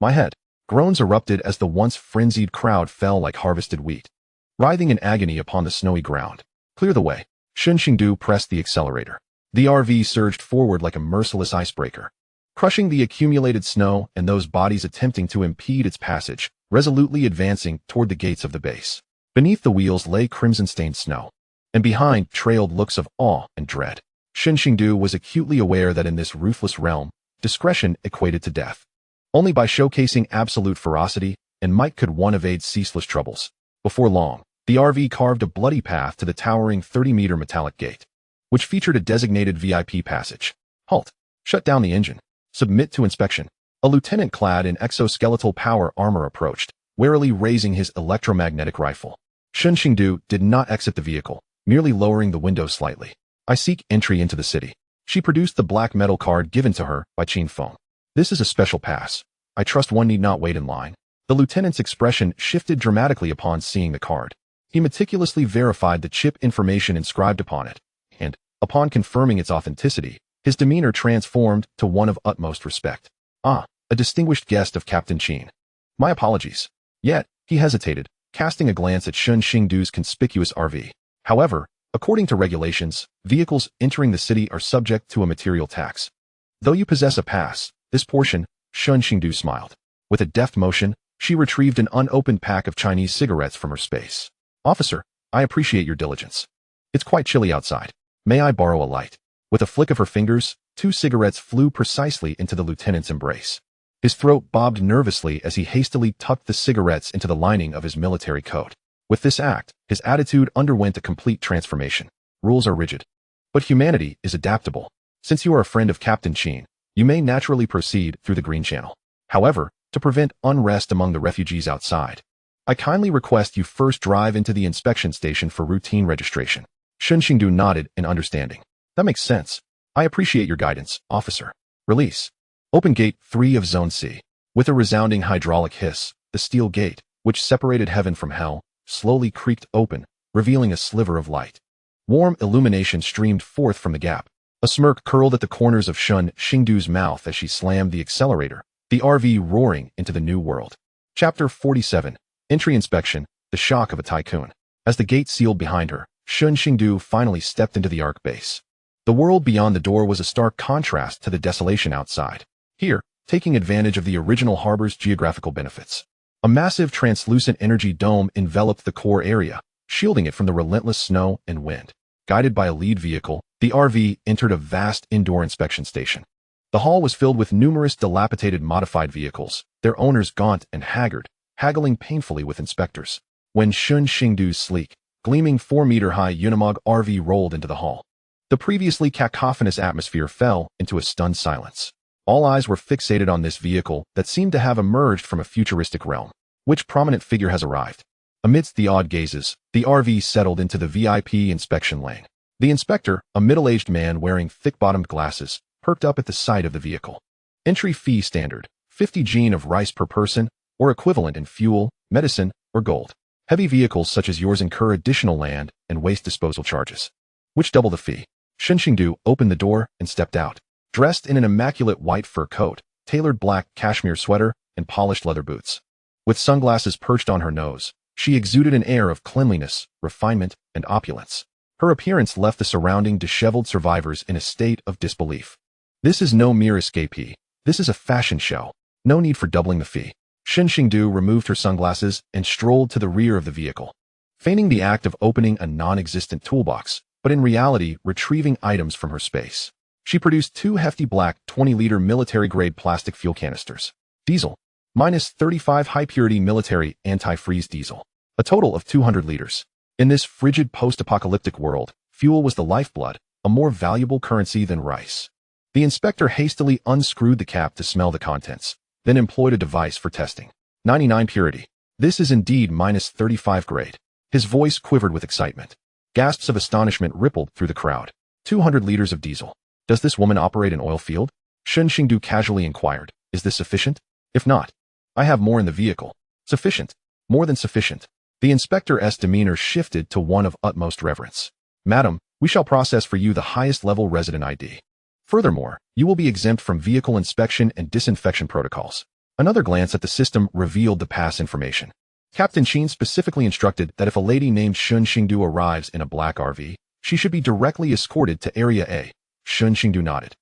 My head. Groans erupted as the once frenzied crowd fell like harvested wheat, writhing in agony upon the snowy ground. Clear the way. Shen Xingdu pressed the accelerator. The RV surged forward like a merciless icebreaker, crushing the accumulated snow and those bodies attempting to impede its passage, resolutely advancing toward the gates of the base. Beneath the wheels lay crimson-stained snow, and behind trailed looks of awe and dread. Shen Xingdu was acutely aware that in this ruthless realm, discretion equated to death. Only by showcasing absolute ferocity and might could one evade ceaseless troubles. Before long, the RV carved a bloody path to the towering 30-meter metallic gate, which featured a designated VIP passage. Halt. Shut down the engine. Submit to inspection. A lieutenant clad in exoskeletal power armor approached, warily raising his electromagnetic rifle. Shen Xingdu did not exit the vehicle, merely lowering the window slightly. I seek entry into the city. She produced the black metal card given to her by Qin Feng. This is a special pass. I trust one need not wait in line. The lieutenant's expression shifted dramatically upon seeing the card. He meticulously verified the chip information inscribed upon it, and, upon confirming its authenticity, his demeanor transformed to one of utmost respect. A distinguished guest of Captain Qin. My apologies. Yet, he hesitated, casting a glance at Shen Xingdu's conspicuous RV. However, according to regulations, vehicles entering the city are subject to a material tax. Though you possess a pass, this portion, Shen Xingdu smiled. With a deft motion, she retrieved an unopened pack of Chinese cigarettes from her space. Officer, I appreciate your diligence. It's quite chilly outside. May I borrow a light? With a flick of her fingers, 2 cigarettes flew precisely into the lieutenant's embrace. His throat bobbed nervously as he hastily tucked the cigarettes into the lining of his military coat. With this act, his attitude underwent a complete transformation. Rules are rigid, but humanity is adaptable. Since you are a friend of Captain Qin, you may naturally proceed through the Green Channel. However, to prevent unrest among the refugees outside, I kindly request you first drive into the inspection station for routine registration. Shen Xingdu nodded in understanding. That makes sense. I appreciate your guidance, officer. Release. Open Gate 3 of Zone C. With a resounding hydraulic hiss, the steel gate, which separated heaven from hell, slowly creaked open, revealing a sliver of light. Warm illumination streamed forth from the gap. A smirk curled at the corners of Shen Xingdu's mouth as she slammed the accelerator, the RV roaring into the new world. Chapter 47. Entry Inspection, the shock of a tycoon. As the gate sealed behind her, Shen Xingdu finally stepped into the Ark base. The world beyond the door was a stark contrast to the desolation outside. Here, taking advantage of the original harbor's geographical benefits, a massive translucent energy dome enveloped the core area, shielding it from the relentless snow and wind. Guided by a lead vehicle, the RV entered a vast indoor inspection station. The hall was filled with numerous dilapidated modified vehicles, their owners gaunt and haggard, haggling painfully with inspectors. When Shen Xingdu's sleek, gleaming 4-meter-high Unimog RV rolled into the hall, the previously cacophonous atmosphere fell into a stunned silence. All eyes were fixated on this vehicle that seemed to have emerged from a futuristic realm. Which prominent figure has arrived? Amidst the awed gazes, the RV settled into the VIP inspection lane. The inspector, a middle-aged man wearing thick-bottomed glasses, perked up at the sight of the vehicle. Entry fee standard, 50 gene of rice per person, or equivalent in fuel, medicine, or gold. Heavy vehicles such as yours incur additional land and waste disposal charges, which double the fee. Shen Xingdu opened the door and stepped out. Dressed in an immaculate white fur coat, tailored black cashmere sweater, and polished leather boots. With sunglasses perched on her nose, she exuded an air of cleanliness, refinement, and opulence. Her appearance left the surrounding disheveled survivors in a state of disbelief. This is no mere escapee. This is a fashion show. No need for doubling the fee. Shen Xingdu removed her sunglasses and strolled to the rear of the vehicle. feigning the act of opening a non-existent toolbox, but in reality retrieving items from her space. She produced 2 hefty black 20-liter military-grade plastic fuel canisters. Diesel. -35 high-purity military anti-freeze diesel. A total of 200 liters. In this frigid post-apocalyptic world, fuel was the lifeblood, a more valuable currency than rice. The inspector hastily unscrewed the cap to smell the contents, then employed a device for testing. 99 purity. This is indeed -35 grade. His voice quivered with excitement. Gasps of astonishment rippled through the crowd. 200 liters of diesel. Does this woman operate an oil field? Shen Xingdu casually inquired. Is this sufficient? If not, I have more in the vehicle. Sufficient. More than sufficient. The inspector's demeanor shifted to one of utmost reverence. Madam, we shall process for you the highest level resident ID. Furthermore, you will be exempt from vehicle inspection and disinfection protocols. Another glance at the system revealed the pass information. Captain Qin specifically instructed that if a lady named Shen Xingdu arrives in a black RV, she should be directly escorted to Area A. Shen Xingdu nodded,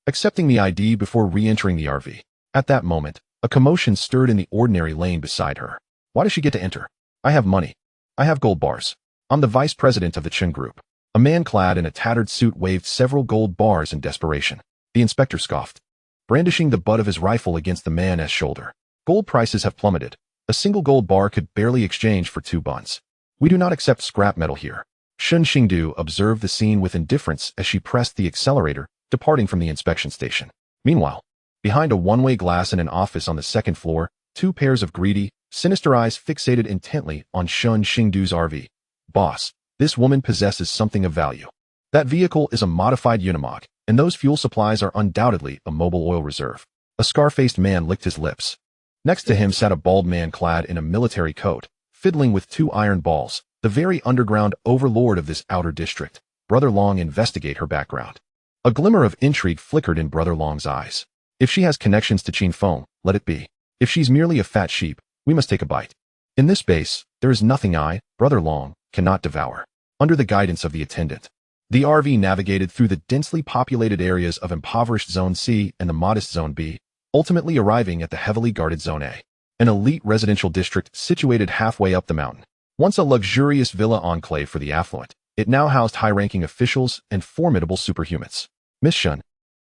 accepting the ID before re-entering the RV. At that moment, a commotion stirred in the ordinary lane beside her. Why does she get to enter? I have money. I have gold bars. I'm the vice president of the Chen Group. A man clad in a tattered suit waved several gold bars in desperation. The inspector scoffed, brandishing the butt of his rifle against the man's shoulder. Gold prices have plummeted. A single gold bar could barely exchange for 2 buns. We do not accept scrap metal here. Shen Xingdu observed the scene with indifference as she pressed the accelerator, departing from the inspection station. Meanwhile, behind a one-way glass in an office on the 2nd floor, 2 pairs of greedy, sinister eyes fixated intently on Shen Xingdu's RV. Boss, this woman possesses something of value. That vehicle is a modified Unimog, and those fuel supplies are undoubtedly a mobile oil reserve. A scar-faced man licked his lips. Next to him sat a bald man clad in a military coat, fiddling with 2 iron balls, the very underground overlord of this outer district. Brother Long, investigate her background. A glimmer of intrigue flickered in Brother Long's eyes. If she has connections to Qin Feng, let it be. If she's merely a fat sheep, we must take a bite. In this base, there is nothing I, Brother Long, cannot devour. Under the guidance of the attendant, the RV navigated through the densely populated areas of impoverished Zone C and the modest Zone B, ultimately arriving at the heavily guarded Zone A, an elite residential district situated halfway up the mountain. Once a luxurious villa enclave for the affluent, it now housed high-ranking officials and formidable superhumans. Miss Shen,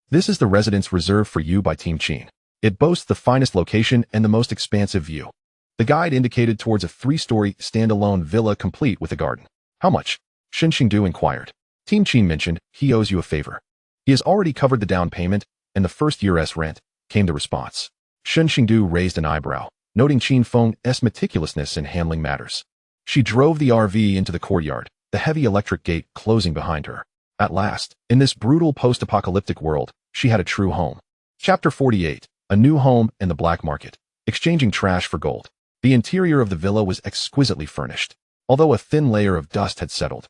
this is the residence reserved for you by Team Qin. It boasts the finest location and the most expansive view. The guide indicated towards a 3-story, standalone villa complete with a garden. How much? Shen Xingdu inquired. Team Qin mentioned he owes you a favor. He has already covered the down payment and the first year's rent, came the response. Shen Xingdu raised an eyebrow, noting Qin Feng's meticulousness in handling matters. She drove the RV into the courtyard, the heavy electric gate closing behind her. At last, in this brutal post-apocalyptic world, she had a true home. Chapter 48. A new home in the black market. Exchanging trash for gold. The interior of the villa was exquisitely furnished. Although a thin layer of dust had settled,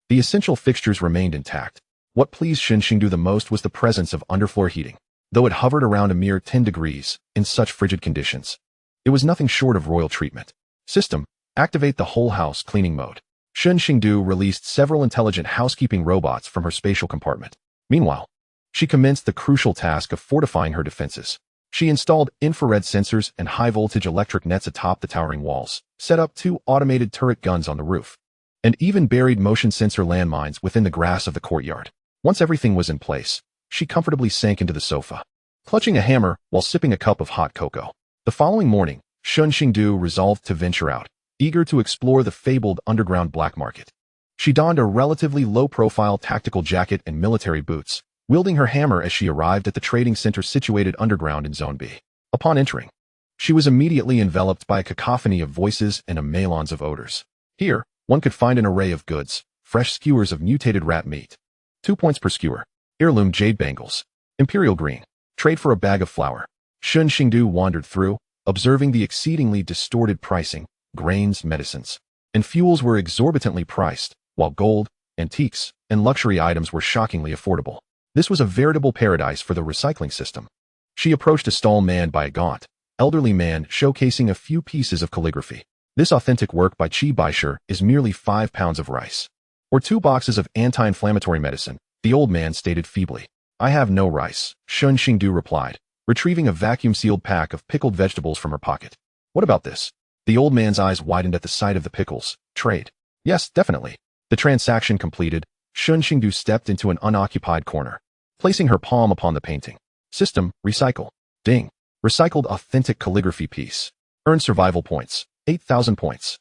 the essential fixtures remained intact. What pleased Shen Xingdu the most was the presence of underfloor heating, though it hovered around a mere 10 degrees in such frigid conditions. It was nothing short of royal treatment. System, activate the whole house cleaning mode. Shen Xingdu released several intelligent housekeeping robots from her spatial compartment. Meanwhile, she commenced the crucial task of fortifying her defenses. She installed infrared sensors and high-voltage electric nets atop the towering walls, set up 2 automated turret guns on the roof, and even buried motion sensor landmines within the grass of the courtyard. Once everything was in place, she comfortably sank into the sofa, clutching a hammer while sipping a cup of hot cocoa. The following morning, Shen Xingdu resolved to venture out, eager to explore the fabled underground black market. She donned a relatively low-profile tactical jacket and military boots, wielding her hammer as she arrived at the trading center situated underground in Zone B. Upon entering, she was immediately enveloped by a cacophony of voices and a melange of odors. Here, one could find an array of goods, fresh skewers of mutated rat meat, 2 points per skewer, heirloom jade bangles, imperial green, trade for a bag of flour. Shen Xingdu wandered through, observing the exceedingly distorted pricing. Grains, medicines, and fuels were exorbitantly priced, while gold, antiques, and luxury items were shockingly affordable. This was a veritable paradise for the recycling system. She approached a stall manned by a gaunt, elderly man showcasing a few pieces of calligraphy. This authentic work by Qi Baisher is merely 5 pounds of rice, or 2 boxes of anti-inflammatory medicine, the old man stated feebly. I have no rice, Shen Xingdu replied, retrieving a vacuum-sealed pack of pickled vegetables from her pocket. What about this? The old man's eyes widened at the sight of the pickles. Trade. Yes, definitely. The transaction completed, Shen Xingdu stepped into an unoccupied corner, placing her palm upon the painting. System, recycle. Ding. Recycled authentic calligraphy piece. Earn survival points. 8,000 points.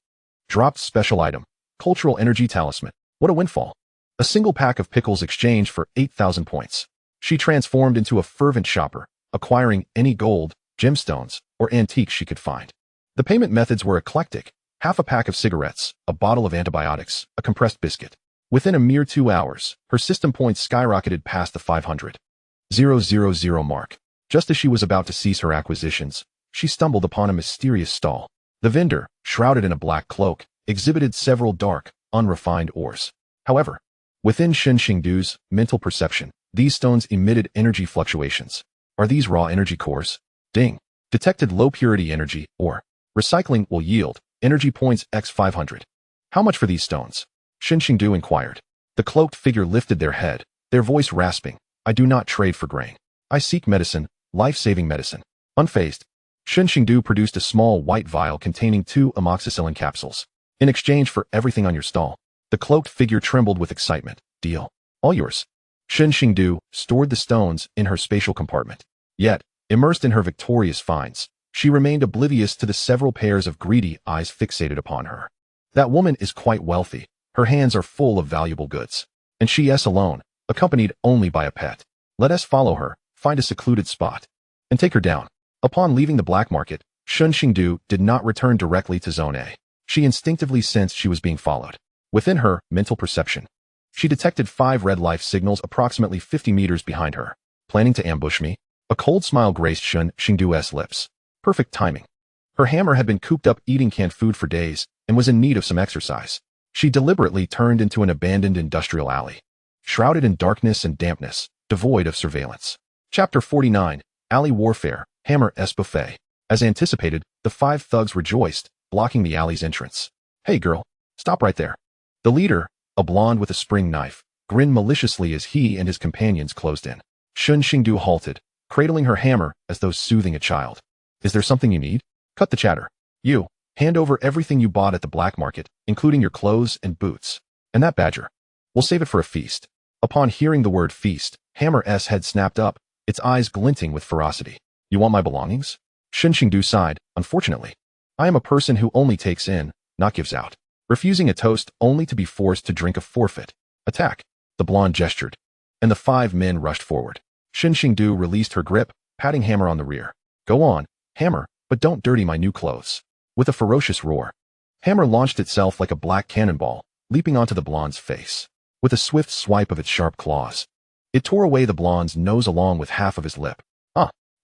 Dropped special item. Cultural energy talisman. What a windfall. A single pack of pickles exchanged for 8,000 points. She transformed into a fervent shopper, acquiring any gold, gemstones, or antiques she could find. The payment methods were eclectic. Half a pack of cigarettes, a bottle of antibiotics, a compressed biscuit. Within a mere 2 hours, her system points skyrocketed past the 500,000 mark. Just as she was about to cease her acquisitions, she stumbled upon a mysterious stall. The vendor, shrouded in a black cloak, exhibited several dark, unrefined ores. However, within Shen Xingdu's mental perception, these stones emitted energy fluctuations. Are these raw energy cores? Ding. Detected low-purity energy, or recycling will yield energy points x 500. How much for these stones? Shen Xingdu inquired. The cloaked figure lifted their head, their voice rasping. I do not trade for grain. I seek medicine, life-saving medicine. Unfazed, Shen Xingdu produced a small white vial containing 2 amoxicillin capsules. In exchange for everything on your stall. The cloaked figure trembled with excitement. Deal. All yours. Shen Xingdu stored the stones in her spatial compartment. Yet, immersed in her victorious finds, she remained oblivious to the several pairs of greedy eyes fixated upon her. That woman is quite wealthy. Her hands are full of valuable goods. And she is alone, accompanied only by a pet. Let us follow her, find a secluded spot, and take her down. Upon leaving the black market, Shen Xingdu did not return directly to Zone A. She instinctively sensed she was being followed. Within her mental perception, she detected 5 red life signals approximately 50 meters behind her. Planning to ambush me? A cold smile graced Shen Xingdu's lips. Perfect timing. Her hammer had been cooped up eating canned food for days and was in need of some exercise. She deliberately turned into an abandoned industrial alley, shrouded in darkness and dampness, devoid of surveillance. Chapter 49, Alley Warfare, Hammer S. Buffet. As anticipated, the 5 thugs rejoiced, blocking the alley's entrance. Hey girl, stop right there. The leader, a blonde with a spring knife, grinned maliciously as he and his companions closed in. Shen Xingdu halted, cradling her hammer as though soothing a child. Is there something you need? Cut the chatter. You, hand over everything you bought at the black market, including your clothes and boots. And that badger. We'll save it for a feast. Upon hearing the word feast, Hammer S head snapped up, its eyes glinting with ferocity. You want my belongings? Shen Xingdu sighed. Unfortunately, I am a person who only takes in, not gives out. Refusing a toast only to be forced to drink a forfeit. Attack. The blonde gestured, and the 5 men rushed forward. Shen Xingdu released her grip, patting Hammer on the rear. Go on, Hammer, but don't dirty my new clothes. With a ferocious roar, Hammer launched itself like a black cannonball, leaping onto the blonde's face. With a swift swipe of its sharp claws, it tore away the blonde's nose along with half of his lip.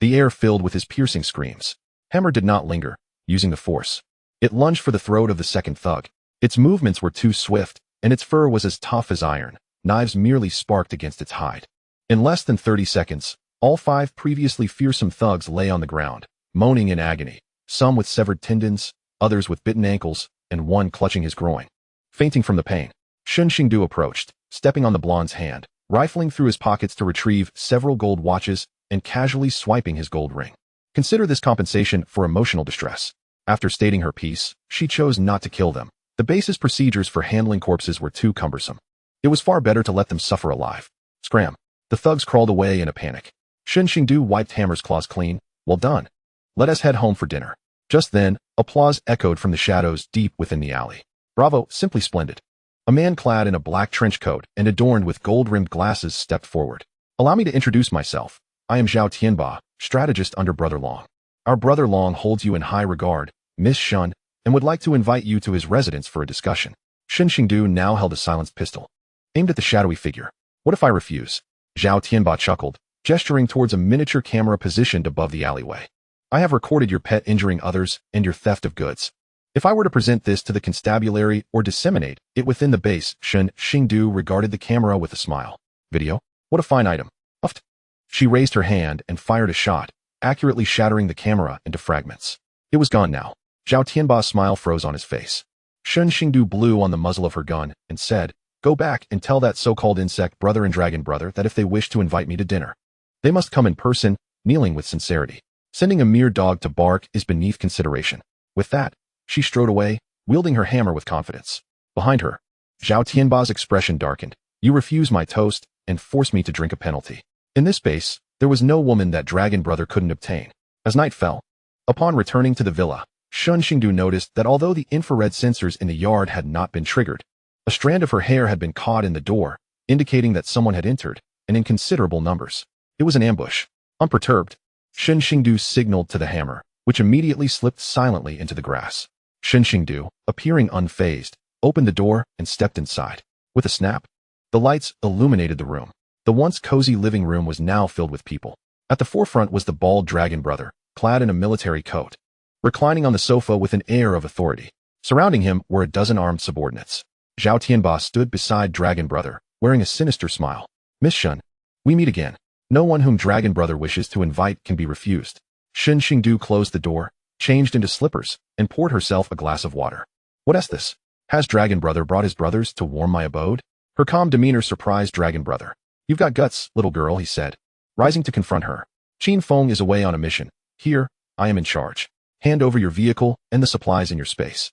The air filled with his piercing screams. Hammer did not linger, using the force. It lunged for the throat of the second thug. Its movements were too swift, and its fur was as tough as iron. Knives merely sparked against its hide. In less than 30 seconds, all 5 previously fearsome thugs lay on the ground, moaning in agony, some with severed tendons, others with bitten ankles, and one clutching his groin. Fainting from the pain, Shen Xingdu approached, stepping on the blonde's hand, rifling through his pockets to retrieve several gold watches and casually swiping his gold ring. Consider this compensation for emotional distress. After stating her piece, she chose not to kill them. The base's procedures for handling corpses were too cumbersome. It was far better to let them suffer alive. Scram. The thugs crawled away in a panic. Shen Xingdu wiped Hammer's claws clean. Well done. Let us head home for dinner. Just then, applause echoed from the shadows deep within the alley. Bravo, simply splendid. A man clad in a black trench coat and adorned with gold-rimmed glasses stepped forward. Allow me to introduce myself. I am Zhao Tianba, strategist under Brother Long. Our Brother Long holds you in high regard, Miss Shun, and would like to invite you to his residence for a discussion. Shen Xingdu now held a silenced pistol, aimed at the shadowy figure. What if I refuse? Zhao Tianba chuckled, gesturing towards a miniature camera positioned above the alleyway. I have recorded your pet injuring others and your theft of goods. If I were to present this to the constabulary or disseminate it within the base, Shen Xingdu regarded the camera with a smile. Video? What a fine item. Uffed. She raised her hand and fired a shot, accurately shattering the camera into fragments. It was gone now. Zhao Tianba's smile froze on his face. Shen Xingdu blew on the muzzle of her gun and said, Go back and tell that so-called insect brother and dragon brother that if they wish to invite me to dinner, they must come in person, kneeling with sincerity. Sending a mere dog to bark is beneath consideration. With that, she strode away, wielding her hammer with confidence. Behind her, Zhao Tianba's expression darkened. You refuse my toast and force me to drink a penalty. In this space, there was no woman that Dragon Brother couldn't obtain. As night fell, upon returning to the villa, Shen Xingdu noticed that although the infrared sensors in the yard had not been triggered, a strand of her hair had been caught in the door, indicating that someone had entered, and in considerable numbers. It was an ambush. Unperturbed, Shen Xingdu signaled to the hammer, which immediately slipped silently into the grass. Shen Xingdu, appearing unfazed, opened the door and stepped inside. With a snap, the lights illuminated the room. The once cozy living room was now filled with people. At the forefront was the bald Dragon Brother, clad in a military coat, reclining on the sofa with an air of authority. Surrounding him were a dozen armed subordinates. Zhao Tianba stood beside Dragon Brother, wearing a sinister smile. Miss Shen, we meet again. No one whom Dragon Brother wishes to invite can be refused. Shen Xingdu closed the door, changed into slippers, and poured herself a glass of water. What is this? Has Dragon Brother brought his brothers to warm my abode? Her calm demeanor surprised Dragon Brother. You've got guts, little girl, he said, rising to confront her. Qin Feng is away on a mission. Here, I am in charge. Hand over your vehicle and the supplies in your space.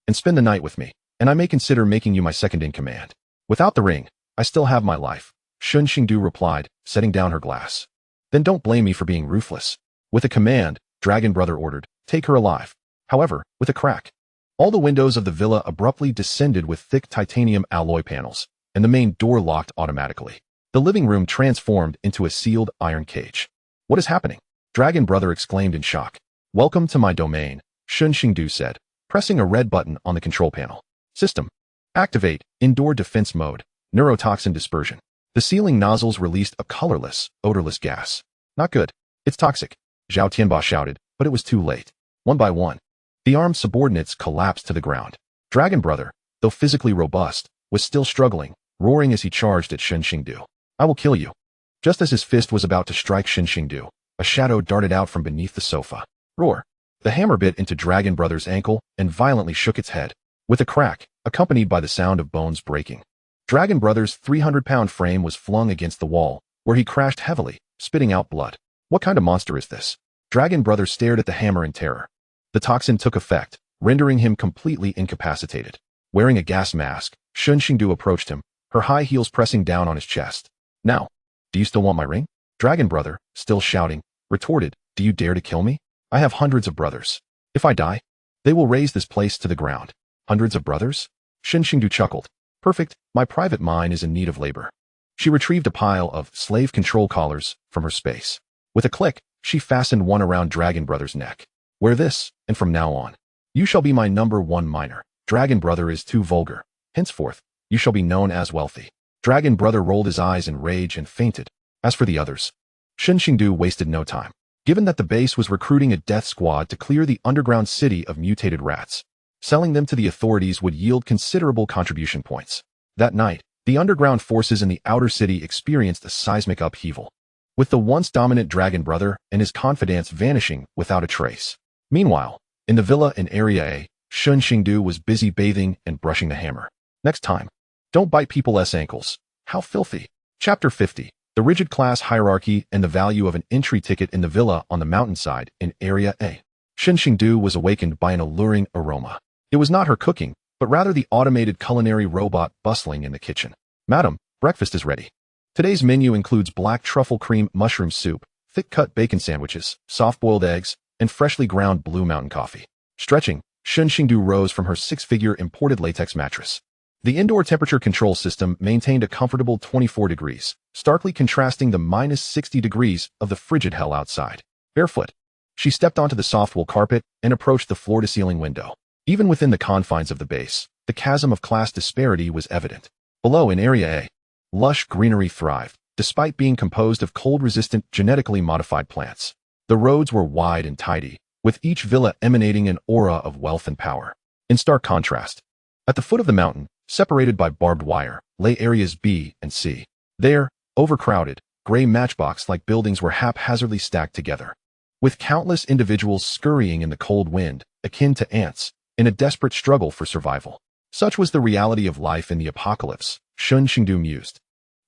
And spend the night with me, and I may consider making you my second in command. Without the ring, I still have my life, Shen Xingdu replied, setting down her glass. Then don't blame me for being ruthless. With a command, Dragon Brother ordered, take her alive. However, with a crack, all the windows of the villa abruptly descended with thick titanium alloy panels, and the main door locked automatically. The living room transformed into a sealed iron cage. What is happening? Dragon Brother exclaimed in shock. Welcome to my domain, Shen Xingdu said, pressing a red button on the control panel. System. Activate, indoor defense mode, neurotoxin dispersion. The sealing nozzles released a colorless, odorless gas. Not good. It's toxic, Zhao Tianba shouted, but it was too late. One by one, the armed subordinates collapsed to the ground. Dragon Brother, though physically robust, was still struggling, roaring as he charged at Shen Xingdu. I will kill you. Just as his fist was about to strike Shen Xingdu, a shadow darted out from beneath the sofa. Roar. The hammer bit into Dragon Brother's ankle and violently shook its head, with a crack, accompanied by the sound of bones breaking. Dragon Brother's 300-pound frame was flung against the wall, where he crashed heavily, spitting out blood. What kind of monster is this? Dragon Brother stared at the hammer in terror. The toxin took effect, rendering him completely incapacitated. Wearing a gas mask, Shen Xingdu approached him, her high heels pressing down on his chest. Now, do you still want my ring? Dragon Brother, still shouting, retorted, do you dare to kill me? I have hundreds of brothers. If I die, they will raze this place to the ground. Hundreds of brothers? Shen Xingdu chuckled. Perfect, my private mine is in need of labor. She retrieved a pile of slave control collars from her space. With a click, she fastened one around Dragon Brother's neck. Wear this, and from now on, you shall be my #1 miner. Dragon Brother is too vulgar. Henceforth, you shall be known as wealthy. Dragon Brother rolled his eyes in rage and fainted. As for the others, Shen Xingdu wasted no time. Given that the base was recruiting a death squad to clear the underground city of mutated rats, selling them to the authorities would yield considerable contribution points. That night, the underground forces in the outer city experienced a seismic upheaval, with the once dominant Dragon Brother and his confidants vanishing without a trace. Meanwhile, in the villa in Area A, Shen Xingdu was busy bathing and brushing the hammer. Next time, don't bite people's ankles. How filthy. Chapter 50. The rigid class hierarchy and the value of an entry ticket in the villa on the mountainside in Area A. Shen Xingdu was awakened by an alluring aroma. It was not her cooking, but rather the automated culinary robot bustling in the kitchen. Madam, breakfast is ready. Today's menu includes black truffle cream mushroom soup, thick-cut bacon sandwiches, soft-boiled eggs, and freshly ground Blue Mountain coffee. Stretching, Shen Xingdu rose from her six-figure imported latex mattress. The indoor temperature control system maintained a comfortable 24 degrees, starkly contrasting the -60 degrees of the frigid hell outside. Barefoot, she stepped onto the soft wool carpet and approached the floor-to-ceiling window. Even within the confines of the base, the chasm of class disparity was evident. Below in Area A, lush greenery thrived, despite being composed of cold-resistant, genetically modified plants. The roads were wide and tidy, with each villa emanating an aura of wealth and power. In stark contrast, at the foot of the mountain, separated by barbed wire, lay areas B and C. There, overcrowded, gray matchbox-like buildings were haphazardly stacked together, with countless individuals scurrying in the cold wind, akin to ants, in a desperate struggle for survival. Such was the reality of life in the apocalypse, Shen Xingdu mused.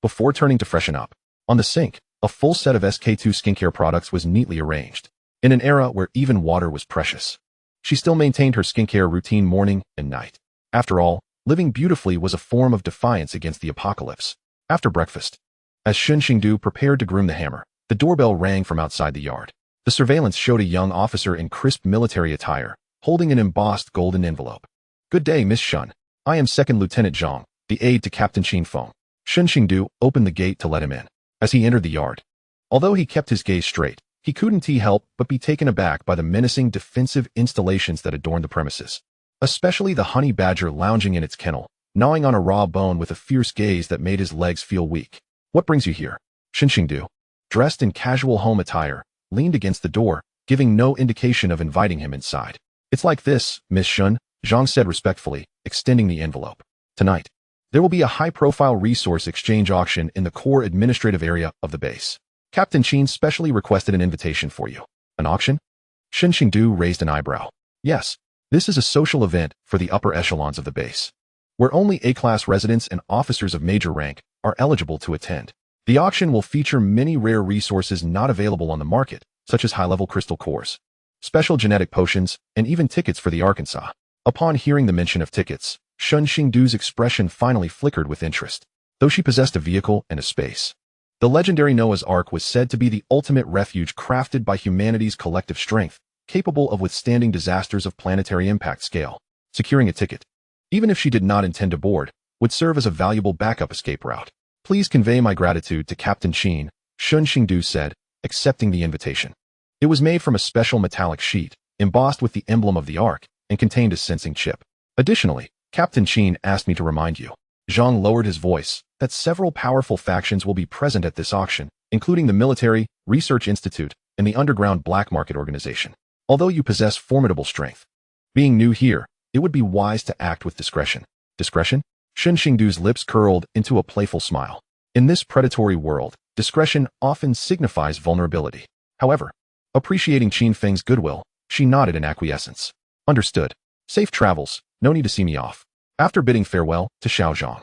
Before turning to freshen up, on the sink, a full set of SK2 skincare products was neatly arranged. In an era where even water was precious, she still maintained her skincare routine morning and night. After all, Living beautifully was a form of defiance against the apocalypse. After breakfast, as Shen Xingdu prepared to groom the hammer, the doorbell rang from outside the yard. The surveillance showed a young officer in crisp military attire, holding an embossed golden envelope. "Good day, Miss Shen. I am Second Lieutenant Zhang, the aide to Captain Qin Feng." Shen Xingdu opened the gate to let him in. As he entered the yard, although he kept his gaze straight, he couldn't help but be taken aback by the menacing defensive installations that adorned the premises. Especially the honey badger lounging in its kennel, gnawing on a raw bone with a fierce gaze that made his legs feel weak. "What brings you here?" Shen Xingdu, dressed in casual home attire, leaned against the door, giving no indication of inviting him inside. "It's like this, Miss Shen," Zhang said respectfully, extending the envelope. "Tonight, there will be a high-profile resource exchange auction in the core administrative area of the base. Captain Qin specially requested an invitation for you." "An auction?" Shen Xingdu raised an eyebrow. "Yes. This is a social event for the upper echelons of the base, where only A-class residents and officers of major rank are eligible to attend. The auction will feature many rare resources not available on the market, such as high-level crystal cores, special genetic potions, and even tickets for the Arkansas." Upon hearing the mention of tickets, Shen Xingdu's expression finally flickered with interest. Though she possessed a vehicle and a space, the legendary Noah's Ark was said to be the ultimate refuge crafted by humanity's collective strength, capable of withstanding disasters of planetary impact scale. Securing a ticket, even if she did not intend to board, would serve as a valuable backup escape route. "Please convey my gratitude to Captain Qin," Shen Xingdu said, accepting the invitation. It was made from a special metallic sheet, embossed with the emblem of the Ark, and contained a sensing chip. "Additionally, Captain Qin asked me to remind you," Zhang lowered his voice, "that several powerful factions will be present at this auction, including the Military Research Institute and the underground black market organization. Although you possess formidable strength, being new here, it would be wise to act with discretion." "Discretion?" Shen Xingdu's lips curled into a playful smile. In this predatory world, discretion often signifies vulnerability. However, appreciating Qin Feng's goodwill, she nodded in acquiescence. "Understood. Safe travels, no need to see me off." After bidding farewell to Xiaozhang,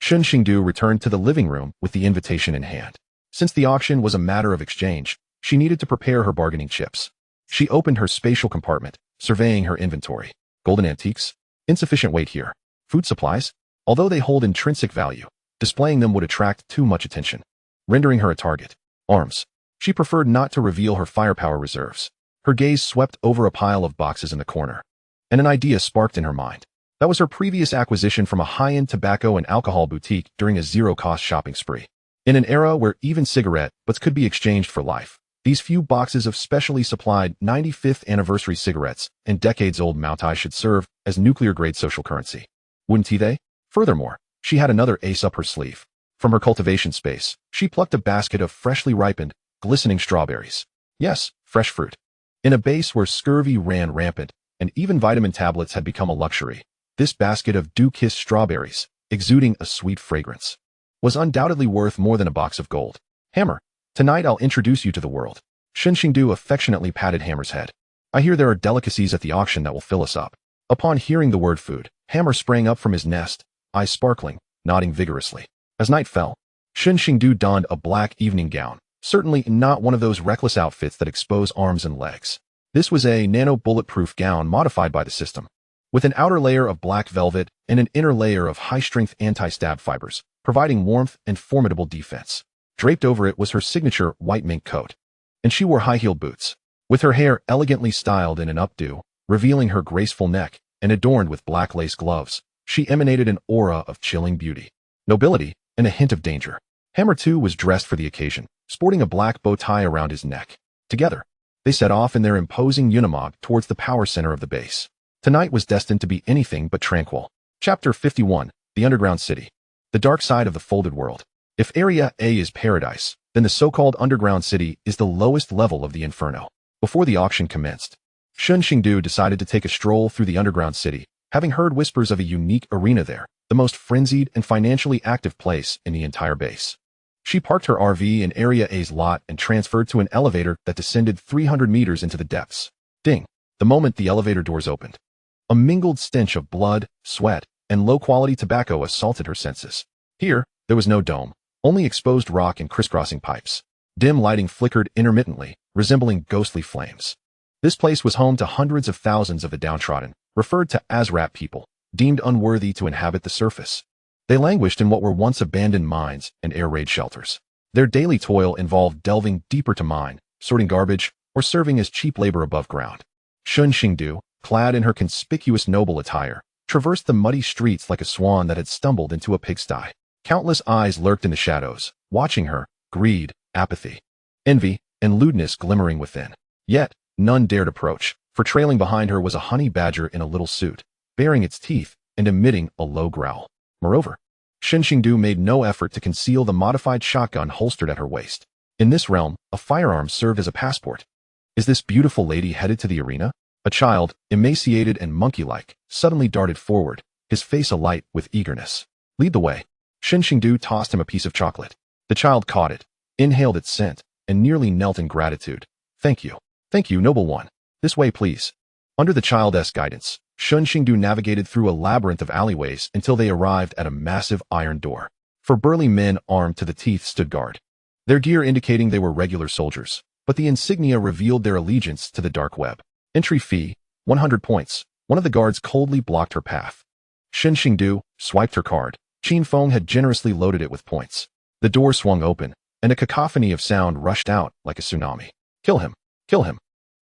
Shen Xingdu returned to the living room with the invitation in hand. Since the auction was a matter of exchange, she needed to prepare her bargaining chips. She opened her spatial compartment, surveying her inventory. Golden antiques? Insufficient weight here. Food supplies? Although they hold intrinsic value, displaying them would attract too much attention, rendering her a target. Arms. She preferred not to reveal her firepower reserves. Her gaze swept over a pile of boxes in the corner, and an idea sparked in her mind. That was her previous acquisition from a high-end tobacco and alcohol boutique during a zero-cost shopping spree. In an era where even cigarette butts could be exchanged for life, these few boxes of specially supplied 95th anniversary cigarettes and decades-old Moutai should serve as nuclear-grade social currency. Wouldn't they? Furthermore, she had another ace up her sleeve. From her cultivation space, she plucked a basket of freshly ripened, glistening strawberries. Yes, fresh fruit. In a base where scurvy ran rampant, and even vitamin tablets had become a luxury, this basket of dew-kissed strawberries, exuding a sweet fragrance, was undoubtedly worth more than a box of gold. "Hammer, tonight I'll introduce you to the world." Shen Xingdu affectionately patted Hammer's head. "I hear there are delicacies at the auction that will fill us up." Upon hearing the word food, Hammer sprang up from his nest, eyes sparkling, nodding vigorously. As night fell, Shen Xingdu donned a black evening gown, certainly not one of those reckless outfits that expose arms and legs. This was a nano-bulletproof gown modified by the system, with an outer layer of black velvet and an inner layer of high-strength anti-stab fibers, providing warmth and formidable defense. Draped over it was her signature white mink coat, and she wore high-heeled boots, with her hair elegantly styled in an updo, revealing her graceful neck, and adorned with black lace gloves. She emanated an aura of chilling beauty, nobility, and a hint of danger. Hammer, too, was dressed for the occasion, sporting a black bow tie around his neck. Together, they set off in their imposing unimog towards the power center of the base. Tonight was destined to be anything but tranquil. Chapter 51, The Underground City. The dark side of the folded world. If Area A is paradise, then the so-called underground city is the lowest level of the inferno. Before the auction commenced, Shen Xingdu decided to take a stroll through the underground city, having heard whispers of a unique arena there, the most frenzied and financially active place in the entire base. She parked her RV in Area A's lot and transferred to an elevator that descended 300 meters into the depths. Ding! The moment the elevator doors opened, a mingled stench of blood, sweat, and low-quality tobacco assaulted her senses. Here, there was no dome, only exposed rock and crisscrossing pipes. Dim lighting flickered intermittently, resembling ghostly flames. This place was home to hundreds of thousands of the downtrodden, referred to as rat people, deemed unworthy to inhabit the surface. They languished in what were once abandoned mines and air raid shelters. Their daily toil involved delving deeper to mine, sorting garbage, or serving as cheap labor above ground. Shen Xingdu, clad in her conspicuous noble attire, traversed the muddy streets like a swan that had stumbled into a pigsty. Countless eyes lurked in the shadows, watching her, greed, apathy, envy, and lewdness glimmering within. Yet, none dared approach, for trailing behind her was a honey badger in a little suit, baring its teeth and emitting a low growl. Moreover, Shen Xingdu made no effort to conceal the modified shotgun holstered at her waist. In this realm, a firearm served as a passport. Is this beautiful lady headed to the arena? A child, emaciated and monkey-like, suddenly darted forward, his face alight with eagerness. Lead the way. Shen Xingdu tossed him a piece of chocolate. The child caught it, inhaled its scent, and nearly knelt in gratitude. Thank you. Thank you, noble one. This way, please. Under the child's guidance, Shen Xingdu navigated through a labyrinth of alleyways until they arrived at a massive iron door. Four burly men armed to the teeth stood guard, their gear indicating they were regular soldiers, but the insignia revealed their allegiance to the dark web. Entry fee, 100 points. One of the guards coldly blocked her path. Shen Xingdu swiped her card. Qin Feng had generously loaded it with points. The door swung open, and a cacophony of sound rushed out like a tsunami. Kill him. Kill him.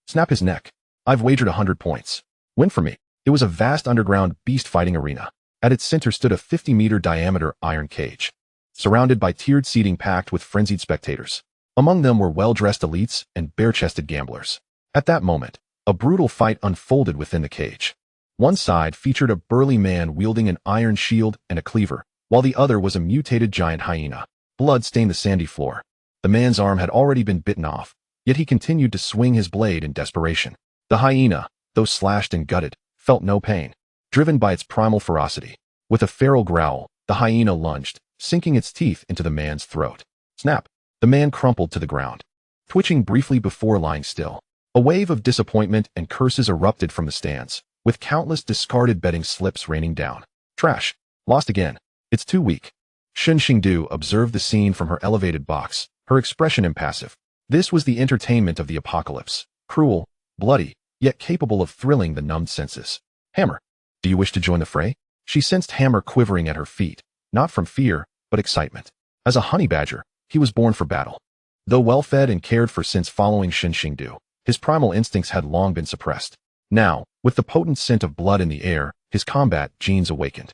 Snap his neck. I've wagered 100 points. Win for me. It was a vast underground beast-fighting arena. At its center stood a 50-meter diameter iron cage, surrounded by tiered seating packed with frenzied spectators. Among them were well-dressed elites and bare-chested gamblers. At that moment, a brutal fight unfolded within the cage. One side featured a burly man wielding an iron shield and a cleaver, while the other was a mutated giant hyena. Blood stained the sandy floor. The man's arm had already been bitten off, yet he continued to swing his blade in desperation. The hyena, though slashed and gutted, felt no pain. Driven by its primal ferocity, with a feral growl, the hyena lunged, sinking its teeth into the man's throat. Snap! The man crumpled to the ground, twitching briefly before lying still. A wave of disappointment and curses erupted from the stands, with countless discarded betting slips raining down. Trash. Lost again. It's too weak. Shen Xingdu observed the scene from her elevated box, her expression impassive. This was the entertainment of the apocalypse. Cruel, bloody, yet capable of thrilling the numbed senses. Hammer. Do you wish to join the fray? She sensed Hammer quivering at her feet, not from fear, but excitement. As a honey badger, he was born for battle. Though well-fed and cared for since following Shen Xingdu, his primal instincts had long been suppressed. Now, with the potent scent of blood in the air, his combat genes awakened.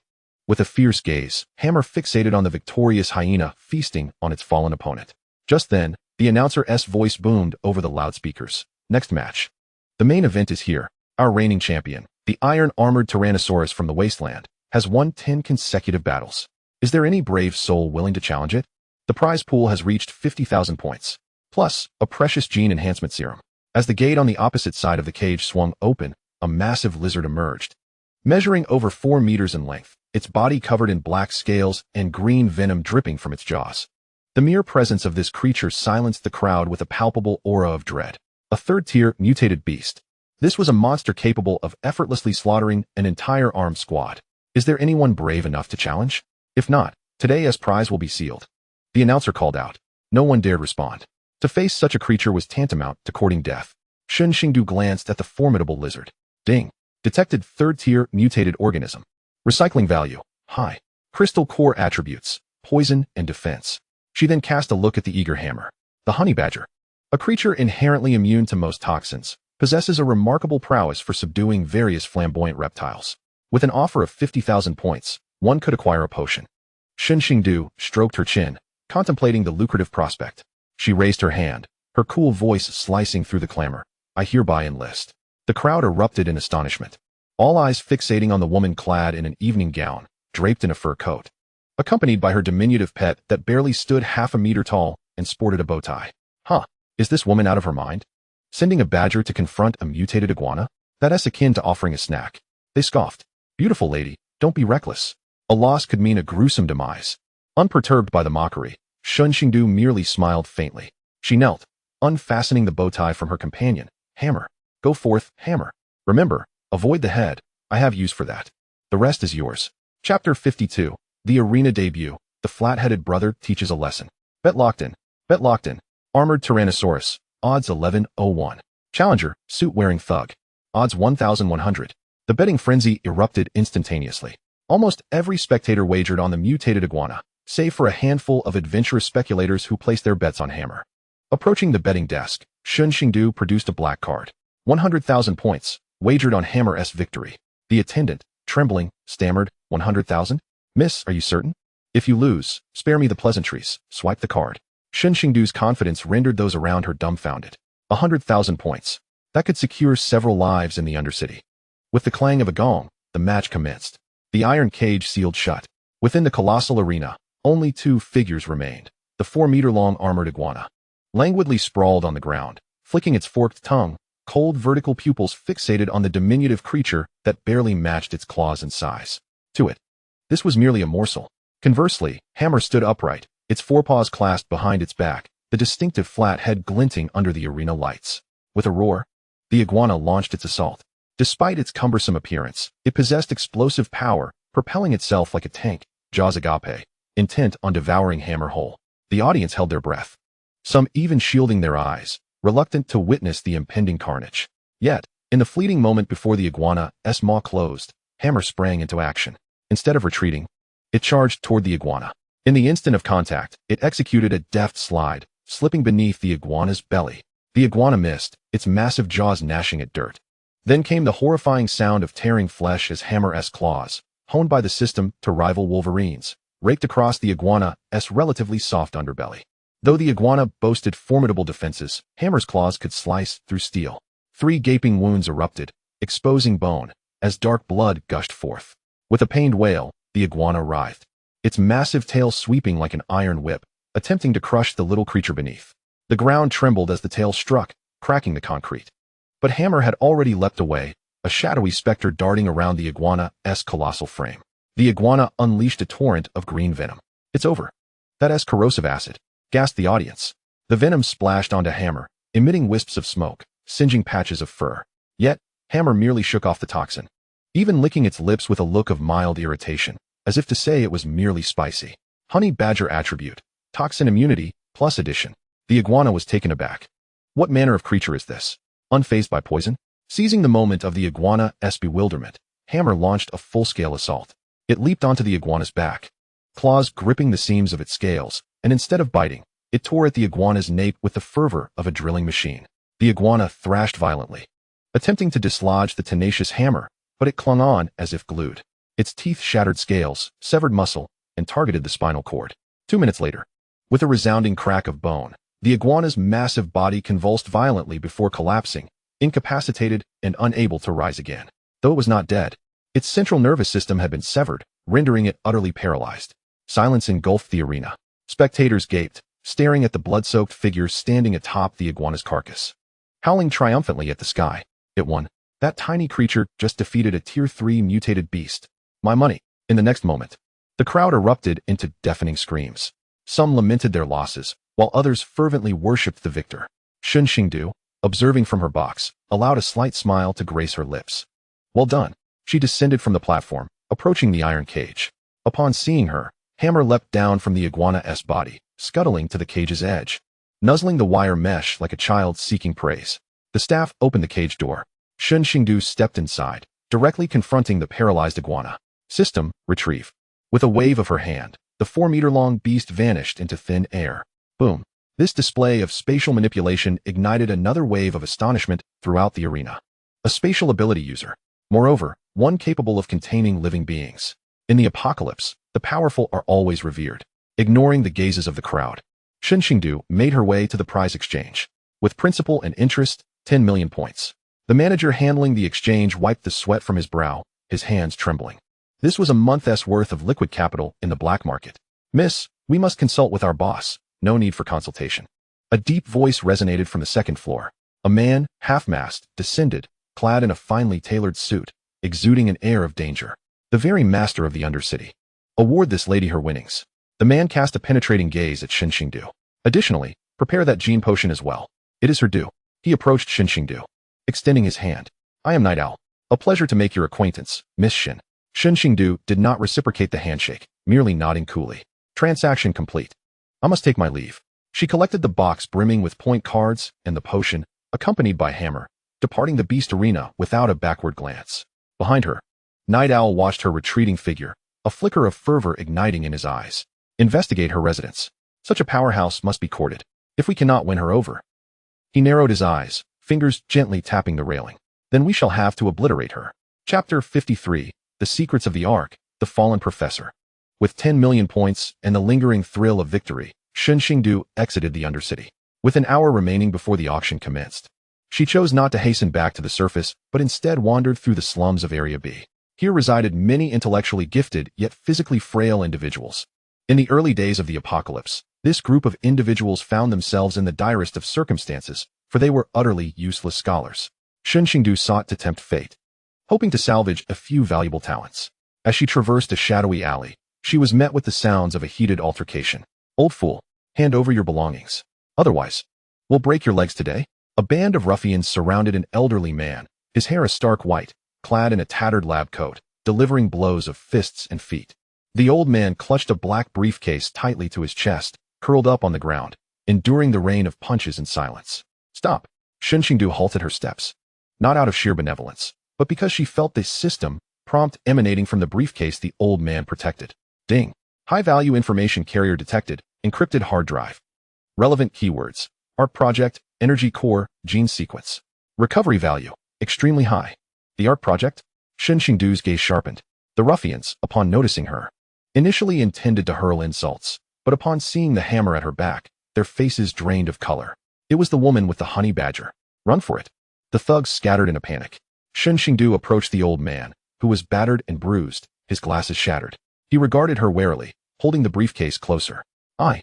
With a fierce gaze, Hammer fixated on the victorious hyena feasting on its fallen opponent. Just then, the announcer's voice boomed over the loudspeakers. Next match. The main event is here. Our reigning champion, the iron-armored Tyrannosaurus from the wasteland, has won 10 consecutive battles. Is there any brave soul willing to challenge it? The prize pool has reached 50,000 points, plus a precious gene enhancement serum. As the gate on the opposite side of the cage swung open, a massive lizard emerged. Measuring over 4 meters in length, its body covered in black scales and green venom dripping from its jaws. The mere presence of this creature silenced the crowd with a palpable aura of dread. A third-tier mutated beast. This was a monster capable of effortlessly slaughtering an entire armed squad. Is there anyone brave enough to challenge? If not, today's prize will be sealed. The announcer called out. No one dared respond. To face such a creature was tantamount to courting death. Shen Xingdu glanced at the formidable lizard. Ding. Detected third-tier mutated organism. Recycling value, high. Crystal core attributes, poison and defense. She then cast a look at the eager Hammer. The honey badger. A creature inherently immune to most toxins, possesses a remarkable prowess for subduing various flamboyant reptiles. With an offer of 50,000 points, one could acquire a potion. Shen Xingdu stroked her chin, contemplating the lucrative prospect. She raised her hand, her cool voice slicing through the clamor. I hereby enlist. The crowd erupted in astonishment, all eyes fixating on the woman clad in an evening gown, draped in a fur coat, accompanied by her diminutive pet that barely stood half a meter tall and sported a bow tie. Huh, is this woman out of her mind? Sending a badger to confront a mutated iguana? That's akin to offering a snack. They scoffed. Beautiful lady, don't be reckless. A loss could mean a gruesome demise. Unperturbed by the mockery, Shen Xingdu merely smiled faintly. She knelt, unfastening the bow tie from her companion. Hammer. Go forth, Hammer. Remember, avoid the head. I have use for that. The rest is yours. Chapter 52. The Arena Debut. The Flat-Headed Brother Teaches a Lesson. Bet locked in. Bet locked in. Armored Tyrannosaurus. Odds 1101. Challenger. Suit-wearing thug. Odds 1,100. The betting frenzy erupted instantaneously. Almost every spectator wagered on the mutated iguana, save for a handful of adventurous speculators who placed their bets on Hammer. Approaching the betting desk, Shen Xingdu produced a black card. 100,000 points, wagered on Hammer's victory. The attendant, trembling, stammered, 100,000? Miss, are you certain? If you lose, spare me the pleasantries. Swipe the card. Shen Xingdu's confidence rendered those around her dumbfounded. 100,000 points. That could secure several lives in the Undercity. With the clang of a gong, the match commenced. The iron cage sealed shut. Within the colossal arena, only two figures remained. The 4-meter-long armored iguana, languidly sprawled on the ground, flicking its forked tongue, cold vertical pupils fixated on the diminutive creature that barely matched its claws in size. To it, this was merely a morsel. Conversely, Hammer stood upright, its forepaws clasped behind its back, the distinctive flat head glinting under the arena lights. With a roar, the iguana launched its assault. Despite its cumbersome appearance, it possessed explosive power, propelling itself like a tank, jaws agape, intent on devouring Hammer whole. The audience held their breath, some even shielding their eyes, reluctant to witness the impending carnage. Yet, in the fleeting moment before the iguana's maw closed, Hammer sprang into action. Instead of retreating, it charged toward the iguana. In the instant of contact, it executed a deft slide, slipping beneath the iguana's belly. The iguana missed, its massive jaws gnashing at dirt. Then came the horrifying sound of tearing flesh as Hammer's claws, honed by the system to rival Wolverine's, raked across the iguana's relatively soft underbelly. Though the iguana boasted formidable defenses, Hammer's claws could slice through steel. 3 gaping wounds erupted, exposing bone, as dark blood gushed forth. With a pained wail, the iguana writhed, its massive tail sweeping like an iron whip, attempting to crush the little creature beneath. The ground trembled as the tail struck, cracking the concrete. But Hammer had already leapt away, a shadowy specter darting around the iguana's colossal frame. The iguana unleashed a torrent of green venom. It's over. That's corrosive acid, gasped the audience. The venom splashed onto Hammer, emitting wisps of smoke, singeing patches of fur. Yet, Hammer merely shook off the toxin, even licking its lips with a look of mild irritation, as if to say it was merely spicy. Honey badger attribute, toxin immunity, plus addition. The iguana was taken aback. What manner of creature is this? Unfazed by poison? Seizing the moment of the iguana's bewilderment, Hammer launched a full-scale assault. It leaped onto the iguana's back, claws gripping the seams of its scales, and instead of biting, it tore at the iguana's nape with the fervor of a drilling machine. The iguana thrashed violently, attempting to dislodge the tenacious Hammer, but it clung on as if glued. Its teeth shattered scales, severed muscle, and targeted the spinal cord. 2 minutes later, with a resounding crack of bone, the iguana's massive body convulsed violently before collapsing, incapacitated and unable to rise again. Though it was not dead, its central nervous system had been severed, rendering it utterly paralyzed. Silence engulfed the arena. Spectators gaped, staring at the blood-soaked figure standing atop the iguana's carcass. Howling triumphantly at the sky, it won. That tiny creature just defeated a Tier 3 mutated beast. My money. In the next moment, the crowd erupted into deafening screams. Some lamented their losses, while others fervently worshipped the victor. Shen Xingdu, observing from her box, allowed a slight smile to grace her lips. Well done. She descended from the platform, approaching the iron cage. Upon seeing her, Hammer leapt down from the iguana's body, scuttling to the cage's edge, nuzzling the wire mesh like a child seeking praise. The staff opened the cage door. Shen Xingdu stepped inside, directly confronting the paralyzed iguana. System, retrieve. With a wave of her hand, the 4-meter-long beast vanished into thin air. Boom. This display of spatial manipulation ignited another wave of astonishment throughout the arena. A spatial ability user. Moreover, one capable of containing living beings. In the apocalypse, the powerful are always revered. Ignoring the gazes of the crowd, Shen Xingdu made her way to the prize exchange. With principal and interest, 10 million points. The manager handling the exchange wiped the sweat from his brow, his hands trembling. This was a month's worth of liquid capital in the black market. Miss, we must consult with our boss. No need for consultation. A deep voice resonated from the second floor. A man, half-masked, descended, clad in a finely tailored suit, exuding an air of danger. The very master of the Undercity. Award this lady her winnings. The man cast a penetrating gaze at Shen Xingdu. Additionally, prepare that gene potion as well. It is her due. He approached Shen Xingdu, extending his hand. I am Night Owl. A pleasure to make your acquaintance, Miss Shen. Shen Xingdu did not reciprocate the handshake, merely nodding coolly. Transaction complete. I must take my leave. She collected the box brimming with point cards and the potion, accompanied by Hammer, departing the beast arena without a backward glance. Behind her, Night Owl watched her retreating figure, a flicker of fervor igniting in his eyes. Investigate her residence. Such a powerhouse must be courted. If we cannot win her over. He narrowed his eyes, fingers gently tapping the railing. Then we shall have to obliterate her. Chapter 53, The Secrets of the Ark, The Fallen Professor. With 10 million points and the lingering thrill of victory, Shen Xingdu exited the Undercity. With an hour remaining before the auction commenced, she chose not to hasten back to the surface, but instead wandered through the slums of Area B. Here resided many intellectually gifted yet physically frail individuals. In the early days of the apocalypse, this group of individuals found themselves in the direst of circumstances, for they were utterly useless scholars. Shen Xingdu sought to tempt fate, hoping to salvage a few valuable talents. As she traversed a shadowy alley, she was met with the sounds of a heated altercation. Old fool, hand over your belongings. Otherwise, we'll break your legs today. A band of ruffians surrounded an elderly man, his hair a stark white, clad in a tattered lab coat, delivering blows of fists and feet. The old man clutched a black briefcase tightly to his chest, curled up on the ground, enduring the rain of punches in silence. Stop! Shen Xingdu halted her steps. Not out of sheer benevolence, but because she felt the system prompt emanating from the briefcase the old man protected. Ding! High-value information carrier detected, encrypted hard drive. Relevant keywords: ARC project, energy core, gene sequence. Recovery value: extremely high. The ARC project? Shen Xingdu's gaze sharpened. The ruffians, upon noticing her, initially intended to hurl insults, but upon seeing the hammer at her back, their faces drained of color. It was the woman with the honey badger. Run for it. The thugs scattered in a panic. Shen Xingdu approached the old man, who was battered and bruised, his glasses shattered. He regarded her warily, holding the briefcase closer. I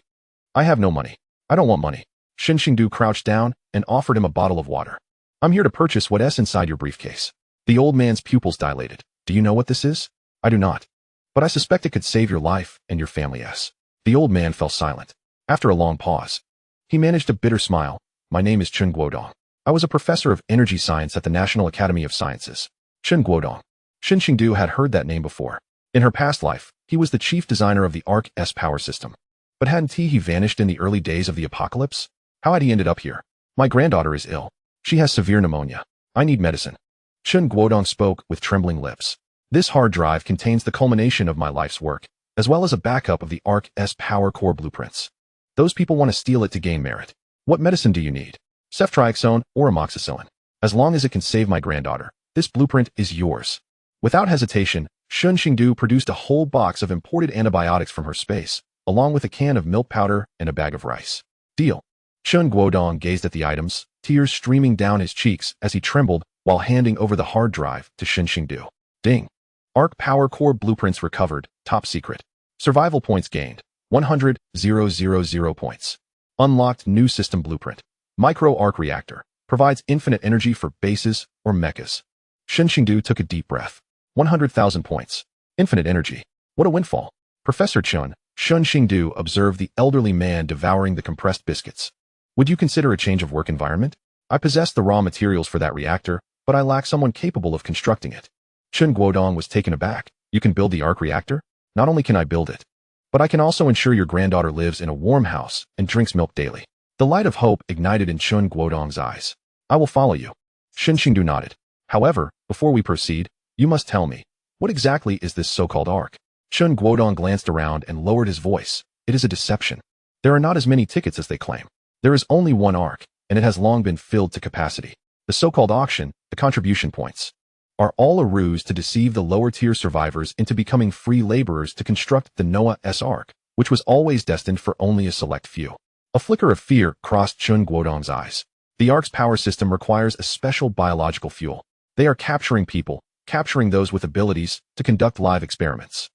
have no money. I don't want money. Shen Xingdu crouched down and offered him a bottle of water. I'm here to purchase what's inside your briefcase. The old man's pupils dilated. Do you know what this is? I do not. But I suspect it could save your life and your family's. The old man fell silent. After a long pause, he managed a bitter smile. My name is Chen Guodong. I was a professor of energy science at the National Academy of Sciences. Chen Guodong. Shen Xingdu had heard that name before. In her past life, he was the chief designer of the Arc-S power system. But hadn't he vanished in the early days of the apocalypse? How had he ended up here? My granddaughter is ill. She has severe pneumonia. I need medicine. Chen Guodong spoke with trembling lips. This hard drive contains the culmination of my life's work, as well as a backup of the Arc-S power core blueprints. Those people want to steal it to gain merit. What medicine do you need? Ceftriaxone or amoxicillin? As long as it can save my granddaughter, this blueprint is yours. Without hesitation, Shen Xingdu produced a whole box of imported antibiotics from her space, along with a can of milk powder and a bag of rice. Deal. Chen Guodong gazed at the items, tears streaming down his cheeks as he trembled while handing over the hard drive to Shen Xingdu. Ding. Arc Power Core blueprints recovered, top secret. Survival points gained, 100,000 points. Unlocked new system blueprint. Micro arc reactor. Provides infinite energy for bases or mechas. Shen Xingdu took a deep breath. 100,000 points. Infinite energy. What a windfall. Professor Chen Xingdu observed the elderly man devouring the compressed biscuits. Would you consider a change of work environment? I possess the raw materials for that reactor, but I lack someone capable of constructing it. Chen Guodong was taken aback. You can build the arc reactor? Not only can I build it, but I can also ensure your granddaughter lives in a warm house and drinks milk daily. The light of hope ignited in Chen Guodong's eyes. I will follow you. Shen Xingdu nodded. However, before we proceed, you must tell me, what exactly is this so-called arc? Chen Guodong glanced around and lowered his voice. It is a deception. There are not as many tickets as they claim. There is only one arc, and it has long been filled to capacity. The so-called auction, the contribution points, are all a ruse to deceive the lower-tier survivors into becoming free laborers to construct the Noah-S arc, which was always destined for only a select few. A flicker of fear crossed Chen Guodong's eyes. The arc's power system requires a special biological fuel. They are capturing people, capturing those with abilities to conduct live experiments.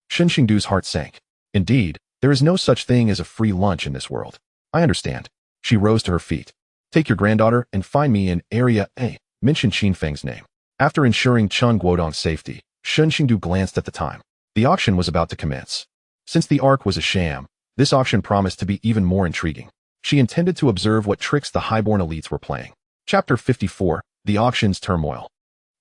Shen Xingdu's heart sank. Indeed, there is no such thing as a free lunch in this world. I understand. She rose to her feet. Take your granddaughter and find me in Area A. Mention Xinfeng's name. After ensuring Chen Guodong's safety, Shen Xingdu glanced at the time. The auction was about to commence. Since the arc was a sham, this auction promised to be even more intriguing. She intended to observe what tricks the highborn elites were playing. Chapter 54, The Auction's Turmoil.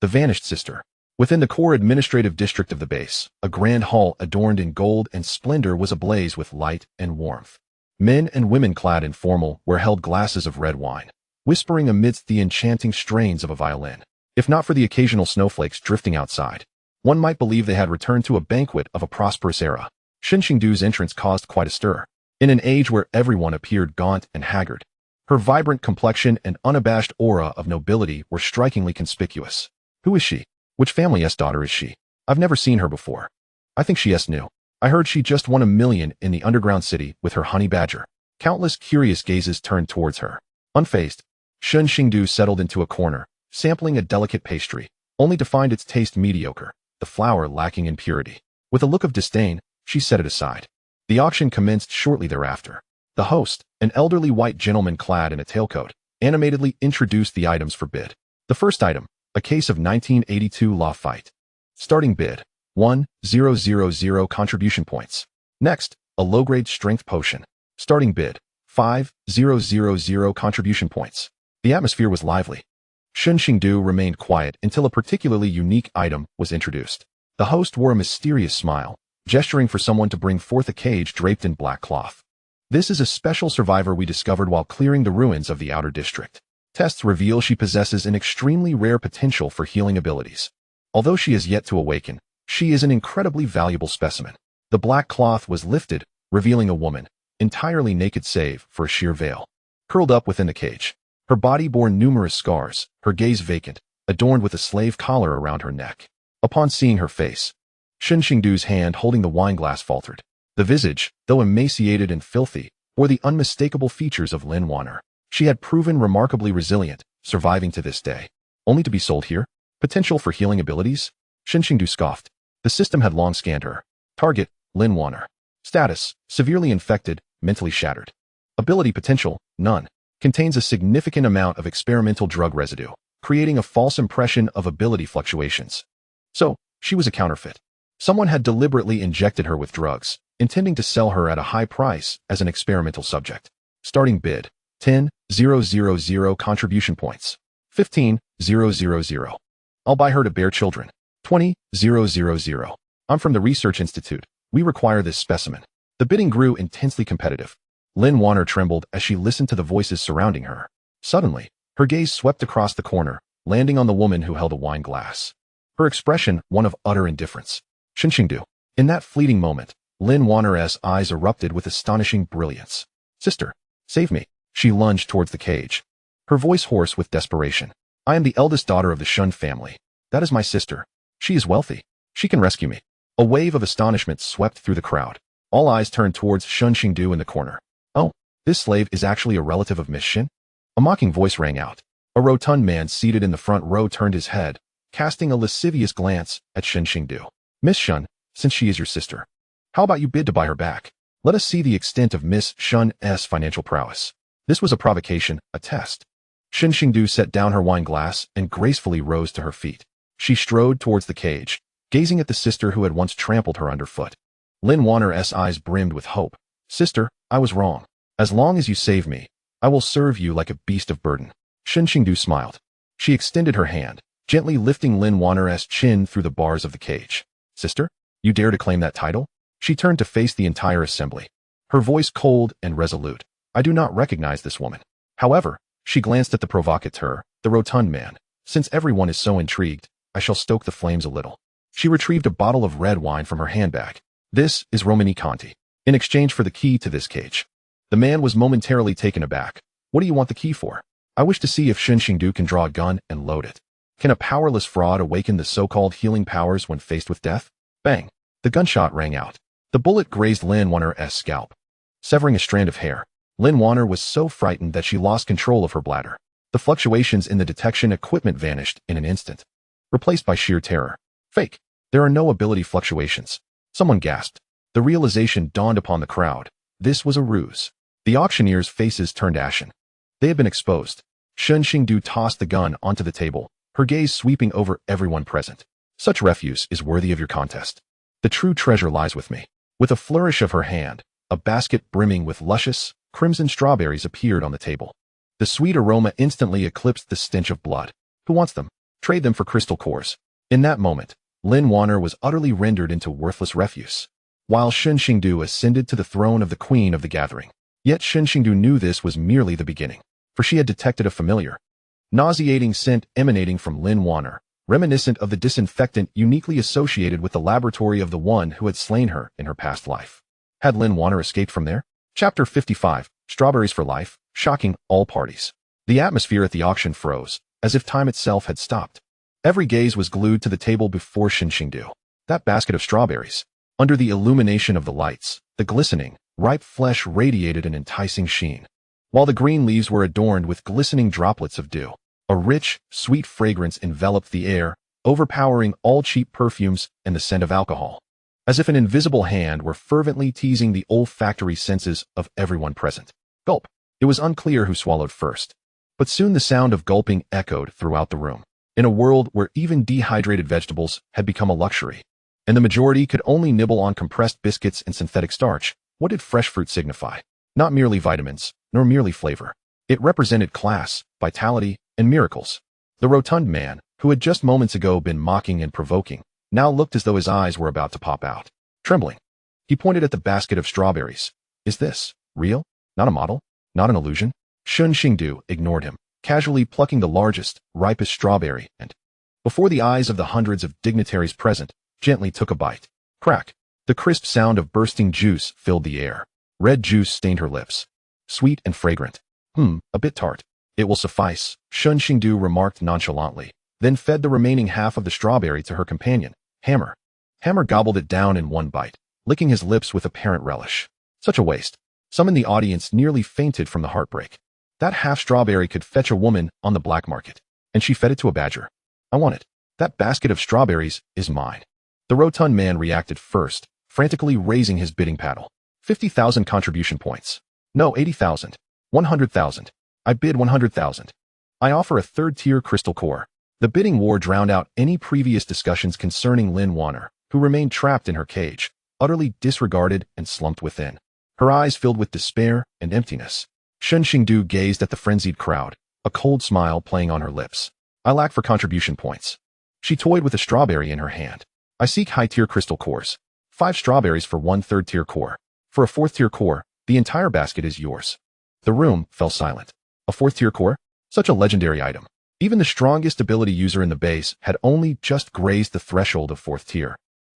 The Vanished Sister. Within the core administrative district of the base, a grand hall adorned in gold and splendor was ablaze with light and warmth. Men and women clad in formal wear held glasses of red wine, whispering amidst the enchanting strains of a violin. If not for the occasional snowflakes drifting outside, one might believe they had returned to a banquet of a prosperous era. Shen Xingdu's entrance caused quite a stir. In an age where everyone appeared gaunt and haggard, her vibrant complexion and unabashed aura of nobility were strikingly conspicuous. Who is she? Which family's daughter is she? I've never seen her before. I think she's new. I heard she just won $1 million in the underground city with her honey badger. Countless curious gazes turned towards her. Unfazed, Shen Xingdu settled into a corner, sampling a delicate pastry, only to find its taste mediocre, the flour lacking in purity. With a look of disdain, she set it aside. The auction commenced shortly thereafter. The host, an elderly white gentleman clad in a tailcoat, animatedly introduced the items for bid. The first item, a case of 1982 Lafite. Starting bid, 1,000 contribution points. Next, a low-grade strength potion. Starting bid, 5,000 contribution points. The atmosphere was lively. Shen Xingdu remained quiet until a particularly unique item was introduced. The host wore a mysterious smile, gesturing for someone to bring forth a cage draped in black cloth. This is a special survivor we discovered while clearing the ruins of the outer district. Tests reveal she possesses an extremely rare potential for healing abilities. Although she is yet to awaken, she is an incredibly valuable specimen. The black cloth was lifted, revealing a woman, entirely naked save for a sheer veil, curled up within the cage. Her body bore numerous scars, her gaze vacant, adorned with a slave collar around her neck. Upon seeing her face, Shen Xingdu's hand holding the wineglass faltered. The visage, though emaciated and filthy, bore the unmistakable features of Lin Wanner. She had proven remarkably resilient, surviving to this day. Only to be sold here? Potential for healing abilities? Shen Xingdu scoffed. The system had long scanned her. Target, Lin Wanner. Status, severely infected, mentally shattered. Ability potential, none. Contains a significant amount of experimental drug residue, creating a false impression of ability fluctuations. So, she was a counterfeit. Someone had deliberately injected her with drugs, intending to sell her at a high price as an experimental subject. Starting bid, 10,000 contribution points. 15,000. I'll buy her to bear children. 20,000. I'm from the Research Institute. We require this specimen. The bidding grew intensely competitive. Lin Wanner trembled as she listened to the voices surrounding her. Suddenly, her gaze swept across the corner, landing on the woman who held a wine glass. Her expression, one of utter indifference. Shen Xingdu. In that fleeting moment, Lin Wanner's eyes erupted with astonishing brilliance. Sister, save me. She lunged towards the cage, her voice hoarse with desperation. I am the eldest daughter of the Shen family. That is my sister. She is wealthy. She can rescue me. A wave of astonishment swept through the crowd. All eyes turned towards Shen Xingdu in the corner. Oh, this slave is actually a relative of Miss Shen? A mocking voice rang out. A rotund man seated in the front row turned his head, casting a lascivious glance at Shen Xingdu. Miss Shen, since she is your sister, how about you bid to buy her back? Let us see the extent of Miss Shen's financial prowess. This was a provocation, a test. Shen Xingdu set down her wine glass and gracefully rose to her feet. She strode towards the cage, gazing at the sister who had once trampled her underfoot. Lin Wanner's eyes brimmed with hope. Sister, I was wrong. As long as you save me, I will serve you like a beast of burden. Shen Xingdu smiled. She extended her hand, gently lifting Lin Wanner's chin through the bars of the cage. Sister, you dare to claim that title? She turned to face the entire assembly, her voice cold and resolute. I do not recognize this woman. However, she glanced at the provocateur, the rotund man. Since everyone is so intrigued, I shall stoke the flames a little. She retrieved a bottle of red wine from her handbag. This is Romani Conti, in exchange for the key to this cage. The man was momentarily taken aback. What do you want the key for? I wish to see if Shen Xingdu can draw a gun and load it. Can a powerless fraud awaken the so-called healing powers when faced with death? Bang! The gunshot rang out. The bullet grazed Lin Wanner's scalp, severing a strand of hair. Lin Wanner was so frightened that she lost control of her bladder. The fluctuations in the detection equipment vanished in an instant, replaced by sheer terror. Fake. There are no ability fluctuations. Someone gasped. The realization dawned upon the crowd. This was a ruse. The auctioneers' faces turned ashen. They had been exposed. Shen Xingdu tossed the gun onto the table, her gaze sweeping over everyone present. Such refuse is worthy of your contest. The true treasure lies with me. With a flourish of her hand, a basket brimming with luscious, crimson strawberries appeared on the table. The sweet aroma instantly eclipsed the stench of blood. Who wants them? Trade them for crystal cores. In that moment, Lin Wanner was utterly rendered into worthless refuse, while Shen Xingdu ascended to the throne of the queen of the gathering. Yet Shen Xingdu knew this was merely the beginning, for she had detected a familiar. nauseating scent emanating from Lin Warner, reminiscent of the disinfectant uniquely associated with the laboratory of the one who had slain her in her past life. Had Lin Warner escaped from there? Chapter 55, Strawberries for Life, shocking all parties. The atmosphere at the auction froze, as if time itself had stopped. Every gaze was glued to the table before Shen Xingdu. That basket of strawberries. Under the illumination of the lights, the glistening, ripe flesh radiated an enticing sheen, while the green leaves were adorned with glistening droplets of dew. A rich, sweet fragrance enveloped the air, overpowering all cheap perfumes and the scent of alcohol, as if an invisible hand were fervently teasing the olfactory senses of everyone present. Gulp. It was unclear who swallowed first, but soon the sound of gulping echoed throughout the room. In a world where even dehydrated vegetables had become a luxury, and the majority could only nibble on compressed biscuits and synthetic starch, what did fresh fruit signify? Not merely vitamins, nor merely flavor. It represented class, vitality, and miracles. The rotund man, who had just moments ago been mocking and provoking, now looked as though his eyes were about to pop out. Trembling, he pointed at the basket of strawberries. Is this real? Not a model? Not an illusion? Shen Xingdu ignored him, casually plucking the largest, ripest strawberry and, before the eyes of the hundreds of dignitaries present, gently took a bite. Crack. The crisp sound of bursting juice filled the air. Red juice stained her lips. Sweet and fragrant. A bit tart. It will suffice, Shen Xingdu remarked nonchalantly, then fed the remaining half of the strawberry to her companion, Hammer. Hammer gobbled it down in one bite, licking his lips with apparent relish. Such a waste. Some in the audience nearly fainted from the heartbreak. That half strawberry could fetch a woman on the black market, and she fed it to a badger. I want it. That basket of strawberries is mine. The rotund man reacted first, frantically raising his bidding paddle. 50,000 contribution points. No, 80,000. 100,000. I bid 100,000. I offer a third-tier crystal core. The bidding war drowned out any previous discussions concerning Lin Warner, who remained trapped in her cage, utterly disregarded and slumped within. Her eyes filled with despair and emptiness. Shen Xingdu gazed at the frenzied crowd, a cold smile playing on her lips. I lack for contribution points. She toyed with a strawberry in her hand. I seek high-tier crystal cores. 5 strawberries for 1 third-tier core. For a 4th-tier core, the entire basket is yours. The room fell silent. A 4th-tier core? Such a legendary item. Even the strongest ability user in the base had only just grazed the threshold of 4th tier.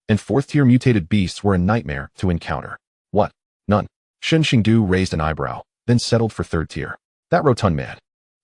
And 4th-tier mutated beasts were a nightmare to encounter. What? None. Shen Xingdu raised an eyebrow, then settled for 3rd tier. That rotund man.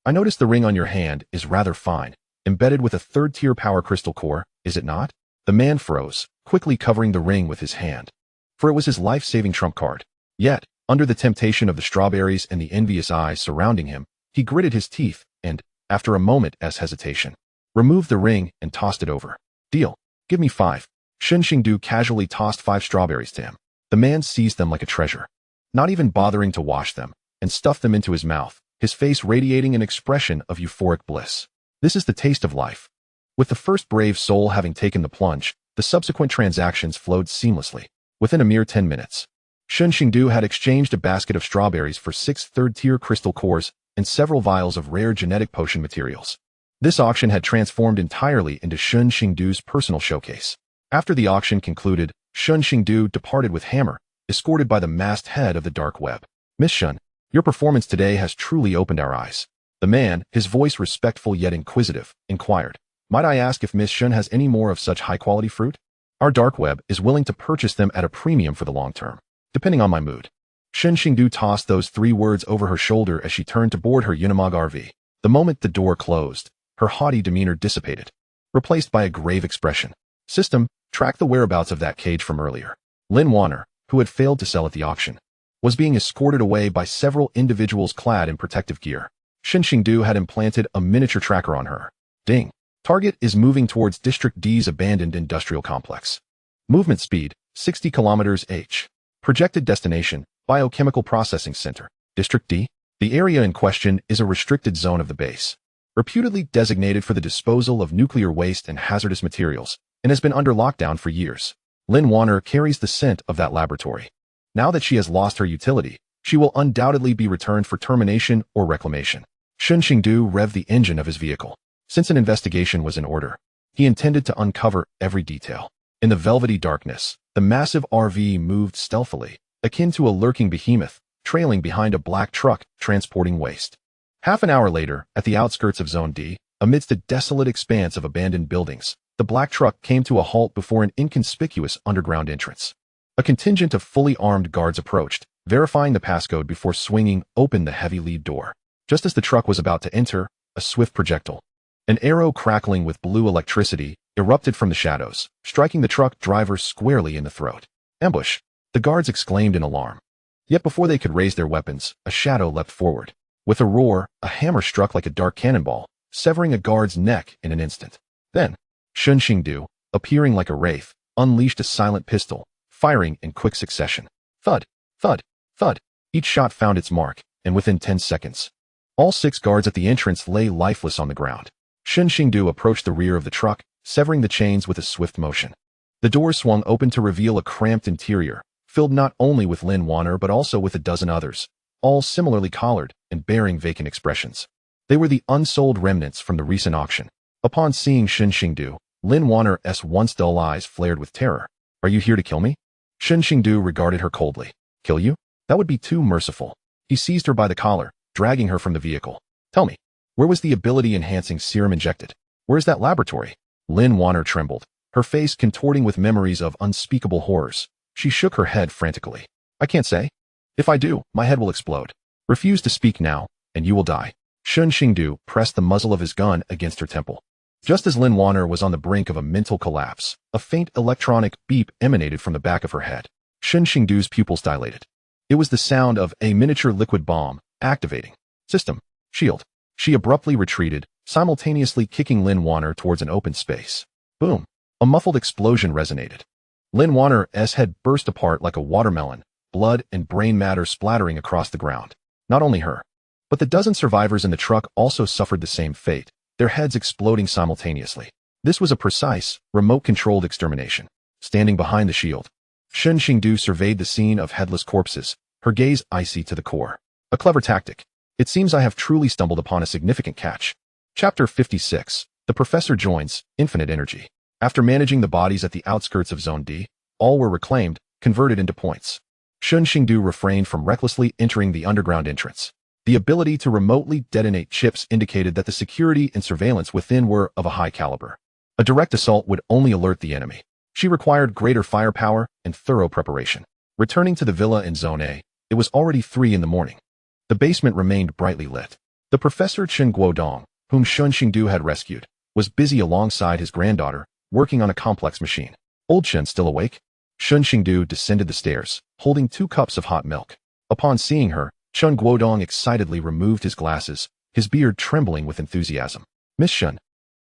I noticed the ring on your hand is rather fine, embedded with a 3rd-tier power crystal core, is it not? The man froze, quickly covering the ring with his hand. For it was his life-saving trump card. Yet, under the temptation of the strawberries and the envious eyes surrounding him, he gritted his teeth and, after a moment's hesitation, removed the ring and tossed it over. Deal. Give me 5. Shen Xingdu casually tossed 5 strawberries to him. The man seized them like a treasure, not even bothering to wash them, and stuffed them into his mouth, his face radiating an expression of euphoric bliss. This is the taste of life. With the first brave soul having taken the plunge, the subsequent transactions flowed seamlessly. Within a mere 10 minutes, Shen Xingdu had exchanged a basket of strawberries for 6 third-tier crystal cores and several vials of rare genetic potion materials. This auction had transformed entirely into Shen Xingdu's personal showcase. After the auction concluded, Shen Xingdu departed with Hammer, escorted by the masked head of the dark web. Miss Shen, your performance today has truly opened our eyes. The man, his voice respectful yet inquisitive, inquired. Might I ask if Miss Shen has any more of such high-quality fruit? Our dark web is willing to purchase them at a premium for the long term, depending on my mood. Shen Xingdu tossed those 3 words over her shoulder as she turned to board her Unimog RV. The moment the door closed, her haughty demeanor dissipated, replaced by a grave expression. System, track the whereabouts of that cage from earlier. Lin Warner, who had failed to sell at the auction, was being escorted away by several individuals clad in protective gear. Shen Xingdu had implanted a miniature tracker on her. Ding. Target is moving towards District D's abandoned industrial complex. Movement speed, 60 km/h. Projected destination, Biochemical Processing Center. District D? The area in question is a restricted zone of the base, reputedly designated for the disposal of nuclear waste and hazardous materials, and has been under lockdown for years. Lin Warner carries the scent of that laboratory. Now that she has lost her utility, she will undoubtedly be returned for termination or reclamation. Shen Xingdu revved the engine of his vehicle. Since an investigation was in order, he intended to uncover every detail. In the velvety darkness, the massive RV moved stealthily, akin to a lurking behemoth, trailing behind a black truck transporting waste. Half an hour later, at the outskirts of Zone D, amidst a desolate expanse of abandoned buildings, the black truck came to a halt before an inconspicuous underground entrance. A contingent of fully armed guards approached, verifying the passcode before swinging open the heavy lead door. Just as the truck was about to enter, a swift projectile, an arrow crackling with blue electricity, erupted from the shadows, striking the truck driver squarely in the throat. Ambush! The guards exclaimed in alarm. Yet before they could raise their weapons, a shadow leapt forward. With a roar, a hammer struck like a dark cannonball, severing a guard's neck in an instant. Then, Shen Xingdu, appearing like a wraith, unleashed a silent pistol, firing in quick succession. Thud, thud, thud. Each shot found its mark, and within 10 seconds, all 6 guards at the entrance lay lifeless on the ground. Shen Xingdu approached the rear of the truck, severing the chains with a swift motion. The doors swung open to reveal a cramped interior, filled not only with Lin Wanner but also with a dozen others, all similarly collared and bearing vacant expressions. They were the unsold remnants from the recent auction. Upon seeing Shen Xingdu, Lin Wanner's once dull eyes flared with terror. Are you here to kill me? Shen Xingdu regarded her coldly. Kill you? That would be too merciful. He seized her by the collar, dragging her from the vehicle. Tell me, where was the ability-enhancing serum injected? Where's that laboratory? Lin Wanner trembled, her face contorting with memories of unspeakable horrors. She shook her head frantically. I can't say. If I do, my head will explode. Refuse to speak now, and you will die. Shen Xingdu pressed the muzzle of his gun against her temple. Just as Lin Wanner was on the brink of a mental collapse, a faint electronic beep emanated from the back of her head. Shen Xingdu's pupils dilated. It was the sound of a miniature liquid bomb activating. System. Shield. She abruptly retreated, simultaneously kicking Lin Wanner towards an open space. Boom. A muffled explosion resonated. Lin Wanner's head burst apart like a watermelon, blood and brain matter splattering across the ground. Not only her, but the dozen survivors in the truck also suffered the same fate, their heads exploding simultaneously. This was a precise, remote-controlled extermination. Standing behind the shield, Shen Xingdu surveyed the scene of headless corpses, her gaze icy to the core. A clever tactic. It seems I have truly stumbled upon a significant catch. Chapter 56. The Professor joins Infinite Energy. After managing the bodies at the outskirts of Zone D, all were reclaimed, converted into points. Shen Xingdu refrained from recklessly entering the underground entrance. The ability to remotely detonate chips indicated that the security and surveillance within were of a high caliber. A direct assault would only alert the enemy. She required greater firepower and thorough preparation. Returning to the villa in Zone A, it was already 3 in the morning. The basement remained brightly lit. The Professor Chen Guodong, whom Shen Xingdu had rescued, was busy alongside his granddaughter, working on a complex machine. Old Shen still awake? Shen Xingdu descended the stairs, holding 2 cups of hot milk. Upon seeing her, Chen Guodong excitedly removed his glasses, his beard trembling with enthusiasm. Miss Shen,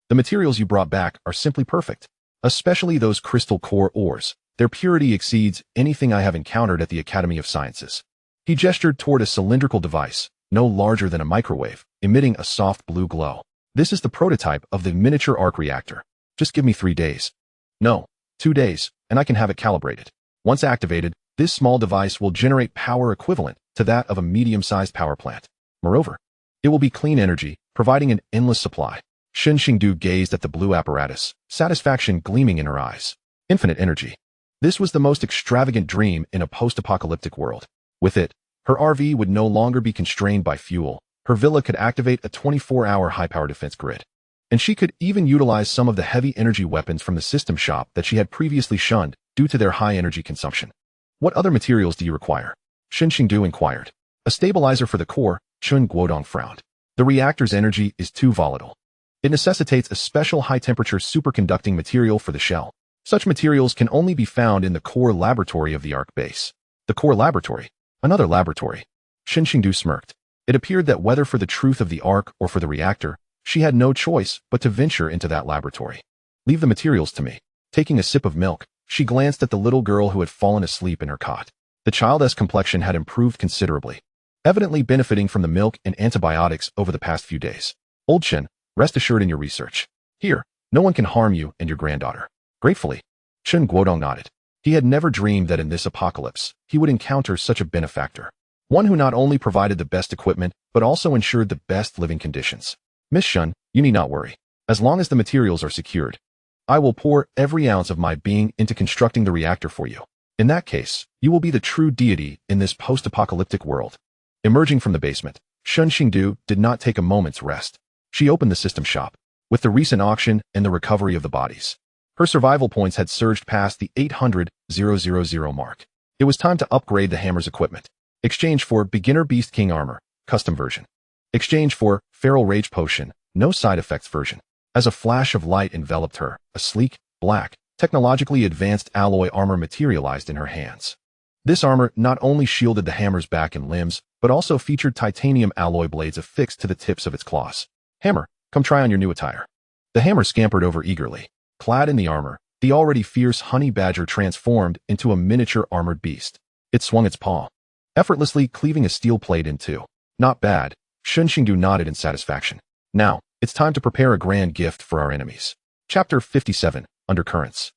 the materials you brought back are simply perfect. Especially those crystal core ores. Their purity exceeds anything I have encountered at the Academy of Sciences. He gestured toward a cylindrical device, no larger than a microwave, emitting a soft blue glow. This is the prototype of the miniature arc reactor. Just give me 3 days. No, 2 days, and I can have it calibrated. Once activated, this small device will generate power equivalent to that of a medium-sized power plant. Moreover, it will be clean energy, providing an endless supply. Shen Xingdu gazed at the blue apparatus, satisfaction gleaming in her eyes. Infinite energy. This was the most extravagant dream in a post-apocalyptic world. With it, her RV would no longer be constrained by fuel. Her villa could activate a 24-hour high-power defense grid. And she could even utilize some of the heavy energy weapons from the system shop that she had previously shunned due to their high energy consumption. What other materials do you require? Shen Xingdu inquired. A stabilizer for the core, Chen Guodong frowned. The reactor's energy is too volatile. It necessitates a special high-temperature superconducting material for the shell. Such materials can only be found in the core laboratory of the Ark base. The core laboratory? Another laboratory. Shen Xingdu smirked. It appeared that whether for the truth of the Ark or for the reactor, she had no choice but to venture into that laboratory. Leave the materials to me. Taking a sip of milk, she glanced at the little girl who had fallen asleep in her cot. The child's complexion had improved considerably, evidently benefiting from the milk and antibiotics over the past few days. Old Shen, rest assured in your research. Here, no one can harm you and your granddaughter. Gratefully, Chen Guodong nodded. He had never dreamed that in this apocalypse, he would encounter such a benefactor. One who not only provided the best equipment, but also ensured the best living conditions. Miss Shen, you need not worry. As long as the materials are secured, I will pour every ounce of my being into constructing the reactor for you. In that case, you will be the true deity in this post-apocalyptic world. Emerging from the basement, Shen Xingdu did not take a moment's rest. She opened the system shop. With the recent auction and the recovery of the bodies, her survival points had surged past the 800,000 mark. It was time to upgrade the hammer's equipment. Exchange for Beginner Beast King Armor, custom version. Exchange for Feral Rage Potion, no side effects version. As a flash of light enveloped her, a sleek, black, technologically advanced alloy armor materialized in her hands. This armor not only shielded the hammer's back and limbs, but also featured titanium alloy blades affixed to the tips of its claws. Hammer, come try on your new attire. The hammer scampered over eagerly. Clad in the armor, the already fierce honey badger transformed into a miniature armored beast. It swung its paw, effortlessly cleaving a steel plate in two. Not bad, Shen Xingdu nodded in satisfaction. Now, it's time to prepare a grand gift for our enemies. Chapter 57, Undercurrents.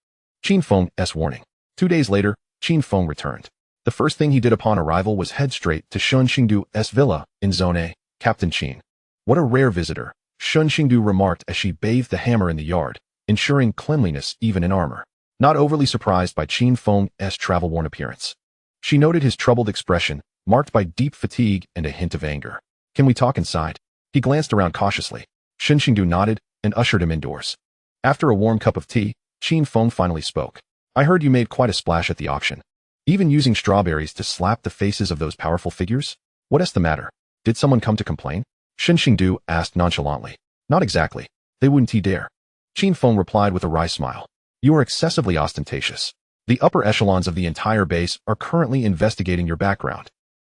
Qin Feng's warning. 2 days later, Qin Feng returned. The first thing he did upon arrival was head straight to Shen Xingdu's villa in Zone A. Captain Qin. What a rare visitor, Shen Xingdu remarked as she bathed the hammer in the yard, ensuring cleanliness even in armor. Not overly surprised by Qin Feng's travel-worn appearance. She noted his troubled expression, marked by deep fatigue and a hint of anger. Can we talk inside? He glanced around cautiously. Shen Xingdu nodded and ushered him indoors. After a warm cup of tea, Qin Feng finally spoke. I heard you made quite a splash at the auction. Even using strawberries to slap the faces of those powerful figures? What's the matter? Did someone come to complain? Shen Xingdu asked nonchalantly. Not exactly. They wouldn't dare. Qin Feng replied with a wry smile. You are excessively ostentatious. The upper echelons of the entire base are currently investigating your background,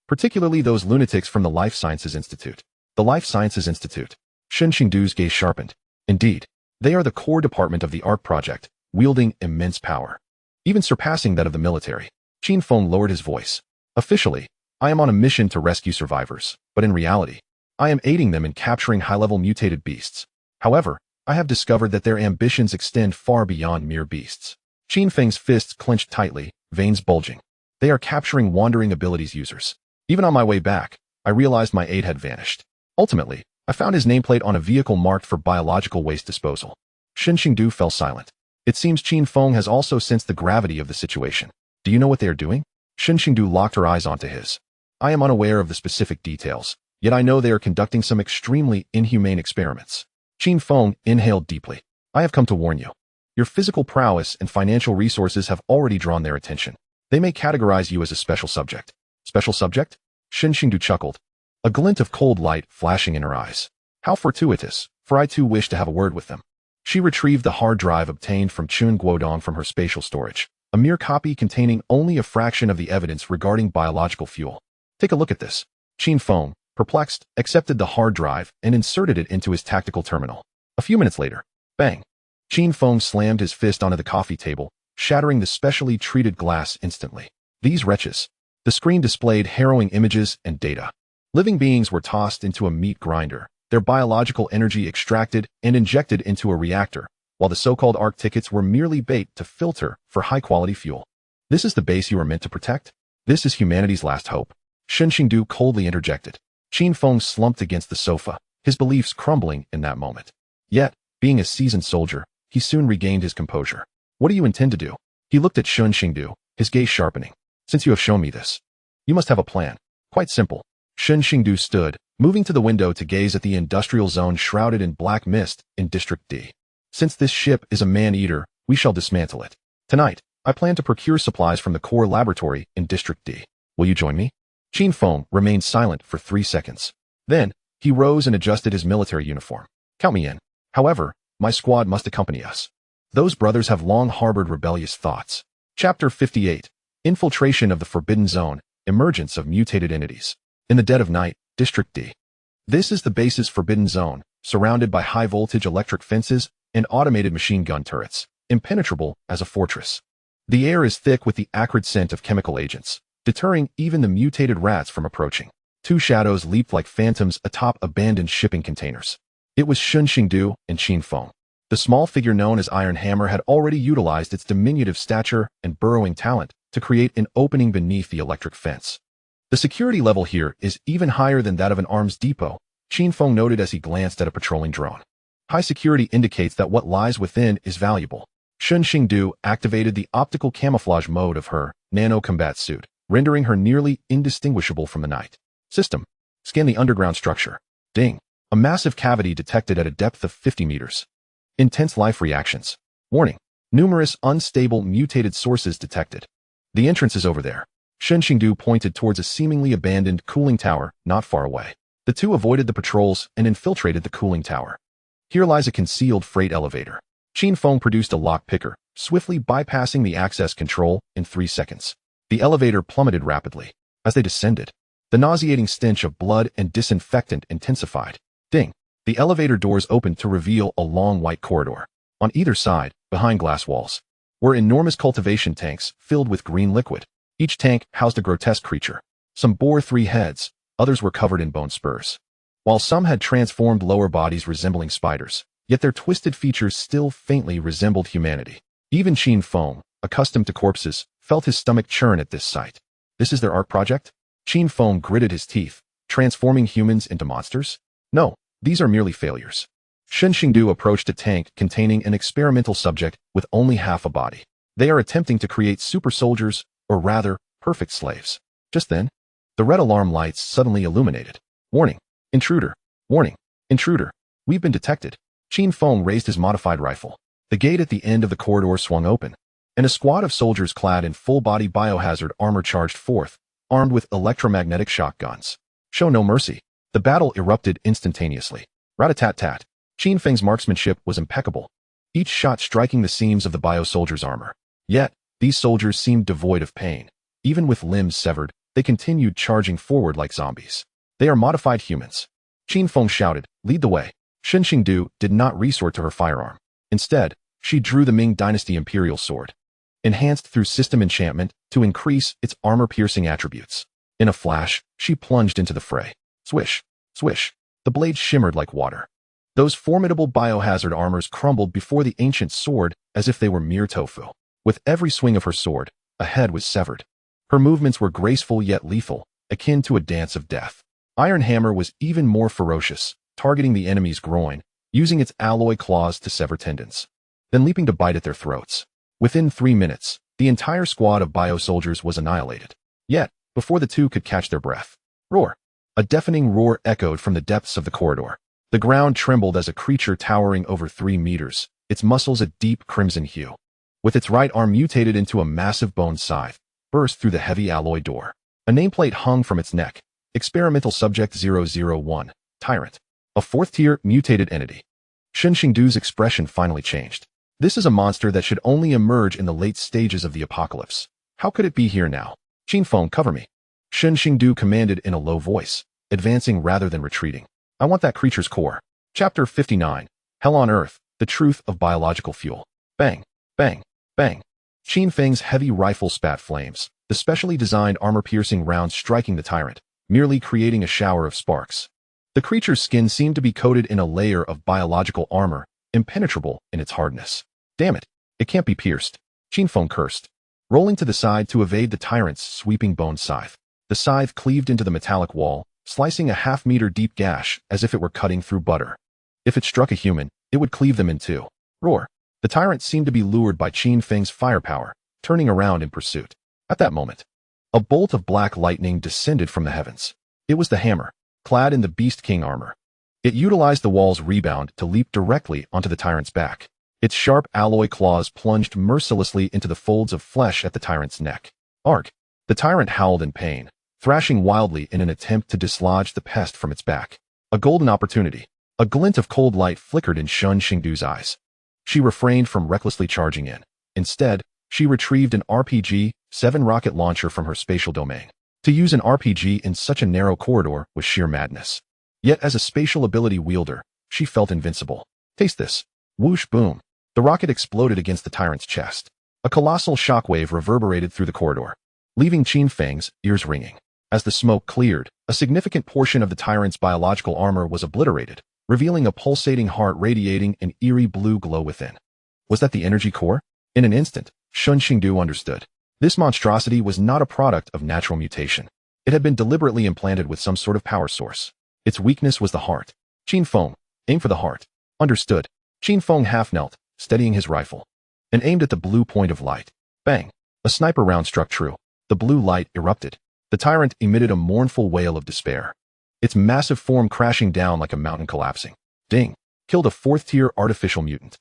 particularly those lunatics from the Life Sciences Institute. The Life Sciences Institute. Shen Xingdu's gaze sharpened. Indeed, they are the core department of the ARC project, wielding immense power, even surpassing that of the military. Qin Feng lowered his voice. Officially, I am on a mission to rescue survivors, but in reality, I am aiding them in capturing high-level mutated beasts. However, I have discovered that their ambitions extend far beyond mere beasts. Qin Feng's fists clenched tightly, veins bulging. They are capturing wandering abilities users. Even on my way back, I realized my aide had vanished. Ultimately, I found his nameplate on a vehicle marked for biological waste disposal. Shen Xingdu fell silent. It seems Qin Feng has also sensed the gravity of the situation. Do you know what they are doing? Shen Xingdu locked her eyes onto his. I am unaware of the specific details, yet I know they are conducting some extremely inhumane experiments. Qin Feng inhaled deeply. I have come to warn you. Your physical prowess and financial resources have already drawn their attention. They may categorize you as a special subject. Special subject? Shen Xingdu chuckled, a glint of cold light flashing in her eyes. How fortuitous, for I too wish to have a word with them. She retrieved the hard drive obtained from Chun Guodong from her spatial storage, a mere copy containing only a fraction of the evidence regarding biological fuel. Take a look at this. Qin Feng, perplexed, accepted the hard drive and inserted it into his tactical terminal. A few minutes later, bang! Qin Feng slammed his fist onto the coffee table, shattering the specially treated glass instantly. These wretches. The screen displayed harrowing images and data. Living beings were tossed into a meat grinder, their biological energy extracted and injected into a reactor, while the so-called ARC tickets were merely bait to filter for high-quality fuel. This is the base you are meant to protect? This is humanity's last hope. Shen Xingdu coldly interjected. Qin Feng slumped against the sofa, his beliefs crumbling in that moment. Yet, being a seasoned soldier, he soon regained his composure. What do you intend to do? He looked at Shen Xingdu, his gaze sharpening. Since you have shown me this, you must have a plan. Quite simple. Shen Xingdu stood, moving to the window to gaze at the industrial zone shrouded in black mist in District D. Since this ship is a man-eater, we shall dismantle it. Tonight, I plan to procure supplies from the core laboratory in District D. Will you join me? Qin Feng remained silent for 3 seconds. Then, he rose and adjusted his military uniform. Count me in. However, my squad must accompany us. Those brothers have long harbored rebellious thoughts. Chapter 58. Infiltration of the Forbidden Zone, Emergence of Mutated Entities. In the dead of night, District D. This is the base's Forbidden Zone, surrounded by high-voltage electric fences and automated machine gun turrets, impenetrable as a fortress. The air is thick with the acrid scent of chemical agents, deterring even the mutated rats from approaching. 2 shadows leaped like phantoms atop abandoned shipping containers. It was Shen Xingdu and Qin Feng. The small figure known as Iron Hammer had already utilized its diminutive stature and burrowing talent to create an opening beneath the electric fence. The security level here is even higher than that of an arms depot, Qin Feng noted as he glanced at a patrolling drone. High security indicates that what lies within is valuable. Shen Xingdu activated the optical camouflage mode of her nano-combat suit, rendering her nearly indistinguishable from the night. System. Scan the underground structure. Ding. A massive cavity detected at a depth of 50 meters. Intense life reactions. Warning. Numerous unstable mutated sources detected. The entrance is over there. Shen Xingdu pointed towards a seemingly abandoned cooling tower not far away. The two avoided the patrols and infiltrated the cooling tower. Here lies a concealed freight elevator. Qin Feng produced a lock picker, swiftly bypassing the access control in 3 seconds. The elevator plummeted rapidly. As they descended, the nauseating stench of blood and disinfectant intensified. Ding! The elevator doors opened to reveal a long white corridor. On either side, behind glass walls, were enormous cultivation tanks filled with green liquid. Each tank housed a grotesque creature. Some bore 3 heads, others were covered in bone spurs. While some had transformed lower bodies resembling spiders, yet their twisted features still faintly resembled humanity. Even Qin Feng, accustomed to corpses, felt his stomach churn at this sight. This is their art project? Qin Feng gritted his teeth, transforming humans into monsters? No, these are merely failures. Shen Xingdu approached a tank containing an experimental subject with only half a body. They are attempting to create super soldiers, or rather, perfect slaves. Just then, the red alarm lights suddenly illuminated. Warning. Intruder. Warning. Intruder. We've been detected. Qin Feng raised his modified rifle. The gate at the end of the corridor swung open, and a squad of soldiers clad in full-body biohazard armor charged forth, armed with electromagnetic shotguns. Show no mercy. The battle erupted instantaneously. Rat-a-tat-tat. Qin Feng's marksmanship was impeccable, each shot striking the seams of the bio-soldier's armor. Yet, these soldiers seemed devoid of pain. Even with limbs severed, they continued charging forward like zombies. They are modified humans. Qin Feng shouted, lead the way. Shen Xingdu did not resort to her firearm. Instead, she drew the Ming Dynasty Imperial Sword, enhanced through system enchantment to increase its armor-piercing attributes. In a flash, she plunged into the fray. Swish, swish. The blade shimmered like water. Those formidable biohazard armors crumbled before the ancient sword as if they were mere tofu. With every swing of her sword, a head was severed. Her movements were graceful yet lethal, akin to a dance of death. Iron Hammer was even more ferocious, targeting the enemy's groin, using its alloy claws to sever tendons, then leaping to bite at their throats. Within 3 minutes, the entire squad of bio-soldiers was annihilated. Yet, before the two could catch their breath, roar! A deafening roar echoed from the depths of the corridor. The ground trembled as a creature towering over 3 meters, its muscles a deep crimson hue, with its right arm mutated into a massive bone scythe, burst through the heavy alloy door. A nameplate hung from its neck. Experimental Subject 001, Tyrant. A 4th-tier mutated entity. Shen Xingdu's expression finally changed. This is a monster that should only emerge in the late stages of the apocalypse. How could it be here now? Qin Feng, cover me. Shen Xingdu commanded in a low voice, advancing rather than retreating. I want that creature's core. Chapter 59. Hell on Earth, the truth of biological fuel. Bang, bang, bang. Qin Feng's heavy rifle spat flames, the specially designed armor-piercing rounds striking the tyrant, merely creating a shower of sparks. The creature's skin seemed to be coated in a layer of biological armor, impenetrable in its hardness. Damn it, it can't be pierced. Qin Feng cursed, rolling to the side to evade the tyrant's sweeping bone scythe. The scythe cleaved into the metallic wall, slicing a half-meter deep gash as if it were cutting through butter. If it struck a human, it would cleave them in two. Roar! The tyrant seemed to be lured by Qin Feng's firepower, turning around in pursuit. At that moment, a bolt of black lightning descended from the heavens. It was the hammer, clad in the Beast King armor. It utilized the wall's rebound to leap directly onto the tyrant's back. Its sharp alloy claws plunged mercilessly into the folds of flesh at the tyrant's neck. Arg! The tyrant howled in pain, thrashing wildly in an attempt to dislodge the pest from its back. A golden opportunity. A glint of cold light flickered in Shen Xingdu's eyes. She refrained from recklessly charging in. Instead, she retrieved an RPG-7 rocket launcher from her spatial domain. To use an RPG in such a narrow corridor was sheer madness. Yet as a spatial ability wielder, she felt invincible. Taste this. Whoosh boom. The rocket exploded against the tyrant's chest. A colossal shockwave reverberated through the corridor, leaving Qin Feng's ears ringing. As the smoke cleared, a significant portion of the tyrant's biological armor was obliterated, revealing a pulsating heart radiating an eerie blue glow within. Was that the energy core? In an instant, Shen Xingdu understood. This monstrosity was not a product of natural mutation. It had been deliberately implanted with some sort of power source. Its weakness was the heart. Qin Feng, aim for the heart. Understood. Qin Feng half-knelt, steadying his rifle, and aimed at the blue point of light. Bang! A sniper round struck true. The blue light erupted. The tyrant emitted a mournful wail of despair. its massive form crashing down like a mountain collapsing. Ding. Killed a 4th-tier artificial mutant.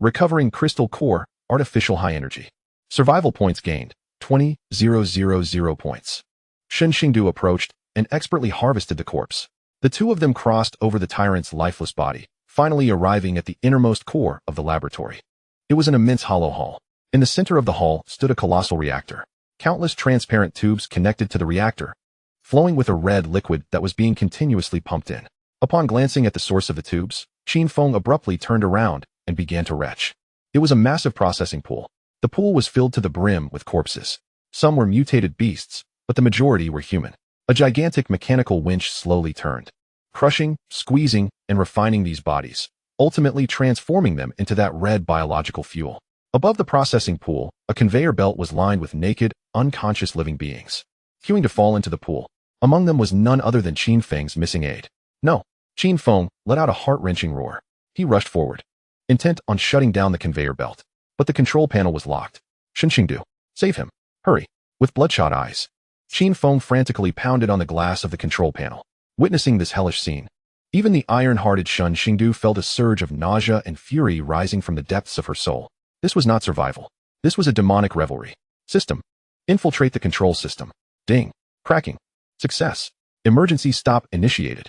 Recovering crystal core, artificial high energy. Survival points gained, 20,000 points. Shen Xingdu approached and expertly harvested the corpse. The two of them crossed over the tyrant's lifeless body, finally arriving at the innermost core of the laboratory. It was an immense hollow hall. In the center of the hall stood a colossal reactor. Countless transparent tubes connected to the reactor, flowing with a red liquid that was being continuously pumped in. Upon glancing at the source of the tubes, Qin Feng abruptly turned around and began to retch. It was a massive processing pool. The pool was filled to the brim with corpses. Some were mutated beasts, but the majority were human. A gigantic mechanical winch slowly turned, crushing, squeezing, and refining these bodies, ultimately transforming them into that red biological fuel. Above the processing pool, a conveyor belt was lined with naked, unconscious living beings, queuing to fall into the pool. Among them was none other than Qin Feng's missing aide. No! Qin Feng let out a heart-wrenching roar. He rushed forward, intent on shutting down the conveyor belt. But the control panel was locked. Shen Xingdu, save him. Hurry. With bloodshot eyes, Qin Feng frantically pounded on the glass of the control panel. Witnessing this hellish scene, even the iron-hearted Shen Xingdu felt a surge of nausea and fury rising from the depths of her soul. This was not survival. This was a demonic revelry. System. Infiltrate the control system. Ding. Cracking. Success. Emergency stop initiated.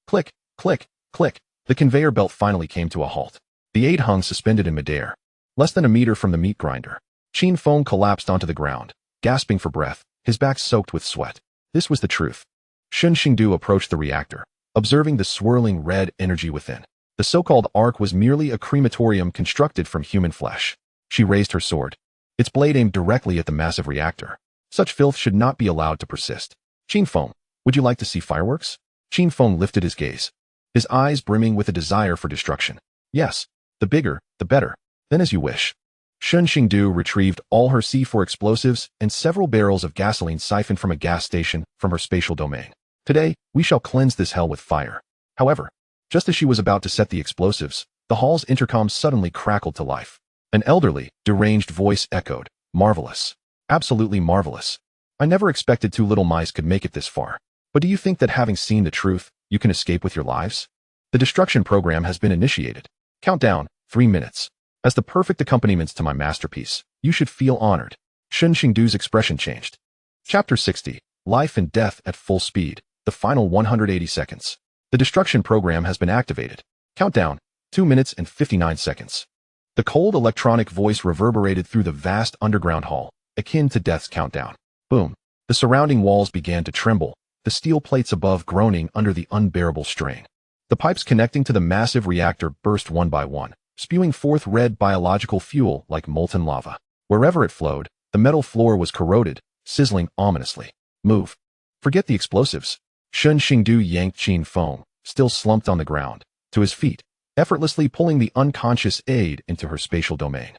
Click, click, click. The conveyor belt finally came to a halt. The aide hung suspended in midair, less than a meter from the meat grinder. Qin Feng collapsed onto the ground, gasping for breath, his back soaked with sweat. This was the truth. Shen Xingdu approached the reactor, observing the swirling red energy within. The so-called ark was merely a crematorium constructed from human flesh. She raised her sword, its blade aimed directly at the massive reactor. Such filth should not be allowed to persist. Qin Feng, would you like to see fireworks? Qin Feng lifted his gaze, his eyes brimming with a desire for destruction. Yes, the bigger, the better. Then as you wish. Shen Xingdu retrieved all her C4 explosives and several barrels of gasoline siphoned from a gas station from her spatial domain. Today, we shall cleanse this hell with fire. However, just as she was about to set the explosives, the hall's intercom suddenly crackled to life. An elderly, deranged voice echoed, "Marvelous. Absolutely marvelous. I never expected two little mice could make it this far. But do you think that having seen the truth, you can escape with your lives? The destruction program has been initiated. Countdown, 3 minutes. As the perfect accompaniment to my masterpiece, you should feel honored." Shen Xingdu's expression changed. Chapter 60, Life and Death at Full Speed, the final 180 seconds. The destruction program has been activated. Countdown, 2 minutes and 59 seconds. The cold electronic voice reverberated through the vast underground hall, akin to death's countdown. Boom. The surrounding walls began to tremble, the steel plates above groaning under the unbearable strain. The pipes connecting to the massive reactor burst one by one, spewing forth red biological fuel like molten lava. Wherever it flowed, the metal floor was corroded, sizzling ominously. Move. Forget the explosives. Shen Xingdu yanked Qin Feng, still slumped on the ground, to his feet, effortlessly pulling the unconscious aide into her spatial domain.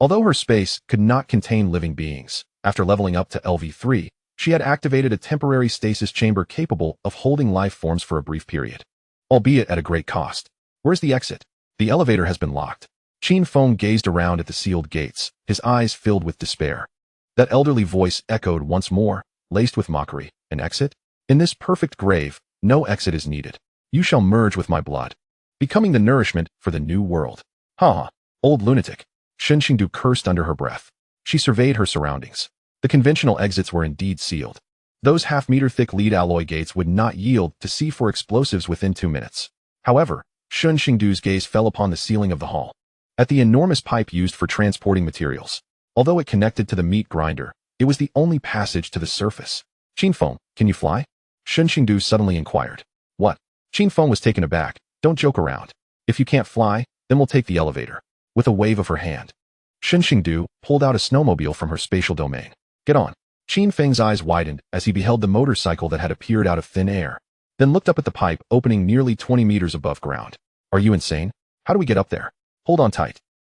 Although her space could not contain living beings, after leveling up to LV3, she had activated a temporary stasis chamber capable of holding life forms for a brief period, albeit at a great cost. Where's the exit? The elevator has been locked. Qin Feng gazed around at the sealed gates, his eyes filled with despair. That elderly voice echoed once more, laced with mockery. An exit? In this perfect grave, no exit is needed. You shall merge with my blood, becoming the nourishment for the new world. Ha! Old lunatic. Shen Xingdu cursed under her breath. She surveyed her surroundings. The conventional exits were indeed sealed. Those half-meter-thick lead alloy gates would not yield to C4 explosives within 2 minutes. However, Shen Xingdu's gaze fell upon the ceiling of the hall, at the enormous pipe used for transporting materials. Although it connected to the meat grinder, it was the only passage to the surface. Qin Feng, can you fly? Shen Xingdu suddenly inquired. What? Qin Feng was taken aback. Don't joke around. If you can't fly, then we'll take the elevator. With a wave of her hand, Shen Xingdu pulled out a snowmobile from her spatial domain. Get on. Qin Feng's eyes widened as he beheld the motorcycle that had appeared out of thin air, then looked up at the pipe opening nearly 20 meters above ground. Are you insane? How do we get up there? Hold on tight.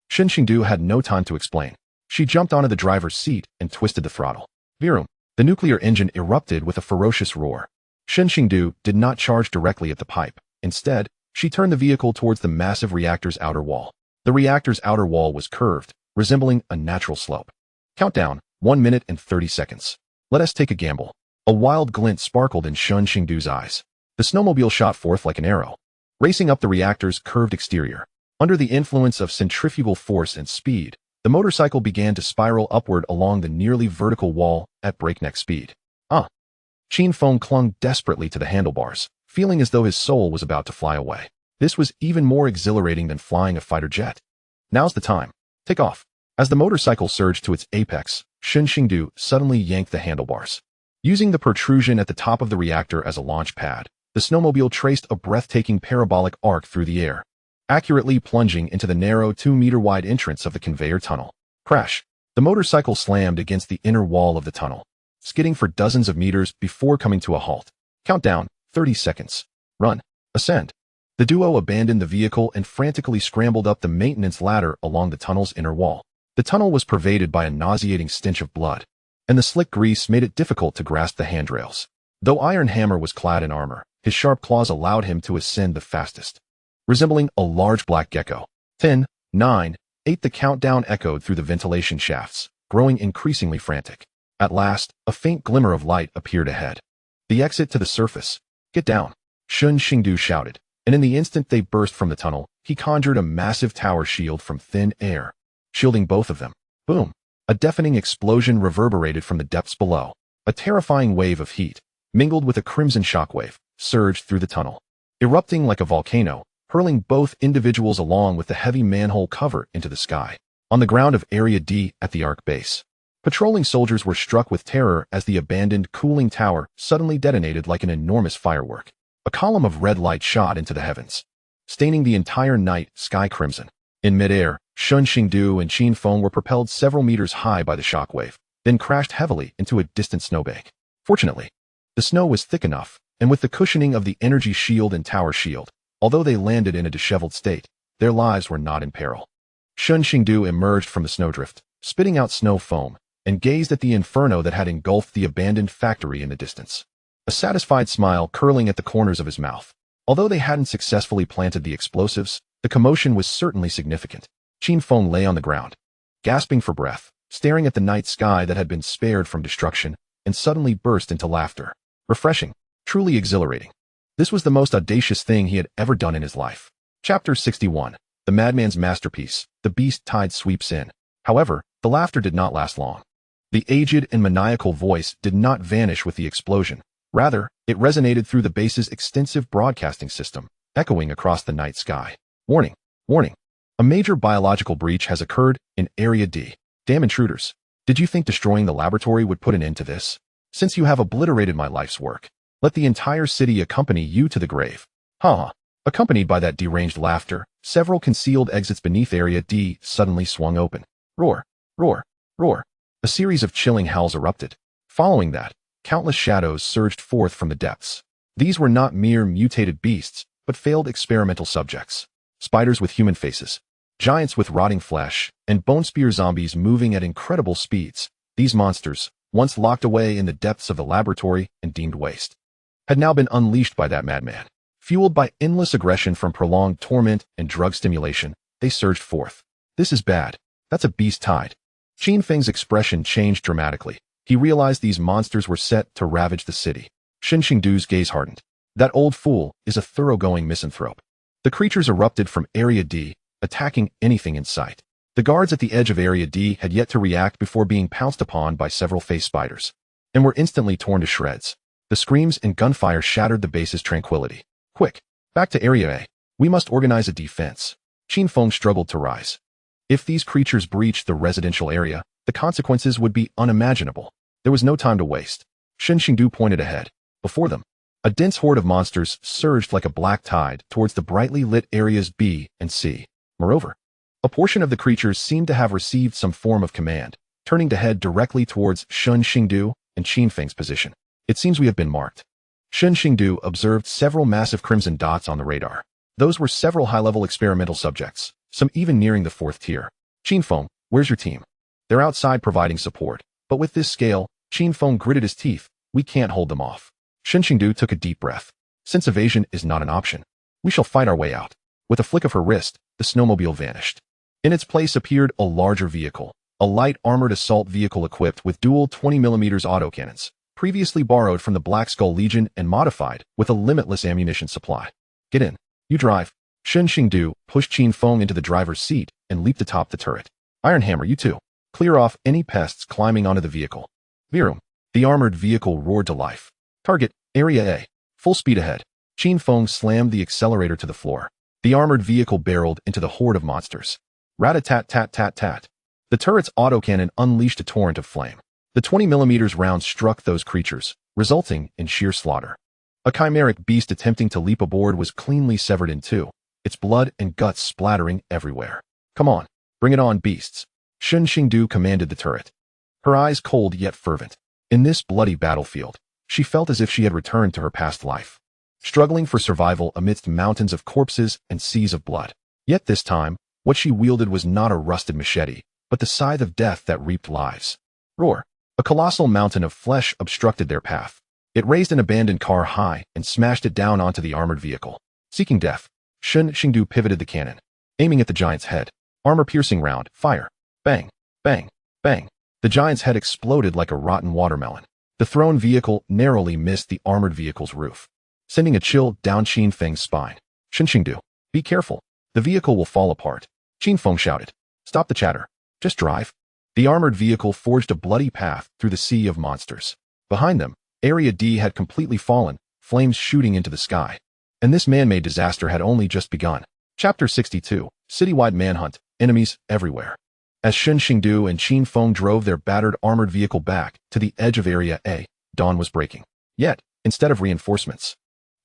Shen Xingdu had no time to explain. She jumped onto the driver's seat and twisted the throttle. Vroom. The nuclear engine erupted with a ferocious roar. Shen Xingdu did not charge directly at the pipe. Instead, she turned the vehicle towards the massive reactor's outer wall. The reactor's outer wall was curved, resembling a natural slope. Countdown, 1 minute and 30 seconds. Let us take a gamble. A wild glint sparkled in Shen Xingdu's eyes. The snowmobile shot forth like an arrow, racing up the reactor's curved exterior. Under the influence of centrifugal force and speed, the motorcycle began to spiral upward along the nearly vertical wall at breakneck speed. Shen Xingdu clung desperately to the handlebars, feeling as though his soul was about to fly away. This was even more exhilarating than flying a fighter jet. Now's the time. Take off. As the motorcycle surged to its apex, Shen Xingdu suddenly yanked the handlebars. Using the protrusion at the top of the reactor as a launch pad, the snowmobile traced a breathtaking parabolic arc through the air, accurately plunging into the narrow 2-meter-wide entrance of the conveyor tunnel. Crash! The motorcycle slammed against the inner wall of the tunnel, skidding for dozens of meters before coming to a halt. Countdown, 30 seconds. Run. Ascend. The duo abandoned the vehicle and frantically scrambled up the maintenance ladder along the tunnel's inner wall. The tunnel was pervaded by a nauseating stench of blood, and the slick grease made it difficult to grasp the handrails. Though Iron Hammer was clad in armor, his sharp claws allowed him to ascend the fastest. Resembling a large black gecko. 10, 9, 8 The countdown echoed through the ventilation shafts, growing increasingly frantic. At last, a faint glimmer of light appeared ahead. The exit to the surface. Get down, Shen Xingdu shouted, and in the instant they burst from the tunnel, he conjured a massive tower shield from thin air, shielding both of them. Boom! A deafening explosion reverberated from the depths below. A terrifying wave of heat, mingled with a crimson shockwave, surged through the tunnel, erupting like a volcano, hurling both individuals along with the heavy manhole cover into the sky. On the ground of Area D at the Ark base, patrolling soldiers were struck with terror as the abandoned cooling tower suddenly detonated like an enormous firework. A column of red light shot into the heavens, staining the entire night sky crimson. In midair, Shen Xingdu and Shen Xingdu were propelled several meters high by the shockwave, then crashed heavily into a distant snowbank. Fortunately, the snow was thick enough, and with the cushioning of the energy shield and tower shield, although they landed in a disheveled state, their lives were not in peril. Shen Xingdu emerged from the snowdrift, spitting out snow foam, and gazed at the inferno that had engulfed the abandoned factory in the distance, a satisfied smile curling at the corners of his mouth. Although they hadn't successfully planted the explosives, the commotion was certainly significant. Shen Xingdu lay on the ground, gasping for breath, staring at the night sky that had been spared from destruction, and suddenly burst into laughter. Refreshing, truly exhilarating. This was the most audacious thing he had ever done in his life. Chapter 61. The Madman's Masterpiece. The Beast Tide sweeps in. However, the laughter did not last long. The aged and maniacal voice did not vanish with the explosion. Rather, it resonated through the base's extensive broadcasting system, echoing across the night sky. Warning! Warning! A major biological breach has occurred in Area D. Damn intruders. Did you think destroying the laboratory would put an end to this? Since you have obliterated my life's work, let the entire city accompany you to the grave. Ha! Accompanied by that deranged laughter, several concealed exits beneath Area D suddenly swung open. Roar! Roar! Roar! A series of chilling howls erupted. Following that, countless shadows surged forth from the depths. These were not mere mutated beasts, but failed experimental subjects. Spiders with human faces, giants with rotting flesh, and bone spear zombies moving at incredible speeds. These monsters, once locked away in the depths of the laboratory and deemed waste, had now been unleashed by that madman. Fueled by endless aggression from prolonged torment and drug stimulation, they surged forth. This is bad. That's a beast tide. Shen Feng's expression changed dramatically. He realized these monsters were set to ravage the city. Shen Xingdu's gaze hardened. That old fool is a thoroughgoing misanthrope. The creatures erupted from Area D, attacking anything in sight. The guards at the edge of Area D had yet to react before being pounced upon by several face spiders, and were instantly torn to shreds. The screams and gunfire shattered the base's tranquility. Quick, back to Area A. We must organize a defense. Shen Feng struggled to rise. If these creatures breached the residential area, the consequences would be unimaginable. There was no time to waste. Shen Xingdu pointed ahead. Before them, a dense horde of monsters surged like a black tide towards the brightly lit areas B and C. Moreover, a portion of the creatures seemed to have received some form of command, turning to head directly towards Shen Xingdu and Shen Feng's position. It seems we have been marked. Shen Xingdu observed several massive crimson dots on the radar. Those were several high-level experimental subjects, some even nearing the 4th tier. Shen Feng, where's your team? They're outside providing support, but with this scale, Shen Feng gritted his teeth. We can't hold them off. Shen Xingdu took a deep breath. Since evasion is not an option, we shall fight our way out. With a flick of her wrist, the snowmobile vanished. In its place appeared a larger vehicle, a light armored assault vehicle equipped with dual 20mm autocannons, previously borrowed from the Black Skull Legion and modified with a limitless ammunition supply. Get in. You drive. Shen Xingdu pushed Qin Feng into the driver's seat and leaped atop the turret. Iron Hammer, you too. Clear off any pests climbing onto the vehicle. Virum. The armored vehicle roared to life. Target, Area A. Full speed ahead. Qin Feng slammed the accelerator to the floor. The armored vehicle barreled into the horde of monsters. Rat-a-tat-tat-tat-tat. The turret's autocannon unleashed a torrent of flame. The 20mm round struck those creatures, resulting in sheer slaughter. A chimeric beast attempting to leap aboard was cleanly severed in two, its blood and guts splattering everywhere. Come on, bring it on, beasts. Shen Xingdu commanded the turret. Her eyes cold yet fervent. In this bloody battlefield, she felt as if she had returned to her past life, struggling for survival amidst mountains of corpses and seas of blood. Yet this time, what she wielded was not a rusted machete, but the scythe of death that reaped lives. Roar! A colossal mountain of flesh obstructed their path. It raised an abandoned car high and smashed it down onto the armored vehicle. Seeking death, Shen Xingdu pivoted the cannon, aiming at the giant's head. Armor-piercing round, fire. Bang, bang, bang. The giant's head exploded like a rotten watermelon. The thrown vehicle narrowly missed the armored vehicle's roof, sending a chill down Qin Feng's spine. Shen Xingdu, be careful. The vehicle will fall apart. Qin Feng shouted. Stop the chatter. Just drive. The armored vehicle forged a bloody path through the sea of monsters. Behind them, Area D had completely fallen, flames shooting into the sky. And this man-made disaster had only just begun. Chapter 62, Citywide Manhunt, Enemies Everywhere. As Shen Xingdu and Qin Feng drove their battered armored vehicle back to the edge of Area A, dawn was breaking. Yet, instead of reinforcements,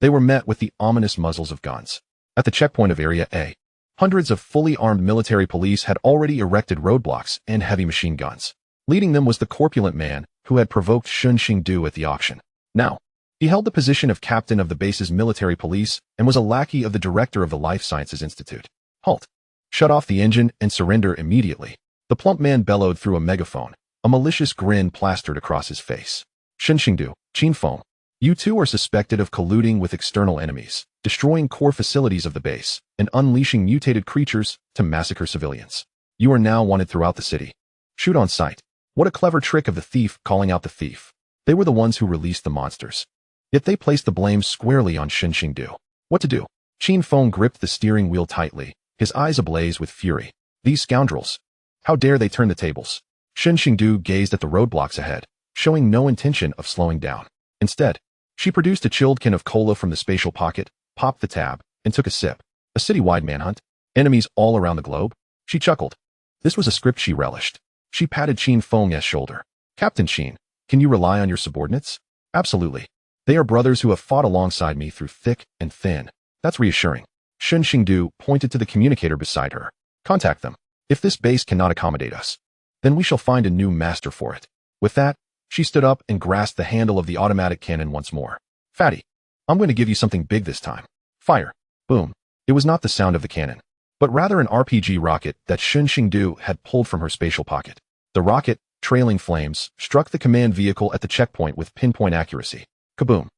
they were met with the ominous muzzles of guns. At the checkpoint of Area A, hundreds of fully armed military police had already erected roadblocks and heavy machine guns. Leading them was the corpulent man who had provoked Shen Xingdu at the auction. Now, he held the position of captain of the base's military police and was a lackey of the director of the Life Sciences Institute. Halt! Shut off the engine and surrender immediately. The plump man bellowed through a megaphone, a malicious grin plastered across his face. Shen Xingdu, Qin Feng, you two are suspected of colluding with external enemies, destroying core facilities of the base, and unleashing mutated creatures to massacre civilians. You are now wanted throughout the city. Shoot on sight. What a clever trick of the thief calling out the thief. They were the ones who released the monsters. Yet they placed the blame squarely on Shen Xingdu. What to do? Qin Feng gripped the steering wheel tightly, his eyes ablaze with fury. These scoundrels. How dare they turn the tables? Shen Xingdu gazed at the roadblocks ahead, showing no intention of slowing down. Instead, she produced a chilled can of cola from the spatial pocket, popped the tab, and took a sip. A citywide manhunt? Enemies all around the globe? She chuckled. This was a script she relished. She patted Qin Feng's shoulder. Captain Qin, can you rely on your subordinates? Absolutely. They are brothers who have fought alongside me through thick and thin. That's reassuring. Shen Xingdu pointed to the communicator beside her. Contact them. If this base cannot accommodate us, then we shall find a new master for it. With that, she stood up and grasped the handle of the automatic cannon once more. Fatty, I'm going to give you something big this time. Fire. Boom. It was not the sound of the cannon, but rather an RPG rocket that Shen Xingdu had pulled from her spatial pocket. The rocket, trailing flames, struck the command vehicle at the checkpoint with pinpoint accuracy. Kaboom.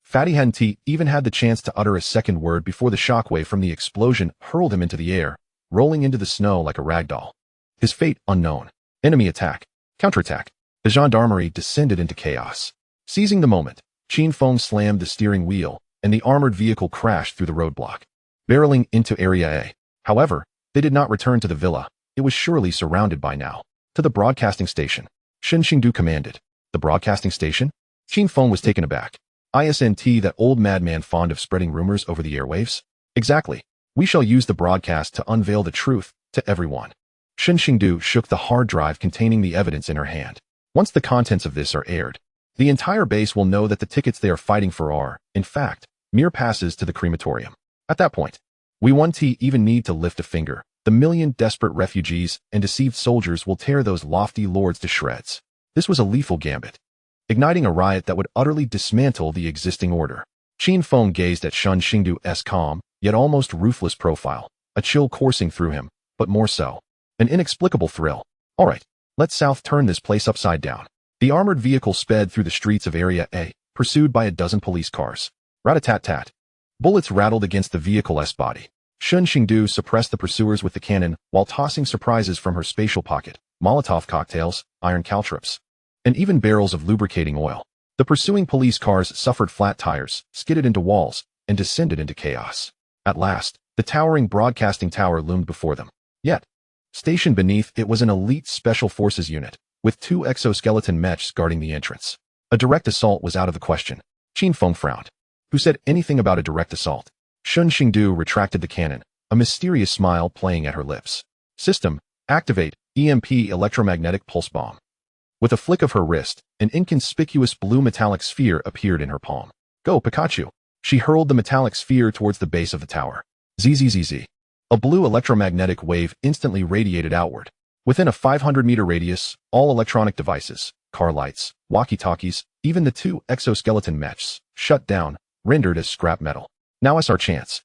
Fatty hadn't even had the chance to utter a second word before the shockwave from the explosion hurled him into the air, rolling into the snow like a ragdoll. His fate unknown. Enemy attack. Counterattack. The gendarmerie descended into chaos. Seizing the moment, Qin Feng slammed the steering wheel, and the armored vehicle crashed through the roadblock, barreling into Area A. However, they did not return to the villa. It was surely surrounded by now. To the broadcasting station, Shen Xingdu commanded. The broadcasting station? Qin Feng was taken aback. Isn't that old madman fond of spreading rumors over the airwaves? Exactly. We shall use the broadcast to unveil the truth to everyone. Shen Xingdu shook the hard drive containing the evidence in her hand. Once the contents of this are aired, the entire base will know that the tickets they are fighting for are, in fact, mere passes to the crematorium. At that point, we won't even need to lift a finger. The million desperate refugees and deceived soldiers will tear those lofty lords to shreds. This was a lethal gambit, igniting a riot that would utterly dismantle the existing order. Qin Feng gazed at Shen Xingdu's calm, yet almost ruthless profile, a chill coursing through him, but more so, an inexplicable thrill. All right, let's south turn this place upside down. The armored vehicle sped through the streets of Area A, pursued by a dozen police cars. Rat-a-tat-tat. Bullets rattled against the vehicle's body. Shen Xingdu suppressed the pursuers with the cannon while tossing surprises from her spatial pocket, Molotov cocktails, iron caltrops, and even barrels of lubricating oil. The pursuing police cars suffered flat tires, skidded into walls, and descended into chaos. At last, the towering broadcasting tower loomed before them. Yet, stationed beneath it was an elite special forces unit, with 2 exoskeleton mechs guarding the entrance. A direct assault was out of the question. Qin Feng frowned. Who said anything about a direct assault? Shen Xingdu retracted the cannon, a mysterious smile playing at her lips. System, activate, EMP electromagnetic pulse bomb. With a flick of her wrist, an inconspicuous blue metallic sphere appeared in her palm. Go, Pikachu! She hurled the metallic sphere towards the base of the tower. Zzz. A blue electromagnetic wave instantly radiated outward. Within a 500-meter radius, all electronic devices, car lights, walkie-talkies, even the 2 exoskeleton mechs, shut down, rendered as scrap metal. Now is our chance.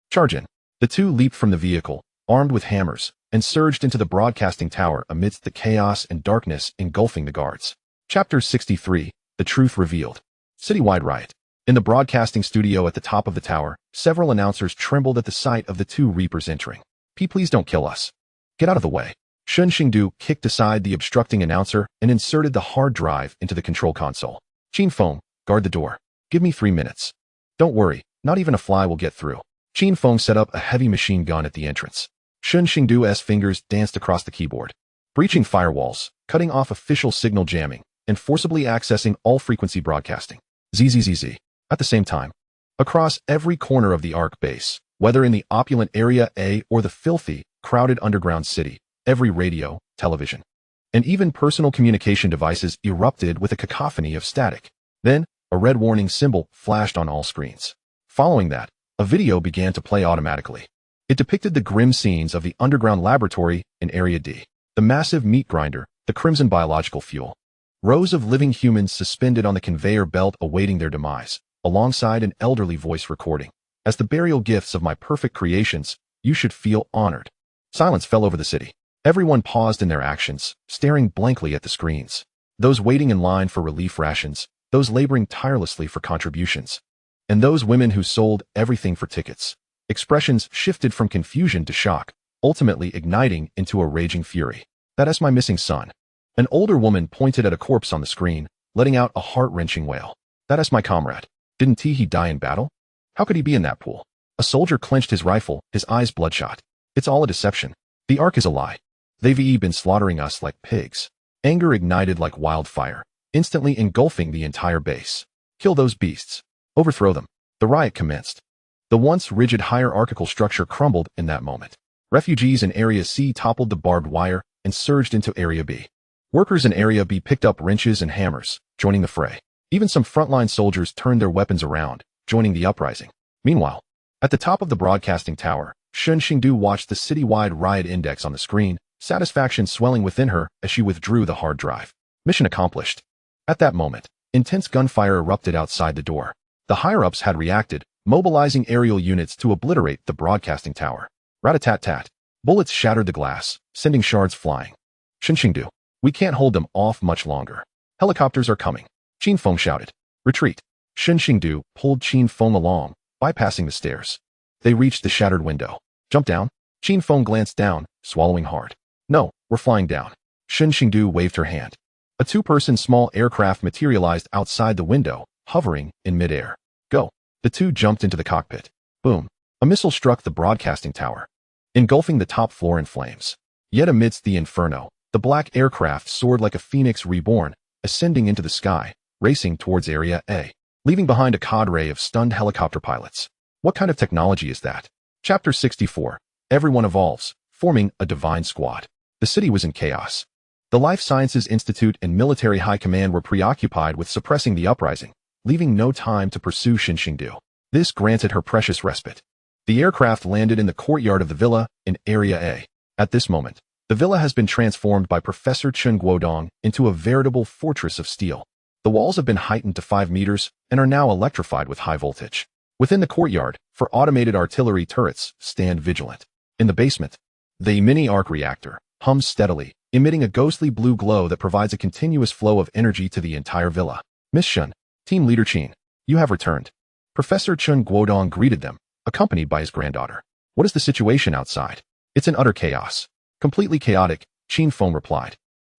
Charge in. The 2 leaped from the vehicle, armed with hammers, and surged into the broadcasting tower amidst the chaos and darkness engulfing the guards. Chapter 63, The Truth Revealed. Citywide riot. In the broadcasting studio at the top of the tower, several announcers trembled at the sight of the 2 Reapers entering. Please don't kill us. Get out of the way. Shen Xingdu kicked aside the obstructing announcer and inserted the hard drive into the control console. Qin Feng, guard the door. Give me 3 minutes. Don't worry, not even a fly will get through. Qin Feng set up a heavy machine gun at the entrance. Shen Xingdu's fingers danced across the keyboard, breaching firewalls, cutting off official signal jamming, and forcibly accessing all frequency broadcasting. Zzz. At the same time, across every corner of the Ark base, whether in the opulent Area A or the filthy, crowded underground city, every radio, television, and even personal communication devices erupted with a cacophony of static. Then, a red warning symbol flashed on all screens. Following that, a video began to play automatically. It depicted the grim scenes of the underground laboratory in Area D, the massive meat grinder, the crimson biological fuel. Rows of living humans suspended on the conveyor belt awaiting their demise, alongside an elderly voice recording. As the burial gifts of my perfect creations, you should feel honored. Silence fell over the city. Everyone paused in their actions, staring blankly at the screens. Those waiting in line for relief rations, those laboring tirelessly for contributions, and those women who sold everything for tickets. Expressions shifted from confusion to shock, ultimately igniting into a raging fury. That is my missing son. An older woman pointed at a corpse on the screen, letting out a heart-wrenching wail. That is my comrade. Didn't he die in battle? How could he be in that pool? A soldier clenched his rifle, his eyes bloodshot. It's all a deception. The Ark is a lie. They've been slaughtering us like pigs. Anger ignited like wildfire, instantly engulfing the entire base. Kill those beasts. Overthrow them. The riot commenced. The once rigid hierarchical structure crumbled in that moment. Refugees in Area C toppled the barbed wire and surged into Area B. Workers in Area B picked up wrenches and hammers, joining the fray. Even some frontline soldiers turned their weapons around, joining the uprising. Meanwhile, at the top of the broadcasting tower, Shen Xingdu watched the citywide riot index on the screen, satisfaction swelling within her as she withdrew the hard drive. Mission accomplished. At that moment, intense gunfire erupted outside the door. The higher-ups had reacted, mobilizing aerial units to obliterate the broadcasting tower. Rat-a-tat-tat. Bullets shattered the glass, sending shards flying. Shen Xingdu, we can't hold them off much longer. Helicopters are coming. Qin Feng shouted. Retreat. Shen Xingdu pulled Qin Feng along, bypassing the stairs. They reached the shattered window. Jump down. Qin Feng glanced down, swallowing hard. No, we're flying down. Shen Xingdu waved her hand. A 2-person small aircraft materialized outside the window, hovering in midair. Go. The 2 jumped into the cockpit. Boom. A missile struck the broadcasting tower, engulfing the top floor in flames. Yet amidst the inferno, the black aircraft soared like a phoenix reborn, ascending into the sky, racing towards Area A, leaving behind a cadre of stunned helicopter pilots. What kind of technology is that? Chapter 64. Everyone evolves, forming a divine squad. The city was in chaos. The Life Sciences Institute and military high command were preoccupied with suppressing the uprising, leaving no time to pursue Shen Xingdu. This granted her precious respite. The aircraft landed in the courtyard of the villa in Area A. At this moment, the villa has been transformed by Professor Chen Guodong into a veritable fortress of steel. The walls have been heightened to 5 meters and are now electrified with high voltage. Within the courtyard, for automated artillery turrets, stand vigilant. In the basement, the mini-arc reactor hums steadily, emitting a ghostly blue glow that provides a continuous flow of energy to the entire villa. Miss Shen, Team Leader Qin, you have returned. Professor Chen Guodong greeted them, accompanied by his granddaughter. What is the situation outside? It's in utter chaos. Completely chaotic, Qin Feng replied,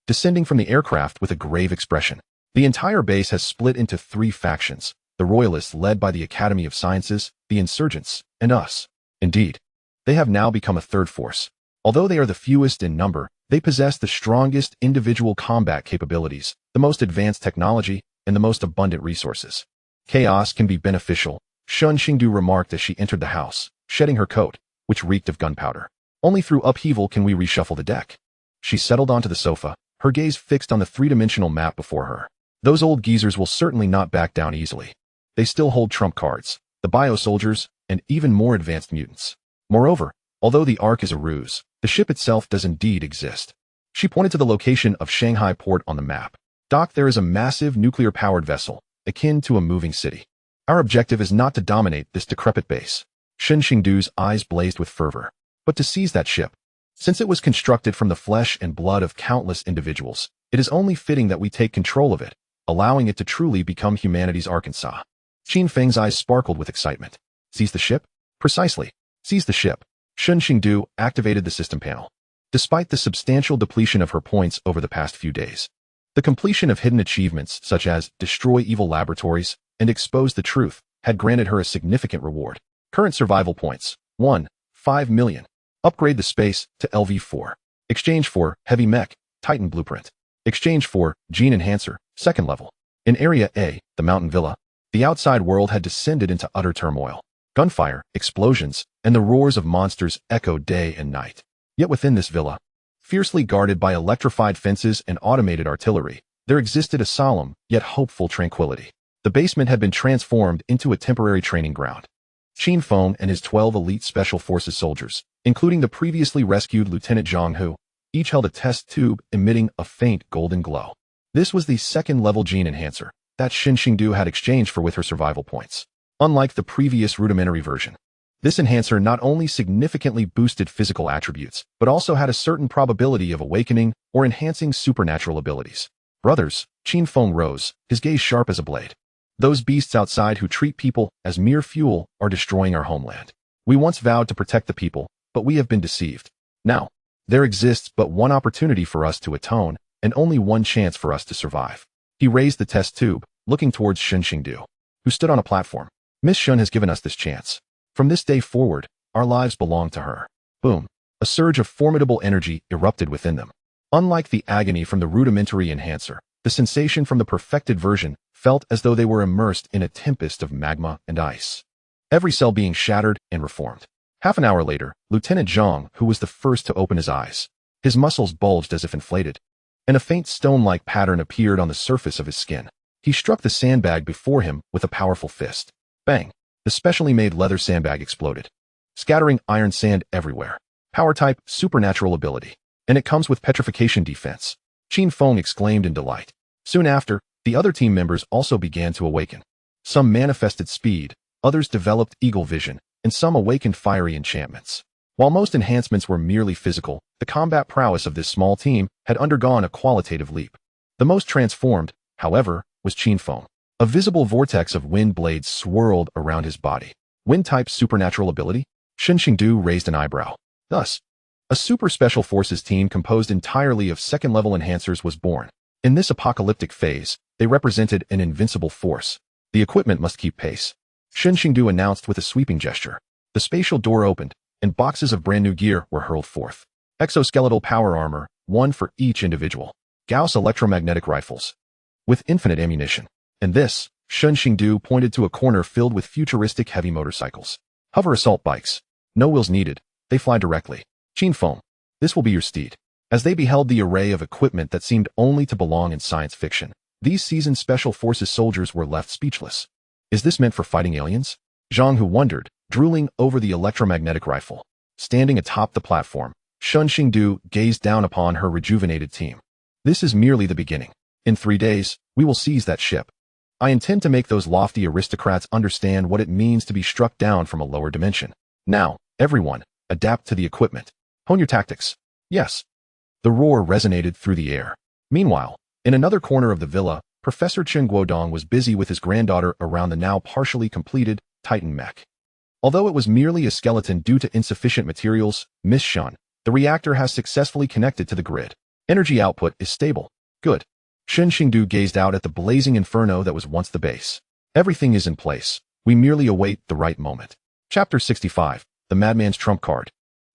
descending from the aircraft with a grave expression. The entire base has split into 3 factions, the Royalists led by the Academy of Sciences, the Insurgents, and us. Indeed, they have now become a third force. Although they are the fewest in number, they possess the strongest individual combat capabilities, the most advanced technology, and the most abundant resources. Chaos can be beneficial, Shen Xingdu remarked as she entered the house, shedding her coat, which reeked of gunpowder. Only through upheaval can we reshuffle the deck. She settled onto the sofa, her gaze fixed on the 3-dimensional map before her. Those old geezers will certainly not back down easily. They still hold trump cards, the bio-soldiers, and even more advanced mutants. Moreover, although the Ark is a ruse, the ship itself does indeed exist. She pointed to the location of Shanghai port on the map. Doc, there is a massive nuclear-powered vessel, akin to a moving city. Our objective is not to dominate this decrepit base. Shen Xingdu's eyes blazed with fervor, but to seize that ship. Since it was constructed from the flesh and blood of countless individuals, it is only fitting that we take control of it, allowing it to truly become humanity's Arkansas. Qin Feng's eyes sparkled with excitement. Seize the ship? Precisely. Seize the ship. Shen Xingdu activated the system panel. Despite the substantial depletion of her points over the past few days, the completion of hidden achievements such as Destroy Evil Laboratories and Expose the Truth had granted her a significant reward. Current survival points, 1, 5 million. Upgrade the space to LV4. Exchange for Heavy Mech, Titan Blueprint. Exchange for Gene Enhancer, 2nd level. In Area A, the Mountain Villa, the outside world had descended into utter turmoil. Gunfire, explosions, and the roars of monsters echoed day and night. Yet within this villa, fiercely guarded by electrified fences and automated artillery, there existed a solemn, yet hopeful tranquility. The basement had been transformed into a temporary training ground. Qin Feng and his 12 elite Special Forces soldiers, including the previously rescued Lieutenant Zhang Hu, each held a test tube emitting a faint golden glow. This was the 2nd-level gene enhancer that Shen Xingdu had exchanged for with her survival points. Unlike the previous rudimentary version, this enhancer not only significantly boosted physical attributes, but also had a certain probability of awakening or enhancing supernatural abilities. Brothers, Qin Feng rose, his gaze sharp as a blade. Those beasts outside who treat people as mere fuel are destroying our homeland. We once vowed to protect the people, but we have been deceived. Now, there exists but one opportunity for us to atone, and only one chance for us to survive. He raised the test tube, looking towards Shen Xingdu, who stood on a platform. Miss Shen has given us this chance. From this day forward, our lives belong to her. Boom. A surge of formidable energy erupted within them. Unlike the agony from the rudimentary enhancer, the sensation from the perfected version felt as though they were immersed in a tempest of magma and ice. Every cell being shattered and reformed. Half an hour later, Lieutenant Zhang, who was the first to open his eyes, his muscles bulged as if inflated, and a faint stone-like pattern appeared on the surface of his skin. He struck the sandbag before him with a powerful fist. Bang! The specially made leather sandbag exploded, scattering iron sand everywhere. Power type, supernatural ability. And it comes with petrification defense. Qin Feng exclaimed in delight. Soon after, the other team members also began to awaken. Some manifested speed, others developed eagle vision, and some awakened fiery enchantments. While most enhancements were merely physical, the combat prowess of this small team had undergone a qualitative leap. The most transformed, however, was Qin Feng. A visible vortex of wind blades swirled around his body. Wind-type supernatural ability? Shen Xingdu raised an eyebrow. Thus, a super special forces team composed entirely of 2nd-level enhancers was born. In this apocalyptic phase, they represented an invincible force. The equipment must keep pace. Shen Xingdu announced with a sweeping gesture. The spatial door opened, and boxes of brand new gear were hurled forth. Exoskeletal power armor, 1 for each individual. Gauss electromagnetic rifles, with infinite ammunition. And this, Shen Xingdu pointed to a corner filled with futuristic heavy motorcycles. Hover assault bikes. No wheels needed, they fly directly. Qin Feng, this will be your steed. As they beheld the array of equipment that seemed only to belong in science fiction, these seasoned Special Forces soldiers were left speechless. Is this meant for fighting aliens? Zhang Hu wondered, drooling over the electromagnetic rifle. Standing atop the platform, Shen Xingdu gazed down upon her rejuvenated team. This is merely the beginning. In 3 days, we will seize that ship. I intend to make those lofty aristocrats understand what it means to be struck down from a lower dimension. Now, everyone, adapt to the equipment. Hone your tactics. Yes. The roar resonated through the air. Meanwhile, in another corner of the villa, Professor Chen Guodong was busy with his granddaughter around the now partially completed Titan mech. Although it was merely a skeleton due to insufficient materials, Miss Shen, the reactor has successfully connected to the grid. Energy output is stable. Good. Shen Xingdu gazed out at the blazing inferno that was once the base. Everything is in place. We merely await the right moment. Chapter 65. The Madman's Trump Card.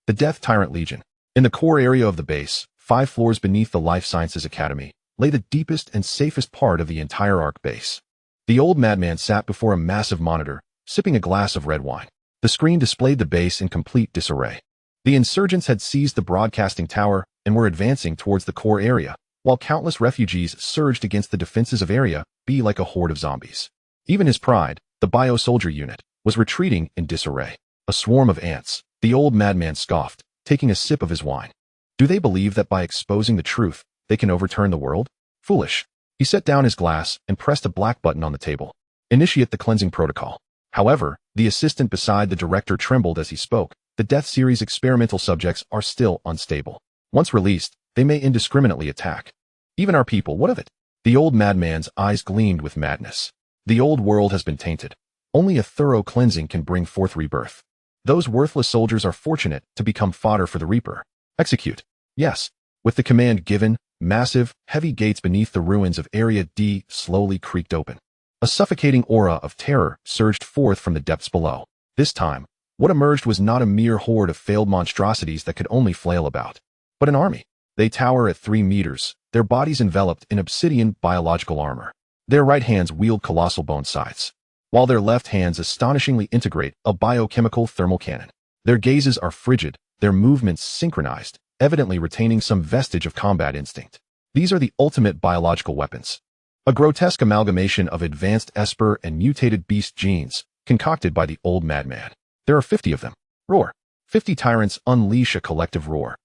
The Death Tyrant Legion. In the core area of the base, 5 floors beneath the Life Sciences Academy, lay the deepest and safest part of the entire Ark base. The old madman sat before a massive monitor, sipping a glass of red wine. The screen displayed the base in complete disarray. The insurgents had seized the broadcasting tower and were advancing towards the core area, while countless refugees surged against the defenses of Area B like a horde of zombies. Even his pride, the bio-soldier unit, was retreating in disarray. A swarm of ants, the old madman scoffed, taking a sip of his wine. Do they believe that by exposing the truth, they can overturn the world? Foolish. He set down his glass and pressed a black button on the table. Initiate the cleansing protocol. However, the assistant beside the director trembled as he spoke. The Death Series experimental subjects are still unstable. Once released, they may indiscriminately attack. Even our people, what of it? The old madman's eyes gleamed with madness. The old world has been tainted. Only a thorough cleansing can bring forth rebirth. Those worthless soldiers are fortunate to become fodder for the Reaper. Execute. Yes. With the command given, massive, heavy gates beneath the ruins of Area D slowly creaked open. A suffocating aura of terror surged forth from the depths below. This time, what emerged was not a mere horde of failed monstrosities that could only flail about, but an army. They tower at 3 meters, their bodies enveloped in obsidian biological armor. Their right hands wield colossal bone scythes, while their left hands astonishingly integrate a biochemical thermal cannon. Their gazes are frigid, their movements synchronized, evidently retaining some vestige of combat instinct. These are the ultimate biological weapons. A grotesque amalgamation of advanced Esper and mutated beast genes, concocted by the old madman. There are 50 of them. Roar. 50 tyrants unleash a collective roar.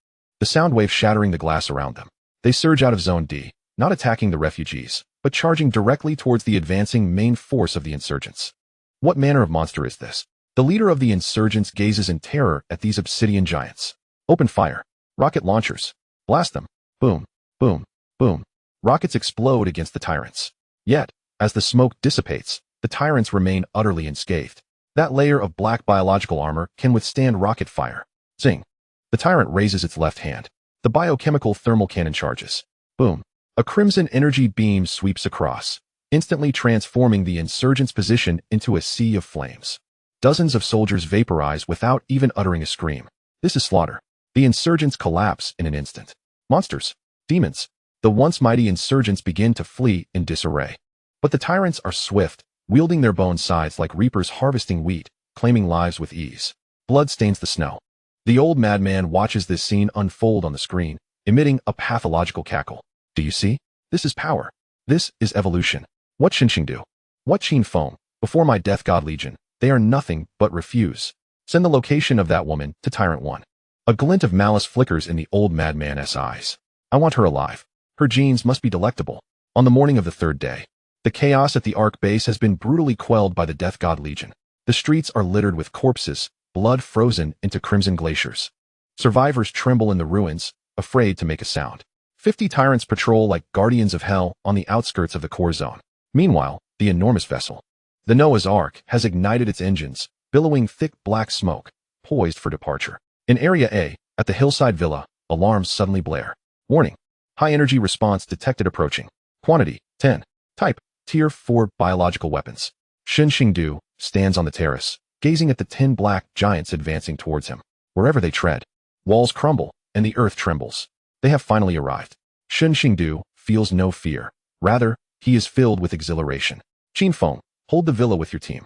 The sound wave shattering the glass around them. They surge out of Zone D, not attacking the refugees, but charging directly towards the advancing main force of the insurgents. What manner of monster is this? The leader of the insurgents gazes in terror at these obsidian giants. Open fire. Rocket launchers. Blast them. Boom, boom, boom. Rockets explode against the tyrants. Yet, as the smoke dissipates, the tyrants remain utterly unscathed. That layer of black biological armor can withstand rocket fire. Zing. The tyrant raises its left hand. The biochemical thermal cannon charges. Boom. A crimson energy beam sweeps across, instantly transforming the insurgent's position into a sea of flames. Dozens of soldiers vaporize without even uttering a scream. This is slaughter. The insurgents collapse in an instant. Monsters. Demons. The once mighty insurgents begin to flee in disarray. But the tyrants are swift, wielding their bone scythes like reapers harvesting wheat, claiming lives with ease. Blood stains the snow. The old madman watches this scene unfold on the screen, emitting a pathological cackle. Do you see? This is power. This is evolution. What Shen Xingdu? What Qin Feng? Before my Death God Legion, they are nothing but refuse. Send the location of that woman to Tyrant 1. A glint of malice flickers in the old madman's eyes. I want her alive. Her genes must be delectable. On the morning of the 3rd day, the chaos at the Ark base has been brutally quelled by the Death God Legion. The streets are littered with corpses, blood frozen into crimson glaciers. Survivors tremble in the ruins, afraid to make a sound. 50 tyrants patrol like guardians of hell on the outskirts of the core zone. Meanwhile, the enormous vessel, the Noah's Ark, has ignited its engines, billowing thick black smoke, poised for departure. In Area A, at the hillside villa, alarms suddenly blare. Warning. High energy response detected approaching. Quantity, 10. Type, Tier 4 biological weapons. Shen Xingdu stands on the terrace, gazing at the 10 black giants advancing towards him. Wherever they tread, walls crumble, and the earth trembles. They have finally arrived. Shen Xingdu feels no fear. Rather, he is filled with exhilaration. Qin Feng, hold the villa with your team.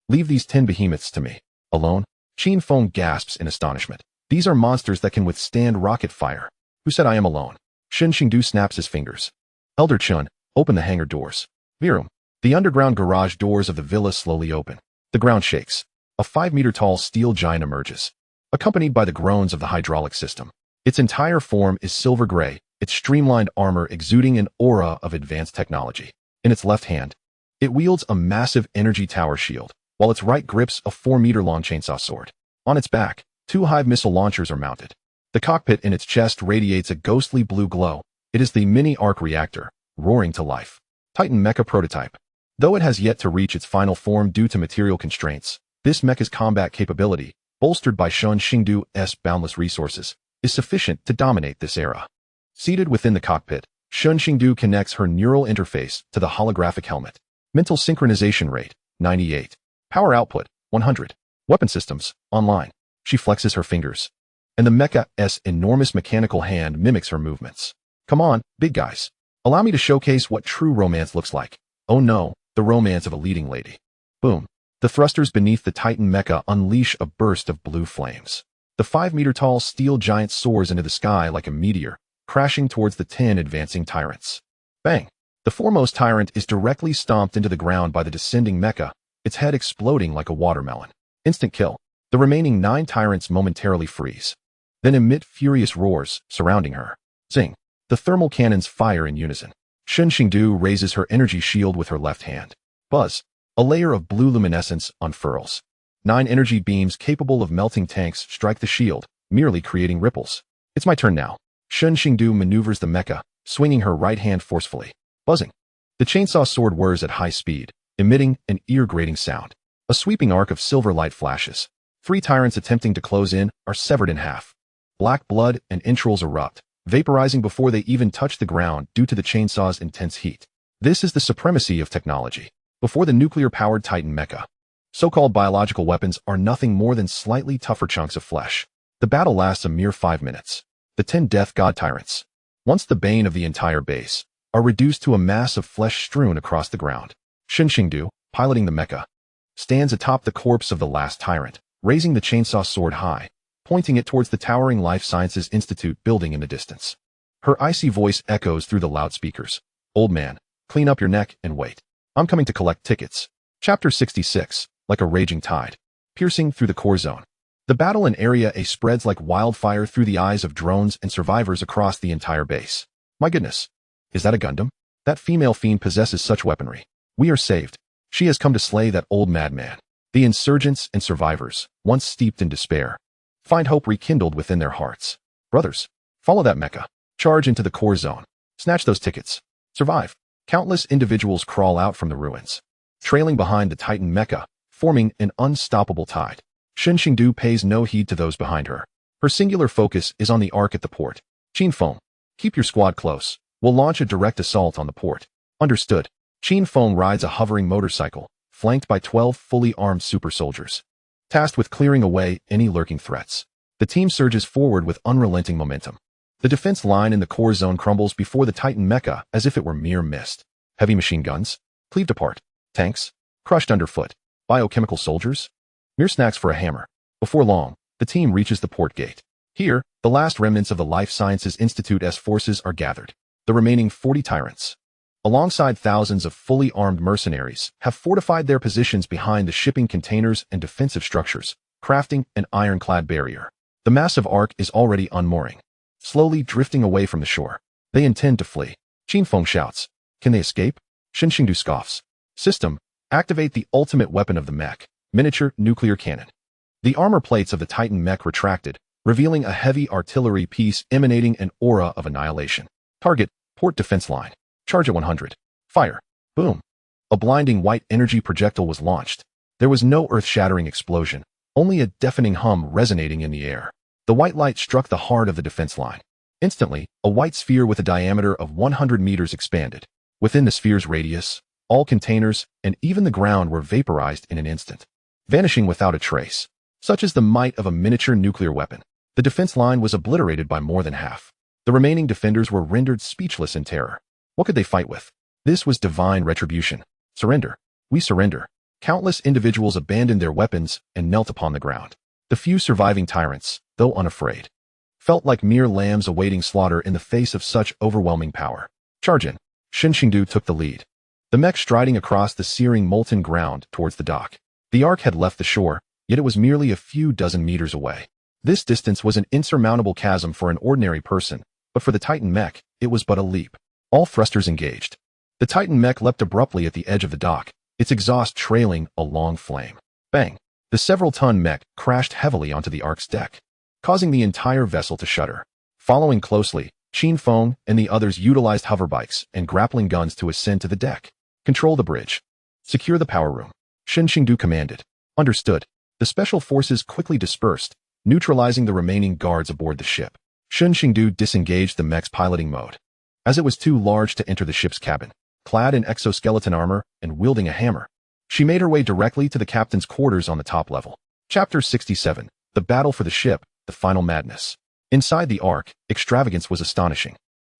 Leave these 10 behemoths to me. Alone? Qin Feng gasps in astonishment. These are monsters that can withstand rocket fire. Who said I am alone? Shen Xingdu snaps his fingers. Elder Chun, open the hangar doors. Virum. The underground garage doors of the villa slowly open. The ground shakes. A 5-meter-tall steel giant emerges, accompanied by the groans of the hydraulic system. Its entire form is silver gray, its streamlined armor exuding an aura of advanced technology. In its left hand, it wields a massive energy tower shield, while its right grips a 4-meter-long chainsaw sword. On its back, 2 Hive missile launchers are mounted. The cockpit in its chest radiates a ghostly blue glow. It is the mini-arc reactor, roaring to life. Titan Mecha prototype. Though it has yet to reach its final form due to material constraints, this mecha's combat capability, bolstered by Shen Xingdu's boundless resources, is sufficient to dominate this era. Seated within the cockpit, Shen Xingdu connects her neural interface to the holographic helmet. Mental synchronization rate, 98. Power output, 100. Weapon systems, online. She flexes her fingers, and the mecha's enormous mechanical hand mimics her movements. Come on, big guys. Allow me to showcase what true romance looks like. Oh no, the romance of a leading lady. Boom. The thrusters beneath the Titan mecha unleash a burst of blue flames. The 5-meter-tall steel giant soars into the sky like a meteor, crashing towards the 10 advancing tyrants. Bang! The foremost tyrant is directly stomped into the ground by the descending mecha, its head exploding like a watermelon. Instant kill. The remaining 9 tyrants momentarily freeze, then emit furious roars surrounding her. Zing! The thermal cannons fire in unison. Shen Xingdu raises her energy shield with her left hand. Buzz! A layer of blue luminescence unfurls. 9 energy beams capable of melting tanks strike the shield, merely creating ripples. It's my turn now. Shen Xingdu maneuvers the mecha, swinging her right hand forcefully. Buzzing. The chainsaw sword whirs at high speed, emitting an ear-grating sound. A sweeping arc of silver light flashes. 3 tyrants attempting to close in are severed in half. Black blood and entrails erupt, vaporizing before they even touch the ground due to the chainsaw's intense heat. This is the supremacy of technology. Before the nuclear-powered Titan mecha, so-called biological weapons are nothing more than slightly tougher chunks of flesh. The battle lasts a mere 5 minutes. The 10 death god tyrants, once the bane of the entire base, are reduced to a mass of flesh strewn across the ground. Shen Xingdu, piloting the mecha, stands atop the corpse of the last tyrant, raising the chainsaw sword high, pointing it towards the towering Life Sciences Institute building in the distance. Her icy voice echoes through the loudspeakers. Old man, clean up your neck and wait. I'm coming to collect tickets. Chapter 66, like a raging tide, piercing through the core zone. The battle in Area A spreads like wildfire through the eyes of drones and survivors across the entire base. My goodness. Is that a Gundam? That female fiend possesses such weaponry. We are saved. She has come to slay that old madman. The insurgents and survivors, once steeped in despair, find hope rekindled within their hearts. Brothers, follow that mecha. Charge into the core zone. Snatch those tickets. Survive. Countless individuals crawl out from the ruins, trailing behind the Titan mecha, forming an unstoppable tide. Shen Xingdu pays no heed to those behind her. Her singular focus is on the arc at the port. Qin Feng, keep your squad close. We'll launch a direct assault on the port. Understood. Qin Feng rides a hovering motorcycle, flanked by 12 fully armed super soldiers, tasked with clearing away any lurking threats. The team surges forward with unrelenting momentum. The defense line in the core zone crumbles before the Titan mecha as if it were mere mist. Heavy machine guns, cleaved apart. Tanks, crushed underfoot. Biochemical soldiers, mere snacks for a hammer. Before long, the team reaches the port gate. Here, the last remnants of the Life Sciences Institute's forces are gathered. The remaining 40 tyrants, alongside thousands of fully armed mercenaries, have fortified their positions behind the shipping containers and defensive structures, crafting an ironclad barrier. The massive arc is already unmooring, slowly drifting away from the shore. They intend to flee. Qin Feng shouts. Can they escape? Shen Xingdu scoffs. System, activate the ultimate weapon of the mech, miniature nuclear cannon. The armor plates of the Titan mech retracted, revealing a heavy artillery piece emanating an aura of annihilation. Target, port defense line. Charge at 100. Fire. Boom. A blinding white energy projectile was launched. There was no earth-shattering explosion, only a deafening hum resonating in the air. The white light struck the heart of the defense line. Instantly, a white sphere with a diameter of 100 meters expanded. Within the sphere's radius, all containers and even the ground were vaporized in an instant, vanishing without a trace. Such is the might of a miniature nuclear weapon. The defense line was obliterated by more than half. The remaining defenders were rendered speechless in terror. What could they fight with? This was divine retribution. Surrender. We surrender. Countless individuals abandoned their weapons and knelt upon the ground. The few surviving tyrants, though unafraid, felt like mere lambs awaiting slaughter in the face of such overwhelming power. Charge in. Shen Xingdu took the lead, the mech striding across the searing molten ground towards the dock. The ark had left the shore, yet it was merely a few dozen meters away. This distance was an insurmountable chasm for an ordinary person, but for the Titan mech, it was but a leap. All thrusters engaged. The Titan mech leapt abruptly at the edge of the dock, its exhaust trailing a long flame. Bang! The several-ton mech crashed heavily onto the ark's deck, causing the entire vessel to shudder. Following closely, Qin Feng and the others utilized hoverbikes and grappling guns to ascend to the deck. Control the bridge. Secure the power room. Shen Xingdu commanded. Understood. The special forces quickly dispersed, neutralizing the remaining guards aboard the ship. Shen Xingdu disengaged the mech's piloting mode. as it was too large to enter the ship's cabin. Clad in exoskeleton armor and wielding a hammer, she made her way directly to the captain's quarters on the top level. Chapter 67. The Battle for the Ship, the Final Madness. Inside the Ark, extravagance was astonishing.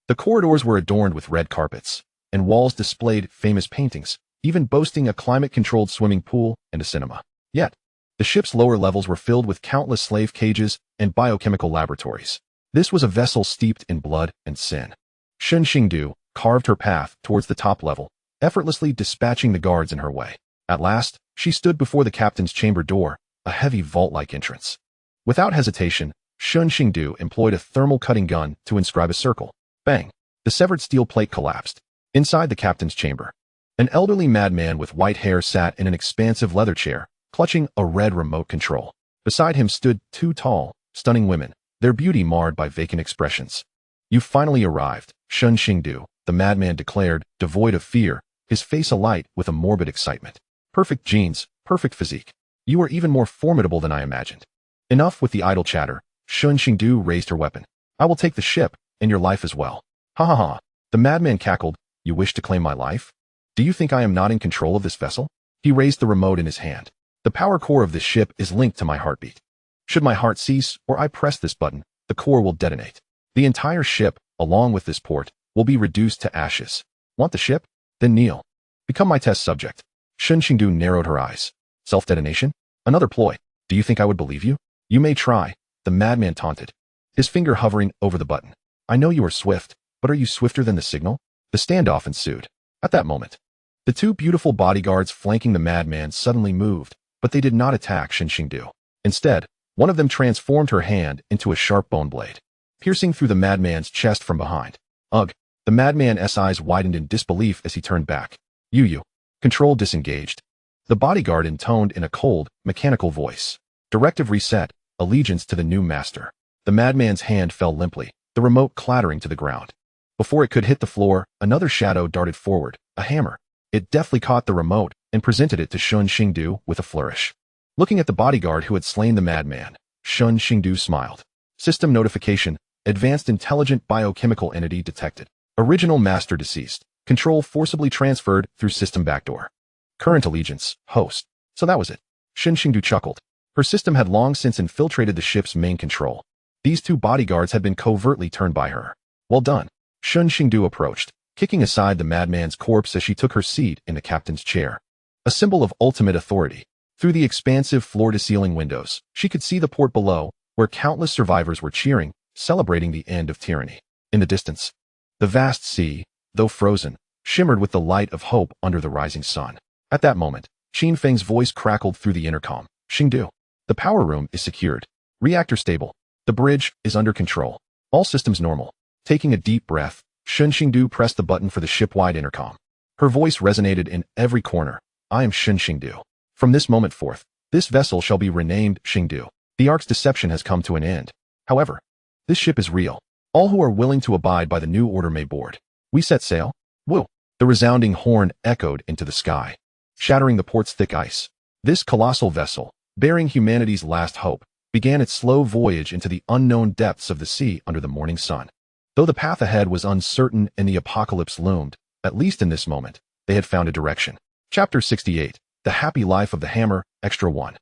The corridors were adorned with red carpets, and walls displayed famous paintings, even boasting a climate-controlled swimming pool and a cinema. Yet, the ship's lower levels were filled with countless slave cages and biochemical laboratories. This was a vessel steeped in blood and sin. Shen Xingdu carved her path towards the top level, effortlessly dispatching the guards in her way. At last, she stood before the captain's chamber door, a heavy vault-like entrance. Without hesitation, Shen Xingdu employed a thermal cutting gun to inscribe a circle. Bang! The severed steel plate collapsed. Inside the captain's chamber, an elderly madman with white hair sat in an expansive leather chair, clutching a red remote control. Beside him stood two tall, stunning women, their beauty marred by vacant expressions. "You finally arrived," Shen Xingdu, the madman declared, devoid of fear, his face alight with a morbid excitement. "Perfect genes, perfect physique. You are even more formidable than I imagined." Enough with the idle chatter. Shen Xingdu raised her weapon. "I will take the ship, and your life as well." "Ha ha ha." The madman cackled. "You wish to claim my life? Do you think I am not in control of this vessel?" He raised the remote in his hand. "The power core of this ship is linked to my heartbeat. Should my heart cease or I press this button, the core will detonate. The entire ship, along with this port, will be reduced to ashes. Want the ship? Then kneel. Become my test subject." Shen Xingdu narrowed her eyes. "Self-detonation? Another ploy. Do you think I would believe you?" "You may try," the madman taunted, his finger hovering over the button. "I know you are swift, but are you swifter than the signal?" The standoff ensued. At that moment, the two beautiful bodyguards flanking the madman suddenly moved, but they did not attack Shen Xingdu. Instead, one of them transformed her hand into a sharp bone blade, piercing through the madman's chest from behind. "Ugh!" The madman's eyes widened in disbelief as he turned back. You. Control disengaged." The bodyguard intoned in a cold, mechanical voice. "Directive reset. Allegiance to the new master." The madman's hand fell limply, the remote clattering to the ground. Before it could hit the floor, another shadow darted forward, a hammer. It deftly caught the remote and presented it to Shen Xingdu with a flourish. Looking at the bodyguard who had slain the madman, Shen Xingdu smiled. "System notification. Advanced intelligent biochemical entity detected. Original master deceased. Control forcibly transferred through system backdoor. Current allegiance, host." So that was it. Shen Xingdu chuckled. Her system had long since infiltrated the ship's main control. These two bodyguards had been covertly turned by her. "Well done." Shen Xingdu approached, kicking aside the madman's corpse as she took her seat in the captain's chair. A symbol of ultimate authority. Through the expansive floor-to-ceiling windows, she could see the port below, where countless survivors were cheering, celebrating the end of tyranny. In the distance, the vast sea, though frozen, shimmered with the light of hope under the rising sun. At that moment, Qin Feng's voice crackled through the intercom. "Xingdu, the power room is secured. Reactor stable. The bridge is under control. All systems normal." Taking a deep breath, Shen Xingdu pressed the button for the ship-wide intercom. Her voice resonated in every corner. "I am Shen Xingdu. From this moment forth, this vessel shall be renamed Xingdu. The Ark's deception has come to an end. However, this ship is real. All who are willing to abide by the new order may board. We set sail. Woo!" The resounding horn echoed into the sky, shattering the port's thick ice. This colossal vessel, bearing humanity's last hope, began its slow voyage into the unknown depths of the sea under the morning sun. Though the path ahead was uncertain and the apocalypse loomed, at least in this moment, they had found a direction. Chapter 68. The Happy Life of the Hammer, Extra 1.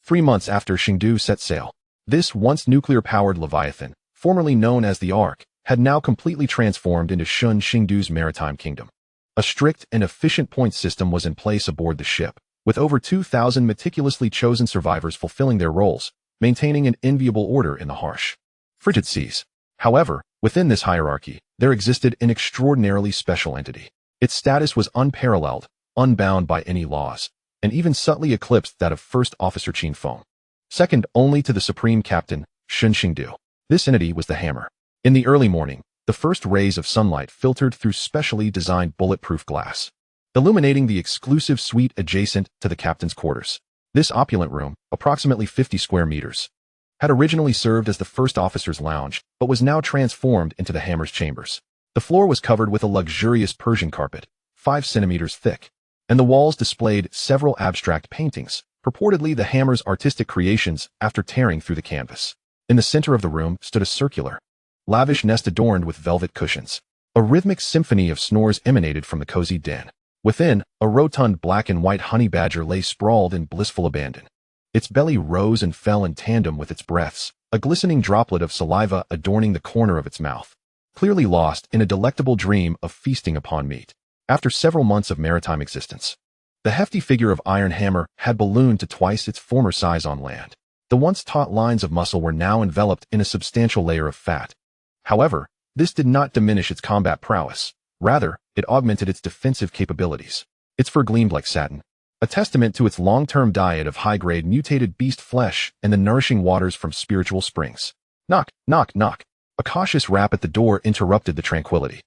3 months after Xingdu set sail, this once nuclear-powered Leviathan, formerly known as the Ark, had now completely transformed into Shen Xingdu's maritime kingdom. A strict and efficient point system was in place aboard the ship, with over 2,000 meticulously chosen survivors fulfilling their roles, maintaining an enviable order in the harsh, frigid seas. However, within this hierarchy, there existed an extraordinarily special entity. Its status was unparalleled, unbound by any laws, and even subtly eclipsed that of First Officer Qin Feng, second only to the Supreme Captain, Shen Xingdu. This entity was the hammer. In the early morning, the first rays of sunlight filtered through specially designed bulletproof glass, illuminating the exclusive suite adjacent to the captain's quarters. This opulent room, approximately 50 square meters, had originally served as the first officer's lounge, but was now transformed into the hammer's chambers. The floor was covered with a luxurious Persian carpet, 5 centimeters thick, and the walls displayed several abstract paintings, purportedly the hammer's artistic creations after tearing through the canvas. In the center of the room stood a circular, lavish nest adorned with velvet cushions. A rhythmic symphony of snores emanated from the cozy den. Within, a rotund black and white honey badger lay sprawled in blissful abandon. Its belly rose and fell in tandem with its breaths, a glistening droplet of saliva adorning the corner of its mouth, clearly lost in a delectable dream of feasting upon meat. After several months of maritime existence, the hefty figure of Iron Hammer had ballooned to twice its former size on land. The once taut lines of muscle were now enveloped in a substantial layer of fat. However, this did not diminish its combat prowess. Rather, it augmented its defensive capabilities. Its fur gleamed like satin, a testament to its long-term diet of high-grade mutated beast flesh and the nourishing waters from spiritual springs. Knock, knock, knock. A cautious rap at the door interrupted the tranquility.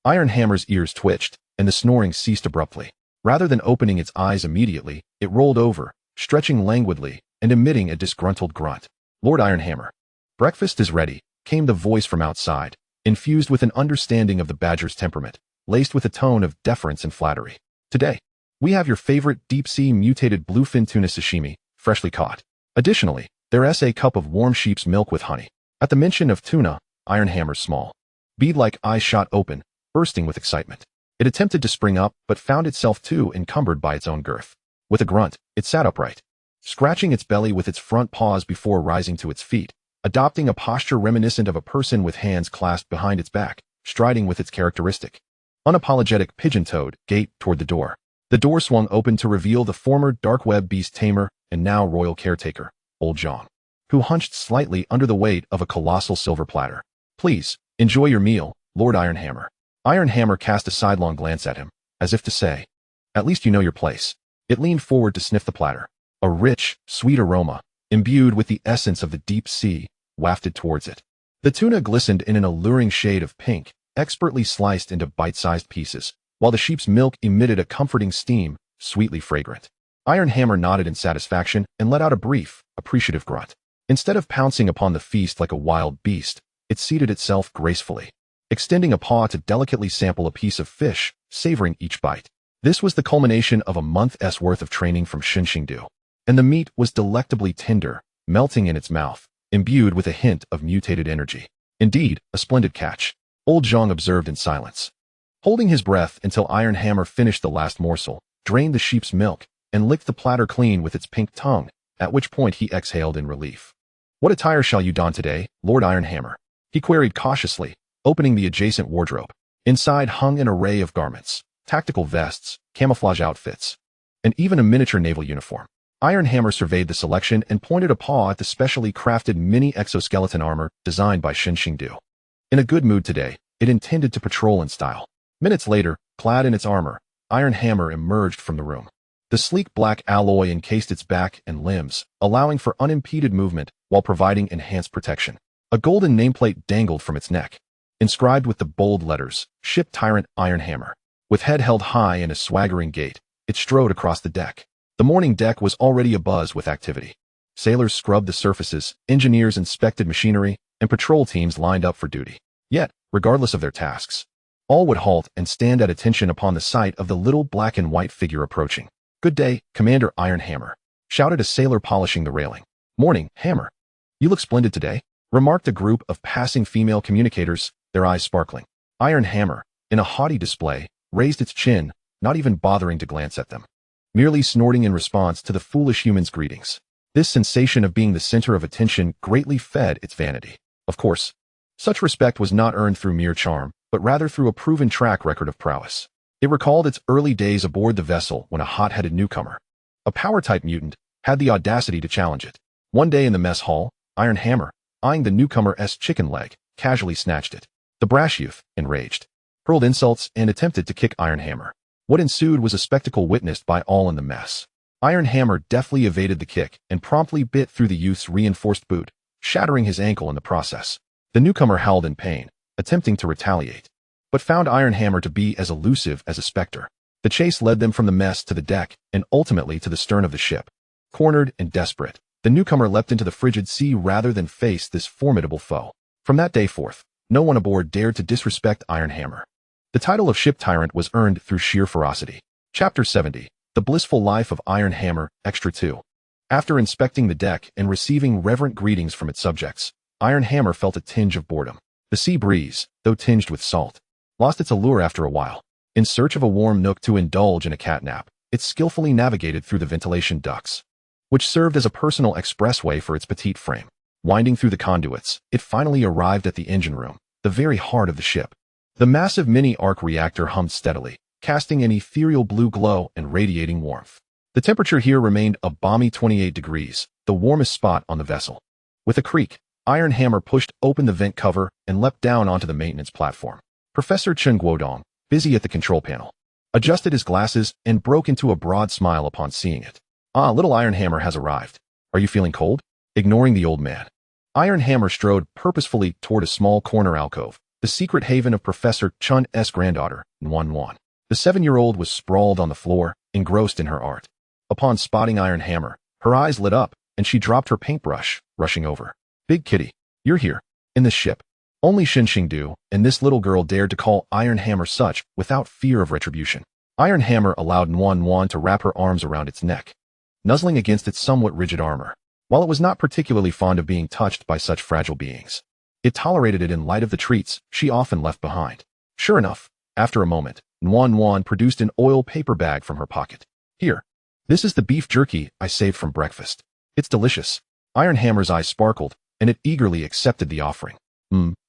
Iron Hammer's ears twitched, and the snoring ceased abruptly. Rather than opening its eyes immediately, it rolled over, stretching languidly and emitting a disgruntled grunt. Lord Ironhammer. Breakfast is ready, came the voice from outside, infused with an understanding of the badger's temperament, laced with a tone of deference and flattery. Today, we have your favorite deep-sea mutated bluefin tuna sashimi, freshly caught. Additionally, there's a cup of warm sheep's milk with honey. At the mention of tuna, Ironhammer's small, bead-like eyes shot open, bursting with excitement. It attempted to spring up, but found itself too encumbered by its own girth. With a grunt, it sat upright, scratching its belly with its front paws before rising to its feet, adopting a posture reminiscent of a person with hands clasped behind its back, striding with its characteristic, unapologetic pigeon-toed gait toward the door. The door swung open to reveal the former dark web beast tamer and now royal caretaker, Old Zhang, who hunched slightly under the weight of a colossal silver platter. Please, enjoy your meal, Lord Ironhammer. Ironhammer cast a sidelong glance at him, as if to say, at least you know your place. It leaned forward to sniff the platter. A rich, sweet aroma, imbued with the essence of the deep sea, wafted towards it. The tuna glistened in an alluring shade of pink, expertly sliced into bite-sized pieces, while the sheep's milk emitted a comforting steam, sweetly fragrant. Ironhammer nodded in satisfaction and let out a brief, appreciative grunt. Instead of pouncing upon the feast like a wild beast, it seated itself gracefully, extending a paw to delicately sample a piece of fish, savoring each bite. This was the culmination of a month's worth of training from Shen Xingdu, and the meat was delectably tender, melting in its mouth, imbued with a hint of mutated energy. Indeed, a splendid catch, Old Zhang observed in silence. Holding his breath until Ironhammer finished the last morsel, drained the sheep's milk, and licked the platter clean with its pink tongue, at which point he exhaled in relief. What attire shall you don today, Lord Ironhammer? He queried cautiously, opening the adjacent wardrobe. Inside hung an array of garments, tactical vests, camouflage outfits, and even a miniature naval uniform. Ironhammer surveyed the selection and pointed a paw at the specially crafted mini exoskeleton armor designed by Shen Xingdu. In a good mood today, it intended to patrol in style. Minutes later, clad in its armor, Ironhammer emerged from the room. The sleek black alloy encased its back and limbs, allowing for unimpeded movement while providing enhanced protection. A golden nameplate dangled from its neck, inscribed with the bold letters, Ship Tyrant Ironhammer. With head held high and a swaggering gait, it strode across the deck. The morning deck was already abuzz with activity. Sailors scrubbed the surfaces, engineers inspected machinery, and patrol teams lined up for duty. Yet, regardless of their tasks, all would halt and stand at attention upon the sight of the little black and white figure approaching. Good day, Commander Ironhammer, shouted a sailor polishing the railing. Morning, Hammer. You look splendid today, remarked a group of passing female communicators, their eyes sparkling. Ironhammer, in a haughty display, raised its chin, not even bothering to glance at them, merely snorting in response to the foolish human's greetings. This sensation of being the center of attention greatly fed its vanity. Of course, such respect was not earned through mere charm, but rather through a proven track record of prowess. It recalled its early days aboard the vessel when a hot-headed newcomer, a power-type mutant, had the audacity to challenge it. One day in the mess hall, Ironhammer, eyeing the newcomer's chicken leg, casually snatched it. The brash youth, enraged, hurled insults and attempted to kick Ironhammer. What ensued was a spectacle witnessed by all in the mess. Ironhammer deftly evaded the kick and promptly bit through the youth's reinforced boot, shattering his ankle in the process. The newcomer howled in pain, attempting to retaliate, but found Ironhammer to be as elusive as a specter. The chase led them from the mess to the deck and ultimately to the stern of the ship. Cornered and desperate, the newcomer leapt into the frigid sea rather than face this formidable foe. From that day forth, no one aboard dared to disrespect Ironhammer. The title of Ship Tyrant was earned through sheer ferocity. Chapter 70, The Blissful Life of Ironhammer, Extra 2. After inspecting the deck and receiving reverent greetings from its subjects, Ironhammer felt a tinge of boredom. The sea breeze, though tinged with salt, lost its allure after a while. In search of a warm nook to indulge in a catnap, it skillfully navigated through the ventilation ducts, which served as a personal expressway for its petite frame. Winding through the conduits, it finally arrived at the engine room, the very heart of the ship. The massive mini-arc reactor hummed steadily, casting an ethereal blue glow and radiating warmth. The temperature here remained a balmy 28 degrees, the warmest spot on the vessel. With a creak, Iron Hammer pushed open the vent cover and leapt down onto the maintenance platform. Professor Chen Guodong, busy at the control panel, adjusted his glasses and broke into a broad smile upon seeing it. "Ah, little Iron Hammer has arrived. Are you feeling cold?" Ignoring the old man, Iron Hammer strode purposefully toward a small corner alcove, the secret haven of Professor Chun's granddaughter, Nuan. The 7-year-old was sprawled on the floor, engrossed in her art. Upon spotting Iron Hammer, her eyes lit up, and she dropped her paintbrush, rushing over. "Big Kitty, you're here, in this ship." Only Shen Xingdu and this little girl dared to call Iron Hammer such without fear of retribution. Iron Hammer allowed Nuan to wrap her arms around its neck, nuzzling against its somewhat rigid armor. While it was not particularly fond of being touched by such fragile beings, it tolerated it in light of the treats she often left behind. Sure enough, after a moment, Nuan produced an oil paper bag from her pocket. "Here. This is the beef jerky I saved from breakfast. It's delicious." Iron Hammer's eyes sparkled, and it eagerly accepted the offering.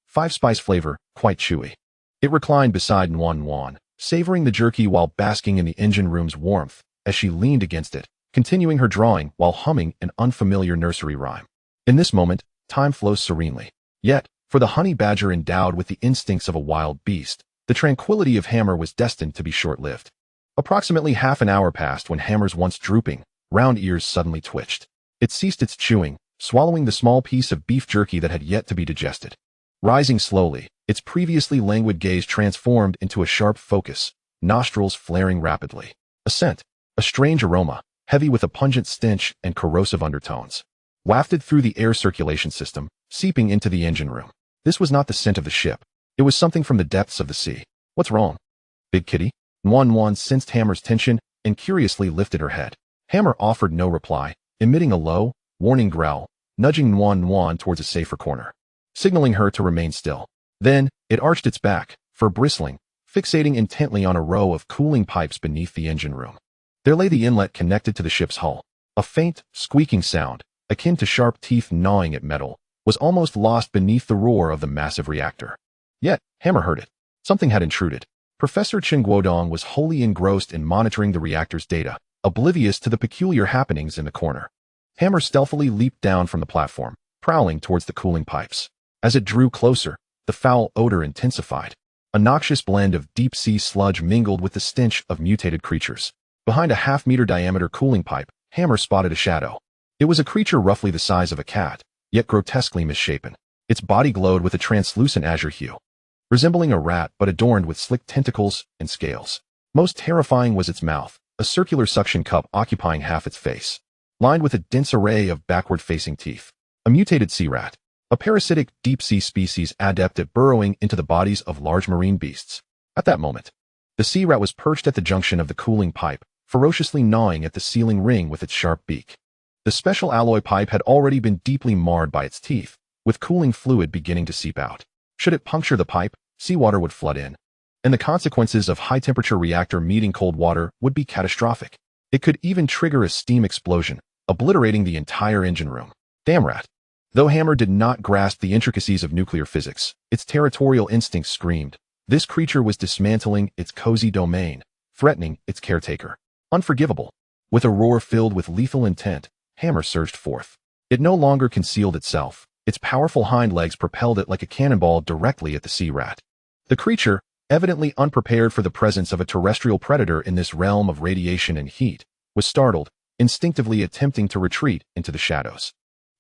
5-spice flavor, quite chewy. It reclined beside Nuan, savoring the jerky while basking in the engine room's warmth as she leaned against it, continuing her drawing while humming an unfamiliar nursery rhyme. In this moment, time flows serenely. Yet, for the honey badger endowed with the instincts of a wild beast, the tranquility of Hammer was destined to be short-lived. Approximately half an hour passed when Hammer's once drooping, round ears suddenly twitched. It ceased its chewing, swallowing the small piece of beef jerky that had yet to be digested. Rising slowly, its previously languid gaze transformed into a sharp focus, nostrils flaring rapidly. A scent, a strange aroma, heavy with a pungent stench and corrosive undertones, wafted through the air circulation system, seeping into the engine room. This was not the scent of the ship. It was something from the depths of the sea. "What's wrong, Big Kitty?" Nuan sensed Hammer's tension and curiously lifted her head. Hammer offered no reply, emitting a low, warning growl, nudging Nuan towards a safer corner, signaling her to remain still. Then, it arched its back, fur bristling, fixating intently on a row of cooling pipes beneath the engine room. There lay the inlet connected to the ship's hull. A faint, squeaking sound, akin to sharp teeth gnawing at metal, was almost lost beneath the roar of the massive reactor. Yet, Hammer heard it. Something had intruded. Professor Chen Guodong was wholly engrossed in monitoring the reactor's data, oblivious to the peculiar happenings in the corner. Hammer stealthily leaped down from the platform, prowling towards the cooling pipes. As it drew closer, the foul odor intensified. A noxious blend of deep-sea sludge mingled with the stench of mutated creatures. Behind a half-meter diameter cooling pipe, Hammer spotted a shadow. It was a creature roughly the size of a cat, yet grotesquely misshapen. Its body glowed with a translucent azure hue, resembling a rat but adorned with slick tentacles and scales. Most terrifying was its mouth, a circular suction cup occupying half its face, lined with a dense array of backward-facing teeth. A mutated sea rat, a parasitic deep-sea species adept at burrowing into the bodies of large marine beasts. At that moment, the sea rat was perched at the junction of the cooling pipe, ferociously gnawing at the sealing ring with its sharp beak. The special alloy pipe had already been deeply marred by its teeth, with cooling fluid beginning to seep out. Should it puncture the pipe, seawater would flood in, and the consequences of high-temperature reactor meeting cold water would be catastrophic. It could even trigger a steam explosion, obliterating the entire engine room. Damn rat. Though Hammer did not grasp the intricacies of nuclear physics, its territorial instincts screamed. This creature was dismantling its cozy domain, threatening its caretaker. Unforgivable. With a roar filled with lethal intent, Hammer surged forth. It no longer concealed itself. Its powerful hind legs propelled it like a cannonball directly at the sea rat. The creature, evidently unprepared for the presence of a terrestrial predator in this realm of radiation and heat, was startled, instinctively attempting to retreat into the shadows.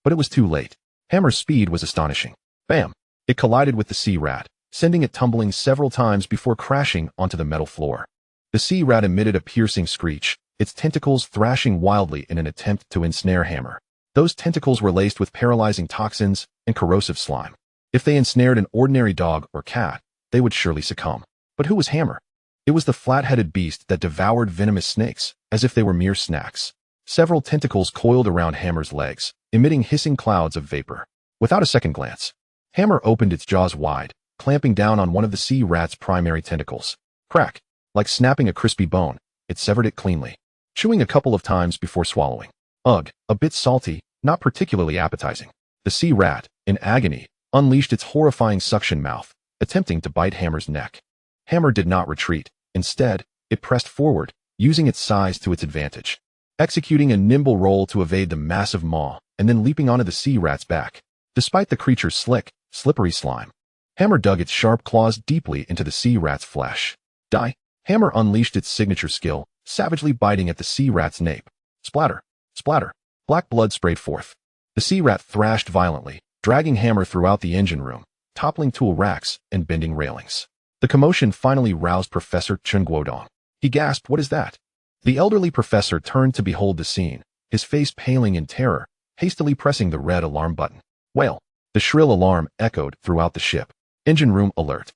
But it was too late. Hammer's speed was astonishing. Bam! It collided with the sea rat, sending it tumbling several times before crashing onto the metal floor. The sea rat emitted a piercing screech, its tentacles thrashing wildly in an attempt to ensnare Hammer. Those tentacles were laced with paralyzing toxins and corrosive slime. If they ensnared an ordinary dog or cat, they would surely succumb. But who was Hammer? It was the flat-headed beast that devoured venomous snakes, as if they were mere snacks. Several tentacles coiled around Hammer's legs, emitting hissing clouds of vapor. Without a second glance, Hammer opened its jaws wide, clamping down on one of the sea rat's primary tentacles. Crack. Like snapping a crispy bone, it severed it cleanly, chewing a couple of times before swallowing. Ugh, a bit salty, not particularly appetizing. The sea rat, in agony, unleashed its horrifying suction mouth, attempting to bite Hammer's neck. Hammer did not retreat. Instead, it pressed forward, using its size to its advantage, executing a nimble roll to evade the massive maw, and then leaping onto the sea rat's back. Despite the creature's slick, slippery slime, Hammer dug its sharp claws deeply into the sea rat's flesh. Die! Hammer unleashed its signature skill, savagely biting at the sea rat's nape. Splatter! Splatter! Black blood sprayed forth. The sea rat thrashed violently, dragging Hammer throughout the engine room, toppling tool racks and bending railings. The commotion finally roused Professor Chen Guodong. He gasped, "What is that?" The elderly professor turned to behold the scene, his face paling in terror, hastily pressing the red alarm button. Wail! The shrill alarm echoed throughout the ship. Engine room alert.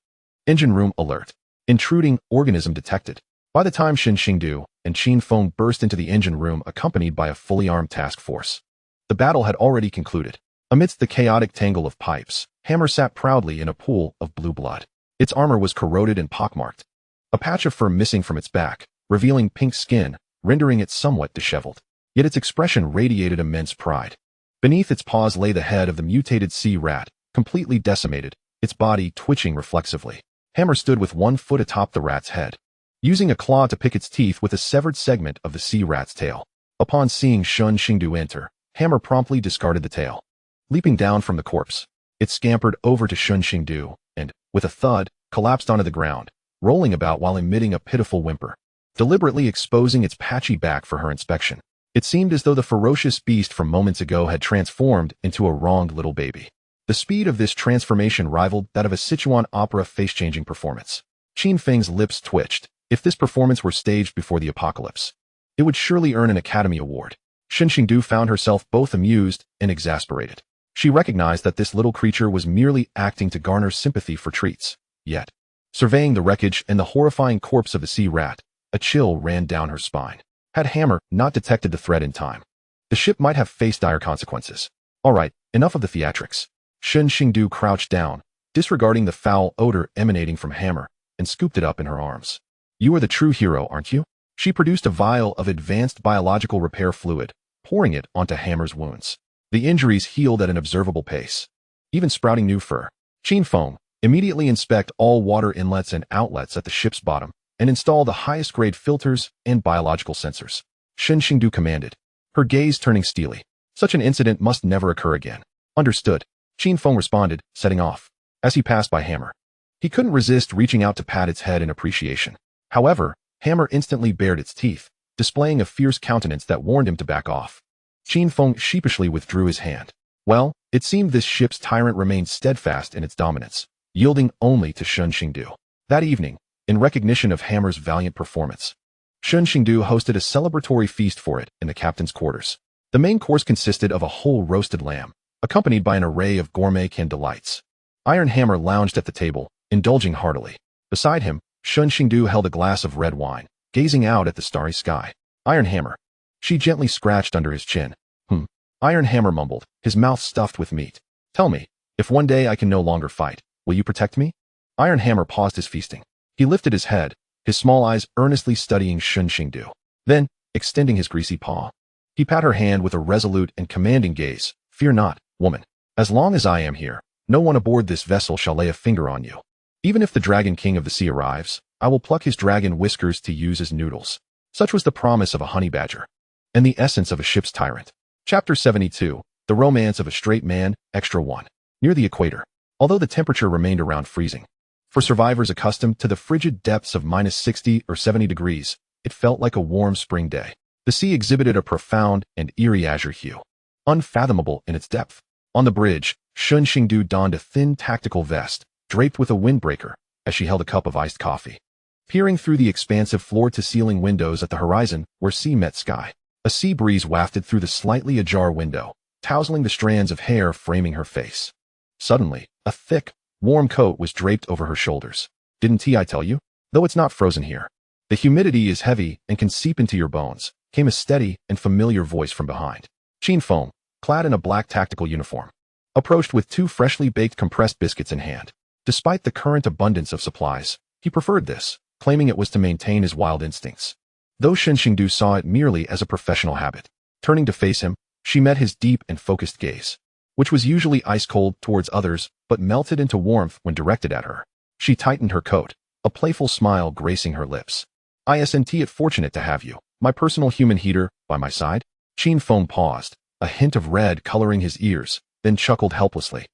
Engine room alert. Intruding organism detected. By the time Shen Xingdu and Qin Feng burst into the engine room accompanied by a fully armed task force, the battle had already concluded. Amidst the chaotic tangle of pipes, Hammer sat proudly in a pool of blue blood. Its armor was corroded and pockmarked. A patch of fur missing from its back, revealing pink skin, rendering it somewhat disheveled. Yet its expression radiated immense pride. Beneath its paws lay the head of the mutated sea rat, completely decimated, its body twitching reflexively. Hammer stood with one foot atop the rat's head, using a claw to pick its teeth with a severed segment of the sea rat's tail. Upon seeing Shen Xingdu enter, Hammer promptly discarded the tail. Leaping down from the corpse, it scampered over to Shen Xingdu and, with a thud, collapsed onto the ground, rolling about while emitting a pitiful whimper, deliberately exposing its patchy back for her inspection. It seemed as though the ferocious beast from moments ago had transformed into a wronged little baby. The speed of this transformation rivaled that of a Sichuan opera face-changing performance. Qin Feng's lips twitched. If this performance were staged before the apocalypse, it would surely earn an Academy Award. Shen Xingdu found herself both amused and exasperated. She recognized that this little creature was merely acting to garner sympathy for treats. Yet, surveying the wreckage and the horrifying corpse of the sea rat, a chill ran down her spine. Had Hammer not detected the threat in time, the ship might have faced dire consequences. All right, enough of the theatrics. Shen Xingdu crouched down, disregarding the foul odor emanating from Hammer, and scooped it up in her arms. You are the true hero, aren't you? She produced a vial of advanced biological repair fluid, pouring it onto Hammer's wounds. The injuries healed at an observable pace, even sprouting new fur. Qin Feng, immediately inspect all water inlets and outlets at the ship's bottom, and install the highest grade filters and biological sensors. Shen Xingdu commanded, her gaze turning steely. Such an incident must never occur again. Understood. Qin Feng responded, setting off. As he passed by Hammer, he couldn't resist reaching out to pat its head in appreciation. However, Hammer instantly bared its teeth, displaying a fierce countenance that warned him to back off. Qin Feng sheepishly withdrew his hand. Well, it seemed this ship's tyrant remained steadfast in its dominance, yielding only to Shen Xingdu. That evening, in recognition of Hammer's valiant performance, Shen Xingdu hosted a celebratory feast for it in the captain's quarters. The main course consisted of a whole roasted lamb, accompanied by an array of gourmet canned delights. Iron Hammer lounged at the table, indulging heartily. Beside him, Shen Xingdu held a glass of red wine, gazing out at the starry sky. Iron Hammer. She gently scratched under his chin. Iron Hammer mumbled, his mouth stuffed with meat. Tell me, if one day I can no longer fight, will you protect me? Iron Hammer paused his feasting. He lifted his head, his small eyes earnestly studying Shen Xingdu. Then, extending his greasy paw, he pat her hand with a resolute and commanding gaze. Fear not, woman. As long as I am here, no one aboard this vessel shall lay a finger on you. Even if the Dragon King of the Sea arrives, I will pluck his dragon whiskers to use as noodles. Such was the promise of a honey badger, and the essence of a ship's tyrant. Chapter 72, The Romance of a Straight Man, Extra 1. Near the equator, although the temperature remained around freezing, for survivors accustomed to the frigid depths of -60 or 70 degrees, it felt like a warm spring day. The sea exhibited a profound and eerie azure hue, unfathomable in its depth. On the bridge, Shen Xingdu donned a thin tactical vest, draped with a windbreaker, as she held a cup of iced coffee. Peering through the expansive floor-to-ceiling windows at the horizon where sea met sky, a sea breeze wafted through the slightly ajar window, tousling the strands of hair framing her face. Suddenly, a thick, warm coat was draped over her shoulders. Didn't I tell you? Though it's not frozen here. The humidity is heavy and can seep into your bones, came a steady and familiar voice from behind. Qin Feng, clad in a black tactical uniform, approached with 2 freshly baked compressed biscuits in hand. Despite the current abundance of supplies, he preferred this, claiming it was to maintain his wild instincts. Though Shen Xingdu saw it merely as a professional habit. Turning to face him, she met his deep and focused gaze, which was usually ice-cold towards others but melted into warmth when directed at her. She tightened her coat, a playful smile gracing her lips. "Isn't it fortunate to have you, my personal human heater, by my side?" Qin Feng paused, a hint of red coloring his ears, then chuckled helplessly.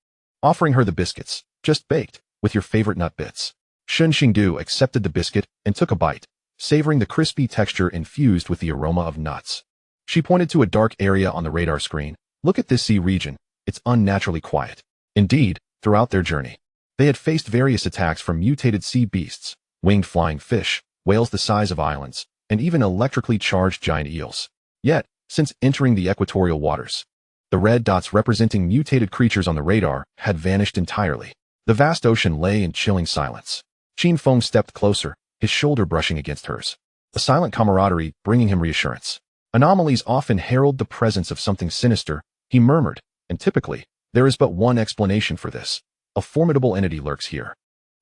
Offering her the biscuits, just baked, with your favorite nut bits. Shen Xingdu accepted the biscuit and took a bite, savoring the crispy texture infused with the aroma of nuts. She pointed to a dark area on the radar screen. "Look at this sea region, it's unnaturally quiet." Indeed, throughout their journey, they had faced various attacks from mutated sea beasts, winged flying fish, whales the size of islands, and even electrically charged giant eels. Yet, since entering the equatorial waters, the red dots representing mutated creatures on the radar had vanished entirely. The vast ocean lay in chilling silence. Qin Feng stepped closer, his shoulder brushing against hers. A silent camaraderie bringing him reassurance. "Anomalies often herald the presence of something sinister," he murmured, "and typically, there is but one explanation for this. A formidable entity lurks here."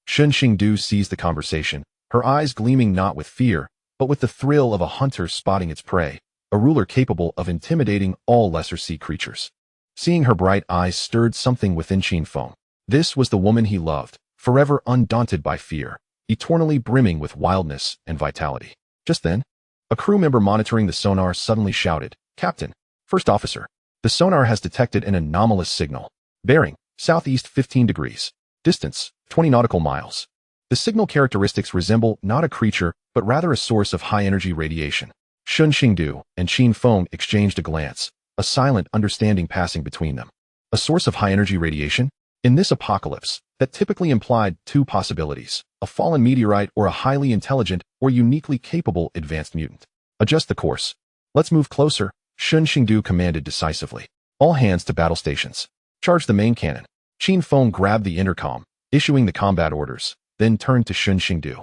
Shen Xingdu seized the conversation, her eyes gleaming not with fear, but with the thrill of a hunter spotting its prey, a ruler capable of intimidating all lesser sea creatures. Seeing her bright eyes stirred something within Qin Feng. This was the woman he loved, forever undaunted by fear, eternally brimming with wildness and vitality. Just then, a crew member monitoring the sonar suddenly shouted, "Captain, First Officer, the sonar has detected an anomalous signal. Bearing, southeast 15 degrees. Distance, 20 nautical miles. The signal characteristics resemble not a creature, but rather a source of high-energy radiation." Shen Xingdu and Qin Feng exchanged a glance, a silent understanding passing between them. A source of high-energy radiation? In this apocalypse, that typically implied two possibilities: a fallen meteorite or a highly intelligent or uniquely capable advanced mutant. "Adjust the course. Let's move closer," Shen Xingdu commanded decisively. "All hands to battle stations. Charge the main cannon." Qin Feng grabbed the intercom, issuing the combat orders, then turned to Shen Xingdu.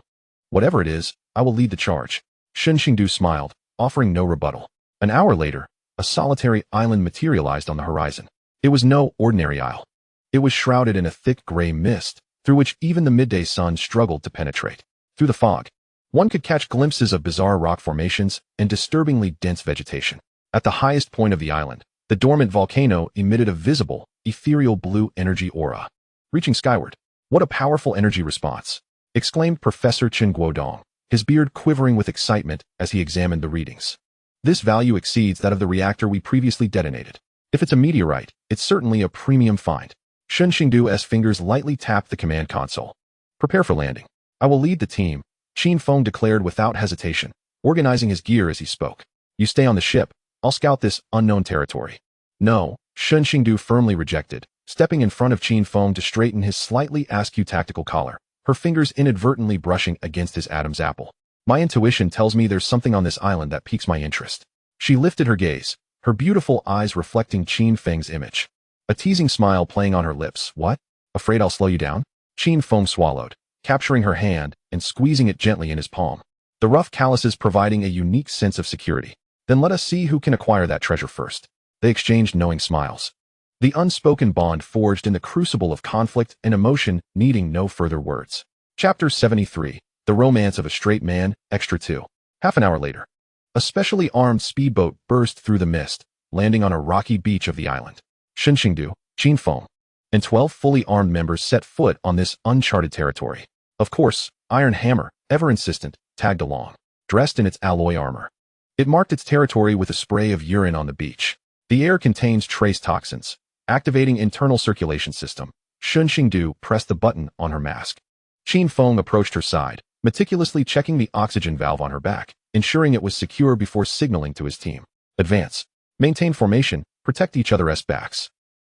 "Whatever it is, I will lead the charge." Shen Xingdu smiled, offering no rebuttal. An hour later, a solitary island materialized on the horizon. It was no ordinary isle. It was shrouded in a thick gray mist, through which even the midday sun struggled to penetrate. Through the fog, one could catch glimpses of bizarre rock formations and disturbingly dense vegetation. At the highest point of the island, the dormant volcano emitted a visible, ethereal blue energy aura. Reaching skyward. "What a powerful energy response!" exclaimed Professor Chen Guodong, his beard quivering with excitement as he examined the readings. "This value exceeds that of the reactor we previously detonated. If it's a meteorite, it's certainly a premium find." Shen Xingdu's fingers lightly tapped the command console. "Prepare for landing. I will lead the team," Qin Feng declared without hesitation, organizing his gear as he spoke. "You stay on the ship. I'll scout this unknown territory." "No," Shen Xingdu firmly rejected, stepping in front of Qin Feng to straighten his slightly askew tactical collar, her fingers inadvertently brushing against his Adam's apple. "My intuition tells me there's something on this island that piques my interest." She lifted her gaze, her beautiful eyes reflecting Qin Feng's image. A teasing smile playing on her lips. "What? Afraid I'll slow you down?" Qin Feng swallowed, capturing her hand and squeezing it gently in his palm. The rough calluses providing a unique sense of security. "Then let us see who can acquire that treasure first." They exchanged knowing smiles. The unspoken bond forged in the crucible of conflict and emotion needing no further words. Chapter 73. The Romance of a Straight Man, Extra 2. Half an hour later, a specially armed speedboat burst through the mist, landing on a rocky beach of the island. Shen Xingdu, Qin Feng, and 12 fully armed members set foot on this uncharted territory. Of course, Iron Hammer, ever insistent, tagged along, dressed in its alloy armor. It marked its territory with a spray of urine on the beach. The air contains trace toxins. Activating internal circulation system, Shen Xingdu pressed the button on her mask. Qin Feng approached her side, meticulously checking the oxygen valve on her back, ensuring it was secure before signaling to his team. "Advance. Maintain formation. Protect each other's backs."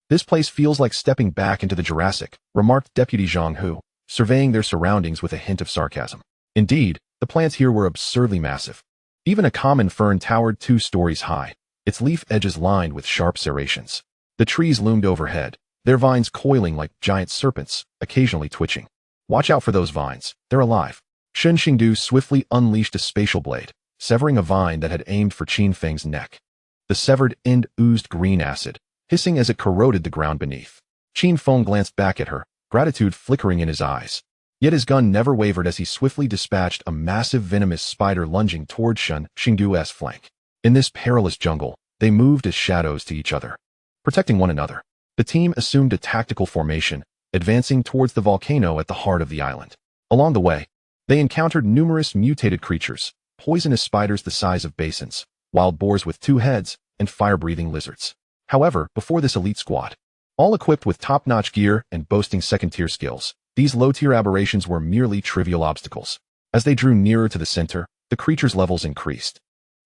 "This place feels like stepping back into the Jurassic," remarked Deputy Zhang Hu, surveying their surroundings with a hint of sarcasm. Indeed, the plants here were absurdly massive. Even a common fern towered 2 stories high, its leaf edges lined with sharp serrations. The trees loomed overhead, their vines coiling like giant serpents, occasionally twitching. "Watch out for those vines, they're alive." Shen Xingdu swiftly unleashed a spatial blade, severing a vine that had aimed for Qin Feng's neck. The severed end oozed green acid, hissing as it corroded the ground beneath. Qin Feng glanced back at her, gratitude flickering in his eyes. Yet his gun never wavered as he swiftly dispatched a massive venomous spider lunging toward Shen Xingdu's flank. In this perilous jungle, they moved as shadows to each other, protecting one another. The team assumed a tactical formation, advancing towards the volcano at the heart of the island. Along the way, they encountered numerous mutated creatures, poisonous spiders the size of basins, wild boars with 2 heads, and fire-breathing lizards. However, before this elite squad, all equipped with top-notch gear and boasting second-tier skills, these low-tier aberrations were merely trivial obstacles. As they drew nearer to the center, the creatures' levels increased.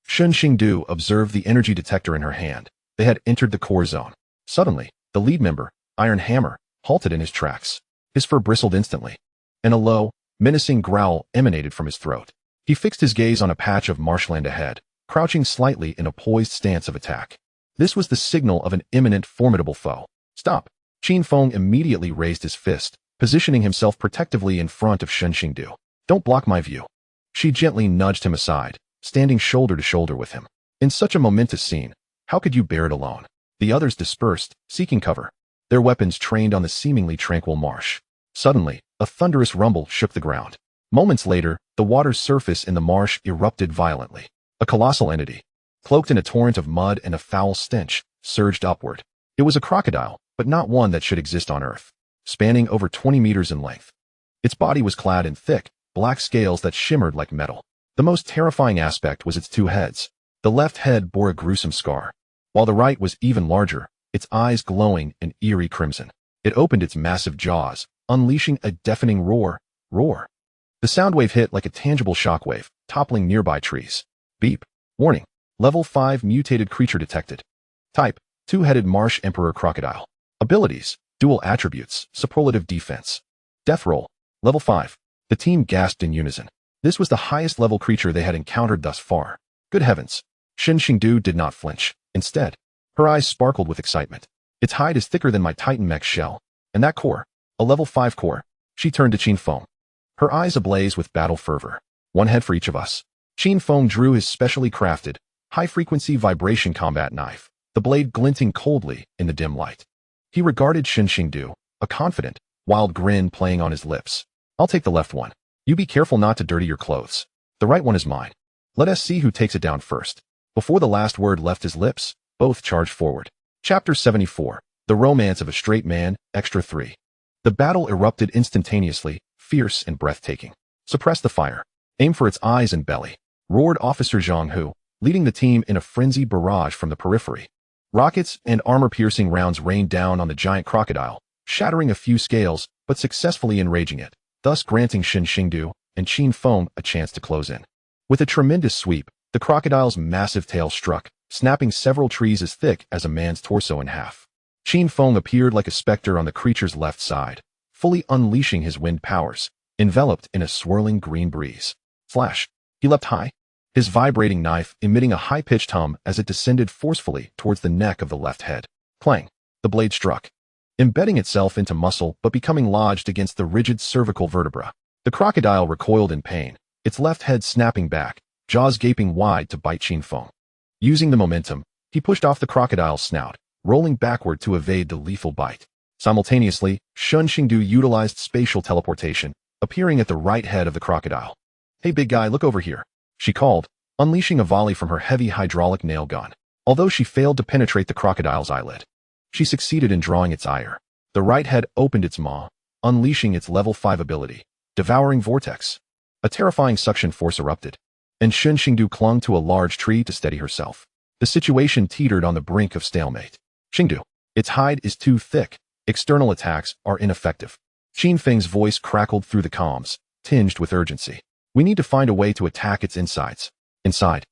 Shen Xingdu observed the energy detector in her hand. They had entered the core zone. Suddenly, the lead member, Iron Hammer, halted in his tracks. His fur bristled instantly, and a low, menacing growl emanated from his throat. He fixed his gaze on a patch of marshland ahead, crouching slightly in a poised stance of attack. This was the signal of an imminent, formidable foe. Stop! Qin Feng immediately raised his fist, positioning himself protectively in front of Shen Xingdu. Don't block my view. She gently nudged him aside, standing shoulder to shoulder with him. In such a momentous scene, how could you bear it alone? The others dispersed, seeking cover, their weapons trained on the seemingly tranquil marsh. Suddenly, a thunderous rumble shook the ground. Moments later, the water's surface in the marsh erupted violently. A colossal entity, cloaked in a torrent of mud and a foul stench, surged upward. It was a crocodile, but not one that should exist on Earth, spanning over 20 meters in length. Its body was clad in thick, black scales that shimmered like metal. The most terrifying aspect was its 2 heads. The left head bore a gruesome scar, while the right was even larger, its eyes glowing an eerie crimson. It opened its massive jaws, unleashing a deafening roar. The sound wave hit like a tangible shockwave, toppling nearby trees. Beep. Warning. Level 5 mutated creature detected. Type: 2-headed marsh emperor crocodile. Abilities: dual attributes, superlative defense. Death roll: level 5. The team gasped in unison. This was the highest level creature they had encountered thus far. Good heavens. Shen Xingdu did not flinch. Instead, her eyes sparkled with excitement. Its hide is thicker than my Titan mech shell. And that core, a level 5 core. She turned to Qin Feng, her eyes ablaze with battle fervor. 1 head for each of us. Qin Feng drew his specially crafted, high-frequency vibration combat knife, the blade glinting coldly in the dim light. He regarded Shen Xingdu, a confident, wild grin playing on his lips. I'll take the left one. You be careful not to dirty your clothes. The right one is mine. Let us see who takes it down first. Before the last word left his lips, both charged forward. Chapter 74. The Romance of a Straight Man, Extra 3. The battle erupted instantaneously, fierce and breathtaking. Suppress the fire. Aim for its eyes and belly, roared Officer Zhang Hu, leading the team in a frenzied barrage from the periphery. Rockets and armor-piercing rounds rained down on the giant crocodile, shattering a few scales, but successfully enraging it, thus granting Shen Xingdu and Qin Feng a chance to close in. With a tremendous sweep, the crocodile's massive tail struck, snapping several trees as thick as a man's torso in half. Qin Feng appeared like a specter on the creature's left side, fully unleashing his wind powers, enveloped in a swirling green breeze. Flash! He leapt high, his vibrating knife emitting a high-pitched hum as it descended forcefully towards the neck of the left head. Clang! The blade struck, embedding itself into muscle but becoming lodged against the rigid cervical vertebra. The crocodile recoiled in pain, its left head snapping back, jaws gaping wide to bite Qin Feng. Using the momentum, he pushed off the crocodile's snout, rolling backward to evade the lethal bite. Simultaneously, Shen Xingdu utilized spatial teleportation, appearing at the right head of the crocodile. Hey big guy, look over here, she called, unleashing a volley from her heavy hydraulic nail gun. Although she failed to penetrate the crocodile's eyelid, she succeeded in drawing its ire. The right head opened its maw, unleashing its level 5 ability, Devouring Vortex. A terrifying suction force erupted, and Shen Xingdu clung to a large tree to steady herself. The situation teetered on the brink of stalemate. Xingdu, its hide is too thick. External attacks are ineffective. Qin Feng's voice crackled through the comms, tinged with urgency. We need to find a way to attack its insides. Inside.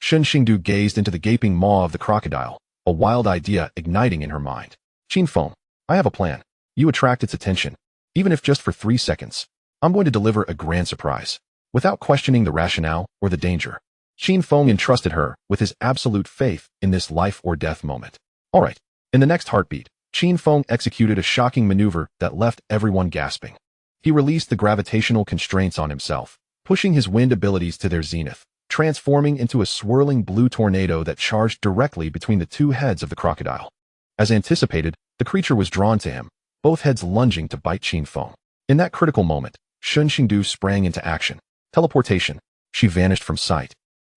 Shen Xingdu gazed into the gaping maw of the crocodile, a wild idea igniting in her mind. Qin Feng, I have a plan. You attract its attention, even if just for 3 seconds. I'm going to deliver a grand surprise. Without questioning the rationale or the danger, Qin Feng entrusted her with his absolute faith in this life or death moment. All right. In the next heartbeat, Qin Feng executed a shocking maneuver that left everyone gasping. He released the gravitational constraints on himself, pushing his wind abilities to their zenith, transforming into a swirling blue tornado that charged directly between the 2 heads of the crocodile. As anticipated, the creature was drawn to him, both heads lunging to bite Qin Feng. In that critical moment, Shen Xingdu sprang into action. Teleportation. She vanished from sight,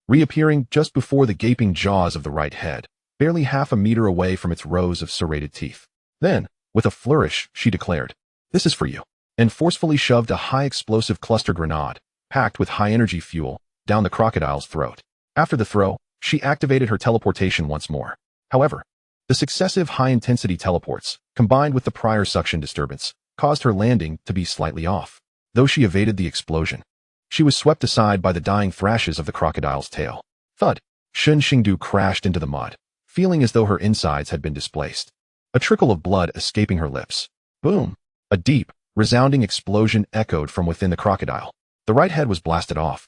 reappearing just before the gaping jaws of the right head, barely half a meter away from its rows of serrated teeth. Then, with a flourish, she declared, "This is for you," and forcefully shoved a high-explosive cluster grenade, packed with high-energy fuel, down the crocodile's throat. After the throw, she activated her teleportation once more. However, the successive high-intensity teleports, combined with the prior suction disturbance, caused her landing to be slightly off. Though she evaded the explosion, she was swept aside by the dying thrashes of the crocodile's tail. Thud! Shen Xingdu crashed into the mud, feeling as though her insides had been displaced. A trickle of blood escaping her lips. Boom! A deep, resounding explosion echoed from within the crocodile. The right head was blasted off,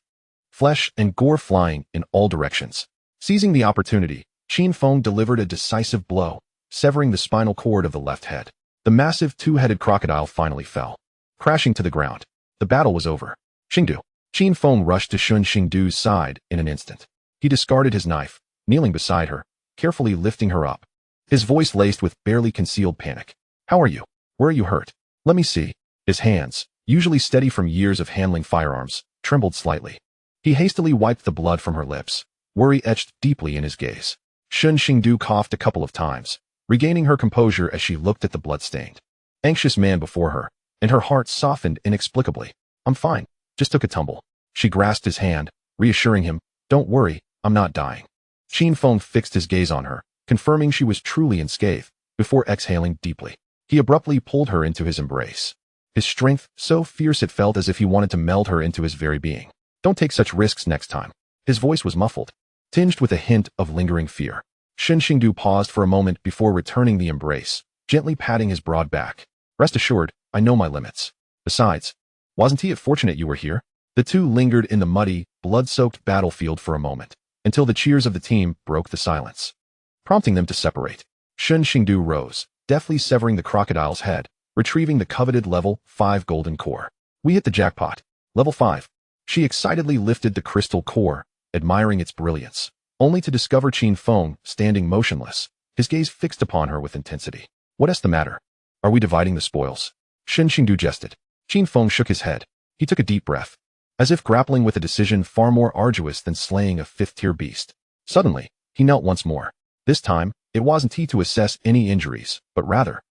flesh and gore flying in all directions. Seizing the opportunity, Qin Feng delivered a decisive blow, severing the spinal cord of the left head. The massive two-headed crocodile finally fell, crashing to the ground. The battle was over. Xingdu. Qin Feng rushed to Shen Xingdu's side in an instant. He discarded his knife, kneeling beside her, carefully lifting her up, his voice laced with barely concealed panic. "How are you? Where are you hurt? Let me see." His hands, usually steady from years of handling firearms, trembled slightly. He hastily wiped the blood from her lips, worry etched deeply in his gaze. Shen Xingdu coughed a couple of times, regaining her composure as she looked at the blood-stained, anxious man before her, and her heart softened inexplicably. "I'm fine. Just took a tumble." She grasped his hand, reassuring him, "Don't worry, I'm not dying." Qin Feng fixed his gaze on her, confirming she was truly unscathed, before exhaling deeply. He abruptly pulled her into his embrace, his strength so fierce it felt as if he wanted to meld her into his very being. "Don't take such risks next time." His voice was muffled, tinged with a hint of lingering fear. Shen Xingdu paused for a moment before returning the embrace, gently patting his broad back. "Rest assured, I know my limits. Besides, wasn't it fortunate you were here?" The two lingered in the muddy, blood-soaked battlefield for a moment, until the cheers of the team broke the silence, prompting them to separate. Shen Xingdu rose, deftly severing the crocodile's head, retrieving the coveted level 5 golden core. "We hit the jackpot. Level 5. She excitedly lifted the crystal core, admiring its brilliance, only to discover Qin Feng standing motionless, his gaze fixed upon her with intensity. "What's the matter? Are we dividing the spoils?" Shen Xingdu jested. Qin Feng shook his head. He took a deep breath, as if grappling with a decision far more arduous than slaying a fifth-tier beast. Suddenly, he knelt once more. This time, it wasn't he to assess any injuries, but rather.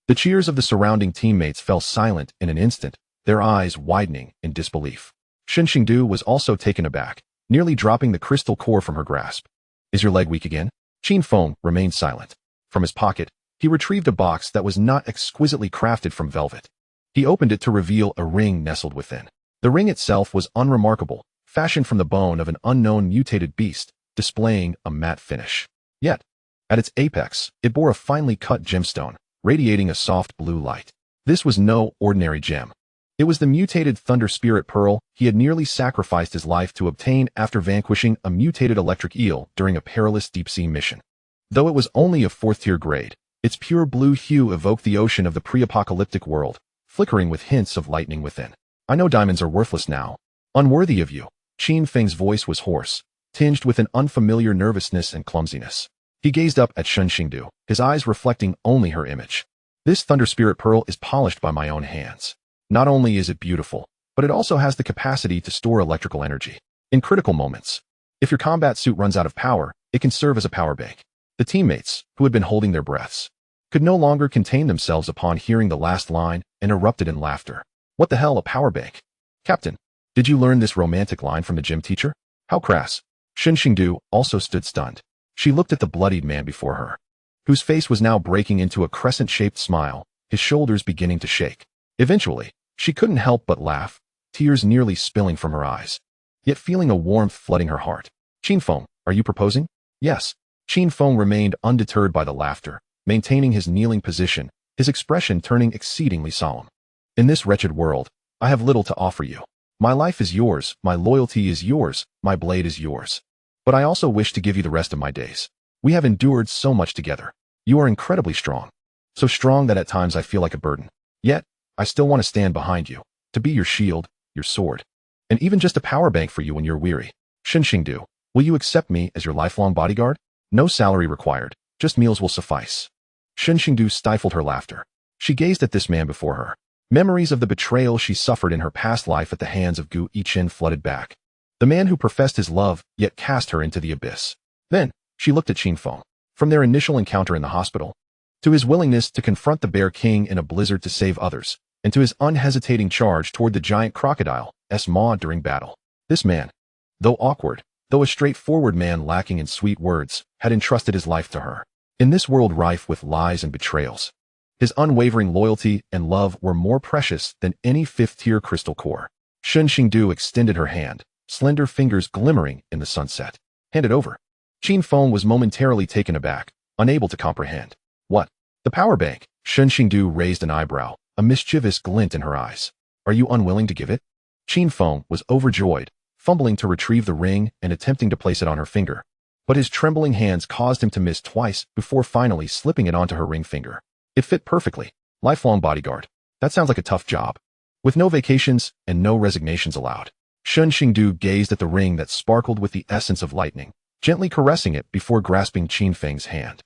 The cheers of the surrounding teammates fell silent in an instant, their eyes widening in disbelief. Shen Xingdu was also taken aback, nearly dropping the crystal core from her grasp. "Is your leg weak again?" Qin Feng remained silent. From his pocket, he retrieved a box that was not exquisitely crafted from velvet. He opened it to reveal a ring nestled within. The ring itself was unremarkable, fashioned from the bone of an unknown mutated beast, displaying a matte finish. Yet, at its apex, it bore a finely cut gemstone, radiating a soft blue light. This was no ordinary gem. It was the mutated thunder spirit pearl he had nearly sacrificed his life to obtain after vanquishing a mutated electric eel during a perilous deep-sea mission. Though it was only of 4th-tier grade, its pure blue hue evoked the ocean of the pre-apocalyptic world, flickering with hints of lightning within. "I know diamonds are worthless now. Unworthy of you." Qin Feng's voice was hoarse, tinged with an unfamiliar nervousness and clumsiness. He gazed up at Shen Xingdu, his eyes reflecting only her image. "This thunder spirit pearl is polished by my own hands. Not only is it beautiful, but it also has the capacity to store electrical energy. In critical moments, if your combat suit runs out of power, it can serve as a power bank." The teammates, who had been holding their breaths, could no longer contain themselves upon hearing the last line and erupted in laughter. "What the hell, a power bank? Captain, did you learn this romantic line from the gym teacher? How crass." Shen Xingdu also stood stunned. She looked at the bloodied man before her, whose face was now breaking into a crescent-shaped smile, his shoulders beginning to shake. Eventually, she couldn't help but laugh, tears nearly spilling from her eyes, yet feeling a warmth flooding her heart. "Qin Feng, are you proposing?" "Yes." Qin Feng remained undeterred by the laughter, maintaining his kneeling position, his expression turning exceedingly solemn. "In this wretched world, I have little to offer you. My life is yours, my loyalty is yours, my blade is yours. But I also wish to give you the rest of my days. We have endured so much together. You are incredibly strong. So strong that at times I feel like a burden. Yet, I still want to stand behind you, to be your shield, your sword, and even just a power bank for you when you're weary. Shen Xingdu, will you accept me as your lifelong bodyguard? No salary required, just meals will suffice." Shen Xingdu stifled her laughter. She gazed at this man before her. Memories of the betrayal she suffered in her past life at the hands of Gu Yichen flooded back. The man who professed his love, yet cast her into the abyss. Then, she looked at Qin Feng. From their initial encounter in the hospital, to his willingness to confront the Bear King in a blizzard to save others, and to his unhesitating charge toward the giant crocodile's maw during battle. This man, though awkward, though a straightforward man lacking in sweet words, had entrusted his life to her. In this world rife with lies and betrayals, his unwavering loyalty and love were more precious than any fifth-tier crystal core. Shen Xingdu extended her hand, slender fingers glimmering in the sunset. Hand it over. Qin Feng was momentarily taken aback, unable to comprehend. What? The power bank? Shen Xingdu raised an eyebrow, a mischievous glint in her eyes. Are you unwilling to give it? Qin Feng was overjoyed, fumbling to retrieve the ring and attempting to place it on her finger. But his trembling hands caused him to miss twice before finally slipping it onto her ring finger. It fit perfectly. Lifelong bodyguard. That sounds like a tough job. With no vacations and no resignations allowed. Shen Xingdu gazed at the ring that sparkled with the essence of lightning, gently caressing it before grasping Qin Feng's hand.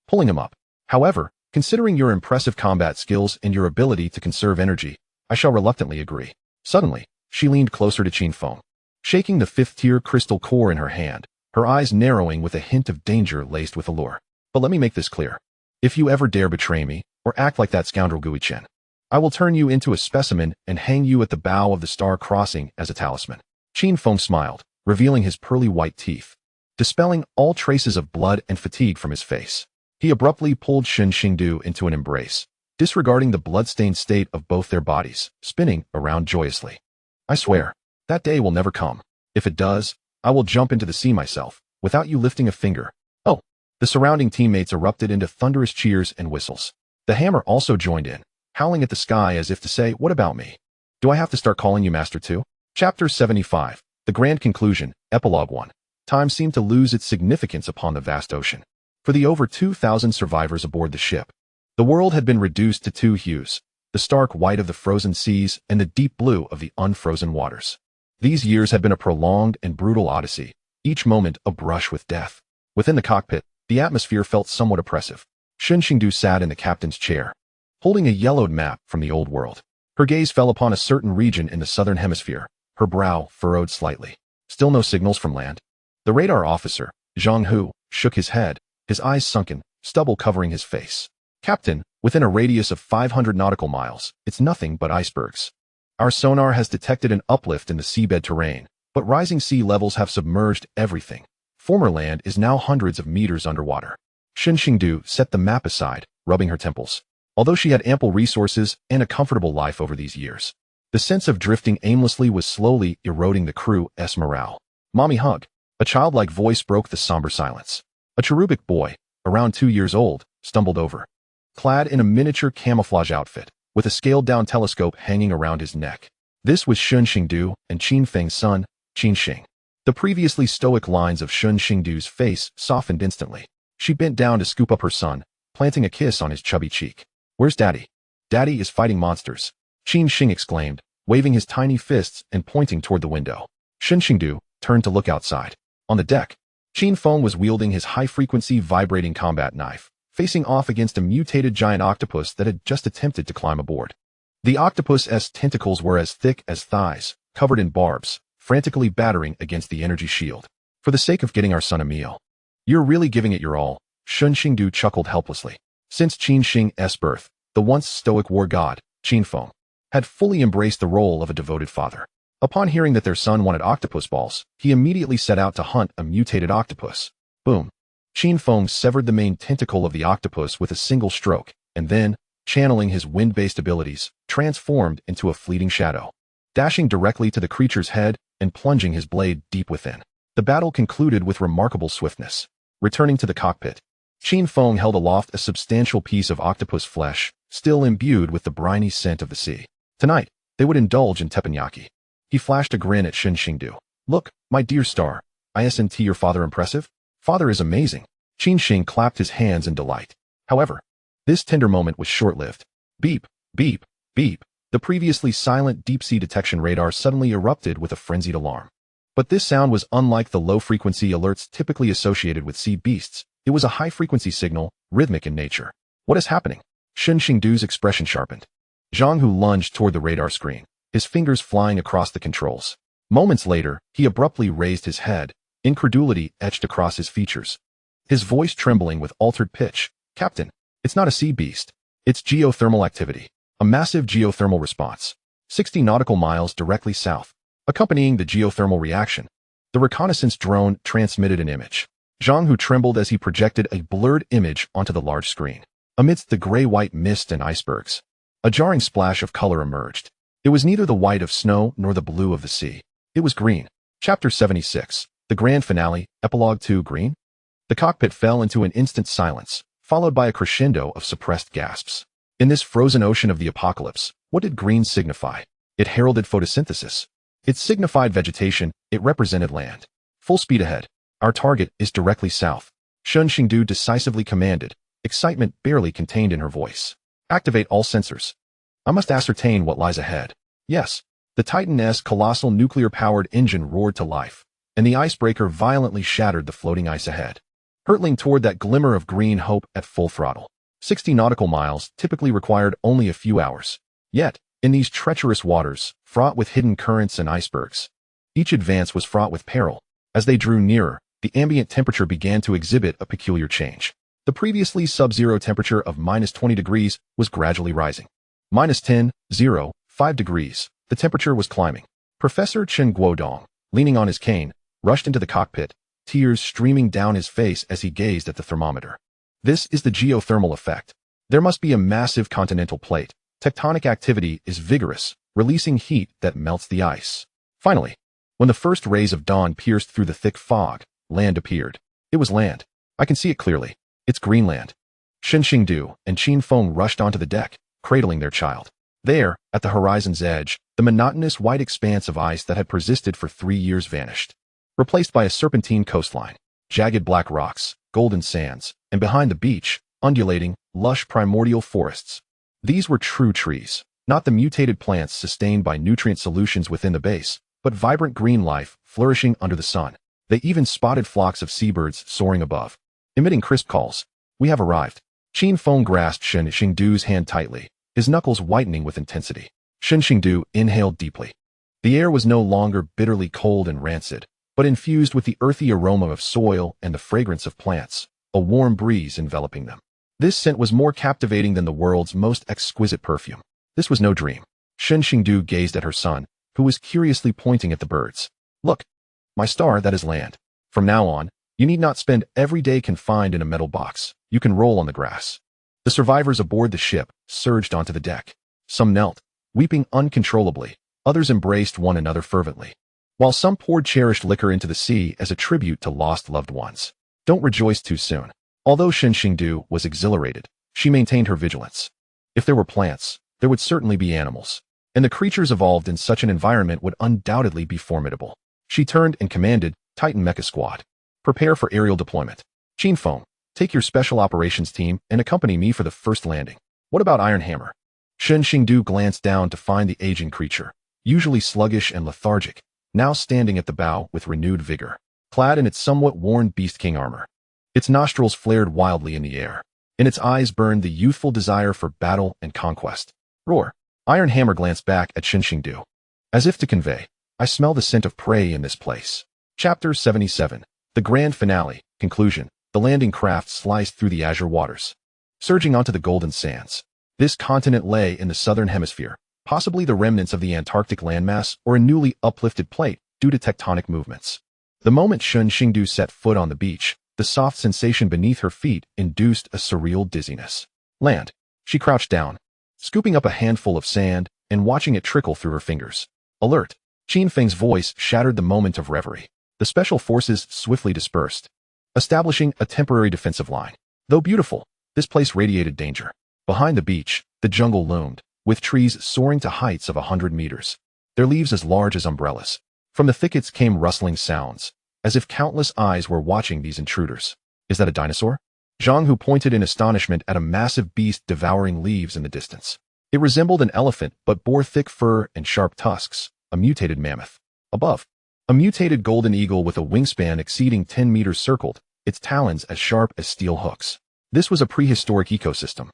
Pulling him up. However, considering your impressive combat skills and your ability to conserve energy, I shall reluctantly agree. Suddenly, she leaned closer to Qin Feng, shaking the fifth-tier crystal core in her hand, her eyes narrowing with a hint of danger laced with allure. But let me make this clear. If you ever dare betray me, or act like that scoundrel Gu Yichen, I will turn you into a specimen and hang you at the bow of the star crossing as a talisman. Qin Feng smiled, revealing his pearly white teeth, dispelling all traces of blood and fatigue from his face. He abruptly pulled Shen Xingdu into an embrace, disregarding the blood-stained state of both their bodies, spinning around joyously. I swear, that day will never come. If it does, I will jump into the sea myself, without you lifting a finger. Oh! The surrounding teammates erupted into thunderous cheers and whistles. The hammer also joined in, howling at the sky as if to say, what about me? Do I have to start calling you Master too? Chapter 75. The Grand Conclusion, Epilogue 1. Time seemed to lose its significance upon the vast ocean. For the over 2,000 survivors aboard the ship, the world had been reduced to two hues, the stark white of the frozen seas and the deep blue of the unfrozen waters. These years had been a prolonged and brutal odyssey, each moment a brush with death. Within the cockpit, the atmosphere felt somewhat oppressive. Shen Xingdu sat in the captain's chair, holding a yellowed map from the old world. Her gaze fell upon a certain region in the southern hemisphere, her brow furrowed slightly. Still no signals from land. The radar officer, Zhang Hu, shook his head, his eyes sunken, stubble covering his face. Captain, within a radius of 500 nautical miles, it's nothing but icebergs. Our sonar has detected an uplift in the seabed terrain, but rising sea levels have submerged everything. Former land is now hundreds of meters underwater. Shen Xingdu set the map aside, rubbing her temples. Although she had ample resources and a comfortable life over these years, the sense of drifting aimlessly was slowly eroding the crew's morale. Mommy hug. A childlike voice broke the somber silence. A cherubic boy, around 2 years old, stumbled over. Clad in a miniature camouflage outfit, with a scaled-down telescope hanging around his neck. This was Shen Xingdu and Qin Feng's son, Qin Xing. The previously stoic lines of Shen Xingdu's face softened instantly. She bent down to scoop up her son, planting a kiss on his chubby cheek. Where's Daddy? Daddy is fighting monsters. Qin Xing exclaimed, waving his tiny fists and pointing toward the window. Shen Xingdu turned to look outside. On the deck, Qin Feng was wielding his high-frequency vibrating combat knife, facing off against a mutated giant octopus that had just attempted to climb aboard. The octopus's tentacles were as thick as thighs, covered in barbs, frantically battering against the energy shield. For the sake of getting our son a meal. You're really giving it your all, Shen Xingdu chuckled helplessly. Since Qin Xing's birth, the once stoic war god, Qin Feng, had fully embraced the role of a devoted father. Upon hearing that their son wanted octopus balls, he immediately set out to hunt a mutated octopus. Boom. Qin Feng severed the main tentacle of the octopus with a single stroke, and then, channeling his wind-based abilities, transformed into a fleeting shadow, dashing directly to the creature's head and plunging his blade deep within. The battle concluded with remarkable swiftness. Returning to the cockpit, Qin Feng held aloft a substantial piece of octopus flesh, still imbued with the briny scent of the sea. Tonight, they would indulge in teppanyaki. He flashed a grin at Shen Xingdu. Look, my dear star, isn't your father impressive? Father is amazing. Qin Xing clapped his hands in delight. However, this tender moment was short-lived. Beep, beep, beep. The previously silent deep-sea detection radar suddenly erupted with a frenzied alarm. But this sound was unlike the low-frequency alerts typically associated with sea beasts. It was a high-frequency signal, rhythmic in nature. What is happening? Shen Xingdu's expression sharpened. Zhang Hu lunged toward the radar screen, his fingers flying across the controls. Moments later, he abruptly raised his head, incredulity etched across his features. His voice trembling with altered pitch. Captain, it's not a sea beast. It's geothermal activity. A massive geothermal response. 60 nautical miles directly south. Accompanying the geothermal reaction, the reconnaissance drone transmitted an image. Zhang Hu trembled as he projected a blurred image onto the large screen. Amidst the gray-white mist and icebergs, a jarring splash of color emerged. It was neither the white of snow nor the blue of the sea. It was green. Chapter 76. The Grand Finale, Epilogue 2 Green? The cockpit fell into an instant silence, followed by a crescendo of suppressed gasps. In this frozen ocean of the apocalypse, what did green signify? It heralded photosynthesis. It signified vegetation. It represented land. Full speed ahead. Our target is directly south. Shen Xingdu decisively commanded, excitement barely contained in her voice. Activate all sensors. I must ascertain what lies ahead. Yes. The Titan-S colossal nuclear-powered engine roared to life, and the icebreaker violently shattered the floating ice ahead, hurtling toward that glimmer of green hope at full throttle. 60 nautical miles typically required only a few hours. Yet, in these treacherous waters, fraught with hidden currents and icebergs, each advance was fraught with peril. As they drew nearer, the ambient temperature began to exhibit a peculiar change. The previously sub-zero temperature of -20 degrees was gradually rising. -10, 0, 5 degrees. The temperature was climbing. Professor Chen Guodong, leaning on his cane, rushed into the cockpit, tears streaming down his face as he gazed at the thermometer. This is the geothermal effect. There must be a massive continental plate. Tectonic activity is vigorous, releasing heat that melts the ice. Finally, when the first rays of dawn pierced through the thick fog, land appeared. It was land. I can see it clearly. It's Greenland. Shen Xingdu and Qin Feng rushed onto the deck, cradling their child. There, at the horizon's edge, the monotonous white expanse of ice that had persisted for 3 years vanished, replaced by a serpentine coastline, jagged black rocks, golden sands, and behind the beach, undulating, lush primordial forests. These were true trees, not the mutated plants sustained by nutrient solutions within the base, but vibrant green life flourishing under the sun. They even spotted flocks of seabirds soaring above, emitting crisp calls. We have arrived. Qin Feng grasped Shen Xingdu's hand tightly, his knuckles whitening with intensity. Shen Xingdu inhaled deeply. The air was no longer bitterly cold and rancid, but infused with the earthy aroma of soil and the fragrance of plants, a warm breeze enveloping them. This scent was more captivating than the world's most exquisite perfume. This was no dream. Shen Xingdu gazed at her son, who was curiously pointing at the birds. Look, my star, that is land. From now on, you need not spend every day confined in a metal box. You can roll on the grass. The survivors aboard the ship surged onto the deck. Some knelt, weeping uncontrollably. Others embraced one another fervently, while some poured cherished liquor into the sea as a tribute to lost loved ones. Don't rejoice too soon. Although Shen Xingdu was exhilarated, she maintained her vigilance. If there were plants, there would certainly be animals, and the creatures evolved in such an environment would undoubtedly be formidable. She turned and commanded, Titan Mecha Squad. Prepare for aerial deployment. Qin Feng, take your special operations team and accompany me for the first landing. What about Iron Hammer? Shen Xingdu glanced down to find the aging creature, usually sluggish and lethargic, now standing at the bow with renewed vigor, clad in its somewhat worn Beast King armor. Its nostrils flared wildly in the air. In its eyes burned the youthful desire for battle and conquest. Roar! Iron Hammer glanced back at Shen Xingdu, as if to convey, I smell the scent of prey in this place. Chapter 77. The Grand Finale, Conclusion. The landing craft sliced through the azure waters, surging onto the golden sands. This continent lay in the southern hemisphere, possibly the remnants of the Antarctic landmass or a newly uplifted plate due to tectonic movements. The moment Shen Xingdu set foot on the beach, the soft sensation beneath her feet induced a surreal dizziness. Land. She crouched down, scooping up a handful of sand and watching it trickle through her fingers. Alert. Qin Feng's voice shattered the moment of reverie. The special forces swiftly dispersed, establishing a temporary defensive line. Though beautiful, this place radiated danger. Behind the beach, the jungle loomed, with trees soaring to heights of 100 meters, their leaves as large as umbrellas. From the thickets came rustling sounds, as if countless eyes were watching these intruders. Is that a dinosaur? Zhang Hu pointed in astonishment at a massive beast devouring leaves in the distance. It resembled an elephant but bore thick fur and sharp tusks, a mutated mammoth. Above, a mutated golden eagle with a wingspan exceeding 10 meters circled, its talons as sharp as steel hooks. This was a prehistoric ecosystem.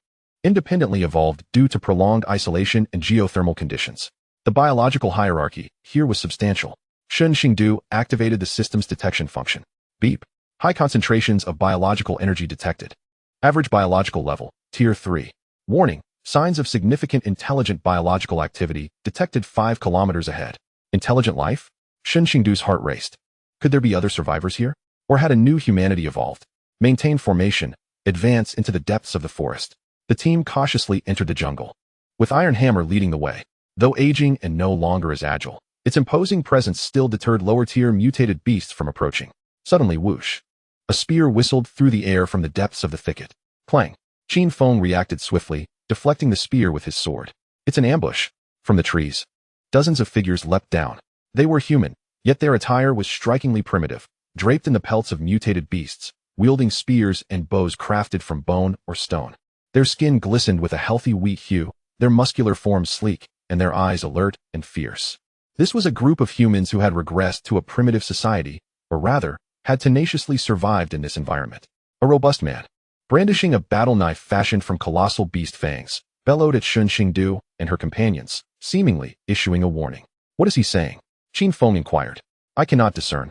independently evolved due to prolonged isolation and geothermal conditions. The biological hierarchy here was substantial. Shen Xingdu activated the system's detection function. Beep. High concentrations of biological energy detected. Average biological level, Tier 3. Warning. Signs of significant intelligent biological activity detected 5 kilometers ahead. Intelligent life? Shen Xingdu's heart raced. Could there be other survivors here? Or had a new humanity evolved? Maintain formation. Advance into the depths of the forest. The team cautiously entered the jungle, with Iron Hammer leading the way. Though aging and no longer as agile, its imposing presence still deterred lower-tier mutated beasts from approaching. Suddenly, whoosh. A spear whistled through the air from the depths of the thicket. Clang. Qin Feng reacted swiftly, deflecting the spear with his sword. It's an ambush. From the trees, dozens of figures leapt down. They were human, yet their attire was strikingly primitive, draped in the pelts of mutated beasts, wielding spears and bows crafted from bone or stone. Their skin glistened with a healthy wheat hue, their muscular forms sleek, and their eyes alert and fierce. This was a group of humans who had regressed to a primitive society, or rather, had tenaciously survived in this environment. A robust man, brandishing a battle knife fashioned from colossal beast fangs, bellowed at Shen Xingdu and her companions, seemingly issuing a warning. What is he saying? Qin Feng inquired. I cannot discern.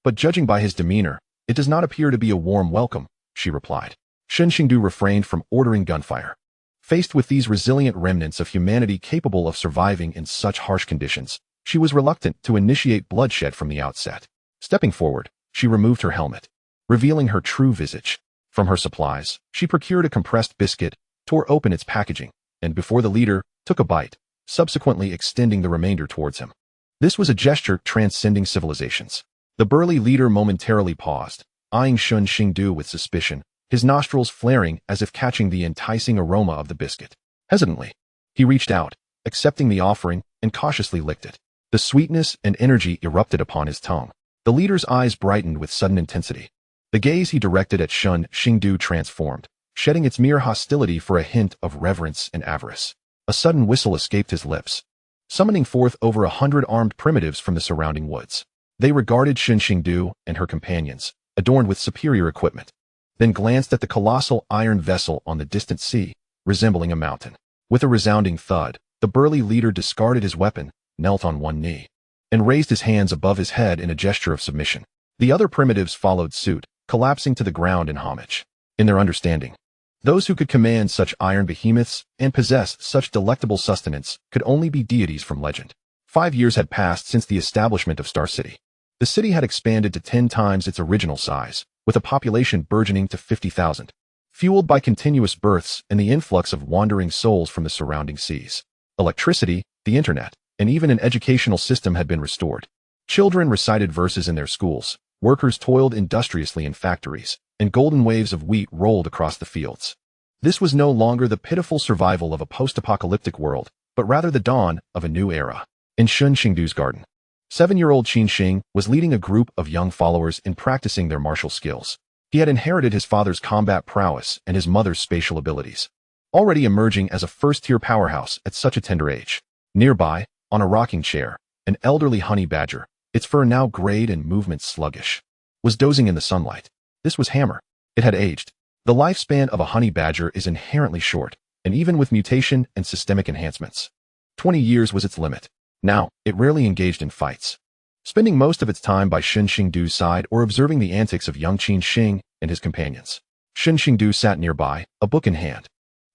But judging by his demeanor, it does not appear to be a warm welcome, she replied. Shen Xingdu refrained from ordering gunfire. Faced with these resilient remnants of humanity capable of surviving in such harsh conditions, she was reluctant to initiate bloodshed from the outset. Stepping forward, she removed her helmet, revealing her true visage. From her supplies, she procured a compressed biscuit, tore open its packaging, and before the leader, took a bite, subsequently extending the remainder towards him. This was a gesture transcending civilizations. The burly leader momentarily paused, eyeing Shen Xingdu with suspicion, his nostrils flaring as if catching the enticing aroma of the biscuit. Hesitantly, he reached out, accepting the offering, and cautiously licked it. The sweetness and energy erupted upon his tongue. The leader's eyes brightened with sudden intensity. The gaze he directed at Shen Xingdu transformed, shedding its mere hostility for a hint of reverence and avarice. A sudden whistle escaped his lips, summoning forth over 100 armed primitives from the surrounding woods. They regarded Shen Xingdu and her companions, adorned with superior equipment, then glanced at the colossal iron vessel on the distant sea, resembling a mountain. With a resounding thud, the burly leader discarded his weapon, knelt on one knee, and raised his hands above his head in a gesture of submission. The other primitives followed suit, collapsing to the ground in homage. In their understanding, those who could command such iron behemoths and possess such delectable sustenance could only be deities from legend. 5 years had passed since the establishment of Star City. The city had expanded to 10 times its original size, with a population burgeoning to 50,000, fueled by continuous births and the influx of wandering souls from the surrounding seas. Electricity, the internet, and even an educational system had been restored. Children recited verses in their schools, workers toiled industriously in factories, and golden waves of wheat rolled across the fields. This was no longer the pitiful survival of a post-apocalyptic world, but rather the dawn of a new era. In Shen Xingdu's garden, 7-year-old Qin Xing was leading a group of young followers in practicing their martial skills. He had inherited his father's combat prowess and his mother's spatial abilities, already emerging as a first-tier powerhouse at such a tender age. Nearby, on a rocking chair, an elderly honey badger, its fur now grayed and movement sluggish, was dozing in the sunlight. This was Hammer. It had aged. The lifespan of a honey badger is inherently short, and even with mutation and systemic enhancements, 20 years was its limit. Now, it rarely engaged in fights, spending most of its time by Shen Xingdu's side or observing the antics of young Qin Xing and his companions. Shen Xingdu sat nearby, a book in hand,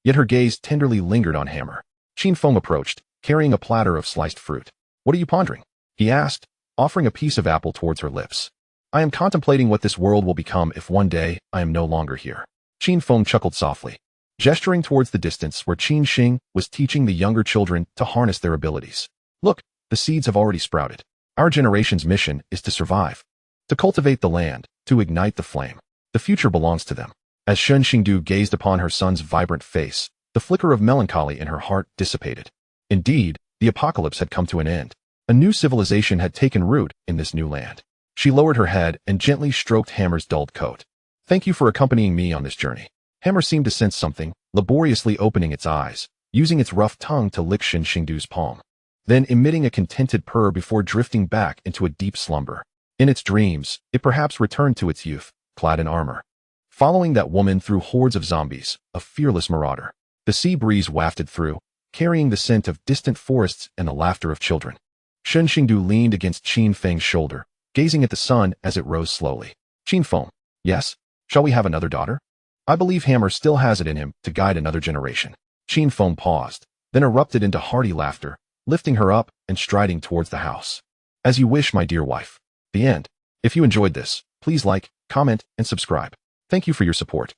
yet her gaze tenderly lingered on Hammer. Qin Feng approached, carrying a platter of sliced fruit. What are you pondering? He asked, offering a piece of apple towards her lips. I am contemplating what this world will become if one day I am no longer here. Qin Feng chuckled softly, gesturing towards the distance where Qin Xing was teaching the younger children to harness their abilities. Look, the seeds have already sprouted. Our generation's mission is to survive, to cultivate the land, to ignite the flame. The future belongs to them. As Shen Xingdu gazed upon her son's vibrant face, the flicker of melancholy in her heart dissipated. Indeed, the apocalypse had come to an end. A new civilization had taken root in this new land. She lowered her head and gently stroked Hammer's dulled coat. Thank you for accompanying me on this journey. Hammer seemed to sense something, laboriously opening its eyes, using its rough tongue to lick Shen Xingdu's palm, then emitting a contented purr before drifting back into a deep slumber. In its dreams, it perhaps returned to its youth, clad in armor, following that woman through hordes of zombies, a fearless marauder. The sea breeze wafted through, carrying the scent of distant forests and the laughter of children. Shen Xingdu leaned against Qin Feng's shoulder, gazing at the sun as it rose slowly. Qin Feng, yes, shall we have another daughter? I believe Hammer still has it in him to guide another generation. Qin Feng paused, then erupted into hearty laughter, lifting her up and striding towards the house. As you wish, my dear wife. The end. If you enjoyed this, please like, comment, and subscribe. Thank you for your support.